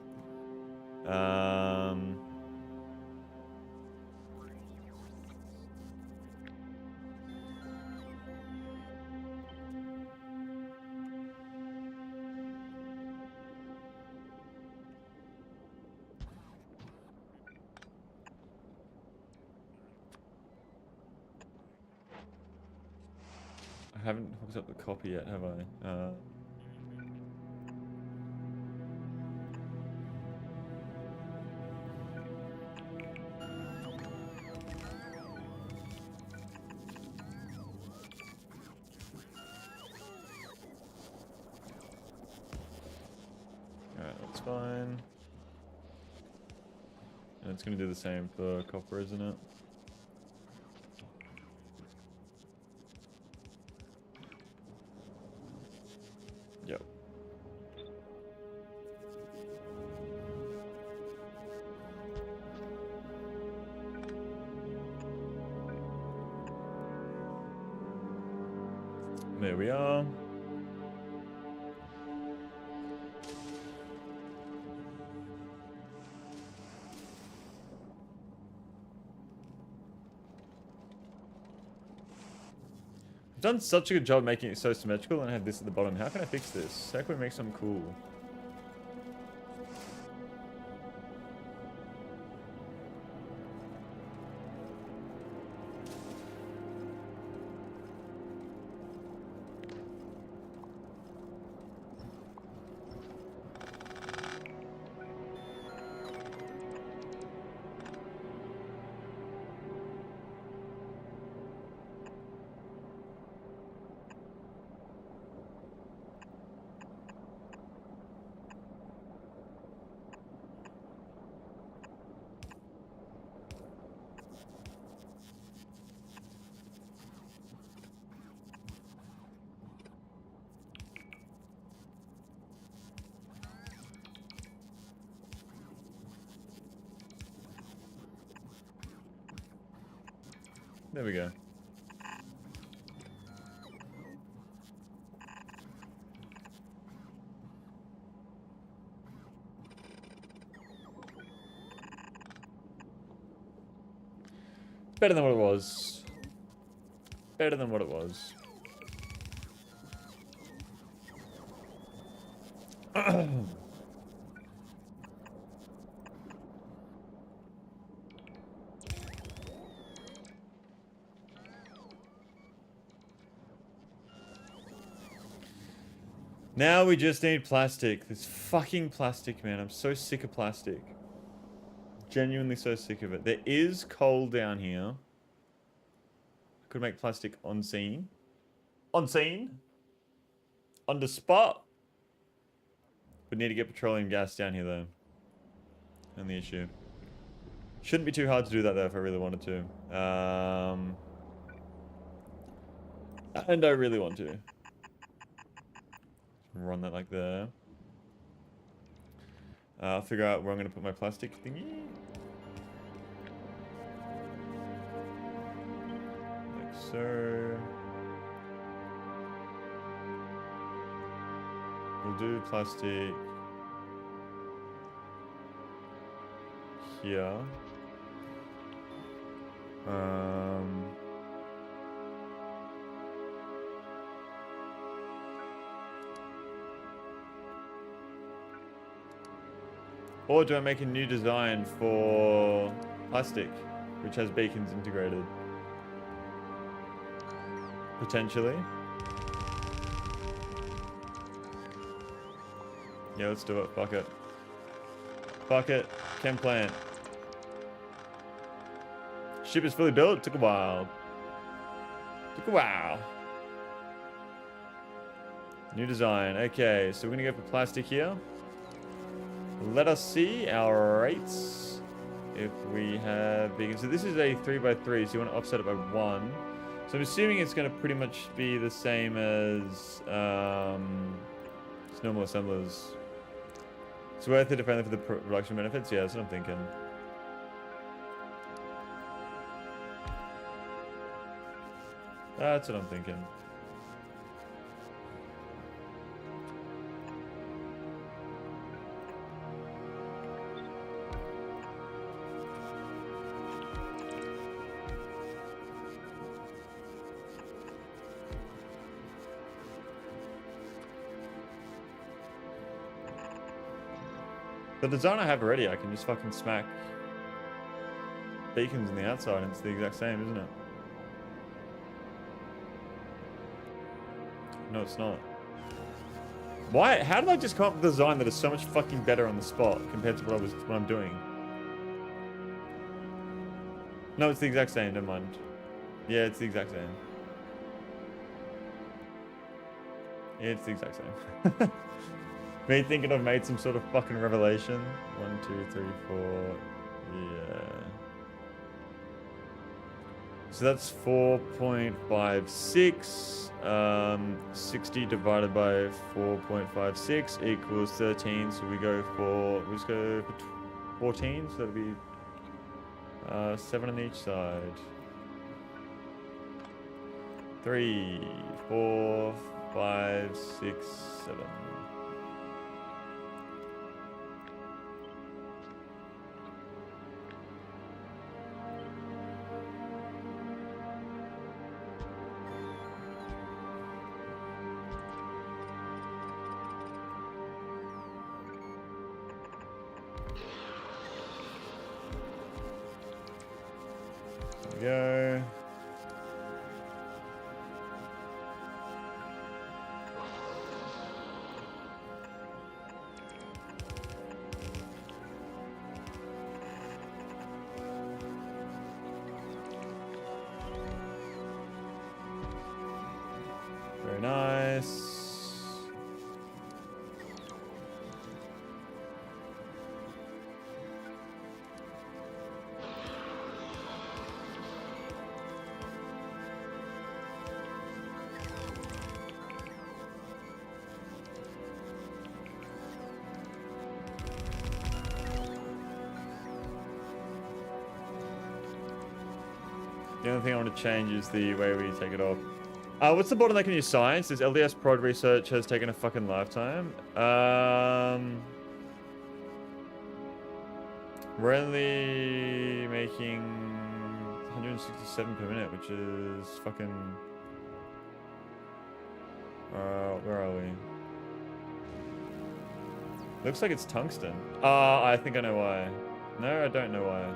I haven't hooked up the copy yet, have I? Alright, that's fine. And it's going to do the same for copper, isn't it? Yep. There we are. I've done such a good job making it so symmetrical and I have this at the bottom. How can I fix this? How can we make something cool? There we go. Better than what it was. Better than what it was. Now we just need plastic. This fucking plastic, man. I'm so sick of plastic. Genuinely so sick of it. There is coal down here. Could make plastic on scene. On scene? On the spot? Would need to get petroleum gas down here though. Only issue. Shouldn't be too hard to do that though if I really wanted to. And I really want to. Run that like there. I'll figure out where I'm going to put my plastic thingy. Like so. We'll do plastic here. Or do I make a new design for plastic, which has beacons integrated? Potentially. Yeah, let's do it. Fuck it. Fuck it. Chem plant. Ship is fully built. Took a while. Took a while. New design. Okay, so we're going to go for plastic here. Let us see our rates. If we have beacons. So this is a 3x3, so you want to offset it by 1. So I'm assuming it's going to pretty much be the same as normal assemblers. It's worth it if only for the production benefits? Yeah, that's what I'm thinking. That's what I'm thinking. The design I have already, I can just fucking smack beacons on the outside and it's the exact same, isn't it? No, it's not. Why? How did I just come up with a design that is so much fucking better on the spot compared to what I'm doing? No, it's the exact same, never mind. Yeah, it's the exact same. It's the exact same. Me thinking I've made some sort of fucking revelation. 1, 2, 3, 4. Yeah. So that's 4.56. 60 divided by 4.56 equals 13. So we just go for 14. So that'd be 7 on each side. 3, 4, 5, 6, 7. Go. Very nice. The only thing I want to change is the way we take it off. What's the bottleneck in your science? This LDS prod research has taken a fucking lifetime. We're only making 167 per minute, which is fucking... where are we? Looks like it's tungsten. I think I know why. No, I don't know why.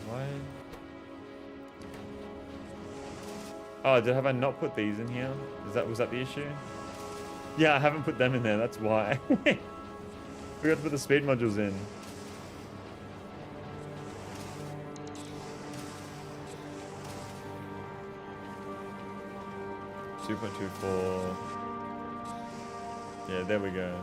Why? Oh, have I not put these in here? Was that the issue? Yeah, I haven't put them in there. That's why. We got to put the speed modules in. $2.24. Yeah, there we go.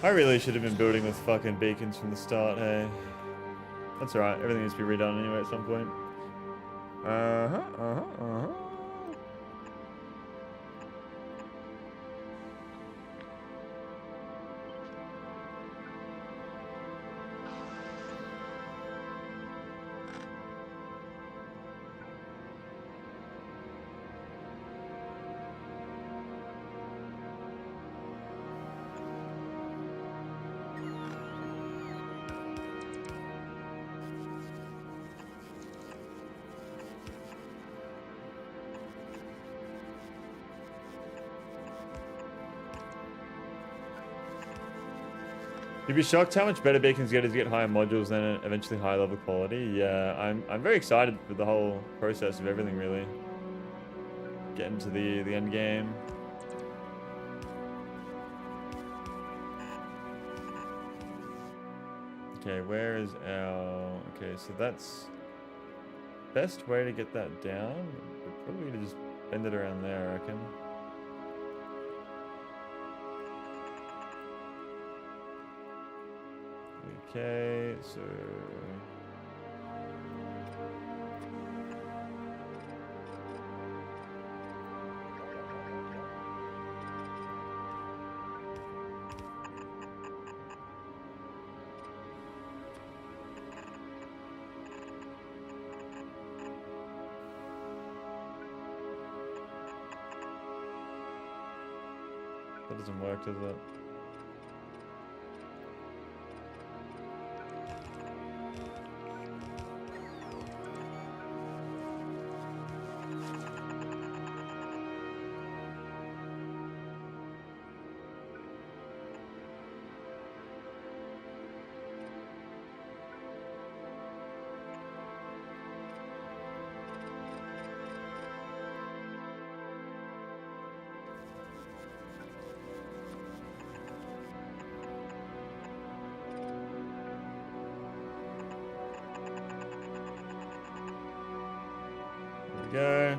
I really should have been building with fucking beacons from the start, hey. That's alright, everything needs to be redone anyway at some point. You'd be shocked how much better beacons get as you get higher modules and eventually higher level quality. Yeah, I'm very excited with the whole process of everything really. Getting to the end game. Okay, where is our... Okay, so that's... Best way to get that down? We're probably gonna just bend it around there, I reckon. Okay, so... That doesn't work, does it? Go.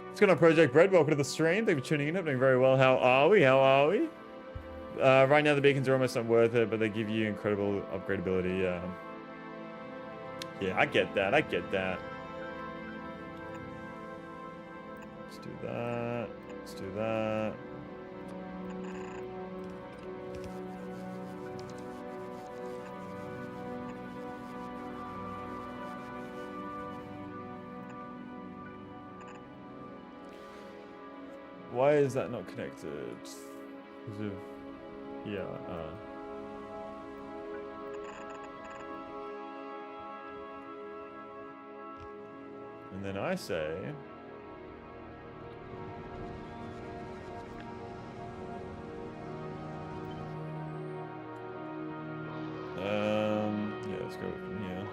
What's going on, Project Bread? Welcome to the stream. Thank you for tuning in. Doing very well. How are we? How are we? Right now, the beacons are almost not worth it, but they give you incredible upgradability. Yeah, I get that. I get that. Let's do that. Let's do that. Why is that not connected? Because of... Yeah, And then I say... Yeah, let's go from here.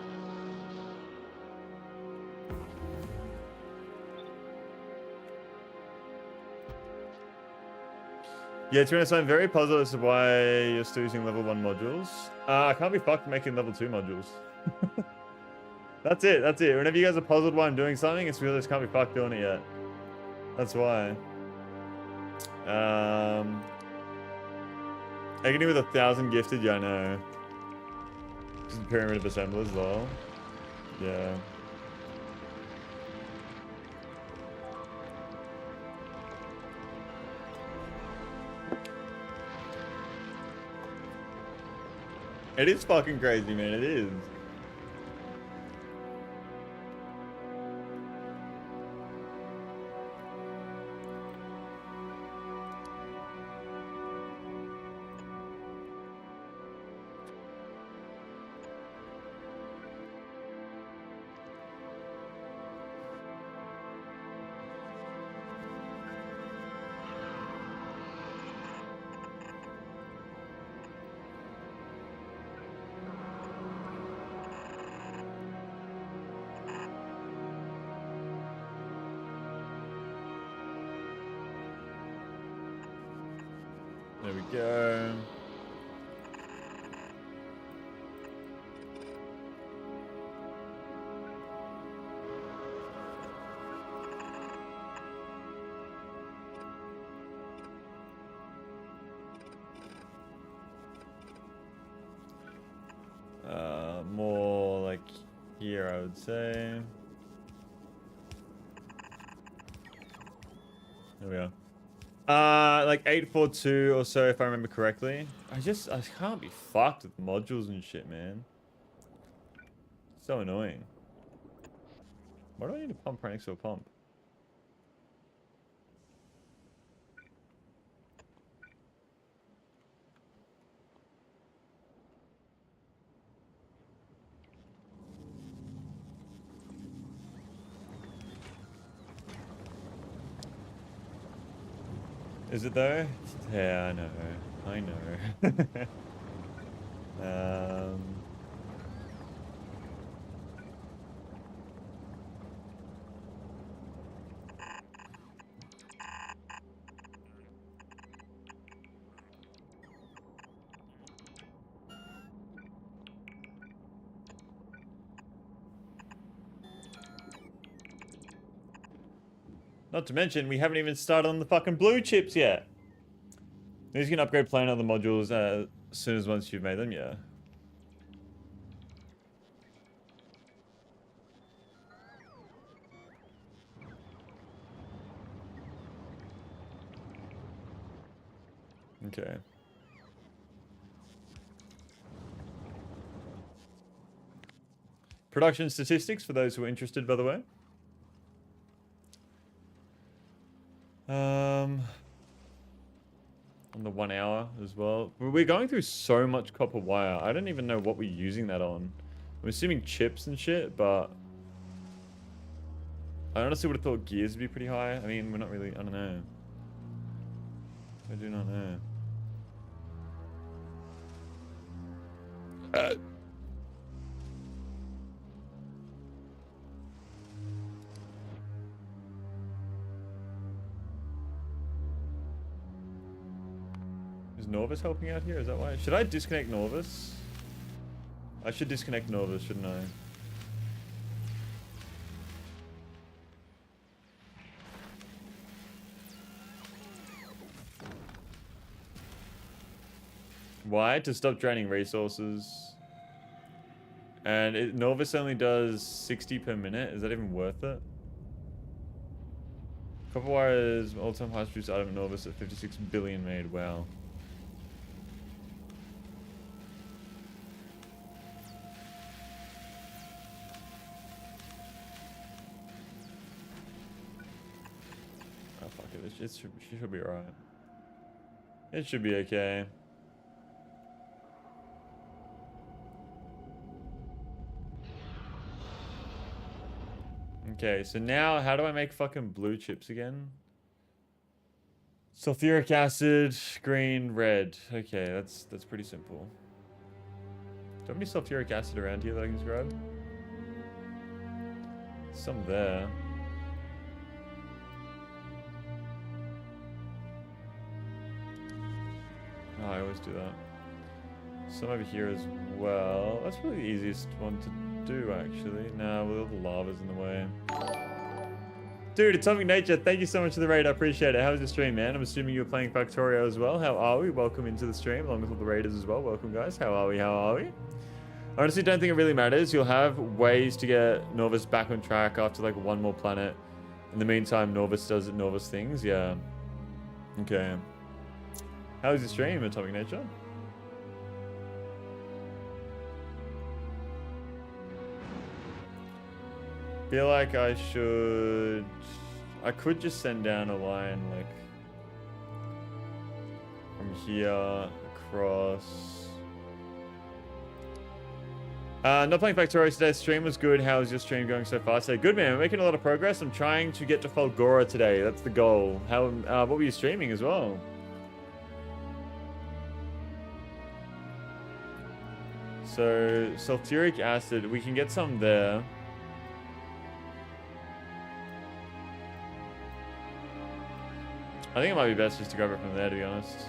Yeah, to be honest, I'm very puzzled as to why you're still using level 1 modules. I can't be fucked making level 2 modules. That's it, that's it. Whenever you guys are puzzled why I'm doing something, it's because I just can't be fucked doing it yet. That's why. I can do with 1,000 gifted, yeah, I know. Just a pyramid of assemblers, lol. Yeah. It is fucking crazy, man. It is. There we go. More like here, I would say. There we are. Like 842 or so, if I remember correctly. I can't be fucked with modules and shit, man. So annoying. Why do I need a pump right next to a pump? Is it though? Yeah, I know. I know. Not to mention, we haven't even started on the fucking blue chips yet. You can upgrade playing other modules as soon as once you've made them, yeah. Okay. Production statistics for those who are interested, by the way. On the 1 hour as well. We're going through so much copper wire. I don't even know what we're using that on. I'm assuming chips and shit, but I honestly would have thought gears would be pretty high. I mean, we're not really, I don't know. I do not know. Is Norvis helping out here? Is that why? Should I disconnect Norvis? I should disconnect Norvis, shouldn't I? Why? To stop draining resources. And Norvis only does 60 per minute. Is that even worth it? Copper wire is all-time highest produced item in Norvis at 56 billion made. Wow. Oh fuck it. She should be alright. It should be okay. Okay, so now how do I make fucking blue chips again? Sulfuric acid, green, red. Okay, that's pretty simple. Do I have any sulfuric acid around here that I can just grab? Some there. Oh, I always do that. Some over here as well. That's probably the easiest one to do, actually. Nah, with all the lava's in the way. Dude, Atomic Nature, thank you so much for the raid. I appreciate it. How was your stream, man? I'm assuming you're playing Factorio as well. How are we? Welcome into the stream, along with all the raiders as well. Welcome, guys. How are we? How are we? I honestly don't think it really matters. You'll have ways to get Norvis back on track after, like, one more planet. In the meantime, Norvis does Norvis things. Yeah. Okay. How was your stream, Atomic Nature? Feel like I could just send down a line like from here across. Not playing Factorio today. Stream was good. How is your stream going so far today? Good, man. We're making a lot of progress. I'm trying to get to Fulgora today. That's the goal. How? What were you streaming as well? So sulfuric acid, we can get some there. I think it might be best just to grab it from there, to be honest.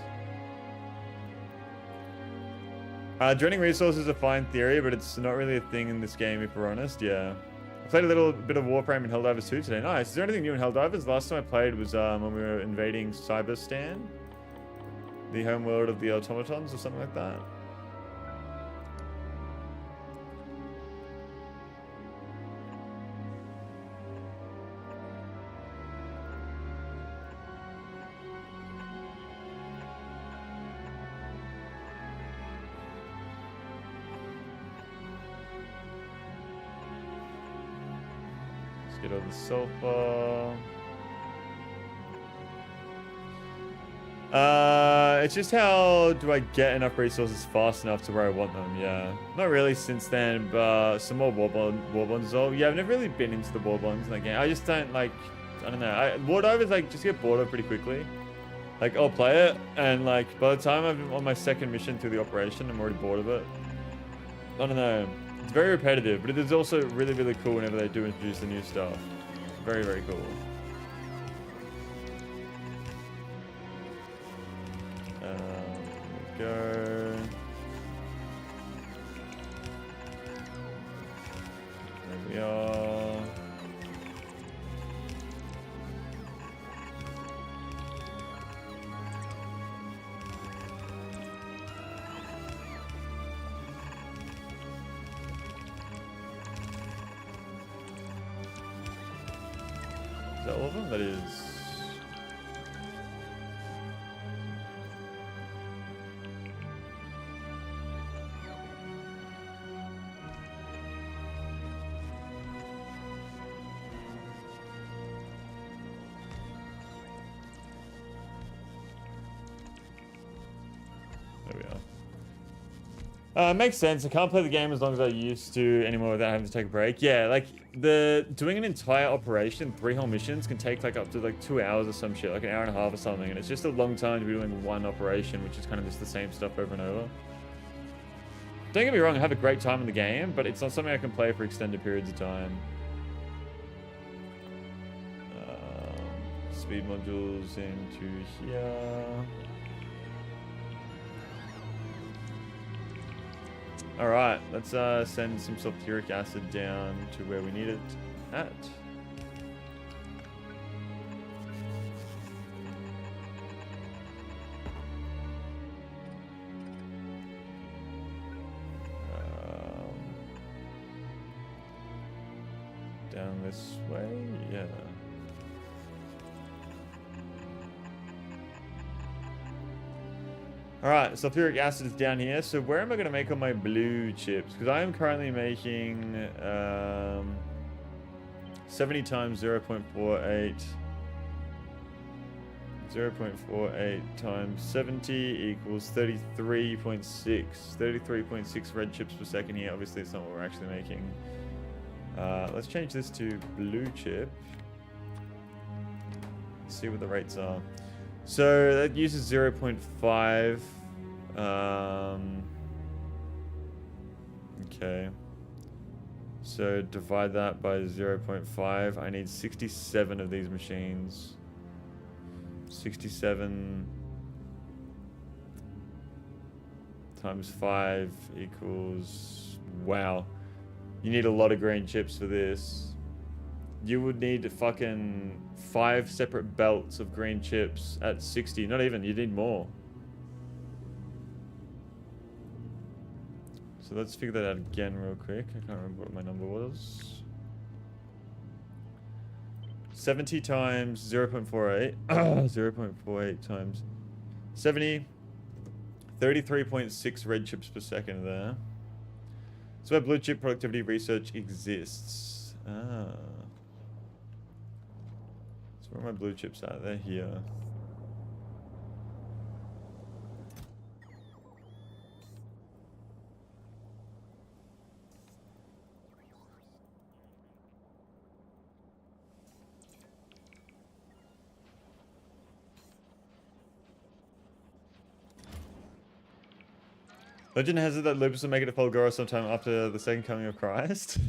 Draining resources is a fine theory, but it's not really a thing in this game, if we're honest. Yeah. I played a little bit of Warframe and Helldivers 2 today. Nice. Is there anything new in Helldivers? Last time I played was when we were invading Cyberstan, the home world of the automatons or something like that. Get all the sulfur. It's just how do I get enough resources fast enough to where I want them, yeah. Not really since then, but some more war bonds as well. Yeah, I've never really been into the war bonds in that game. I just don't like, I don't know. War divers like just get bored of pretty quickly. Like I'll play it and like by the time I'm on my second mission through the operation, I'm already bored of it. I don't know. It's very repetitive, but it is also really, really cool whenever they do introduce the new stuff. Very, very cool. There we go. There we are. Is that all of them? That is. There we are. Makes sense. I can't play the game as long as I used to anymore without having to take a break. Yeah, like doing an entire operation, 3 whole missions can take like up to like 2 hours or some shit, like an hour and a half or something, and it's just a long time to be doing one operation, which is kind of just the same stuff over and over. Don't get me wrong, I have a great time in the game, but it's not something I can play for extended periods of time. Speed modules into here. Alright, let's send some sulfuric acid down to where we need it at. Down this way, yeah. Alright, sulfuric acid is down here. So where am I going to make all my blue chips? Because I am currently making 70 times 0.48. 0.48 times 70 equals 33.6. 33.6 red chips per second here. Obviously, it's not what we're actually making. Let's change this to blue chip. Let's see what the rates are. So that uses 0.5. Okay. So divide that by 0.5. I need 67 of these machines. 67 times 5 equals... Wow. You need a lot of green chips for this. You would need fucking 5 separate belts of green chips at 60. Not even, you need more. So let's figure that out again real quick. I can't remember what my number was. 70 times 0.48. 0.48 times 70. 33.6 red chips per second there. So where blue chip productivity research exists. Ah. So where are my blue chips at? They're here. Legend has it that lupus will make it to Fulgora sometime after the second coming of Christ.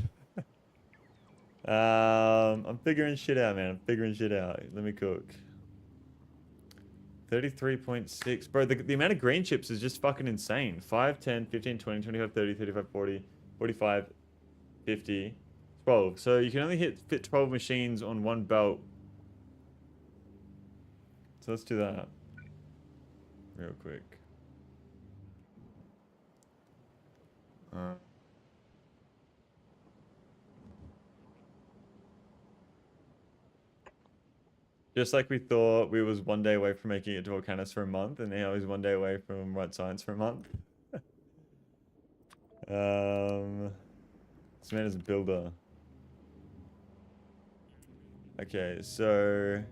I'm figuring shit out, man. I'm figuring shit out. Let me cook. 33.6. Bro, the amount of green chips is just fucking insane. 5, 10, 15, 20, 25, 30, 35, 40, 45, 50, 12. So you can only fit 12 machines on one belt. So let's do that real quick. Just like we thought we was one day away from making it to Vulcanus for a month, and now he's one day away from Right Science for a month. This man is a builder. Okay, so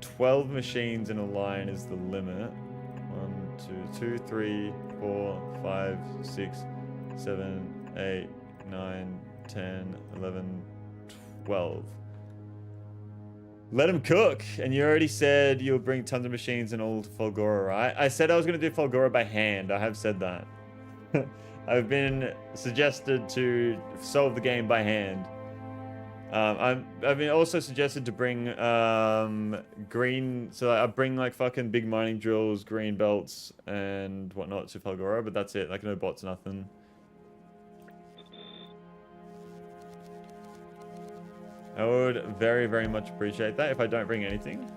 12 machines in a line is the limit. 1, 2, 2, 3, 4, 5, 6, 7, 8, 9, 10, 11, 12. Let him cook. And you already said you'll bring tons of machines and all to Fulgora, right? I said I was going to do Fulgora by hand. I have said that. I've been suggested to solve the game by hand. I've been also suggested to bring green, so I bring like fucking big mining drills, green belts, and whatnot to Fulgora, but that's it. Like no bots, nothing. I would very, very much appreciate that if I don't bring anything.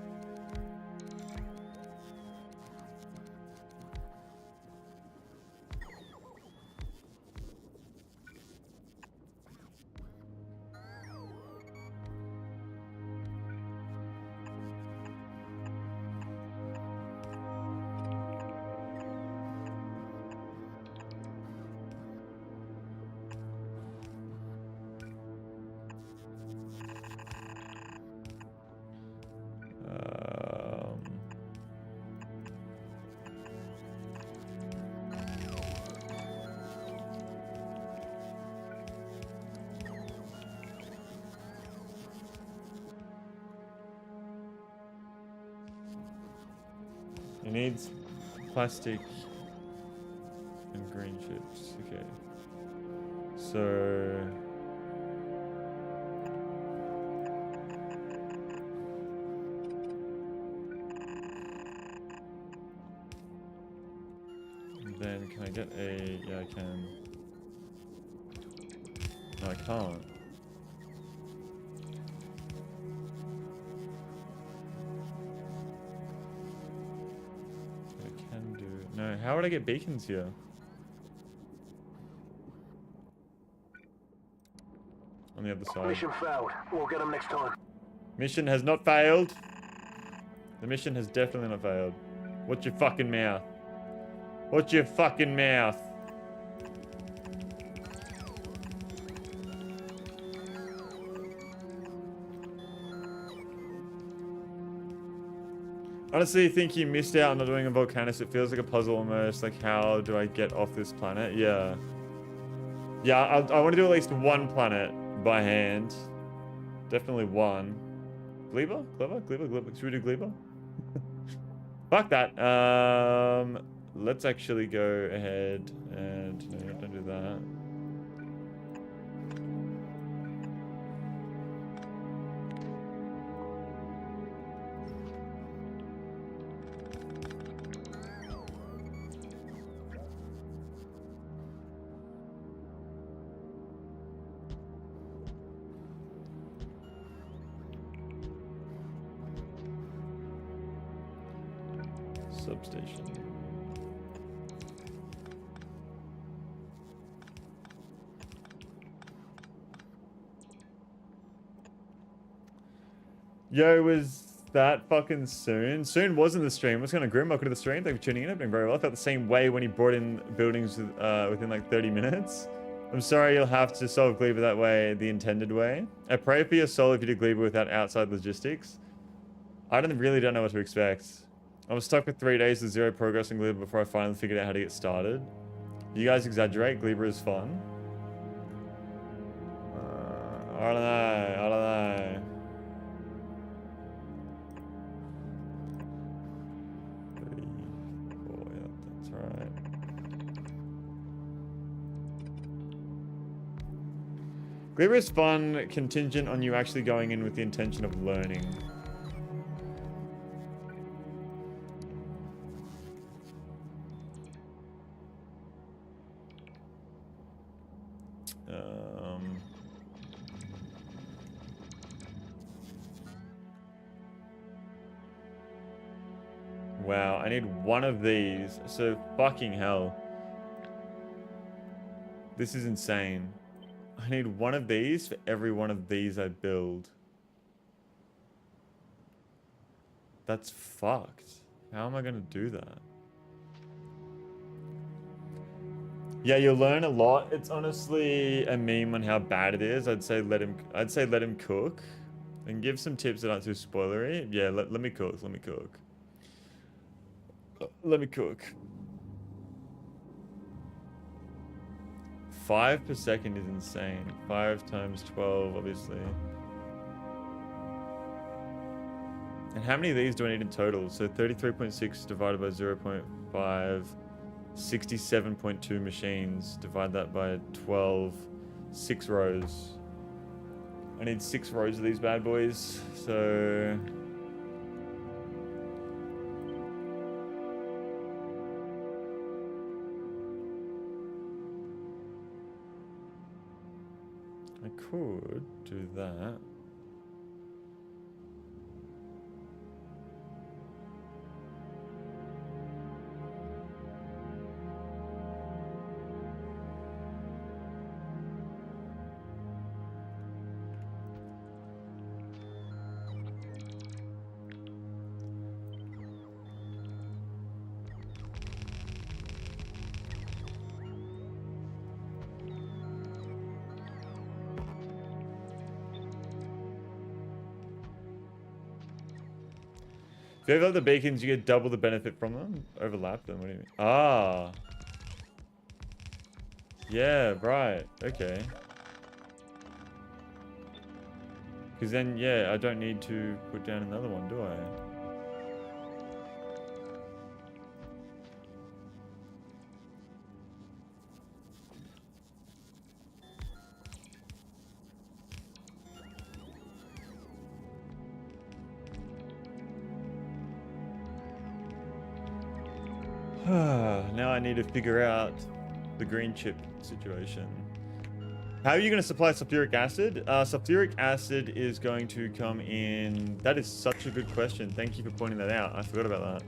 It needs plastic and green chips. Okay. So then can I get a, yeah, I can. No, I can't. No, how would I get beacons here? On the other side. Mission failed. We'll get them next time. Mission has not failed. The mission has definitely not failed. Watch your fucking mouth. Watch your fucking mouth. Honestly, I think you missed out on not doing a Vulcanus. It feels like a puzzle almost. Like, how do I get off this planet? Yeah. Yeah, I want to do at least one planet by hand. Definitely one. Gleba? Gleba? Gleba? Gleba? Should we do Gleba? Fuck that. Let's actually go ahead and... No, don't do that. Substation. Yo, was that fucking Soon? Soon was in the stream. What's kind of grim? Welcome to the stream. Thank you for tuning in. I've been very well. I felt the same way when he brought in buildings within like 30 minutes. I'm sorry you'll have to solve Gleba that way, the intended way. I pray for your soul if you do Gleba without outside logistics. I really don't know what to expect. I was stuck for 3 days with 0 progress in Gleba before I finally figured out how to get started. You guys exaggerate. Gleba is fun. I don't know. I don't know. 3, 4, yeah, that's right. Gleba is fun, contingent on you actually going in with the intention of learning. Wow, I need one of these. So fucking hell. This is insane. I need one of these for every one of these I build. That's fucked. How am I gonna do that? Yeah, you'll learn a lot. It's honestly a meme on how bad it is. I'd say let him cook. And give some tips that aren't too spoilery. Yeah, let me cook. Let me cook. Let me cook. 5 per second is insane. 5 times 12, obviously. And how many of these do I need in total? So 33.6 divided by 0.5. 67.2 machines. Divide that by 12. 6 rows. I need 6 rows of these bad boys. So... I could do that. If you overlap the beacons, you get double the benefit from them. Overlap them, what do you mean? Ah. Yeah, right. Okay. Because then, yeah, I don't need to put down another one, do I? Now I need to figure out the green chip situation. How are you going to supply sulfuric acid? Sulfuric acid is going to come in... That is such a good question. Thank you for pointing that out. I forgot about that.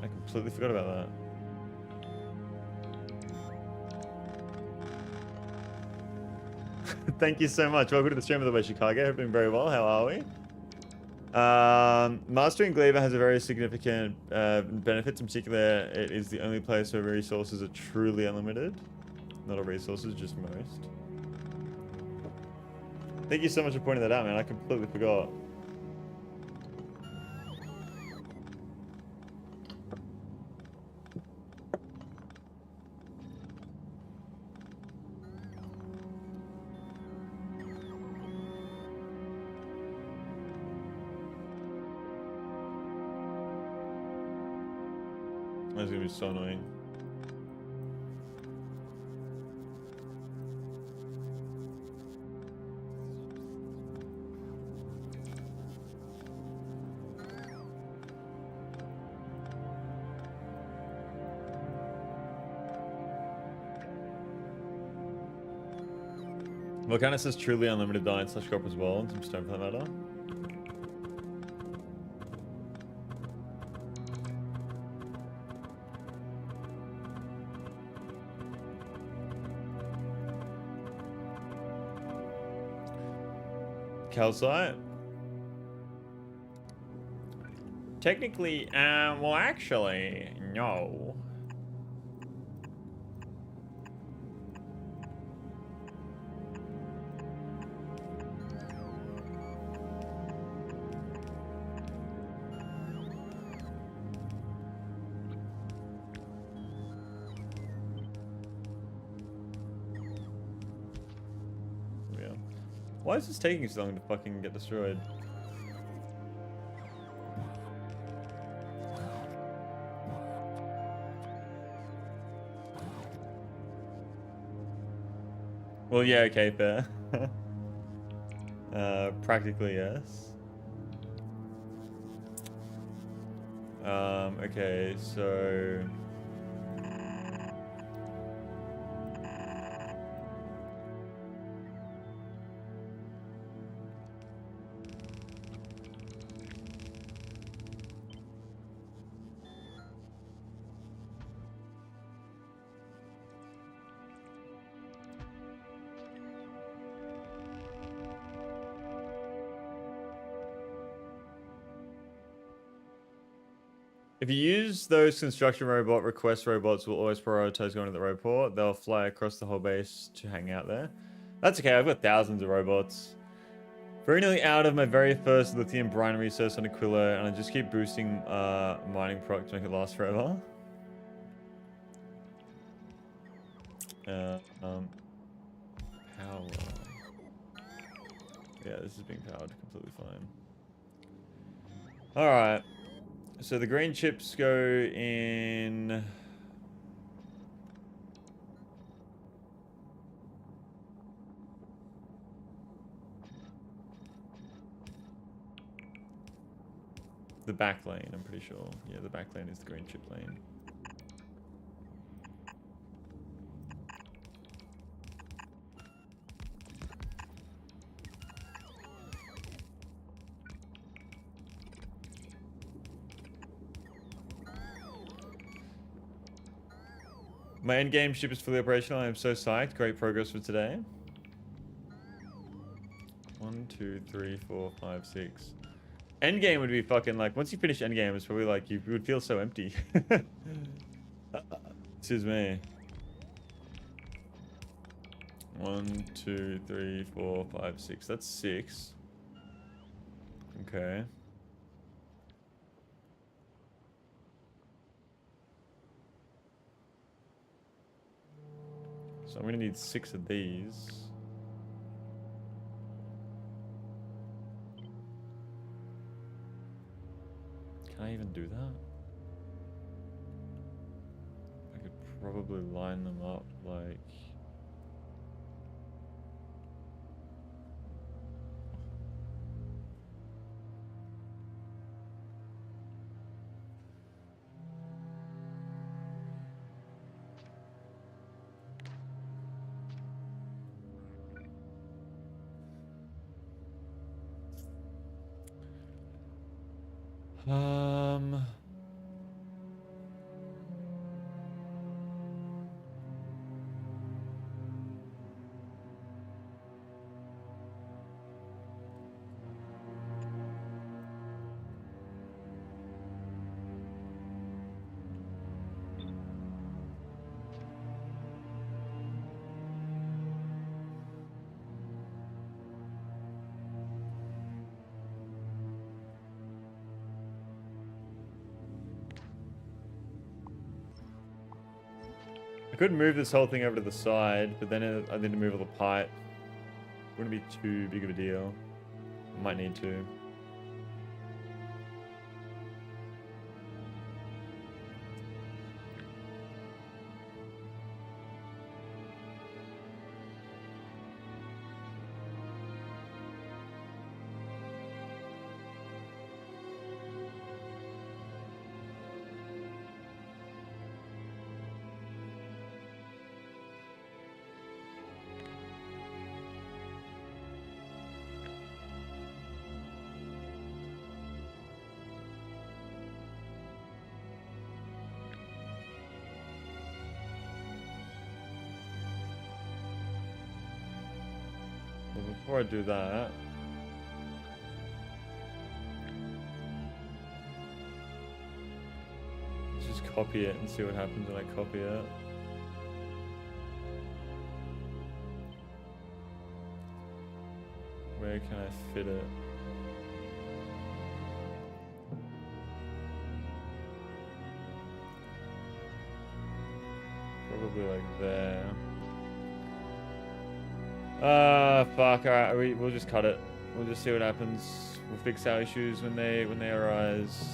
I completely forgot about that. Thank you so much. Welcome to the stream of the way, Chicago. Hope you're doing very well. How are we? Mastering Gleaver has a very significant benefits. In particular, it is the only place where resources are truly unlimited. Not all resources, just most. Thank you so much for pointing that out, man. I completely forgot. That's gonna be so annoying. Vulcanus is truly unlimited diet slash crop as well, and some stone for that matter. Calcite? Technically, well actually, no. Why is this taking so long to fucking get destroyed? Well, yeah, okay, fair. Practically, yes. Okay, so... If you use those construction robot request robots, will always prioritize going to the robot. They'll fly across the whole base to hang out there. That's okay. I've got thousands of robots. Very nearly out of my very first lithium brine resource on Aquila, and I just keep boosting mining proc to make it last forever. Power. Yeah, this is being powered completely fine. Alright. So the green chips go in... the back lane, I'm pretty sure. Yeah, the back lane is the green chip lane. My endgame ship is fully operational. I am so psyched. Great progress for today. 1, 2, 3, 4, 5, 6. Endgame would be fucking like, once you finish endgame, it's probably like, you would feel so empty. Excuse me. 1, 2, 3, 4, 5, 6. That's 6. Okay. So I'm gonna need 6 of these. Can I even do that? I could probably line them up like... I could move this whole thing over to the side, but then I need to move all the pipe. Wouldn't be too big of a deal. Might need to. Before I do that, let's just copy it and see what happens when I copy it. Where can I fit it? Probably like there. Fuck, alright, we'll just cut it. We'll just see what happens. We'll fix our issues when they arise.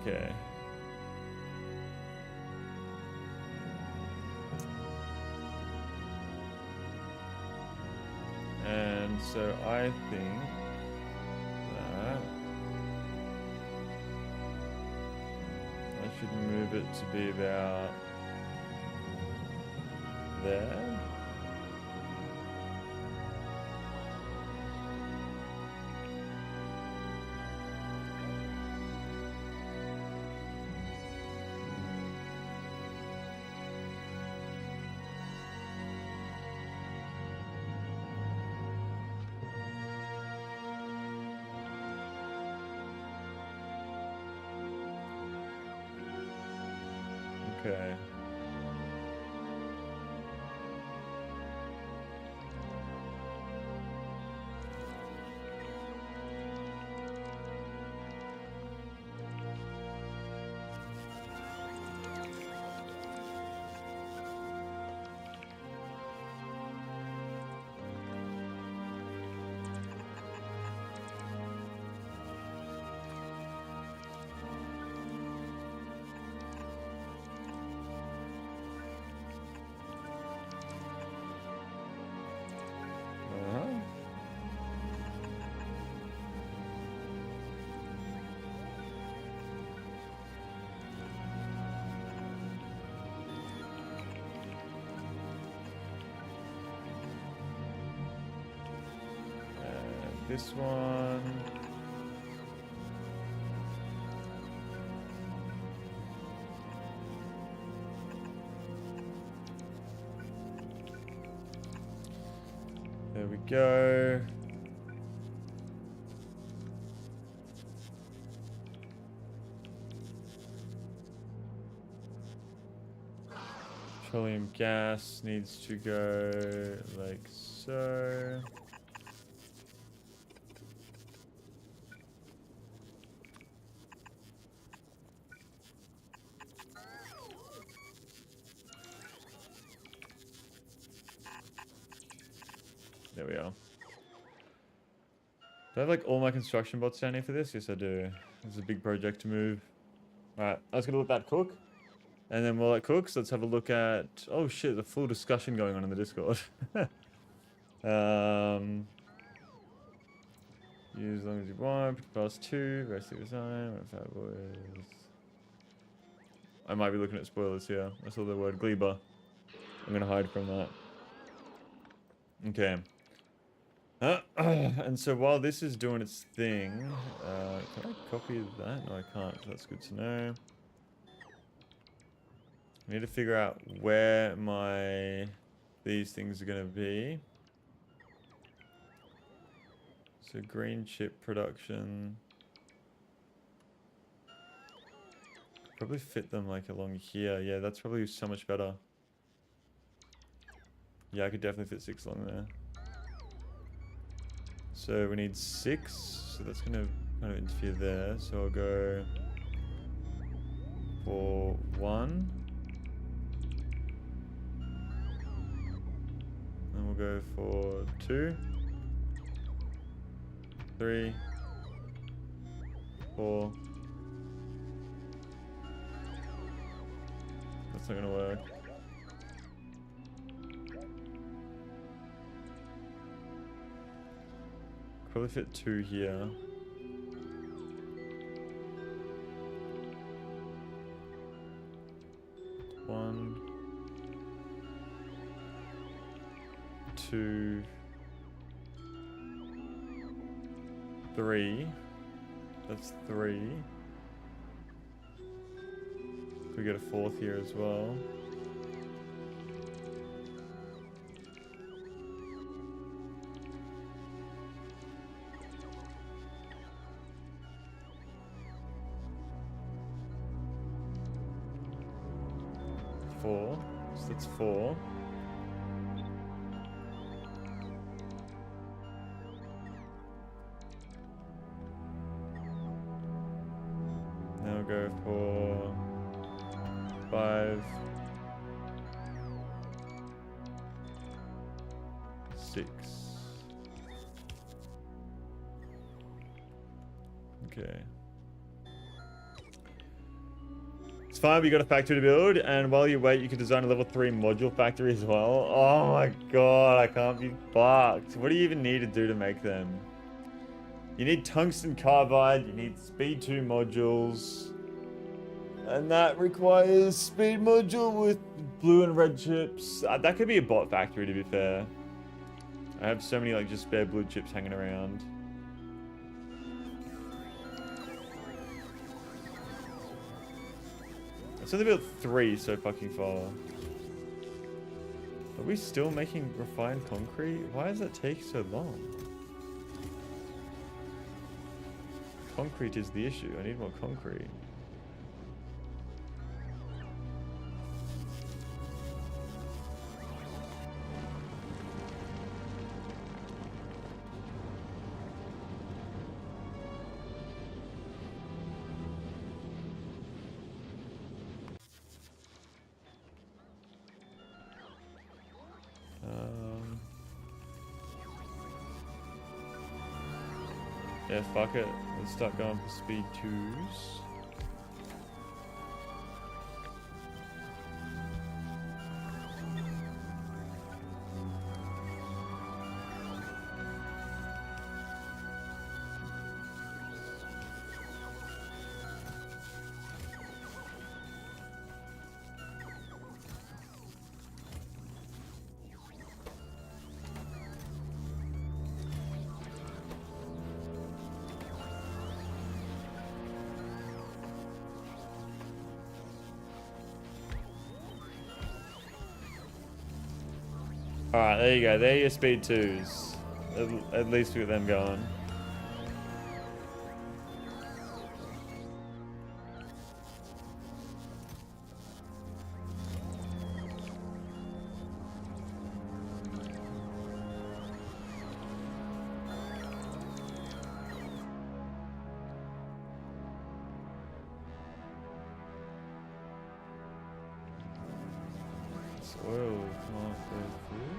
Okay. And so I think that I should move it to be about there. Okay. Uh-huh. This one. There we go. Petroleum gas needs to go like so. There we are. Do I have like all my construction bots down here for this? Yes, I do. This is a big project to move. Alright, I was gonna let that cook. And then while it cooks, let's have a look at... Oh shit, there's a full discussion going on in the Discord. Use as long as you want. Pass 2, rest of the design. Fat boys. I might be looking at spoilers here. I saw the word Gleba. I'm gonna hide from that. Okay. And so while this is doing its thing, can I copy that? No, I can't. That's good to know. I need to figure out where these things are gonna be. So green chip production. Probably fit them like along here. Yeah, that's probably so much better. Yeah, I could definitely fit 6 along there. So we need 6, so that's gonna kind of interfere there. So I'll go for 1. And we'll go for 2, 3, 4. That's not gonna work. Probably fit 2 here. One, 2, 3. That's 3. We get a 4th here as well. So that's 4. Now we'll go for 5, 6. Okay. It's fine, we got a factory to build, and while you wait, you can design a level 3 module factory as well. Oh my god, I can't be fucked. What do you even need to do to make them? You need tungsten carbide, you need speed 2 modules. And that requires speed module with blue and red chips. That could be a bot factory, to be fair. I have so many like just spare blue chips hanging around. It's only built 3 so fucking far. Are we still making refined concrete? Why does that take so long? Concrete is the issue. I need more concrete. Yeah, fuck it. Let's start going for speed 2s. Alright, there you go. There are your speed 2s. At least we get them going. Oil can't go through.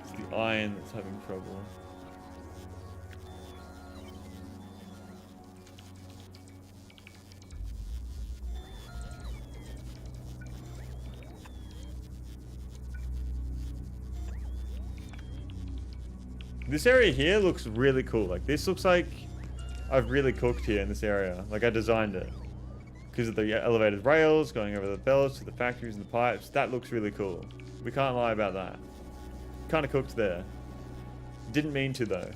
It's the iron that's having trouble. This area here looks really cool. Like, this looks like I've really cooked here in this area. Like, I designed it. Because of the elevated rails going over the belts to the factories and the pipes. That looks really cool. We can't lie about that. Kind of cooked there. Didn't mean to, though.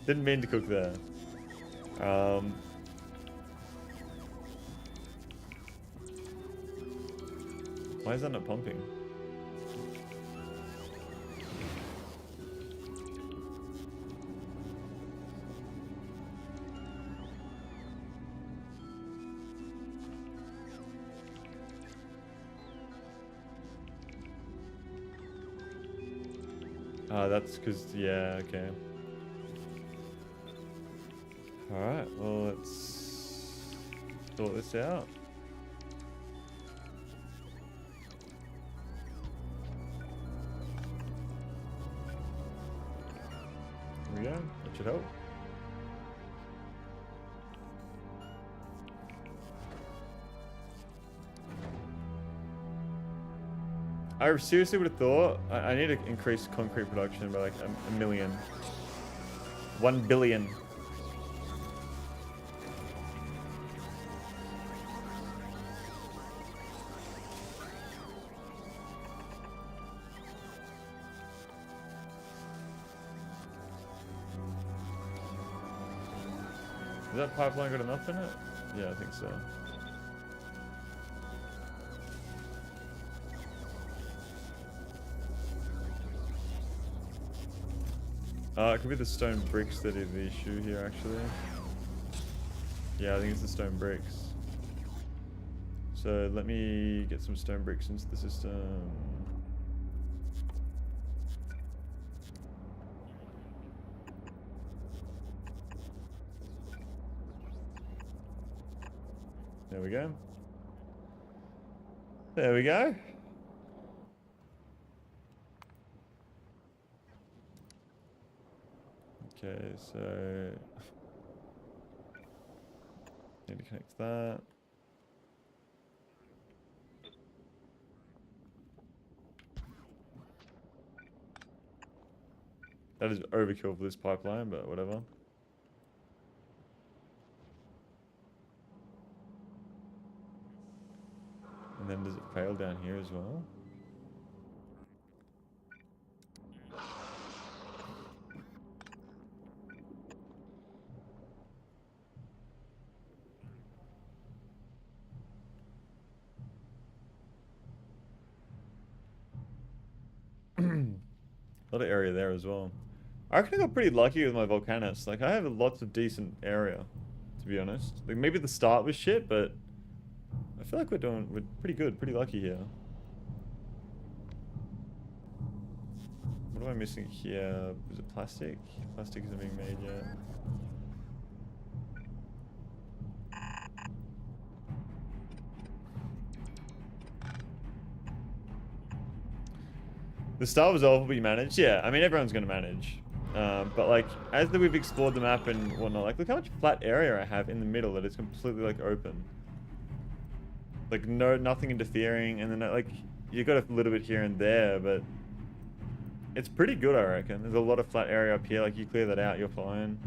Didn't mean to cook there. Why is that not pumping? That's because, yeah, okay. Alright, well, let's sort this out. There we go. That should help. I seriously would have thought I need to increase concrete production by like a million. 1 billion. Is that pipeline got enough in it? Yeah, I think so. It could be the stone bricks that are the issue here, actually. Yeah, I think it's the stone bricks. So let me get some stone bricks into the system. There we go. There we go. Okay, so need to connect that. That is overkill for this pipeline, but whatever. And then does it fail down here as well? A lot of area there as well. I reckon I got pretty lucky with my Vulcanus. Like, I have lots of decent area, to be honest. Like, maybe the start was shit, but I feel like we're pretty good, pretty lucky here. What am I missing here? Is it plastic? Plastic isn't being made yet. The Star Resolve will be managed. Yeah, I mean, everyone's going to manage. But like, as we've explored the map and whatnot, like, look how much flat area I have in the middle that is completely like open. Like, nothing interfering, and then like, you got a little bit here and there, but it's pretty good, I reckon. There's a lot of flat area up here. Like, you clear that out, you're fine.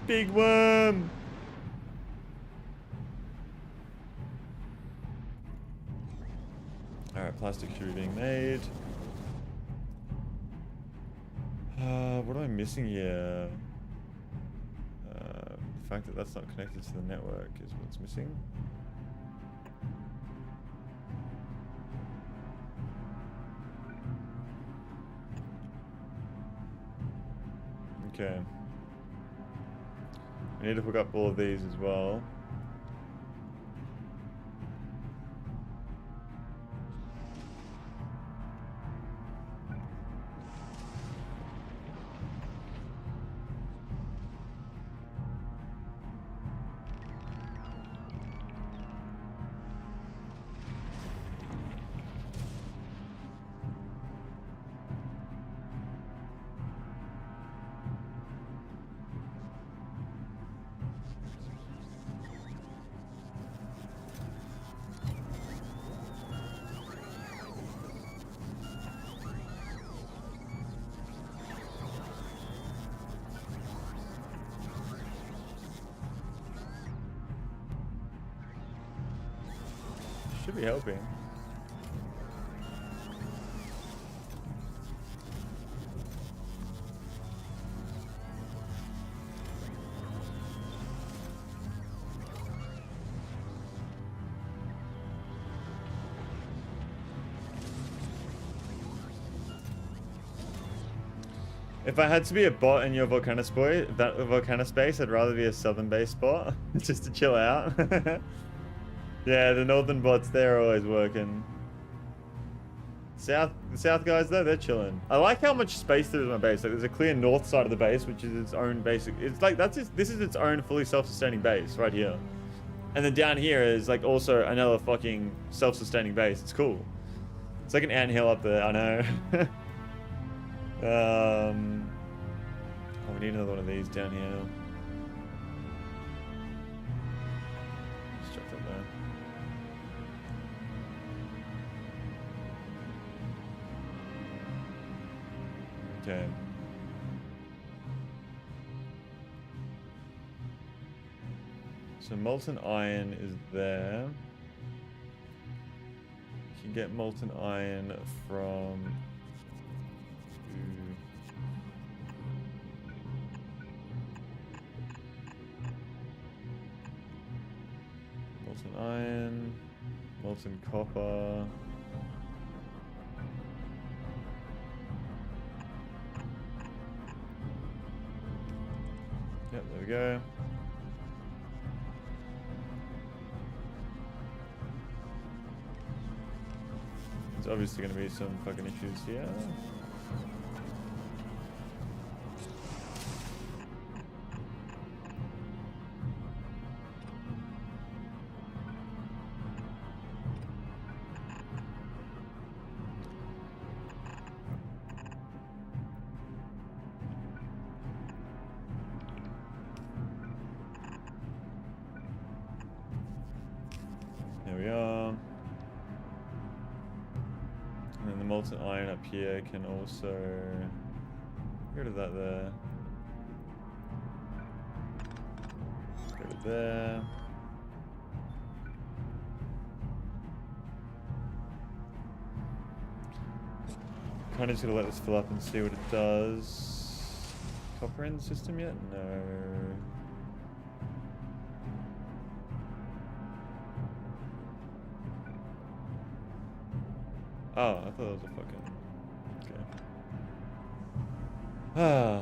Big worm! Alright, plastic shoe being made. What am I missing here? The fact that that's not connected to the network is what's missing. Okay. We need to hook up all of these as well. Should be helping. If I had to be a bot in your Vulcanus space, I'd rather be a southern-based bot, just to chill out. Yeah, the northern bots, they're always working. The south guys though, they're chilling. I like how much space there is on my base. Like, there's a clear north side of the base, which is its own basic. It's like this is its own fully self-sustaining base right here. And then down here is like also another fucking self-sustaining base. It's cool. It's like an anthill up there. I know. Oh, we need another one of these down here. Let's chuck that there. Okay. So molten iron is there. You can get molten iron from... Molten iron, molten copper. Yep, there we go. There's obviously going to be some fucking issues here. There we are. And then the molten iron up here can also get rid of that there. Go to there. Kind of just gonna let this fill up and see what it does. Copper in the system yet? No. Oh, I thought that was a fucking... Okay. Ah.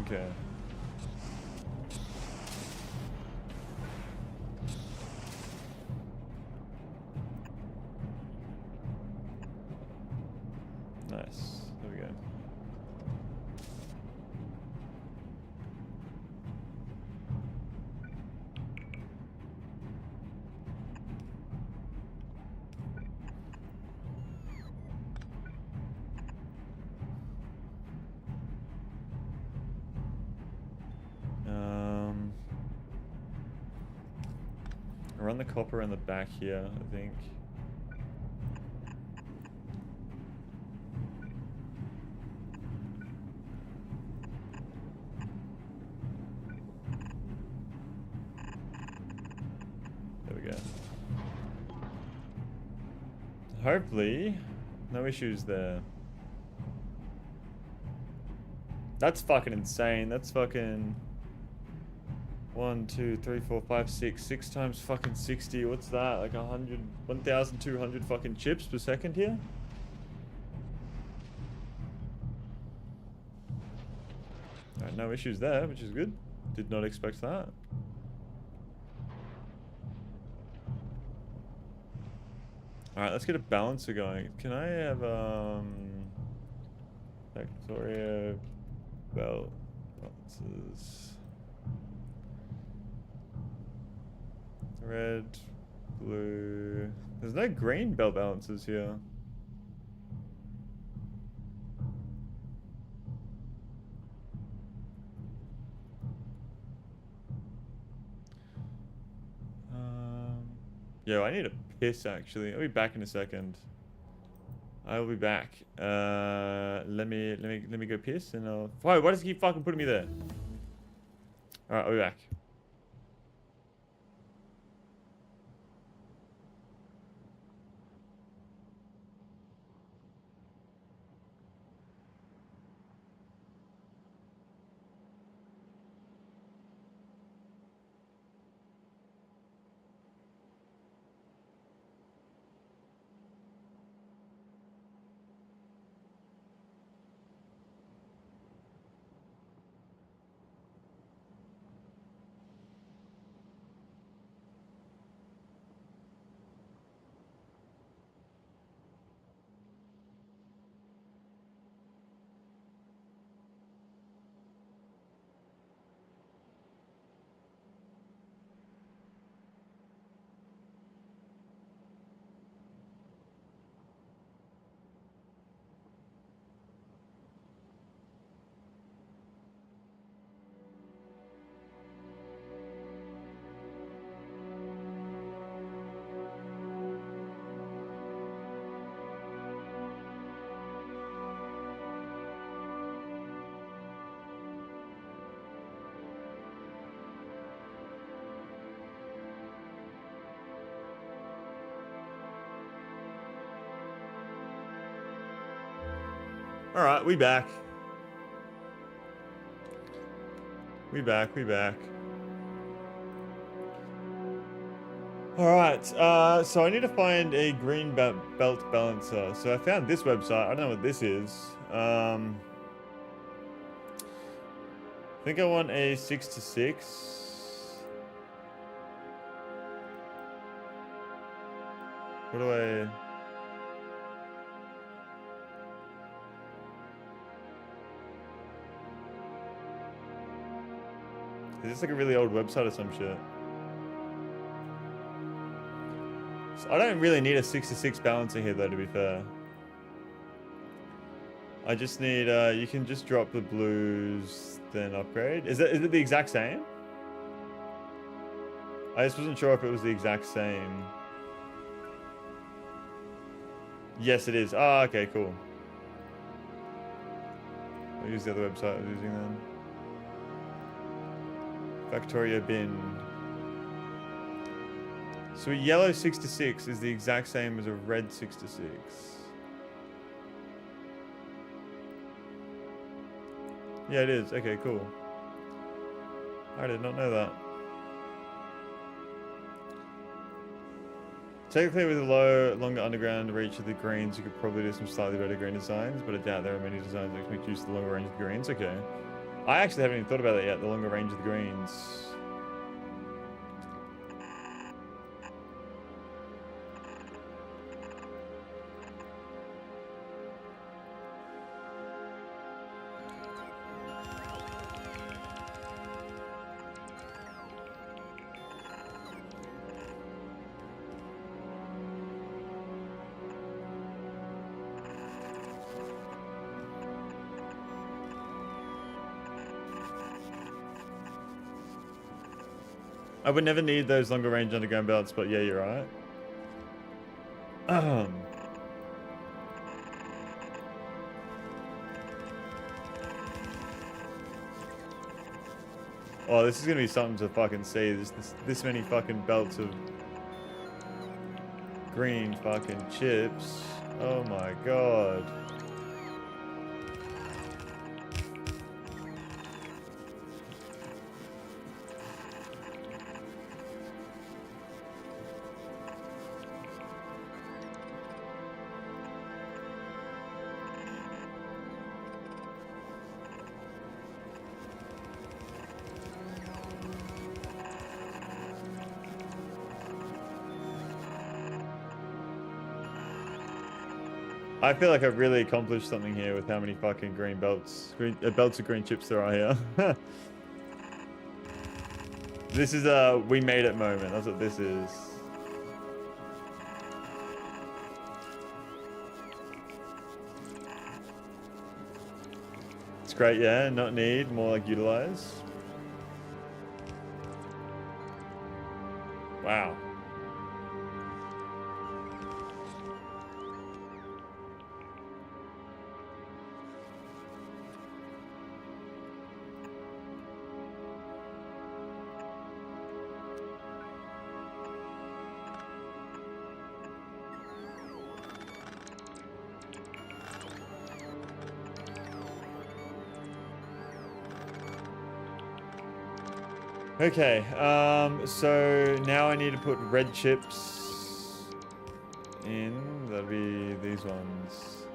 Okay. Nice. There we go. Run the copper in the back here, I think. There we go. Hopefully, no issues there. That's fucking insane. That's fucking 1, 2, 3, 4, 5, 6. 6 times fucking 60. What's that? Like 1,200 fucking chips per second here? Alright, no issues there, which is good. Did not expect that. Alright, let's get a balancer going. Can I have, Factorio belt balancers. Red, blue. There's no green belt balancers here. Yo, I need a piss actually. I'll be back in a second. I will be back. Let me go piss and I'll. Why does it keep fucking putting me there? All right, I'll be back. All right, we back. We back. All right, so I need to find a green belt balancer. So I found this website. I don't know what this is. I think I want a 6 to 6. What do I... Is this like a really old website or some shit? So I don't really need a 6 to 6 balancer here though, to be fair. I just need, you can just drop the blues, then upgrade. Is it the exact same? I just wasn't sure if it was the exact same. Yes, it is. Ah, okay, cool. I'll use the other website I was using then. Factorio bin. So a yellow 6 to 6 is the exact same as a red 6 to 6. Yeah, it is. Okay, cool. I did not know that. Technically, with a longer underground reach of the greens, you could probably do some slightly better green designs, but I doubt there are many designs that make use of the longer range of the greens. Okay. I actually haven't even thought about that yet, the longer range of the greens. I would never need those longer range underground belts, but yeah, you're right. Oh, this is gonna be something to fucking see. This many fucking belts of green fucking chips. Oh my god. I feel like I've really accomplished something here with how many fucking green belts, belts of green chips there are here. This is a we made it moment. That's what this is. It's great, yeah. Not need, more like utilize. Wow. Okay, so now I need to put red chips in. That'll be these ones.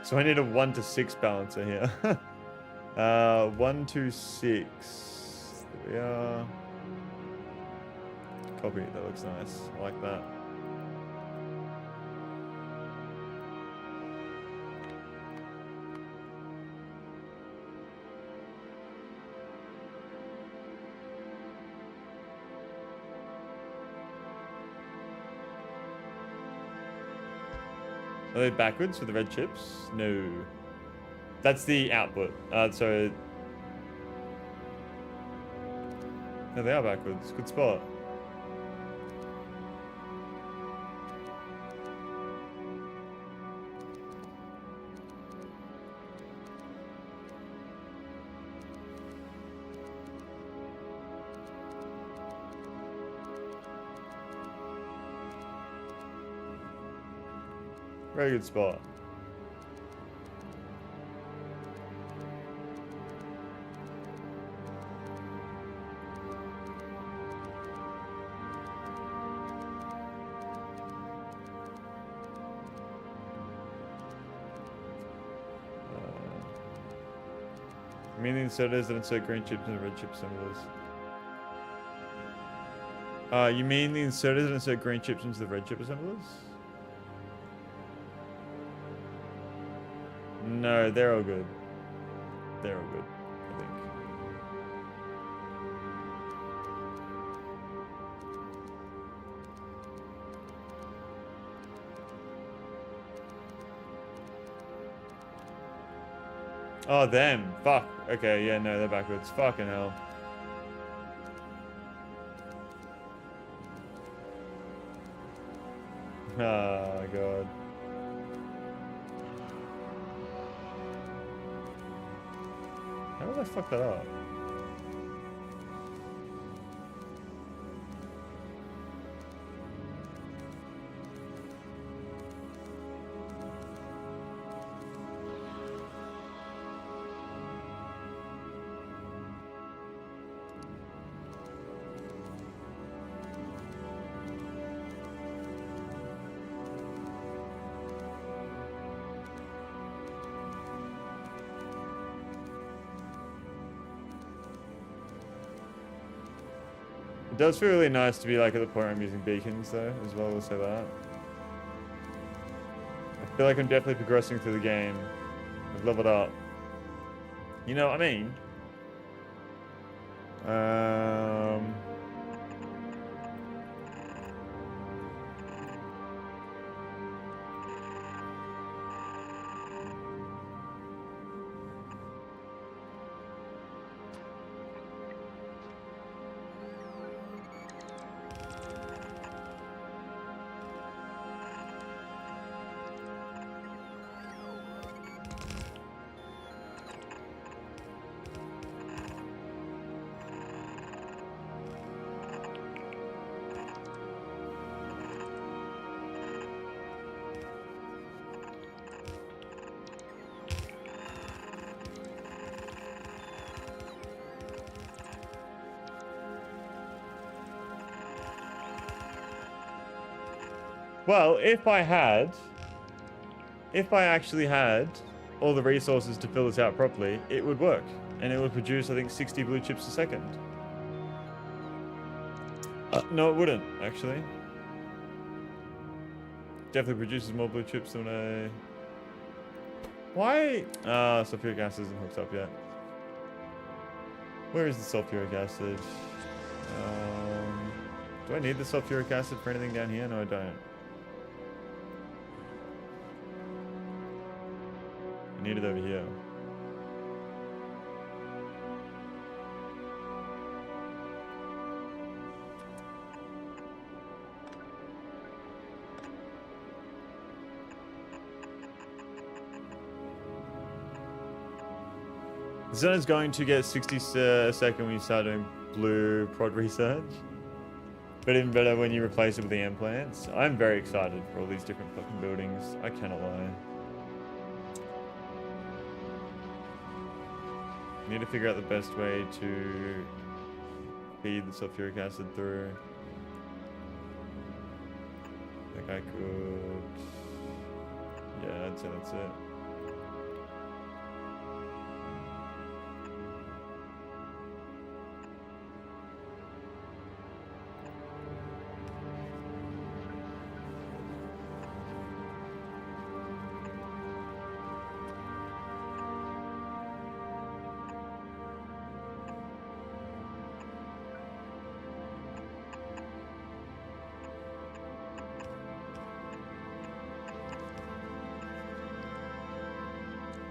So I need a 1 to 6 balancer here. 1 to 6. There we are. Copy, that looks nice. I like that. Are they backwards for the red chips? No. That's the output. So... No, they are backwards. Good spot. Very good spot. Meaning sodas that insert green chips and red chip symbols. You mean the inserters that insert green chips into the red chip assemblers? No, they're all good. They're all good, I think. Oh, them. Fuck. Okay, yeah, no, they're backwards. Fucking hell. Oh, my God. How did I fuck that up? It does feel really nice to be like at the point where I'm using beacons though, as well, we'll say that. I feel like I'm definitely progressing through the game. I've leveled up. You know what I mean? Well, if I actually had all the resources to fill this out properly, it would work. And it would produce, I think, 60 blue chips a second. No, it wouldn't, actually. Definitely produces more blue chips than I... Why? Sulfuric acid isn't hooked up yet. Where is the sulfuric acid? Do I need the sulfuric acid for anything down here? No, I don't. I need it over here. The zone is going to get 60 a second when you start doing blue prod research. But even better when you replace it with the end plants. I'm very excited for all these different fucking buildings. I cannot lie. I need to figure out the best way to feed the sulfuric acid through. I think I could... Yeah, I'd say that's it.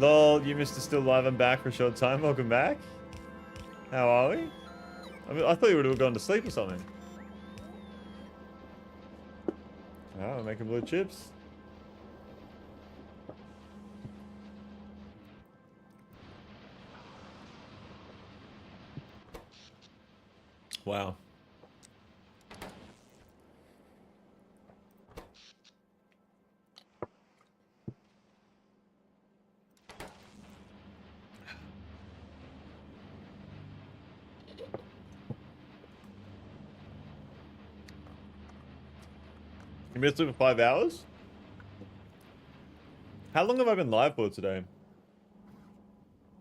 Lol, you Mr. Still Live, I'm back for a short time. Welcome back. How are we? I thought you would have gone to sleep or something. Oh, we're making blue chips. Wow. You missed it for 5 hours? How long have I been live for today?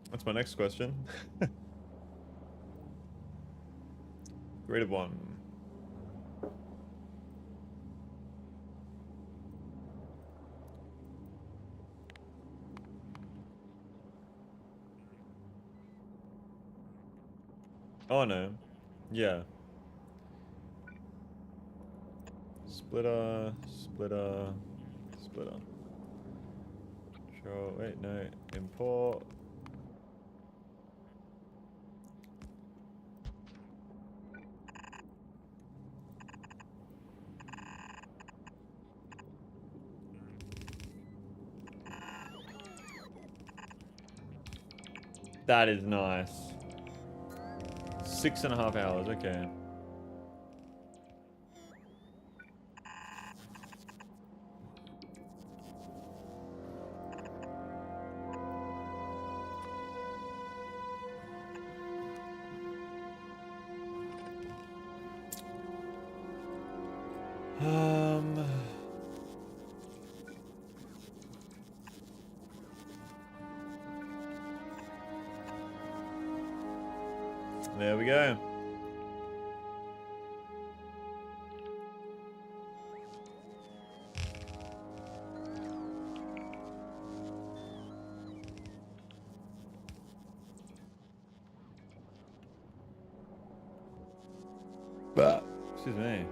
That's my next question. 3 to 1. Oh no. Yeah. Splitter, splitter, splitter. Sure, wait, no. Import. That is nice. 6.5 hours, okay. There we go. Excuse me.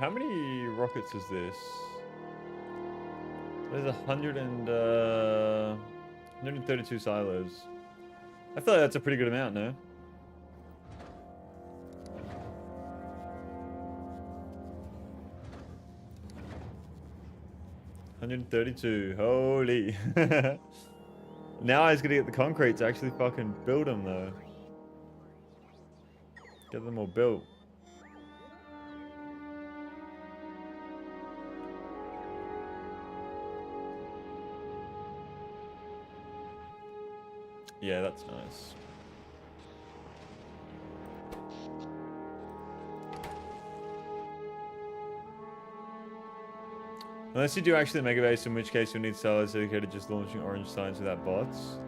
How many rockets is this? There's 132 silos. I feel like that's a pretty good amount, no? $132. Holy. Now I just gotta get the concrete to actually fucking build them, though. Get them all built. Yeah, that's nice. Unless you do actually the mega base, in which case you'll need sellers dedicated to just launching orange signs without bots.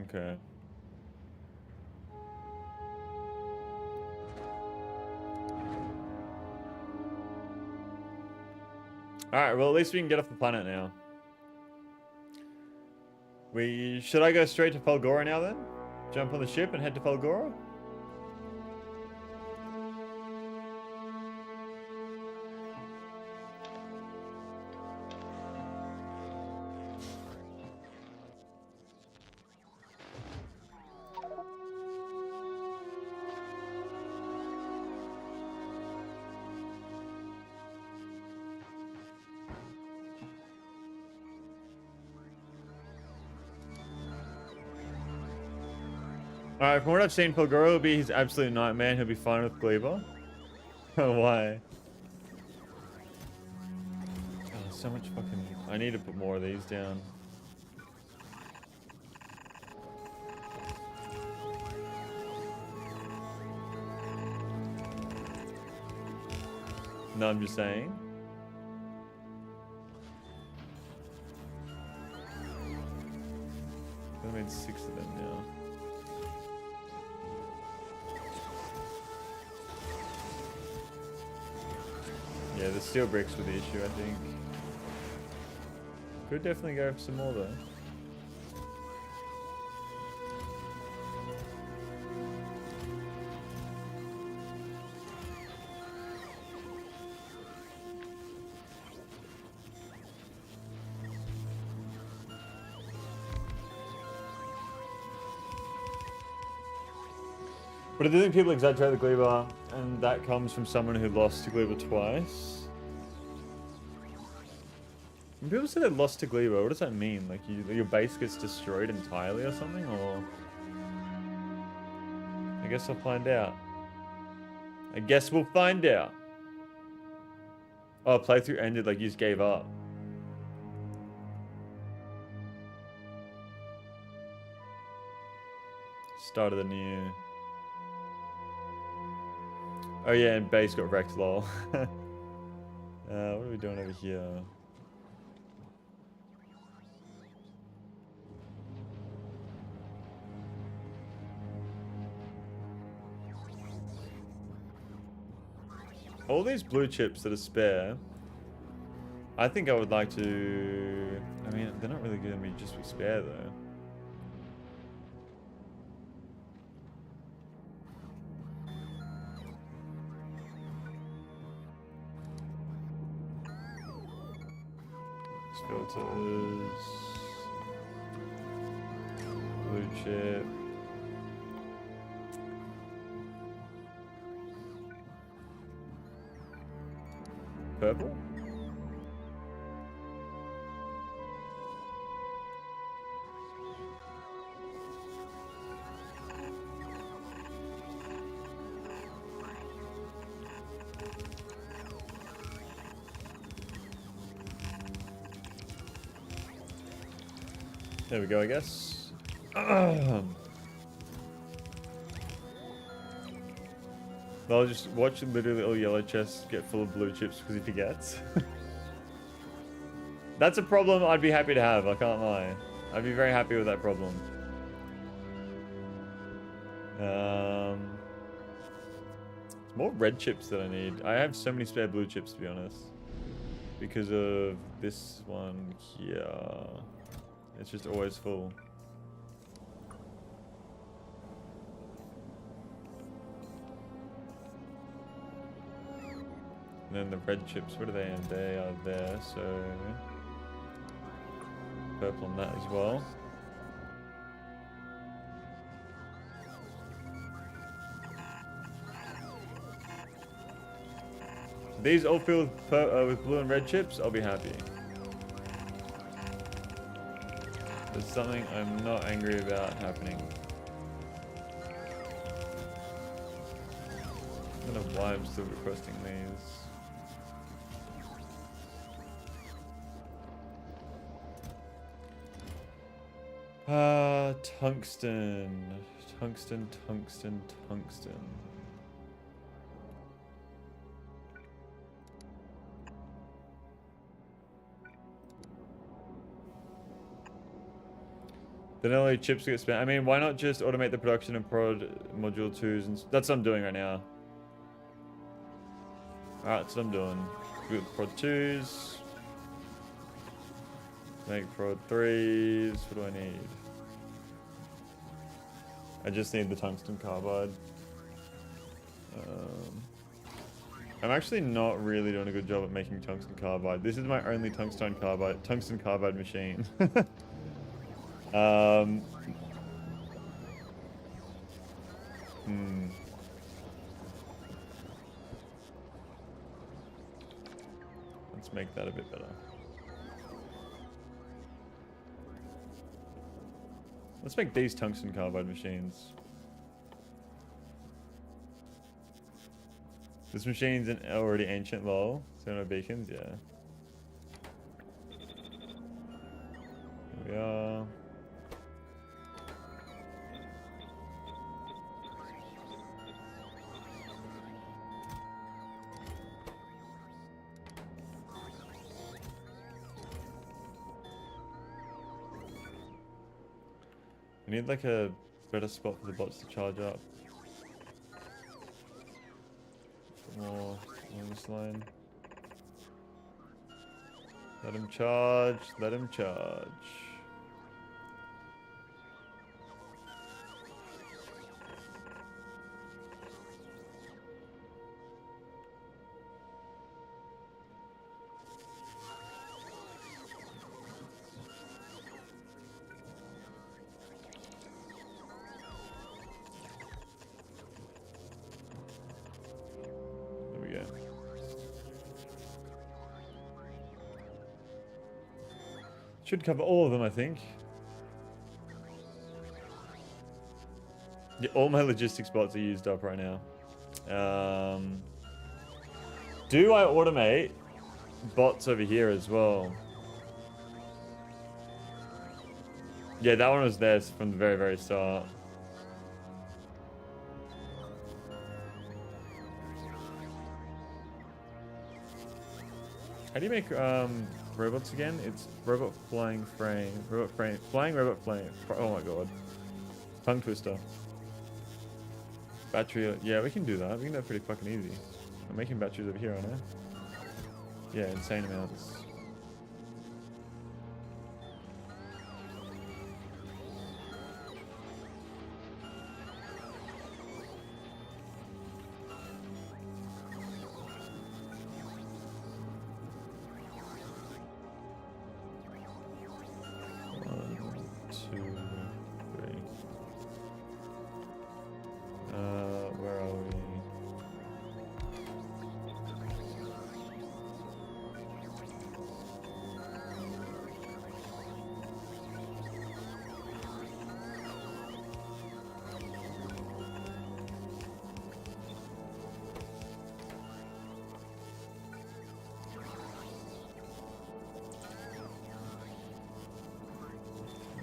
Okay. Alright, well at least we can get off the planet now. Should I go straight to Falgora now then? Jump on the ship and head to Falgora? Alright, from what I've seen, Falgora will be his absolute nightmare. He'll be fine with Gleaver. Why? Oh, so much fucking... I need to put more of these down. No, I'm just saying. I made 6 of them now. Yeah, the steel bricks were the issue, I think. Could definitely go for some more though. But I do think people exaggerate the Gleaver, and that comes from someone who lost to Gleaver twice. When people say they lost to Gleaver, what does that mean? Like your base gets destroyed entirely or something? Or I guess I'll find out. I guess we'll find out. Oh, playthrough ended like you just gave up. Started anew. Oh yeah, and base got wrecked, lol. What are we doing over here? All these blue chips that are spare, I think I would like to... I mean, they're not really going to be just be spare though. Filters, blue chip, purple. There we go, I guess. I'll just watch literally all yellow chests get full of blue chips because he forgets. That's a problem I'd be happy to have, I can't lie. I'd be very happy with that problem. It's more red chips that I need. I have so many spare blue chips, to be honest. Because of this one here. It's just always full. And then the red chips, what are they in? They are there, so... Purple on that as well. These all filled with blue and red chips, I'll be happy. There's something I'm not angry about happening. I don't know why I'm still requesting these. Tungsten. Tungsten, tungsten, tungsten. Then only chips get spent. I mean, why not just automate the production of prod module 2s? And that's what I'm doing right now. Alright, that's what I'm doing. Good prod 2s. Make prod 3s. What do I need? I just need the tungsten carbide. I'm actually not really doing a good job at making tungsten carbide. This is my only tungsten carbide machine. Let's make that a bit better. Let's make these tungsten carbide machines. This machine's an already ancient lol. So no beacons, yeah. Here we are. I need like a better spot for the bots to charge up. More on this line. Let him charge. Let him charge. Should cover all of them, I think. Yeah, all my logistics bots are used up right now. Do I automate bots over here as well? Yeah, that one was there from the very, very start. How do you make robots again? It's robot flying frame. Robot frame. Flying robot flame. Oh my god. Tongue twister. Battery. Yeah, we can do that. We can do that pretty fucking easy. I'm making batteries over here, aren't I? Yeah, insane amounts. Where are we?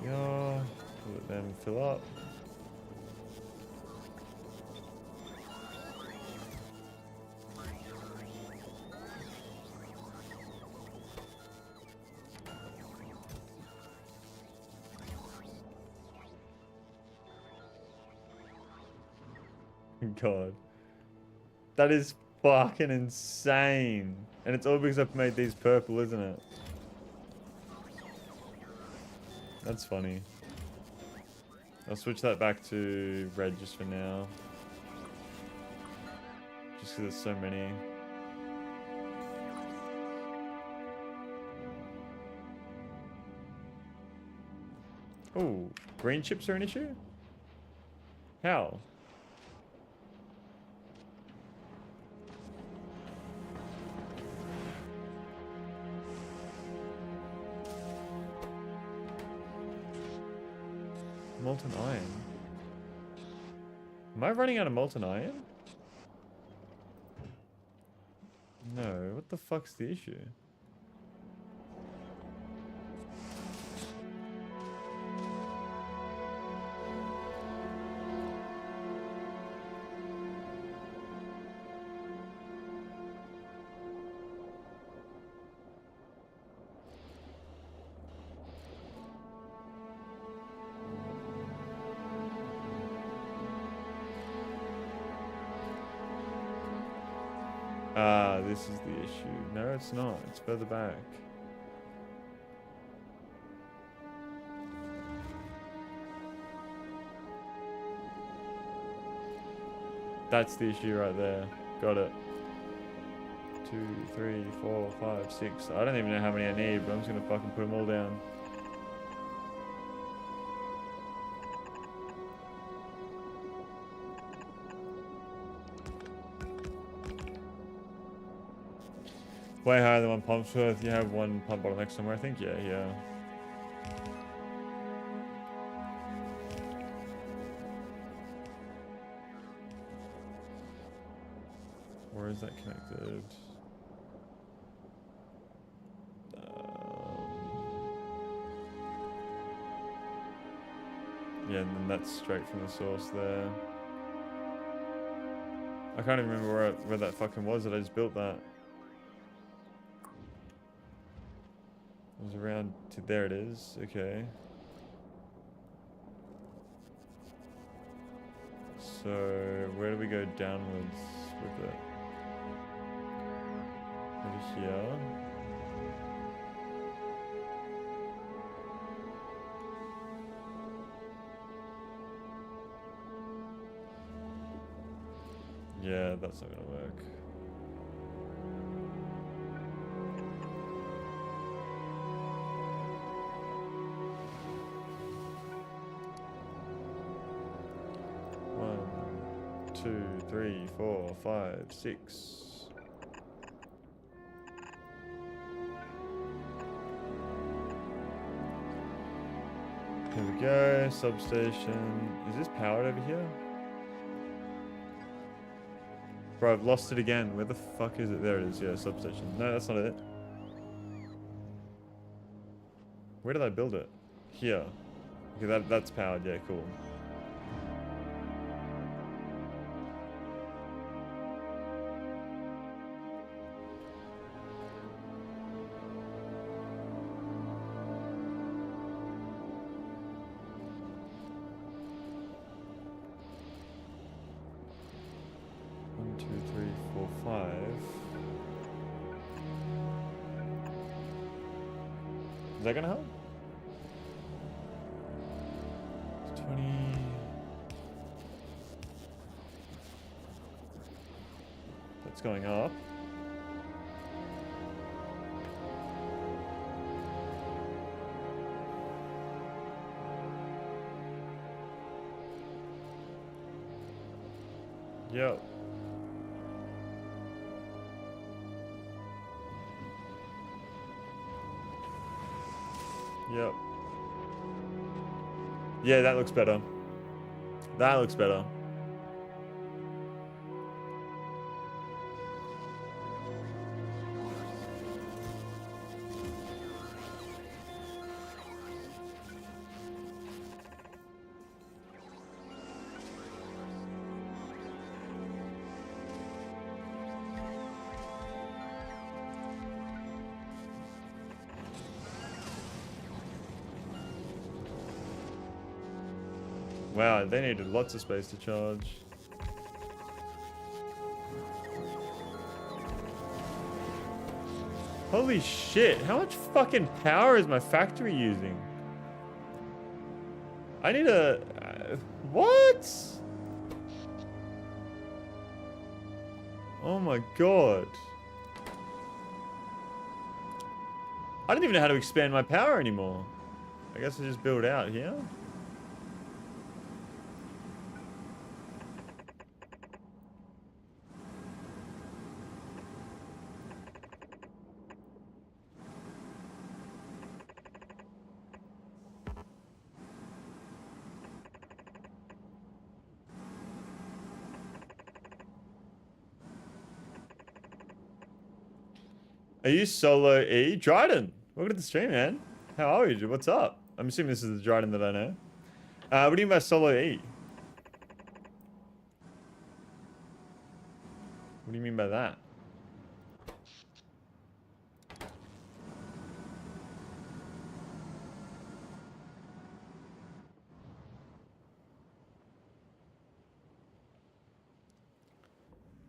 Yeah, let them fill up. God. That is fucking insane. And it's all because I've made these purple, isn't it? That's funny. I'll switch that back to red just for now. Just because there's so many. Oh, green chips are an issue? How? Molten iron. Am I running out of molten iron? No, what the fuck's the issue? Ah, this is the issue. No, it's not. It's further back. That's the issue right there. Got it. 2, 3, 4, 5, 6. I don't even know how many I need, but I'm just gonna fucking put them all down. Way higher than one pump's worth. You have one pump bottleneck somewhere, I think. Yeah. Where is that connected? Yeah, and then that's straight from the source there. I can't even remember where that fucking was that I just built that. It was around to there it is. Okay. So where do we go downwards with it? Over here. Yeah, that's not gonna work. One, 2, 3, 4, 5, 6. Here we go, substation. Is this powered over here? Bro, I've lost it again. Where the fuck is it? There it is, yeah, substation. No, that's not it. Where did I build it? Here. Okay, that's powered, yeah, cool. Is that gonna help? 20. That's going up. Yep. Yep. Yeah, that looks better. That looks better. Wow, they needed lots of space to charge. Holy shit, how much fucking power is my factory using? I need a... what? Oh my god. I don't even know how to expand my power anymore. I guess I just build out here. Are you solo E? Dryden, welcome to the stream, man. How are you? What's up? I'm assuming this is the Dryden that I know. What do you mean by solo E? What do you mean by that?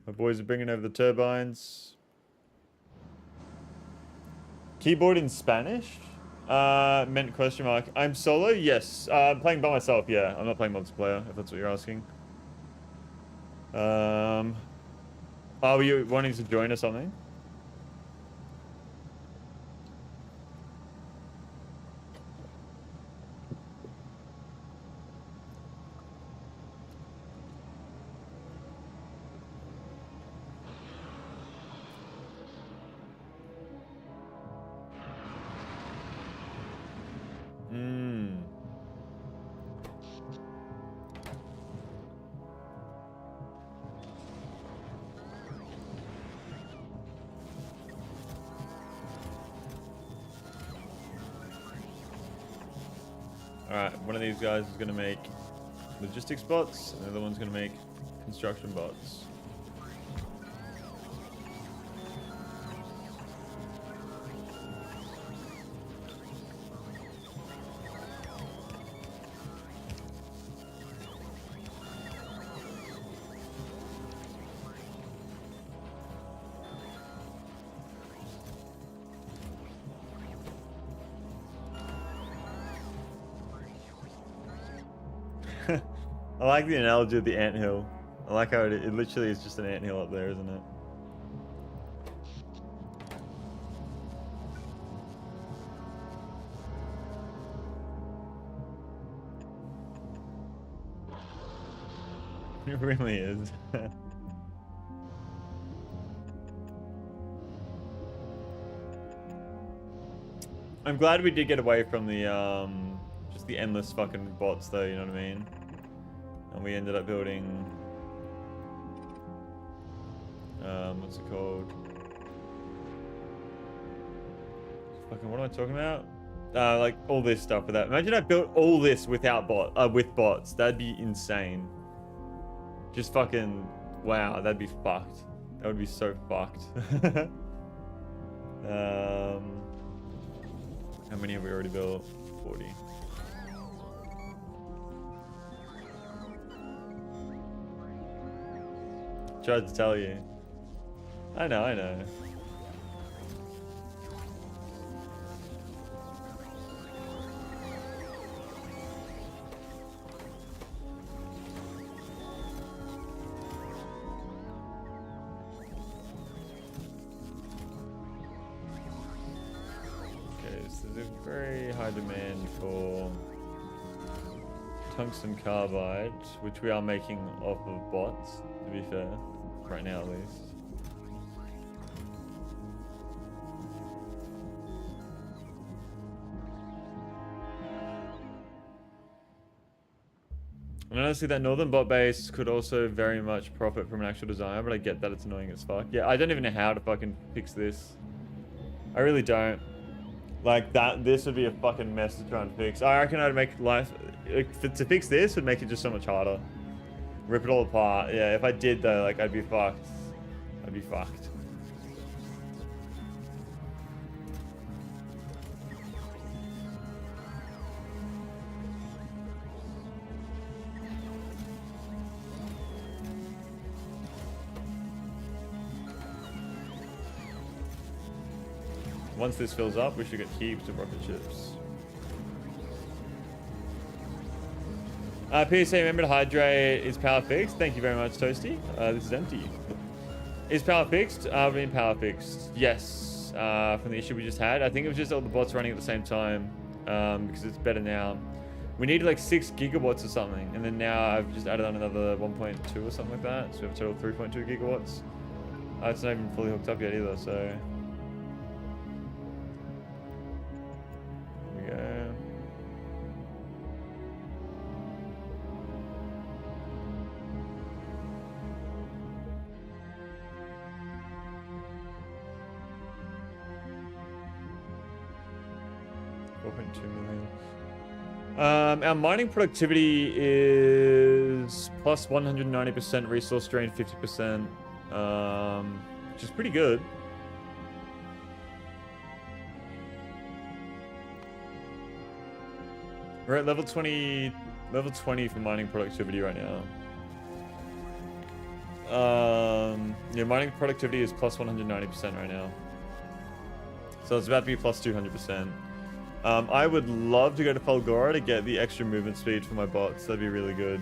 My boys are bringing over the turbines. Keyboard in Spanish? Meant question mark. I'm solo? Yes. I'm playing by myself, yeah. I'm not playing multiplayer, if that's what you're asking. Are you wanting to join or something? Hmm. Alright, one of these guys is going to make logistics bots, and the other one's going to make construction bots. I like the analogy of the anthill. I like how it literally is just an anthill up there, isn't it? It really is. I'm glad we did get away from the just the endless fucking bots though, you know what I mean? And we ended up building what's it called? Fucking what am I talking about? Like all this stuff with that. Imagine I built all this without with bots. That'd be insane. Just fucking wow, that'd be fucked. That would be so fucked. How many have we already built? 40. Tried to tell you. I know, I know. There's a very high demand for tungsten carbide, which we are making off of bots, to be fair, right now at least. And honestly, that northern bot base could also very much profit from an actual design, but I get that it's annoying as fuck. Yeah, I don't even know how to fucking fix this. I really don't. Like that, this would be a fucking mess to try and fix. I reckon I'd make life, to fix this would make it just so much harder. Rip it all apart. Yeah, if I did though, like I'd be fucked. I'd be fucked. Once this fills up, we should get heaps of rocket ships. PSA, remember to hydrate. Is power fixed? Thank you very much, Toasty. This is empty. Is power fixed? What do you mean power fixed? Yes. From the issue we just had. I think it was just all the bots running at the same time. Because it's better now. We needed like 6 gigawatts or something. And then now I've just added on another 1.2 or something like that. So we have a total of 3.2 gigawatts. It's not even fully hooked up yet either, so... Go. $4.2 million. Our mining productivity is plus 190%, resource drain 50%, which is pretty good. We're at level 20 for mining productivity right now. Yeah, mining productivity is plus 190% right now. So it's about to be plus 200%. I would love to go to Fulgora to get the extra movement speed for my bots. That'd be really good.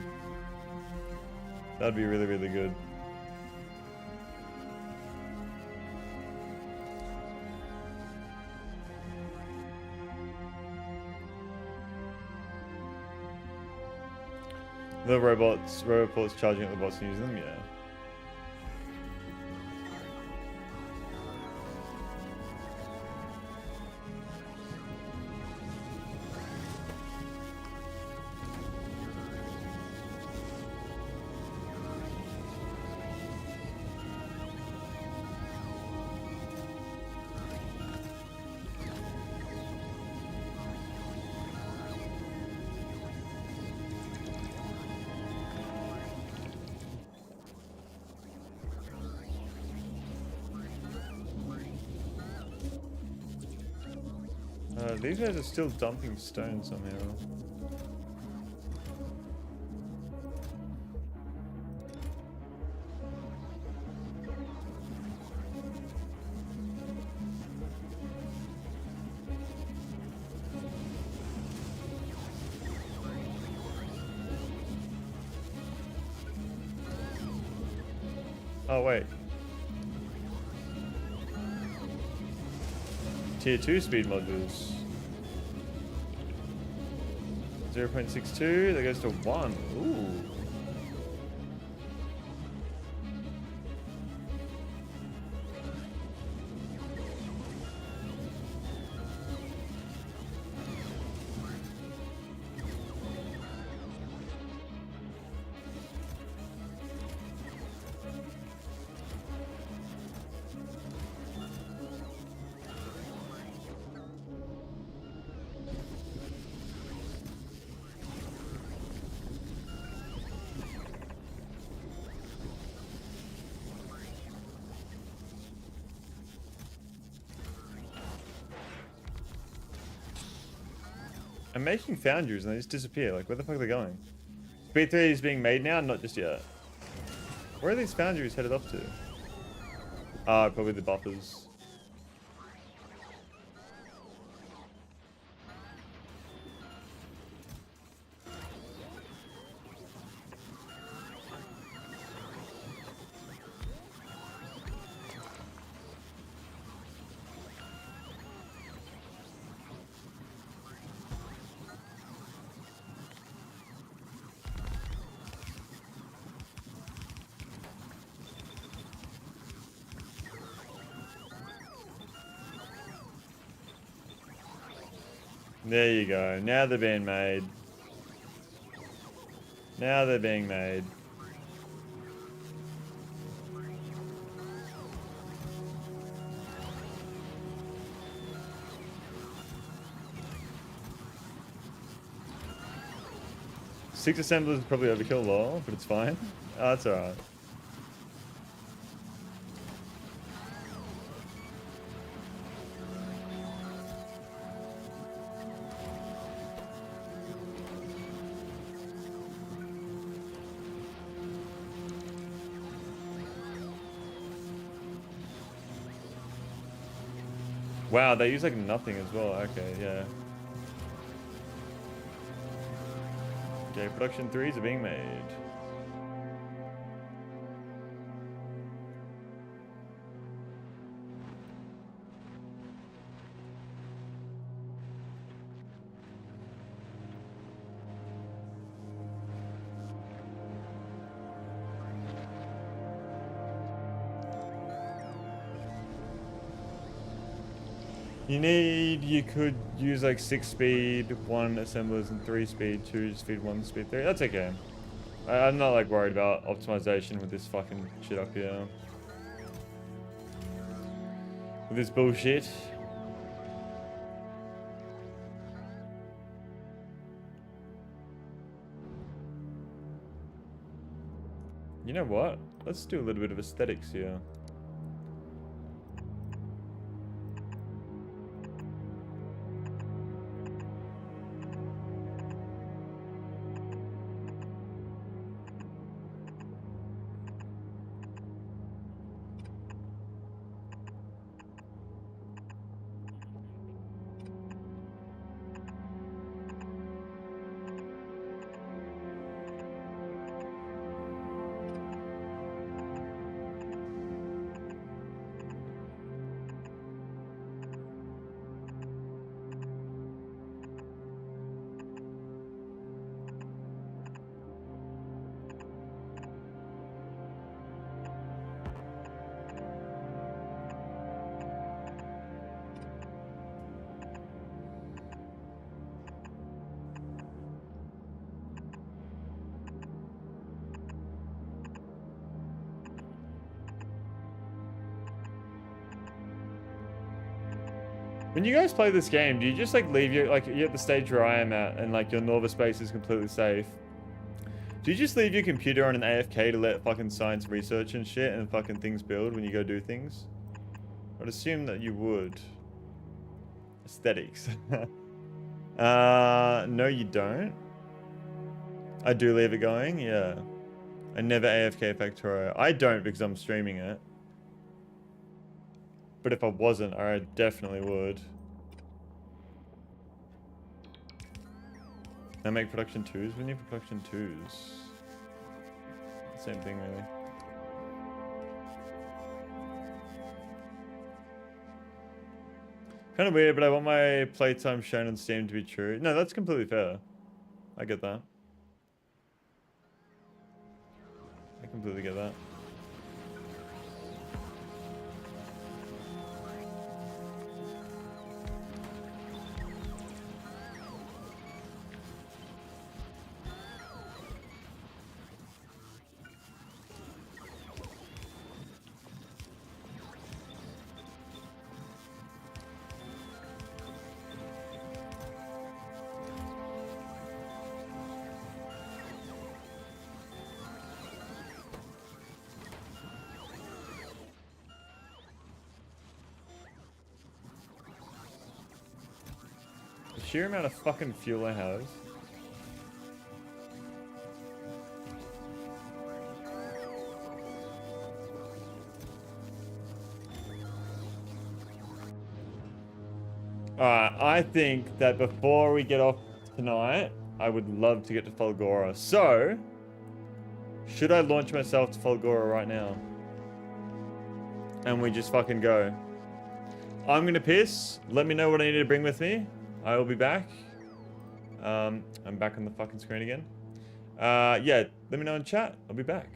That'd be really, really good. The robots charging at the bots and using them, yeah. These guys are still dumping stone somehow. Oh, wait. Tier 2 speed modules. 0.62, that goes to 1. Ooh. I'm making foundries and they just disappear. Like, where the fuck are they going? Speed 3 is being made now? Not just yet. Where are these foundries headed off to? Probably the buffers. There you go. Now they're being made. Now they're being made. Six assemblers is probably overkill, lol, but it's fine. Oh, that's alright. Wow, they use like nothing as well. Okay, yeah. Okay, production 3s are being made. You could use like 6 speed, 1 assemblers, and 3 speed, 2 speed, 1 speed, 3. That's okay. I'm not like worried about optimization with this fucking shit up here. With this bullshit. You know what? Let's do a little bit of aesthetics here. When you guys play this game, do you just like leave your, like you're at the stage where I am at and like your Nova space is completely safe? Do you just leave your computer on an AFK to let fucking science research and shit and fucking things build when you go do things? I'd assume that you would. Aesthetics. No you don't. I do leave it going, yeah. I never AFK Factorio. I don't because I'm streaming it. But if I wasn't, I definitely would. I make production 2s? We need production 2s. Same thing, really. Kind of weird, but I want my playtime shown on Steam to be true. No, that's completely fair. I get that. I completely get that. The sheer amount of fucking fuel I have. Alright, I think that before we get off tonight, I would love to get to Fulgora. So, should I launch myself to Fulgora right now? And we just fucking go. I'm gonna piss. Let me know what I need to bring with me. I will be back. I'm back on the fucking screen again. Yeah, let me know in chat. I'll be back.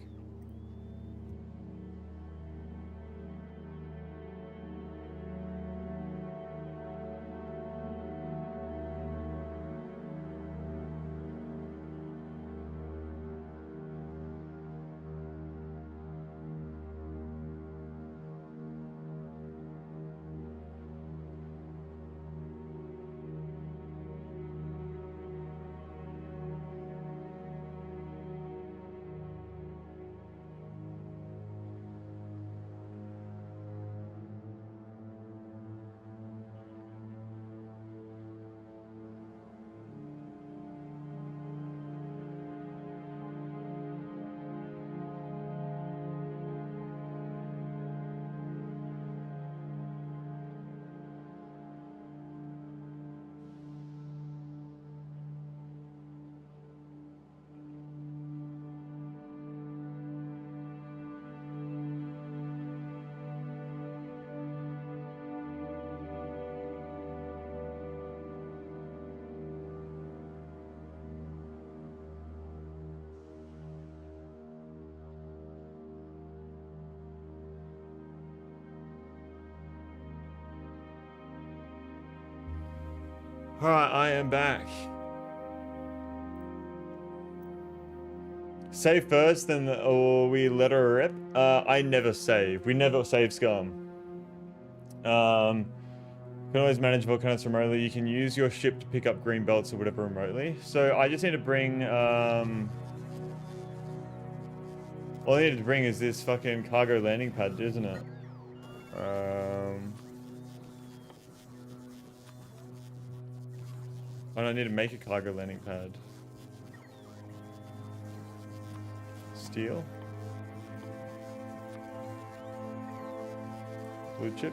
Alright, I am back. Save first, then or we let her rip. I never save. We never save scum. You can always manage Vulcanus remotely. You can use your ship to pick up green belts or whatever remotely. So I just need to bring all I need to bring is this fucking cargo landing pad, isn't it? I don't need to make a cargo landing pad. Steel. Blue chip.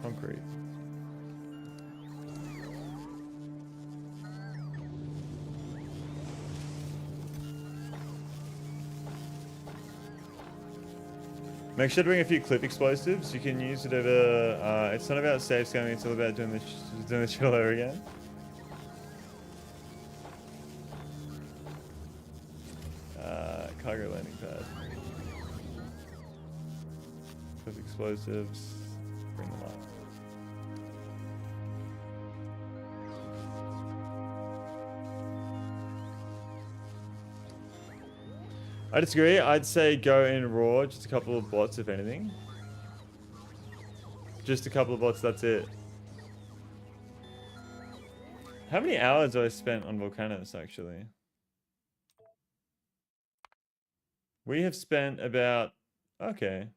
Concrete. Make sure to bring a few clip explosives. You can use it over. It's not about safe scamming. It's all about doing the shit all over again. Cargo landing pad. Clip explosives. Bring them up. I disagree. I'd say go in raw, just a couple of bots if anything. Just a couple of bots, that's it. How many hours have I spent on Vulcanus, actually? We have spent about, okay,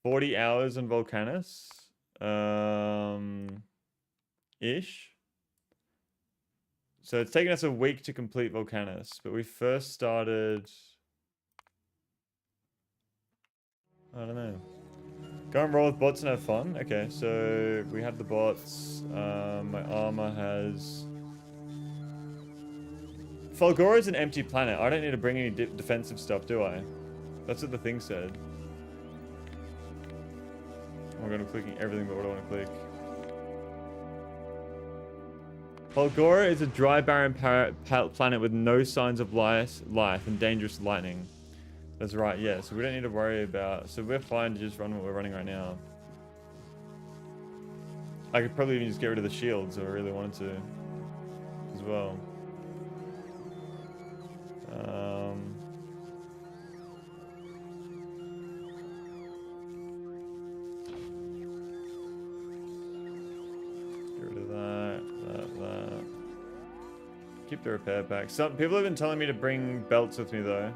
40 hours on Vulcanus. Ish. So it's taken us a week to complete Vulcanus, but we first started... I don't know. Go and roll with bots and have fun? Okay, so we have the bots. My armor has... Fulgora is an empty planet. I don't need to bring any defensive stuff, do I? That's what the thing said. Oh my god, I'm clicking everything but what I want to click. Fulgora is a dry, barren planet with no signs of life and dangerous lightning. That's right, yeah. So we don't need to worry about... So we're fine to just run what we're running right now. I could probably even just get rid of the shields if I really wanted to. As well. Get rid of that. Keep the repair pack. Some people have been telling me to bring belts with me though.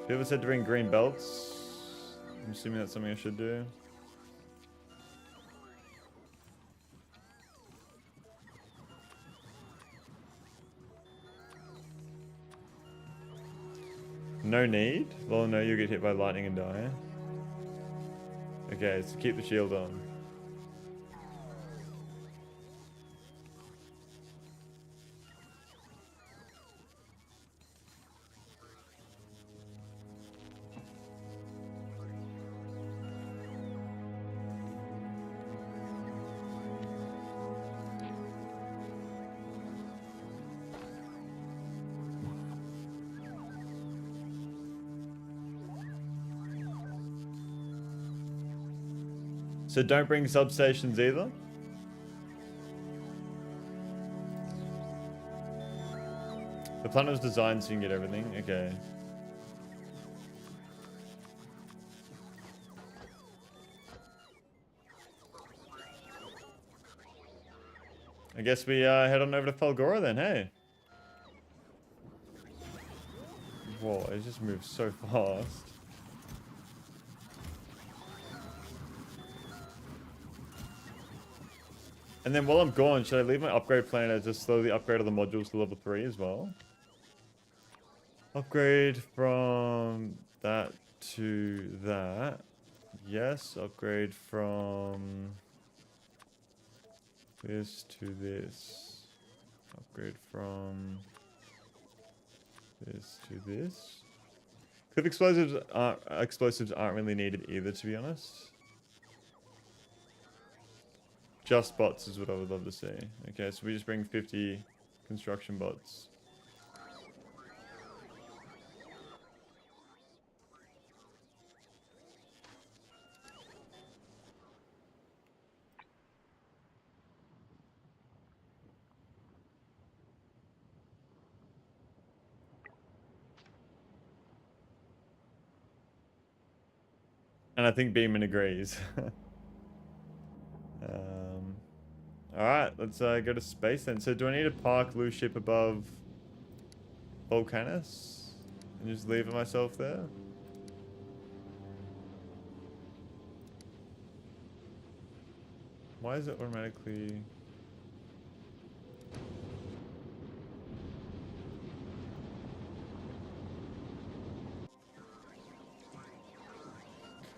People said to bring green belts. I'm assuming that's something I should do. No need? Well, no, you'll get hit by lightning and die. Okay, so keep the shield on. So don't bring substations either? The planet was designed so you can get everything? Okay. I guess we head on over to Fulgora then, hey? Whoa, it just moves so fast. And then while I'm gone, should I leave my upgrade plan as just slowly upgrade all the modules to level 3 as well? Upgrade from that to that. Yes, upgrade from this to this. Upgrade from this to this. Cliff explosives aren't really needed either, to be honest. Just bots is what I would love to see. Okay, so we just bring 50 construction bots. And I think Beeman agrees. Alright, let's go to space then. So do I need to park Lou's ship above Vulcanus? And just leave it myself there? Why is it automatically...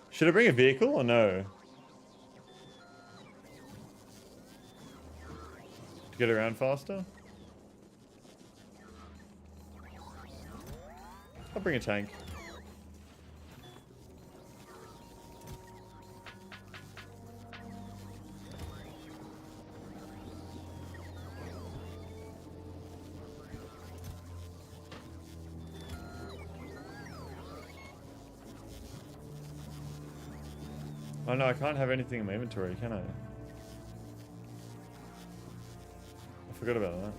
Should I bring a vehicle or no? To get around faster? I'll bring a tank. Oh no, I can't have anything in my inventory, can I? I forgot about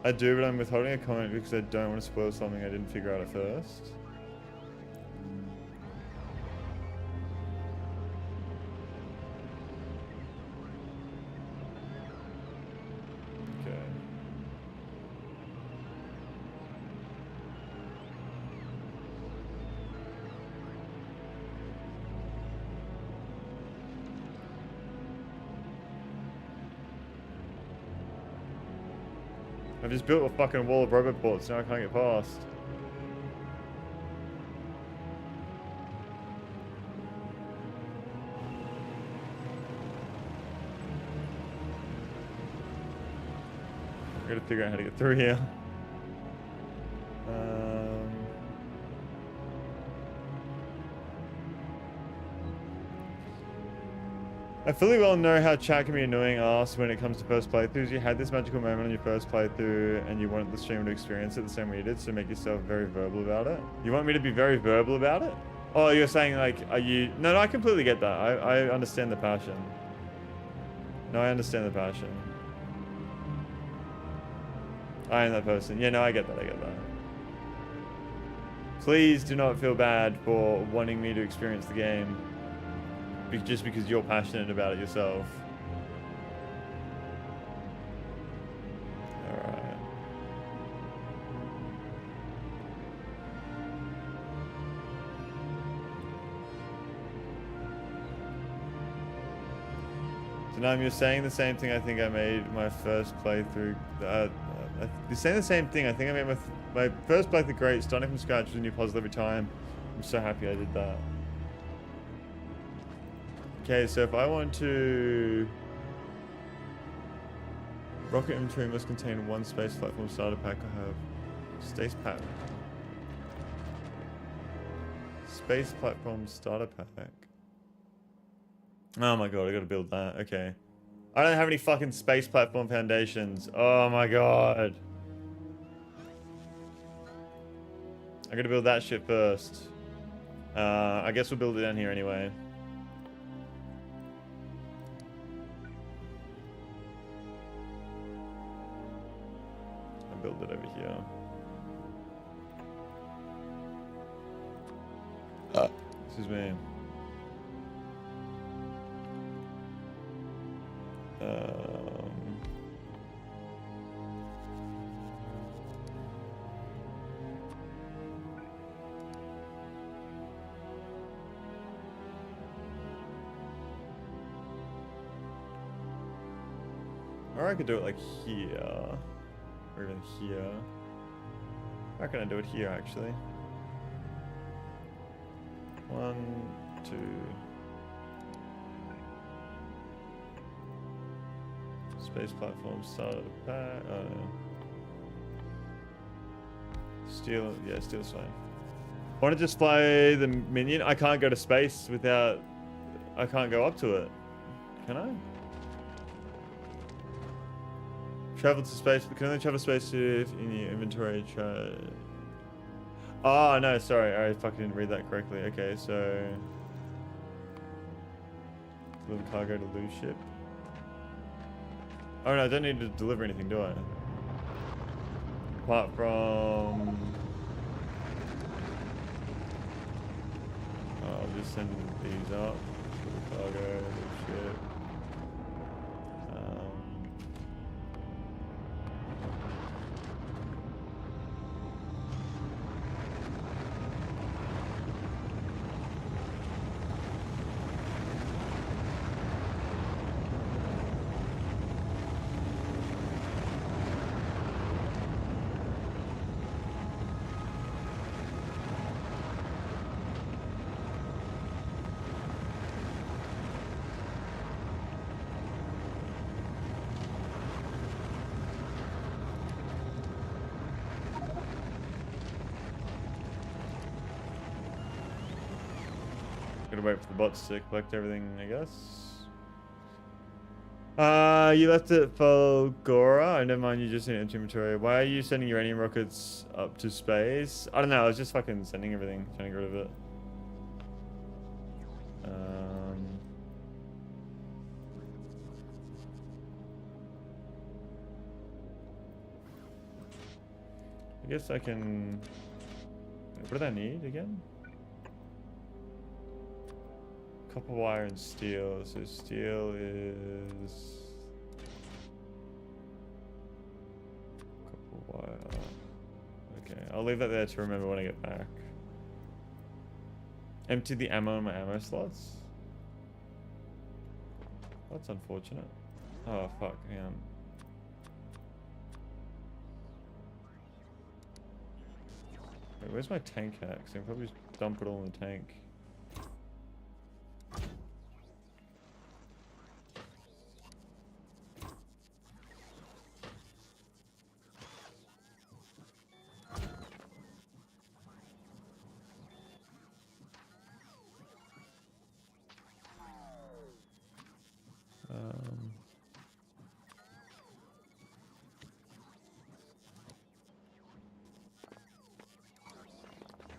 that. I do, but I'm withholding a comment because I don't want to spoil something I didn't figure out at first. Okay. I've just built a fucking wall of robot ports, now I can't get past. I gotta figure out how to get through here. I fully well know how chat can be annoying ass when it comes to first playthroughs. You had this magical moment on your first playthrough and you wanted the streamer to experience it the same way you did, so make yourself very verbal about it. You want me to be very verbal about it? Oh, you're saying like, are you... No, I completely get that. I understand the passion. No, I understand the passion. I am that person. Yeah, no, I get that, I get that. Please do not feel bad for wanting me to experience the game. Just because you're passionate about it yourself. Alright. So now you're saying the same thing I think I made my first playthrough. You're saying the same thing. I think I made my first playthrough great, starting from scratch with a new puzzle every time. I'm so happy I did that. Okay, so if I want to... Rocket inventory must contain one space platform starter pack. I have space pack. Space platform starter pack. Oh my god, I gotta build that. Okay. I don't have any fucking space platform foundations. Oh my god. I gotta build that shit first. I guess we'll build it down here anyway. Build it over here. Excuse me. Or I could do it like here. Or even here. How can I do it here, actually? 1, 2. Space platform started pack. Oh no. Steel, yeah, steel's fine. I want to just fly the minion. I can't go to space without. I can't go up to it. Can I? Travel to space, but can only travel space if in your inventory. Oh no, sorry, I fucking didn't read that correctly. Okay, so deliver cargo to loose ship. Oh no, I don't need to deliver anything, do I? Apart from, I'll just send these up. Deliver cargo, loose ship. Gotta wait for the bots to collect everything, I guess. You left it for Gora. I never mind, you just need inventory. Why are you sending uranium rockets up to space? I don't know, I was just fucking sending everything, trying to get rid of it. I guess I can... What do I need again? Copper wire and steel. So steel is... Copper wire. Okay, I'll leave that there to remember when I get back. Empty the ammo in my ammo slots. That's unfortunate. Oh fuck, hang on. Wait, where's my tank at? 'Cause I can probably just dump it all in the tank.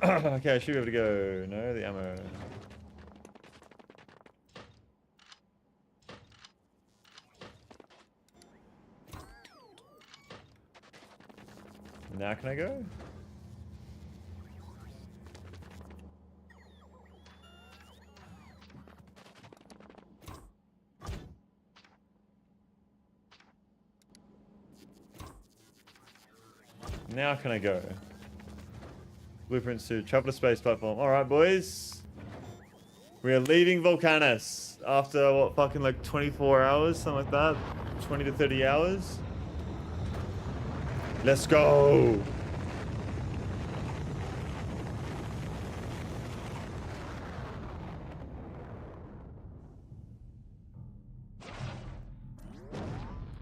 Okay, I should be able to go. No, the ammo. Now can I go? Now can I go? Blueprints to travel to space platform. Alright, boys. We are leaving Vulcanus after, what, fucking like 24 hours? Something like that? 20 to 30 hours? Let's go!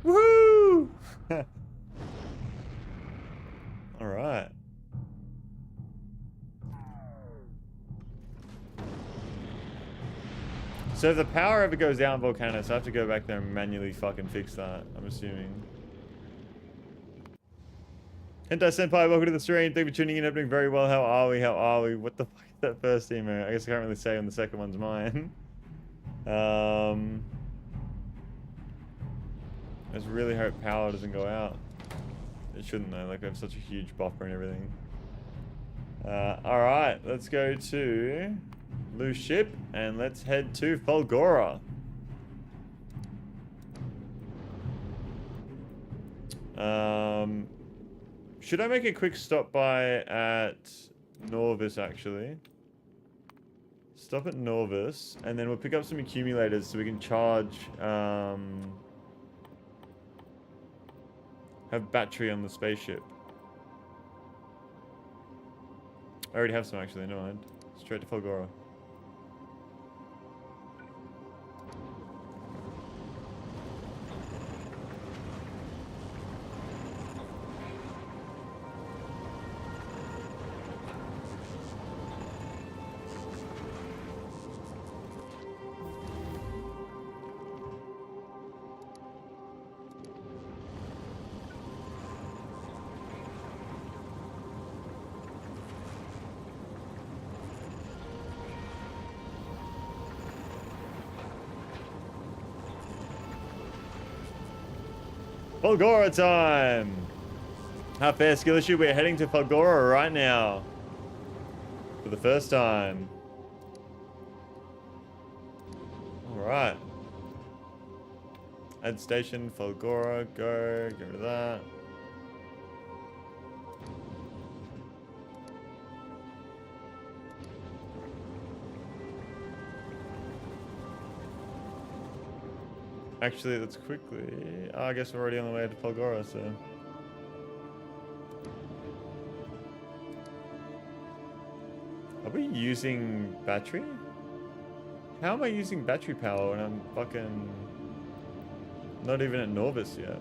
Woohoo! Alright. So if the power ever goes out in Vulcanus, I have to go back there and manually fucking fix that, I'm assuming. Hentai Senpai, welcome to the stream. Thank you for tuning in. Doing very well. How are we? How are we? What the fuck is that first email? I guess I can't really say when the second one's mine. I just really hope power doesn't go out. It shouldn't though, like we have such a huge buffer and everything. Alright, let's go to loose ship and let's head to Fulgora. Should I make a quick stop by at Norvis actually? Stop at Norvis and then we'll pick up some accumulators so we can charge have battery on the spaceship. I already have some actually, never mind. Straight to Fulgora. Fulgora time! How fair skill issue, we're heading to Fulgora right now. For the first time. Alright. Add station, Fulgora, go to that. Actually, let's quickly... Oh, I guess we're already on the way to Fulgora, so... Are we using battery? How am I using battery power when I'm fucking... not even at Norvis yet?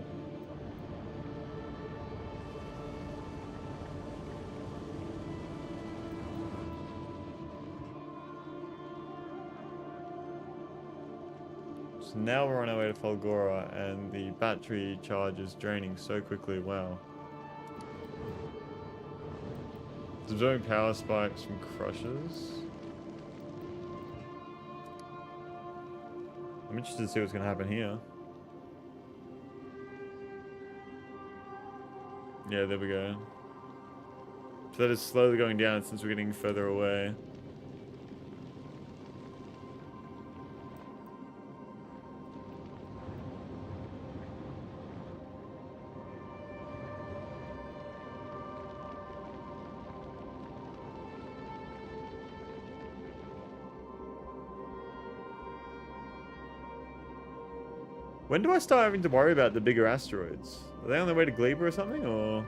So now we're on our way to Fulgora and the battery charge is draining so quickly. Wow. It's absorbing power spikes from crushers. I'm interested to see what's going to happen here. Yeah, there we go. So that is slowly going down since we're getting further away. When do I start having to worry about the bigger asteroids? Are they on their way to Gleba or something, or...?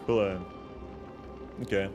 Cool. Okay.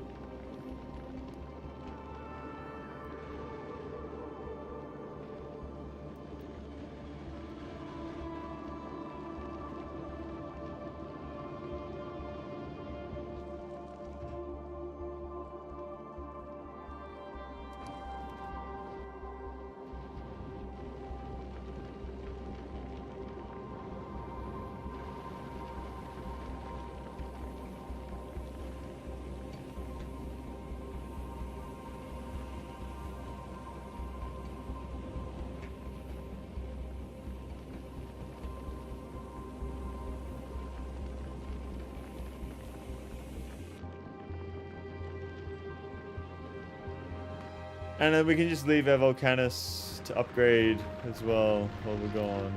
And then we can just leave our Vulcanus to upgrade as well while we're gone.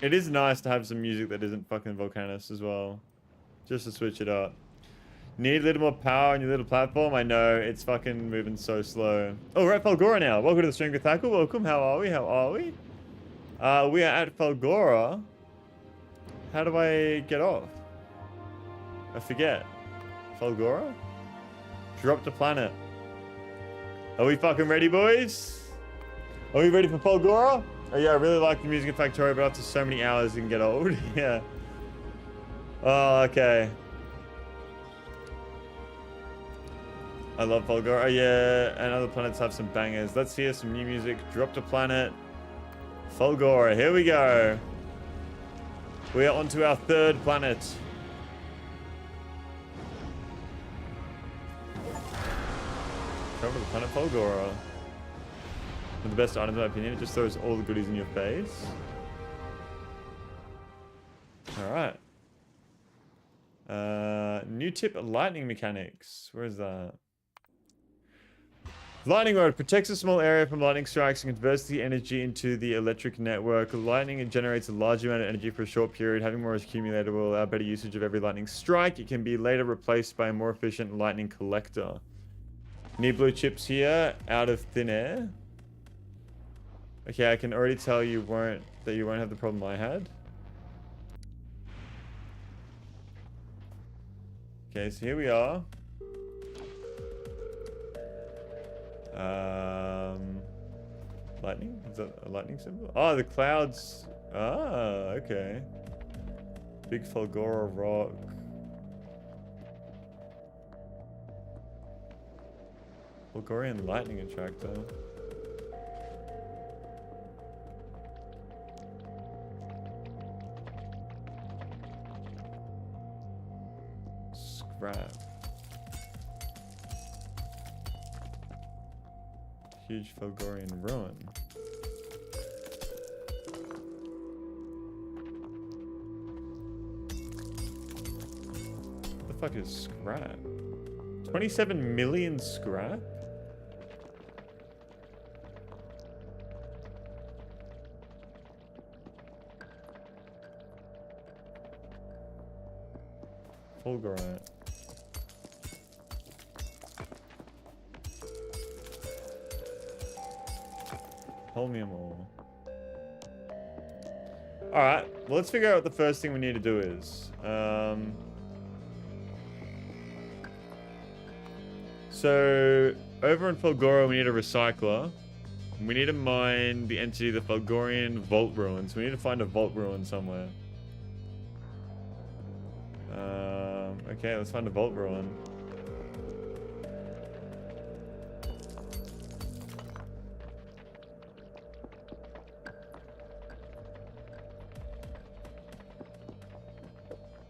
It is nice to have some music that isn't fucking Vulcanus as well. Just to switch it up. Need a little more power on your little platform? I know, it's fucking moving so slow. Oh, we're at Falgora now. Welcome to the stream, Gothaku. Welcome. How are we? How are we? We are at Falgora. How do I get off? I forget. Falgora? Drop the planet. Are we fucking ready, boys? Are we ready for Falgora? Oh yeah, I really like the music in Factorio, but after so many hours it can get old. Yeah. Oh, okay. I love Falgora. Oh yeah, and other planets have some bangers. Let's hear some new music. Drop the planet. Falgora, here we go. We are onto our third planet. Cover the planet Falgora. One of the best items in my opinion. It just throws all the goodies in your face. Alright. New tip, lightning mechanics. Where is that? Lightning rod protects a small area from lightning strikes and converts the energy into the electric network. Lightning generates a large amount of energy for a short period. Having more accumulator will allow better usage of every lightning strike. It can be later replaced by a more efficient lightning collector. Need blue chips here, out of thin air. Okay, I can already tell you that you won't have the problem I had. Okay, so here we are. Lightning? Is that a lightning symbol? Oh, the clouds. Ah, okay. Big Falgora rock. Bulgarian lightning attractor. Scrap. Huge Falgorian ruin. What the fuck is scrap? 27 million scrap? Fulgurite. Holmium ore. Alright, well, let's figure out what the first thing we need to do is. So, over in Falgora, we need a recycler. We need to mine the entity, the Falgorian Vault Ruins. We need to find a Vault Ruin somewhere. Okay, let's find a Vault Ruin.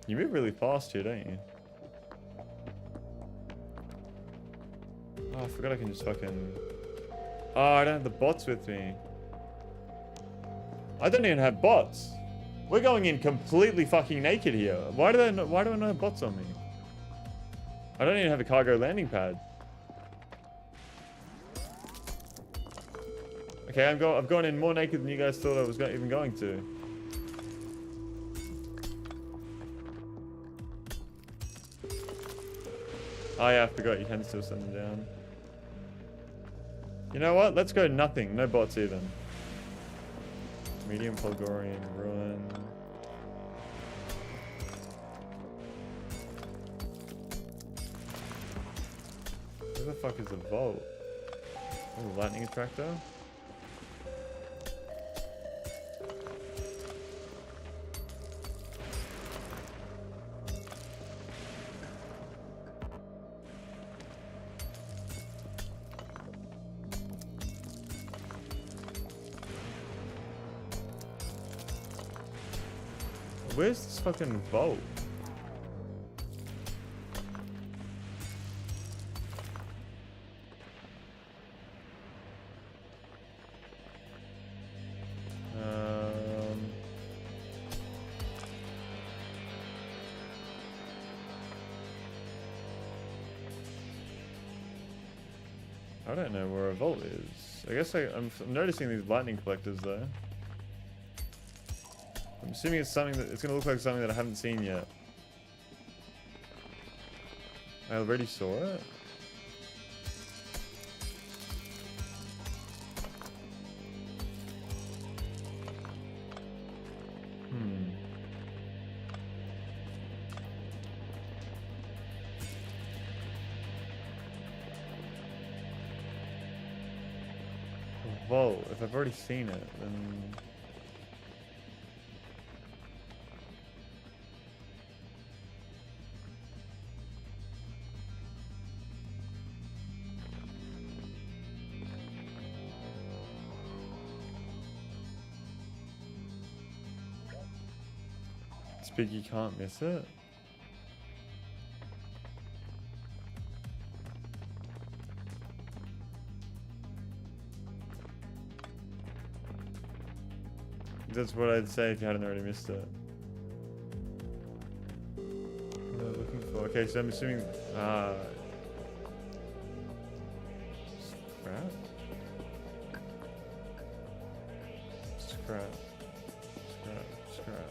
You move really fast here, don't you? forgot I can just fucking... Oh, I don't have the bots with me. I don't even have bots. We're going in completely fucking naked here. Why do I not have bots on me? I don't even have a cargo landing pad. Okay, I've gone in more naked than you guys thought I was even going to. Oh yeah, I forgot you can still send them down. You know what? Let's go nothing. No bots even. Medium Polgorian Ruin. Where the fuck is the vault? Oh, lightning attractor. Where's this fucking vault? I don't know where a vault is. I guess I'm noticing these lightning collectors though. I'm assuming it's something that it's gonna look like something that I haven't seen yet. I already saw it. A vault. If I've already seen it, then. It's big, you can't miss it. That's what I'd say if you hadn't already missed it. What am I looking for? Okay, so I'm assuming... Scrap? Scrap. Scrap. Scrap.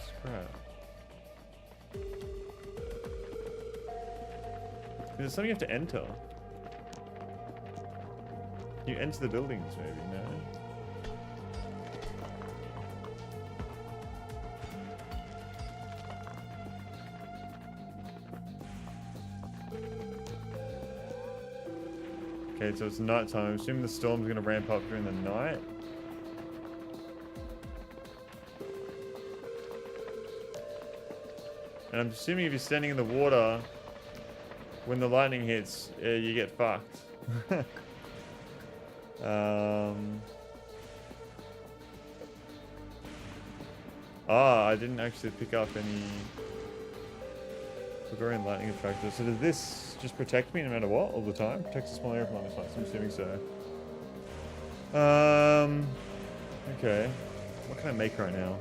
Scrap. Is it something you have to enter? You enter the buildings, maybe, no? Okay, so it's nighttime. I'm assuming the storm's gonna ramp up during the night. And I'm assuming if you're standing in the water, when the lightning hits, you get fucked. I didn't actually pick up any Gregorian lightning attractor. So does this just protect me no matter what all the time? Protects a small area from lightning strikes. I'm assuming so. Okay. What can I make right now?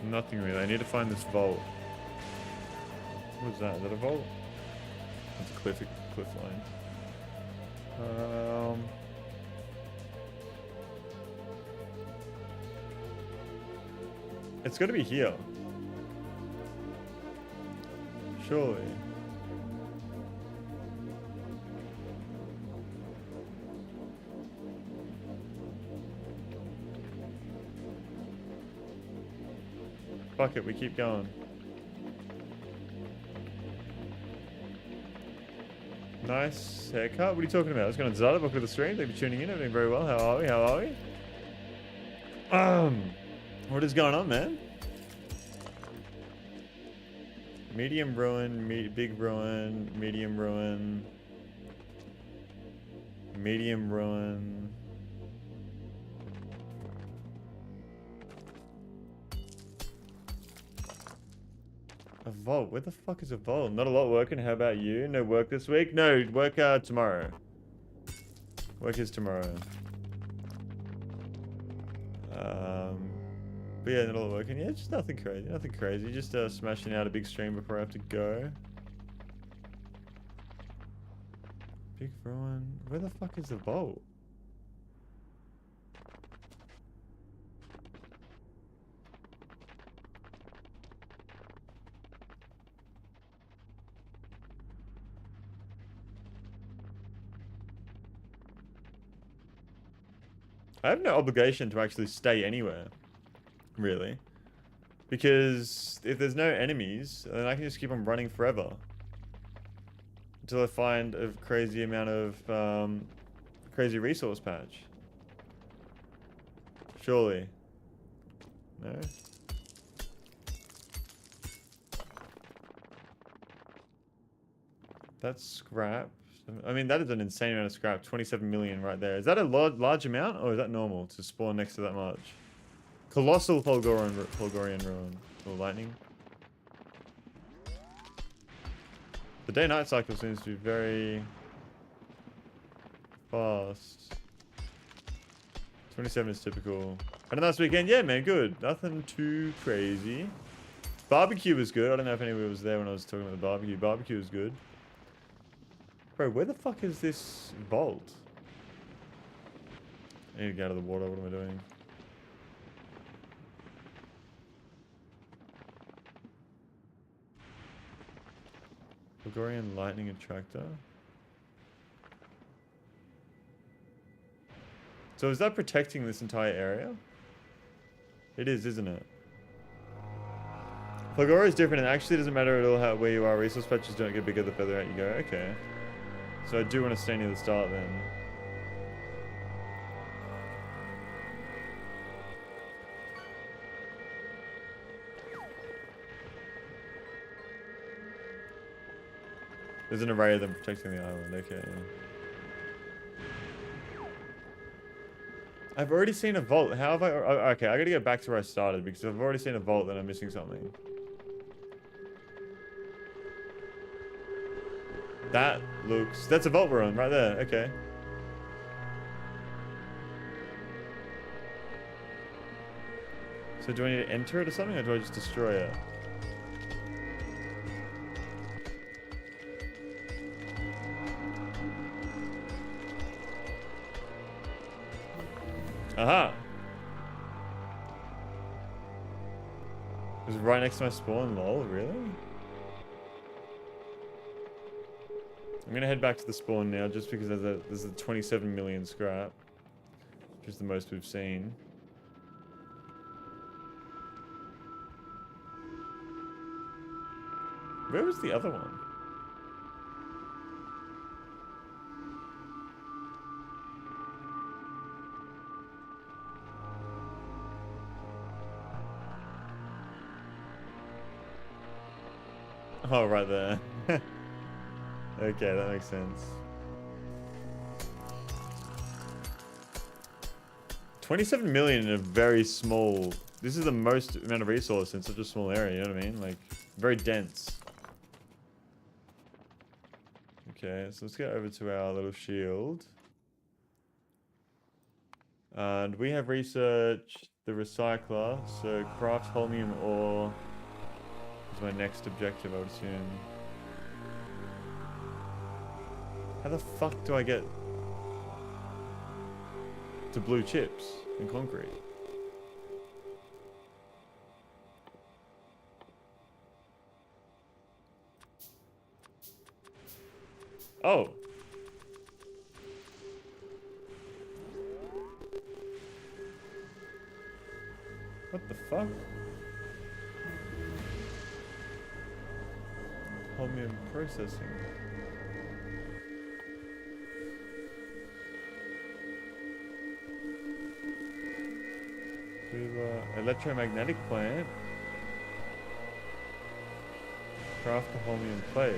Nothing really. I need to find this vault. What is that? Is that a vault? It's a cliff line. It's got to be here. Surely. Fuck it, we keep going. Nice haircut. What are you talking about? What's going on, Zada? Welcome to the stream. Thank you for tuning in. Everything very well. How are we? How are we? What is going on, man? Medium ruin, big ruin, medium ruin, medium ruin. A vault? Where the fuck is a vault? Not a lot working. How about you? No work this week? No, work tomorrow. Work is tomorrow. But yeah, not a lot working. Yeah, just nothing crazy. Nothing crazy. Just smashing out a big stream before I have to go. Big ruin. Where the fuck is the vault? I have no obligation to actually stay anywhere, really. Because if there's no enemies, then I can just keep on running forever. Until I find a crazy amount of, crazy resource patch. Surely. No? That's scrap. I mean, that is an insane amount of scrap. 27 million right there. Is that a large amount, or is that normal to spawn next to that much? Colossal Fulgurian ruin. Or lightning. The day-night cycle seems to be very fast. 27 is typical. Had a nice weekend? Yeah, man, good. Nothing too crazy. Barbecue was good. I don't know if anyone was there when I was talking about the barbecue. Barbecue was good. Bro, where the fuck is this vault? I need to get out of the water. What am I doing? Bulgarian lightning attractor. So is that protecting this entire area? It is, isn't it? Fulgoria is different. It actually doesn't matter at all where you are. Resource patches don't get bigger the further out you go. Okay. So I do want to stay near the start then. There's an array of them protecting the island. Okay. I've already seen a vault. How have I... Okay, I gotta get back to where I started because if I've already seen a vault, then I'm missing something. That looks... That's a vault ruin right there. Okay. So do I need to enter it or something, or do I just destroy it? Aha! It was right next to my spawn, lol, really? I'm gonna head back to the spawn now just because there's a 27 million scrap. Which is the most we've seen. Where was the other one? Oh, right there. Okay, that makes sense. 27 million in a very small... This is the most amount of resource in such a small area, you know what I mean? Like, very dense. Okay, so let's get over to our little shield. And we have researched the recycler, so craft holmium ore is my next objective, I would assume. How the fuck do I get to blue chips in concrete? Oh. What the fuck? Holmium processing. Electromagnetic plant. Craft the holmium plate.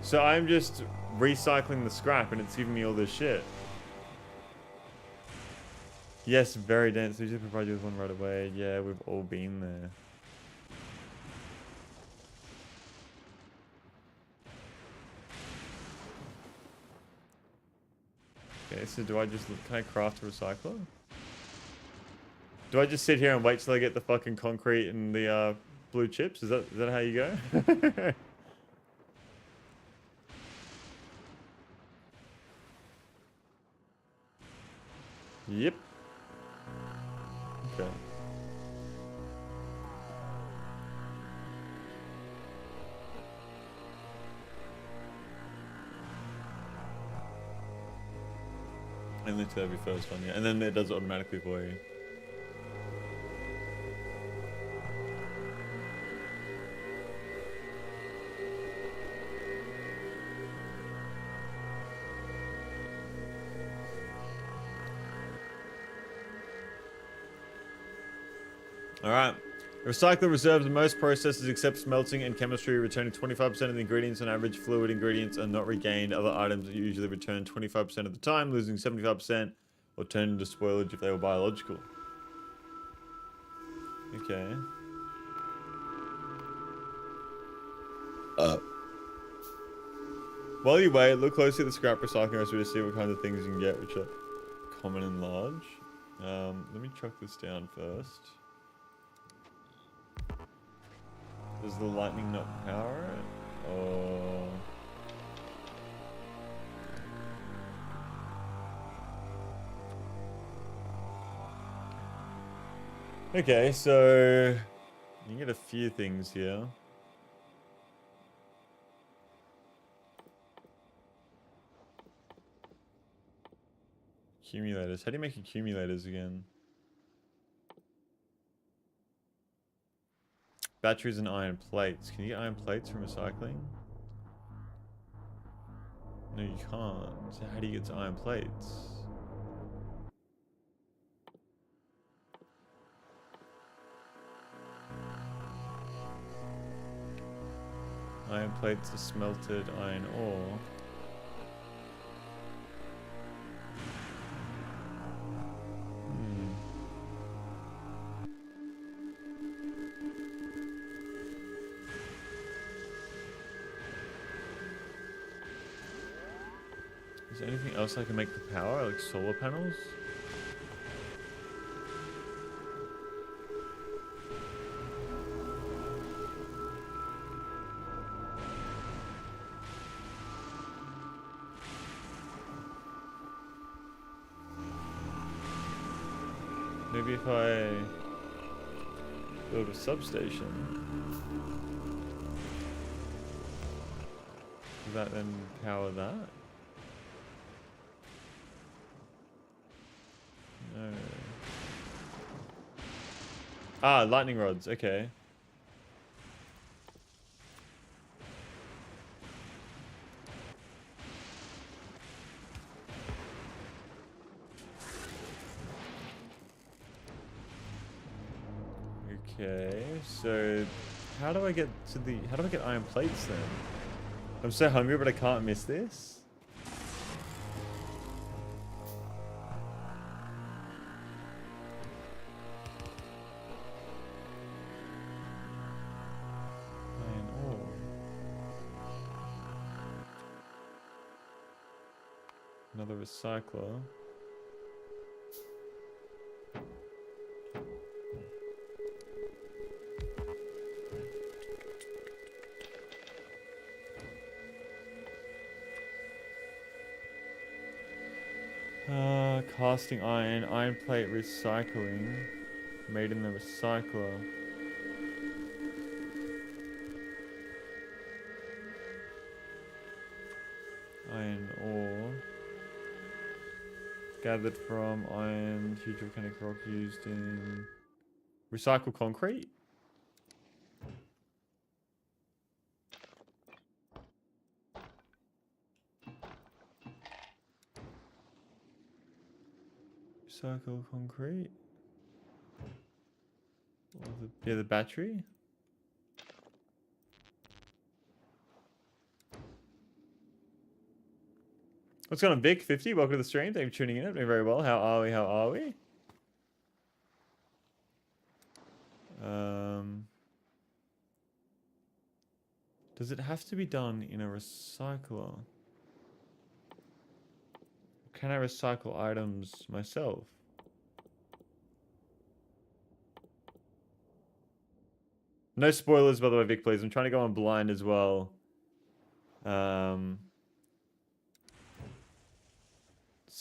So I'm just recycling the scrap and it's giving me all this shit. Yes, very dense. We should provide you with one right away. Yeah, we've all been there. Okay, so do I just... Can I craft a recycler? Do I just sit here and wait till I get the fucking concrete and the blue chips? Is that how you go? Yep. Okay. And then to every first one, yeah. And then it does it automatically for you. Alright. Recycler reserves most processes except smelting and chemistry, returning 25% of the ingredients on average. Fluid ingredients are not regained. Other items are usually returned 25% of the time, losing 75%, or turned into spoilage if they were biological. Okay. While you wait, look closely at the scrap recycling recipe to see what kinds of things you can get, which are common and large. Let me chuck this down first. Does the lightning not power it? Or... Okay, so... You can get a few things here. Accumulators. How do you make accumulators again? Batteries and iron plates. Can you get iron plates from recycling? No, you can't. So how do you get to iron plates? Iron plates are smelted iron ore. Is there anything else I can make for power, like solar panels? Maybe if I build a substation, will that then power that? No. Ah, lightning rods, okay. Okay, so how do I get iron plates then? I'm so hungry, but I can't miss this. Iron ore. Another recycler. Casting iron, iron plate recycling, made in the recycler. Iron ore. Gathered from iron, huge volcanic rock used in... Recycle concrete? Recycle concrete? Or the battery? What's going on, Vic? 50, welcome to the stream. Thank you for tuning in. Doing very well. How are we? How are we? Does it have to be done in a recycler? can I recycle items myself? No spoilers, by the way, Vic, please. I'm trying to go on blind as well. So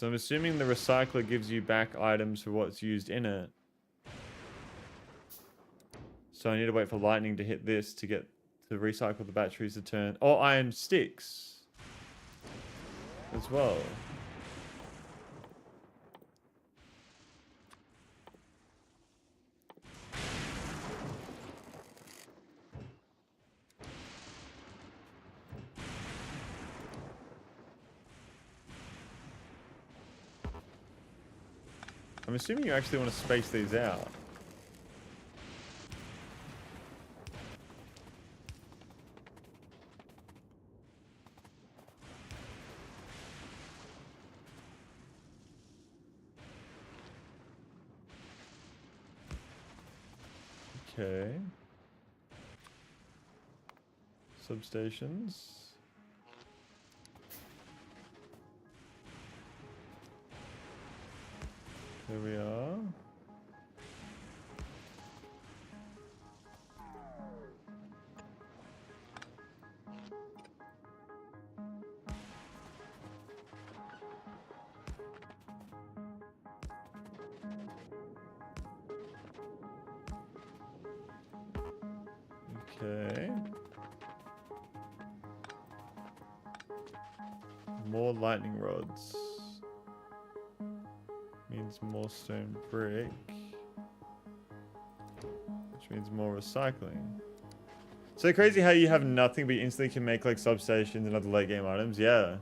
I'm assuming the recycler gives you back items for what's used in it. So I need to wait for lightning to hit this to get to recycle the batteries to turn. Oh, iron sticks as well. I'm assuming you actually want to space these out. Okay. Substations. There we are. Okay. More lightning rods. Means more stone brick. Which means more recycling. So crazy how you have nothing but you instantly can make like substations and other late game items. Yeah.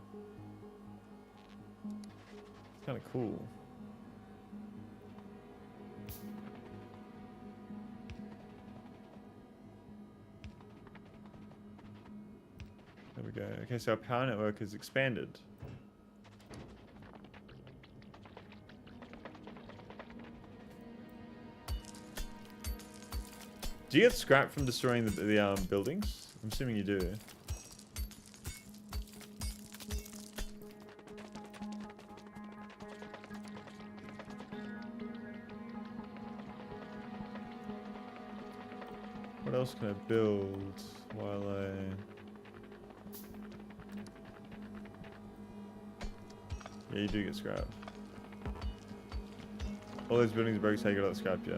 It's kind of cool. There we go. Okay, so our power network is expanded. Do you get scrap from destroying the buildings? I'm assuming you do. What else can I build while I... Yeah, you do get scrap. All those buildings broke, so you got all that scrap, yeah.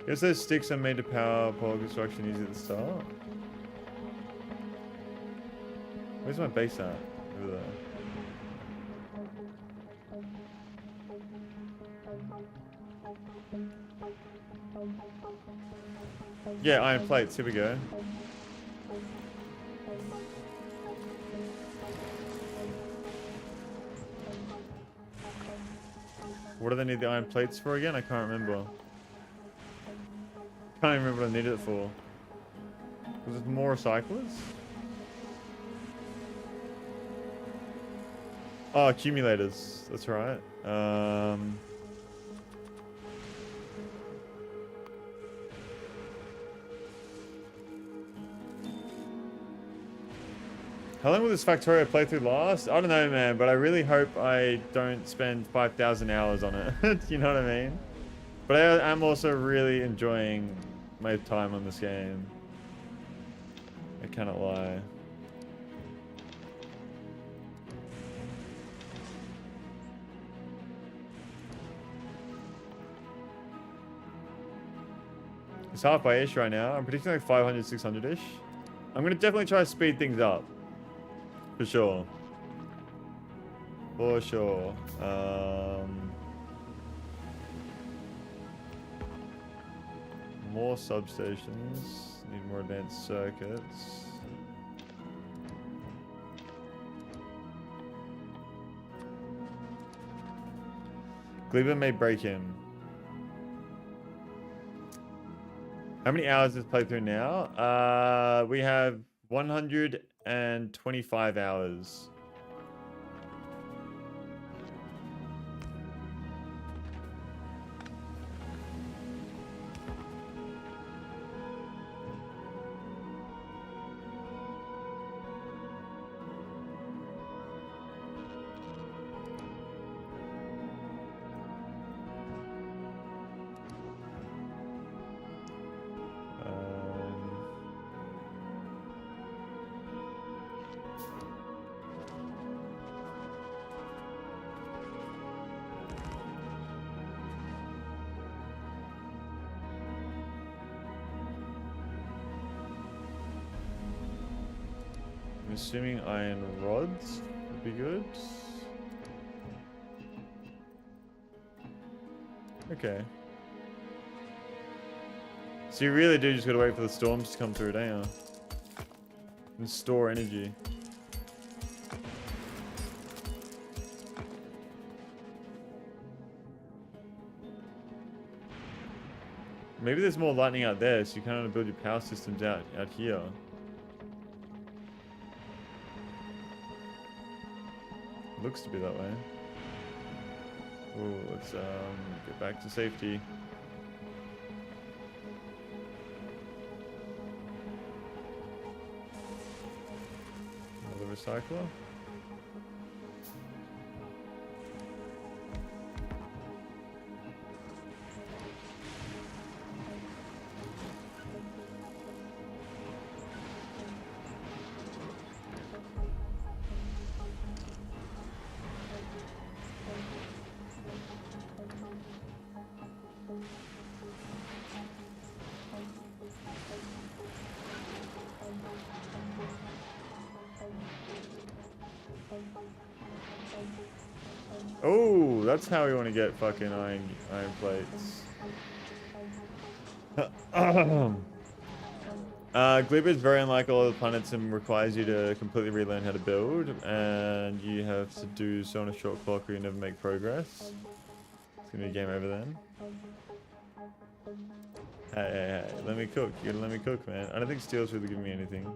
Guess those sticks are made to power pole construction easy at the start. Where's my base at? Over there. Yeah, iron plates. Here we go. What do they need the iron plates for again? I can't remember. Can't even remember what I needed it for. Was it more recyclers? Oh, accumulators. That's right. How long will this Factorio playthrough last? I don't know, man, but I really hope I don't spend 5,000 hours on it. You know what I mean? But I am also really enjoying my time on this game. I cannot lie. It's half by ish right now. I'm predicting like 500, 600 ish. I'm gonna definitely try to speed things up. For sure. For sure. More substations. Need more advanced circuits. Gleba may break him. How many hours is playthrough now? We have 125 hours. I'm assuming iron rods would be good. Okay. So you really do just gotta wait for the storms to come through, don't you? And store energy. Maybe there's more lightning out there, so you kind of build your power systems out here. Looks to be that way. Oh, let's get back to safety. Another recycler. Oh, that's how we want to get fucking iron plates. Glibber is very unlike all other planets and requires you to completely relearn how to build, and you have to do so on a short clock or you never make progress. It's gonna be a game over then. Hey, let me cook. You gotta let me cook, man. I don't think steel's really giving me anything.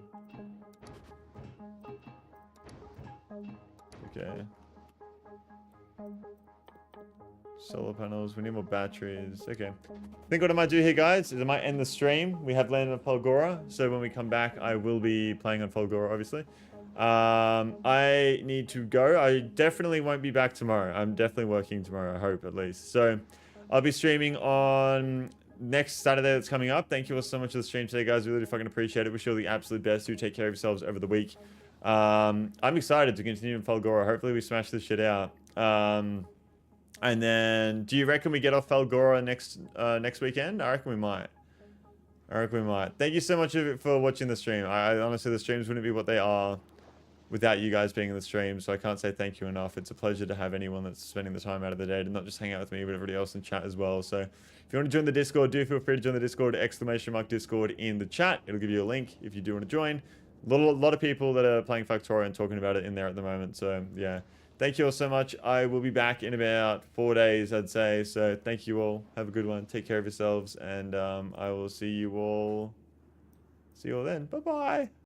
Okay. Solar panels. We need more batteries. Okay. I think what I might do here, guys, is I might end the stream. We have landed on Fulgora, so when we come back, I will be playing on Fulgora, obviously. I need to go. I definitely won't be back tomorrow. I'm definitely working tomorrow, I hope, at least. So, I'll be streaming on next Saturday that's coming up. Thank you all so much for the stream today, guys. We really fucking appreciate it. Wish you all the absolute best. Do take care of yourselves over the week. I'm excited to continue in Fulgora. Hopefully, we smash this shit out. And then, do you reckon we get off Falgora next weekend? I reckon we might. Thank you so much for watching the stream. I honestly, the streams wouldn't be what they are without you guys being in the stream, so I can't say thank you enough. It's a pleasure to have anyone that's spending the time out of the day to not just hang out with me, but everybody else in chat as well. So, if you want to join the Discord, do feel free to join the Discord, !Discord in the chat. It'll give you a link if you do want to join. A lot of people that are playing Factorio and talking about it in there at the moment, so yeah. Thank you all so much. I will be back in about 4 days, I'd say. So thank you all. Have a good one. Take care of yourselves. And I will see you all then. Bye-bye.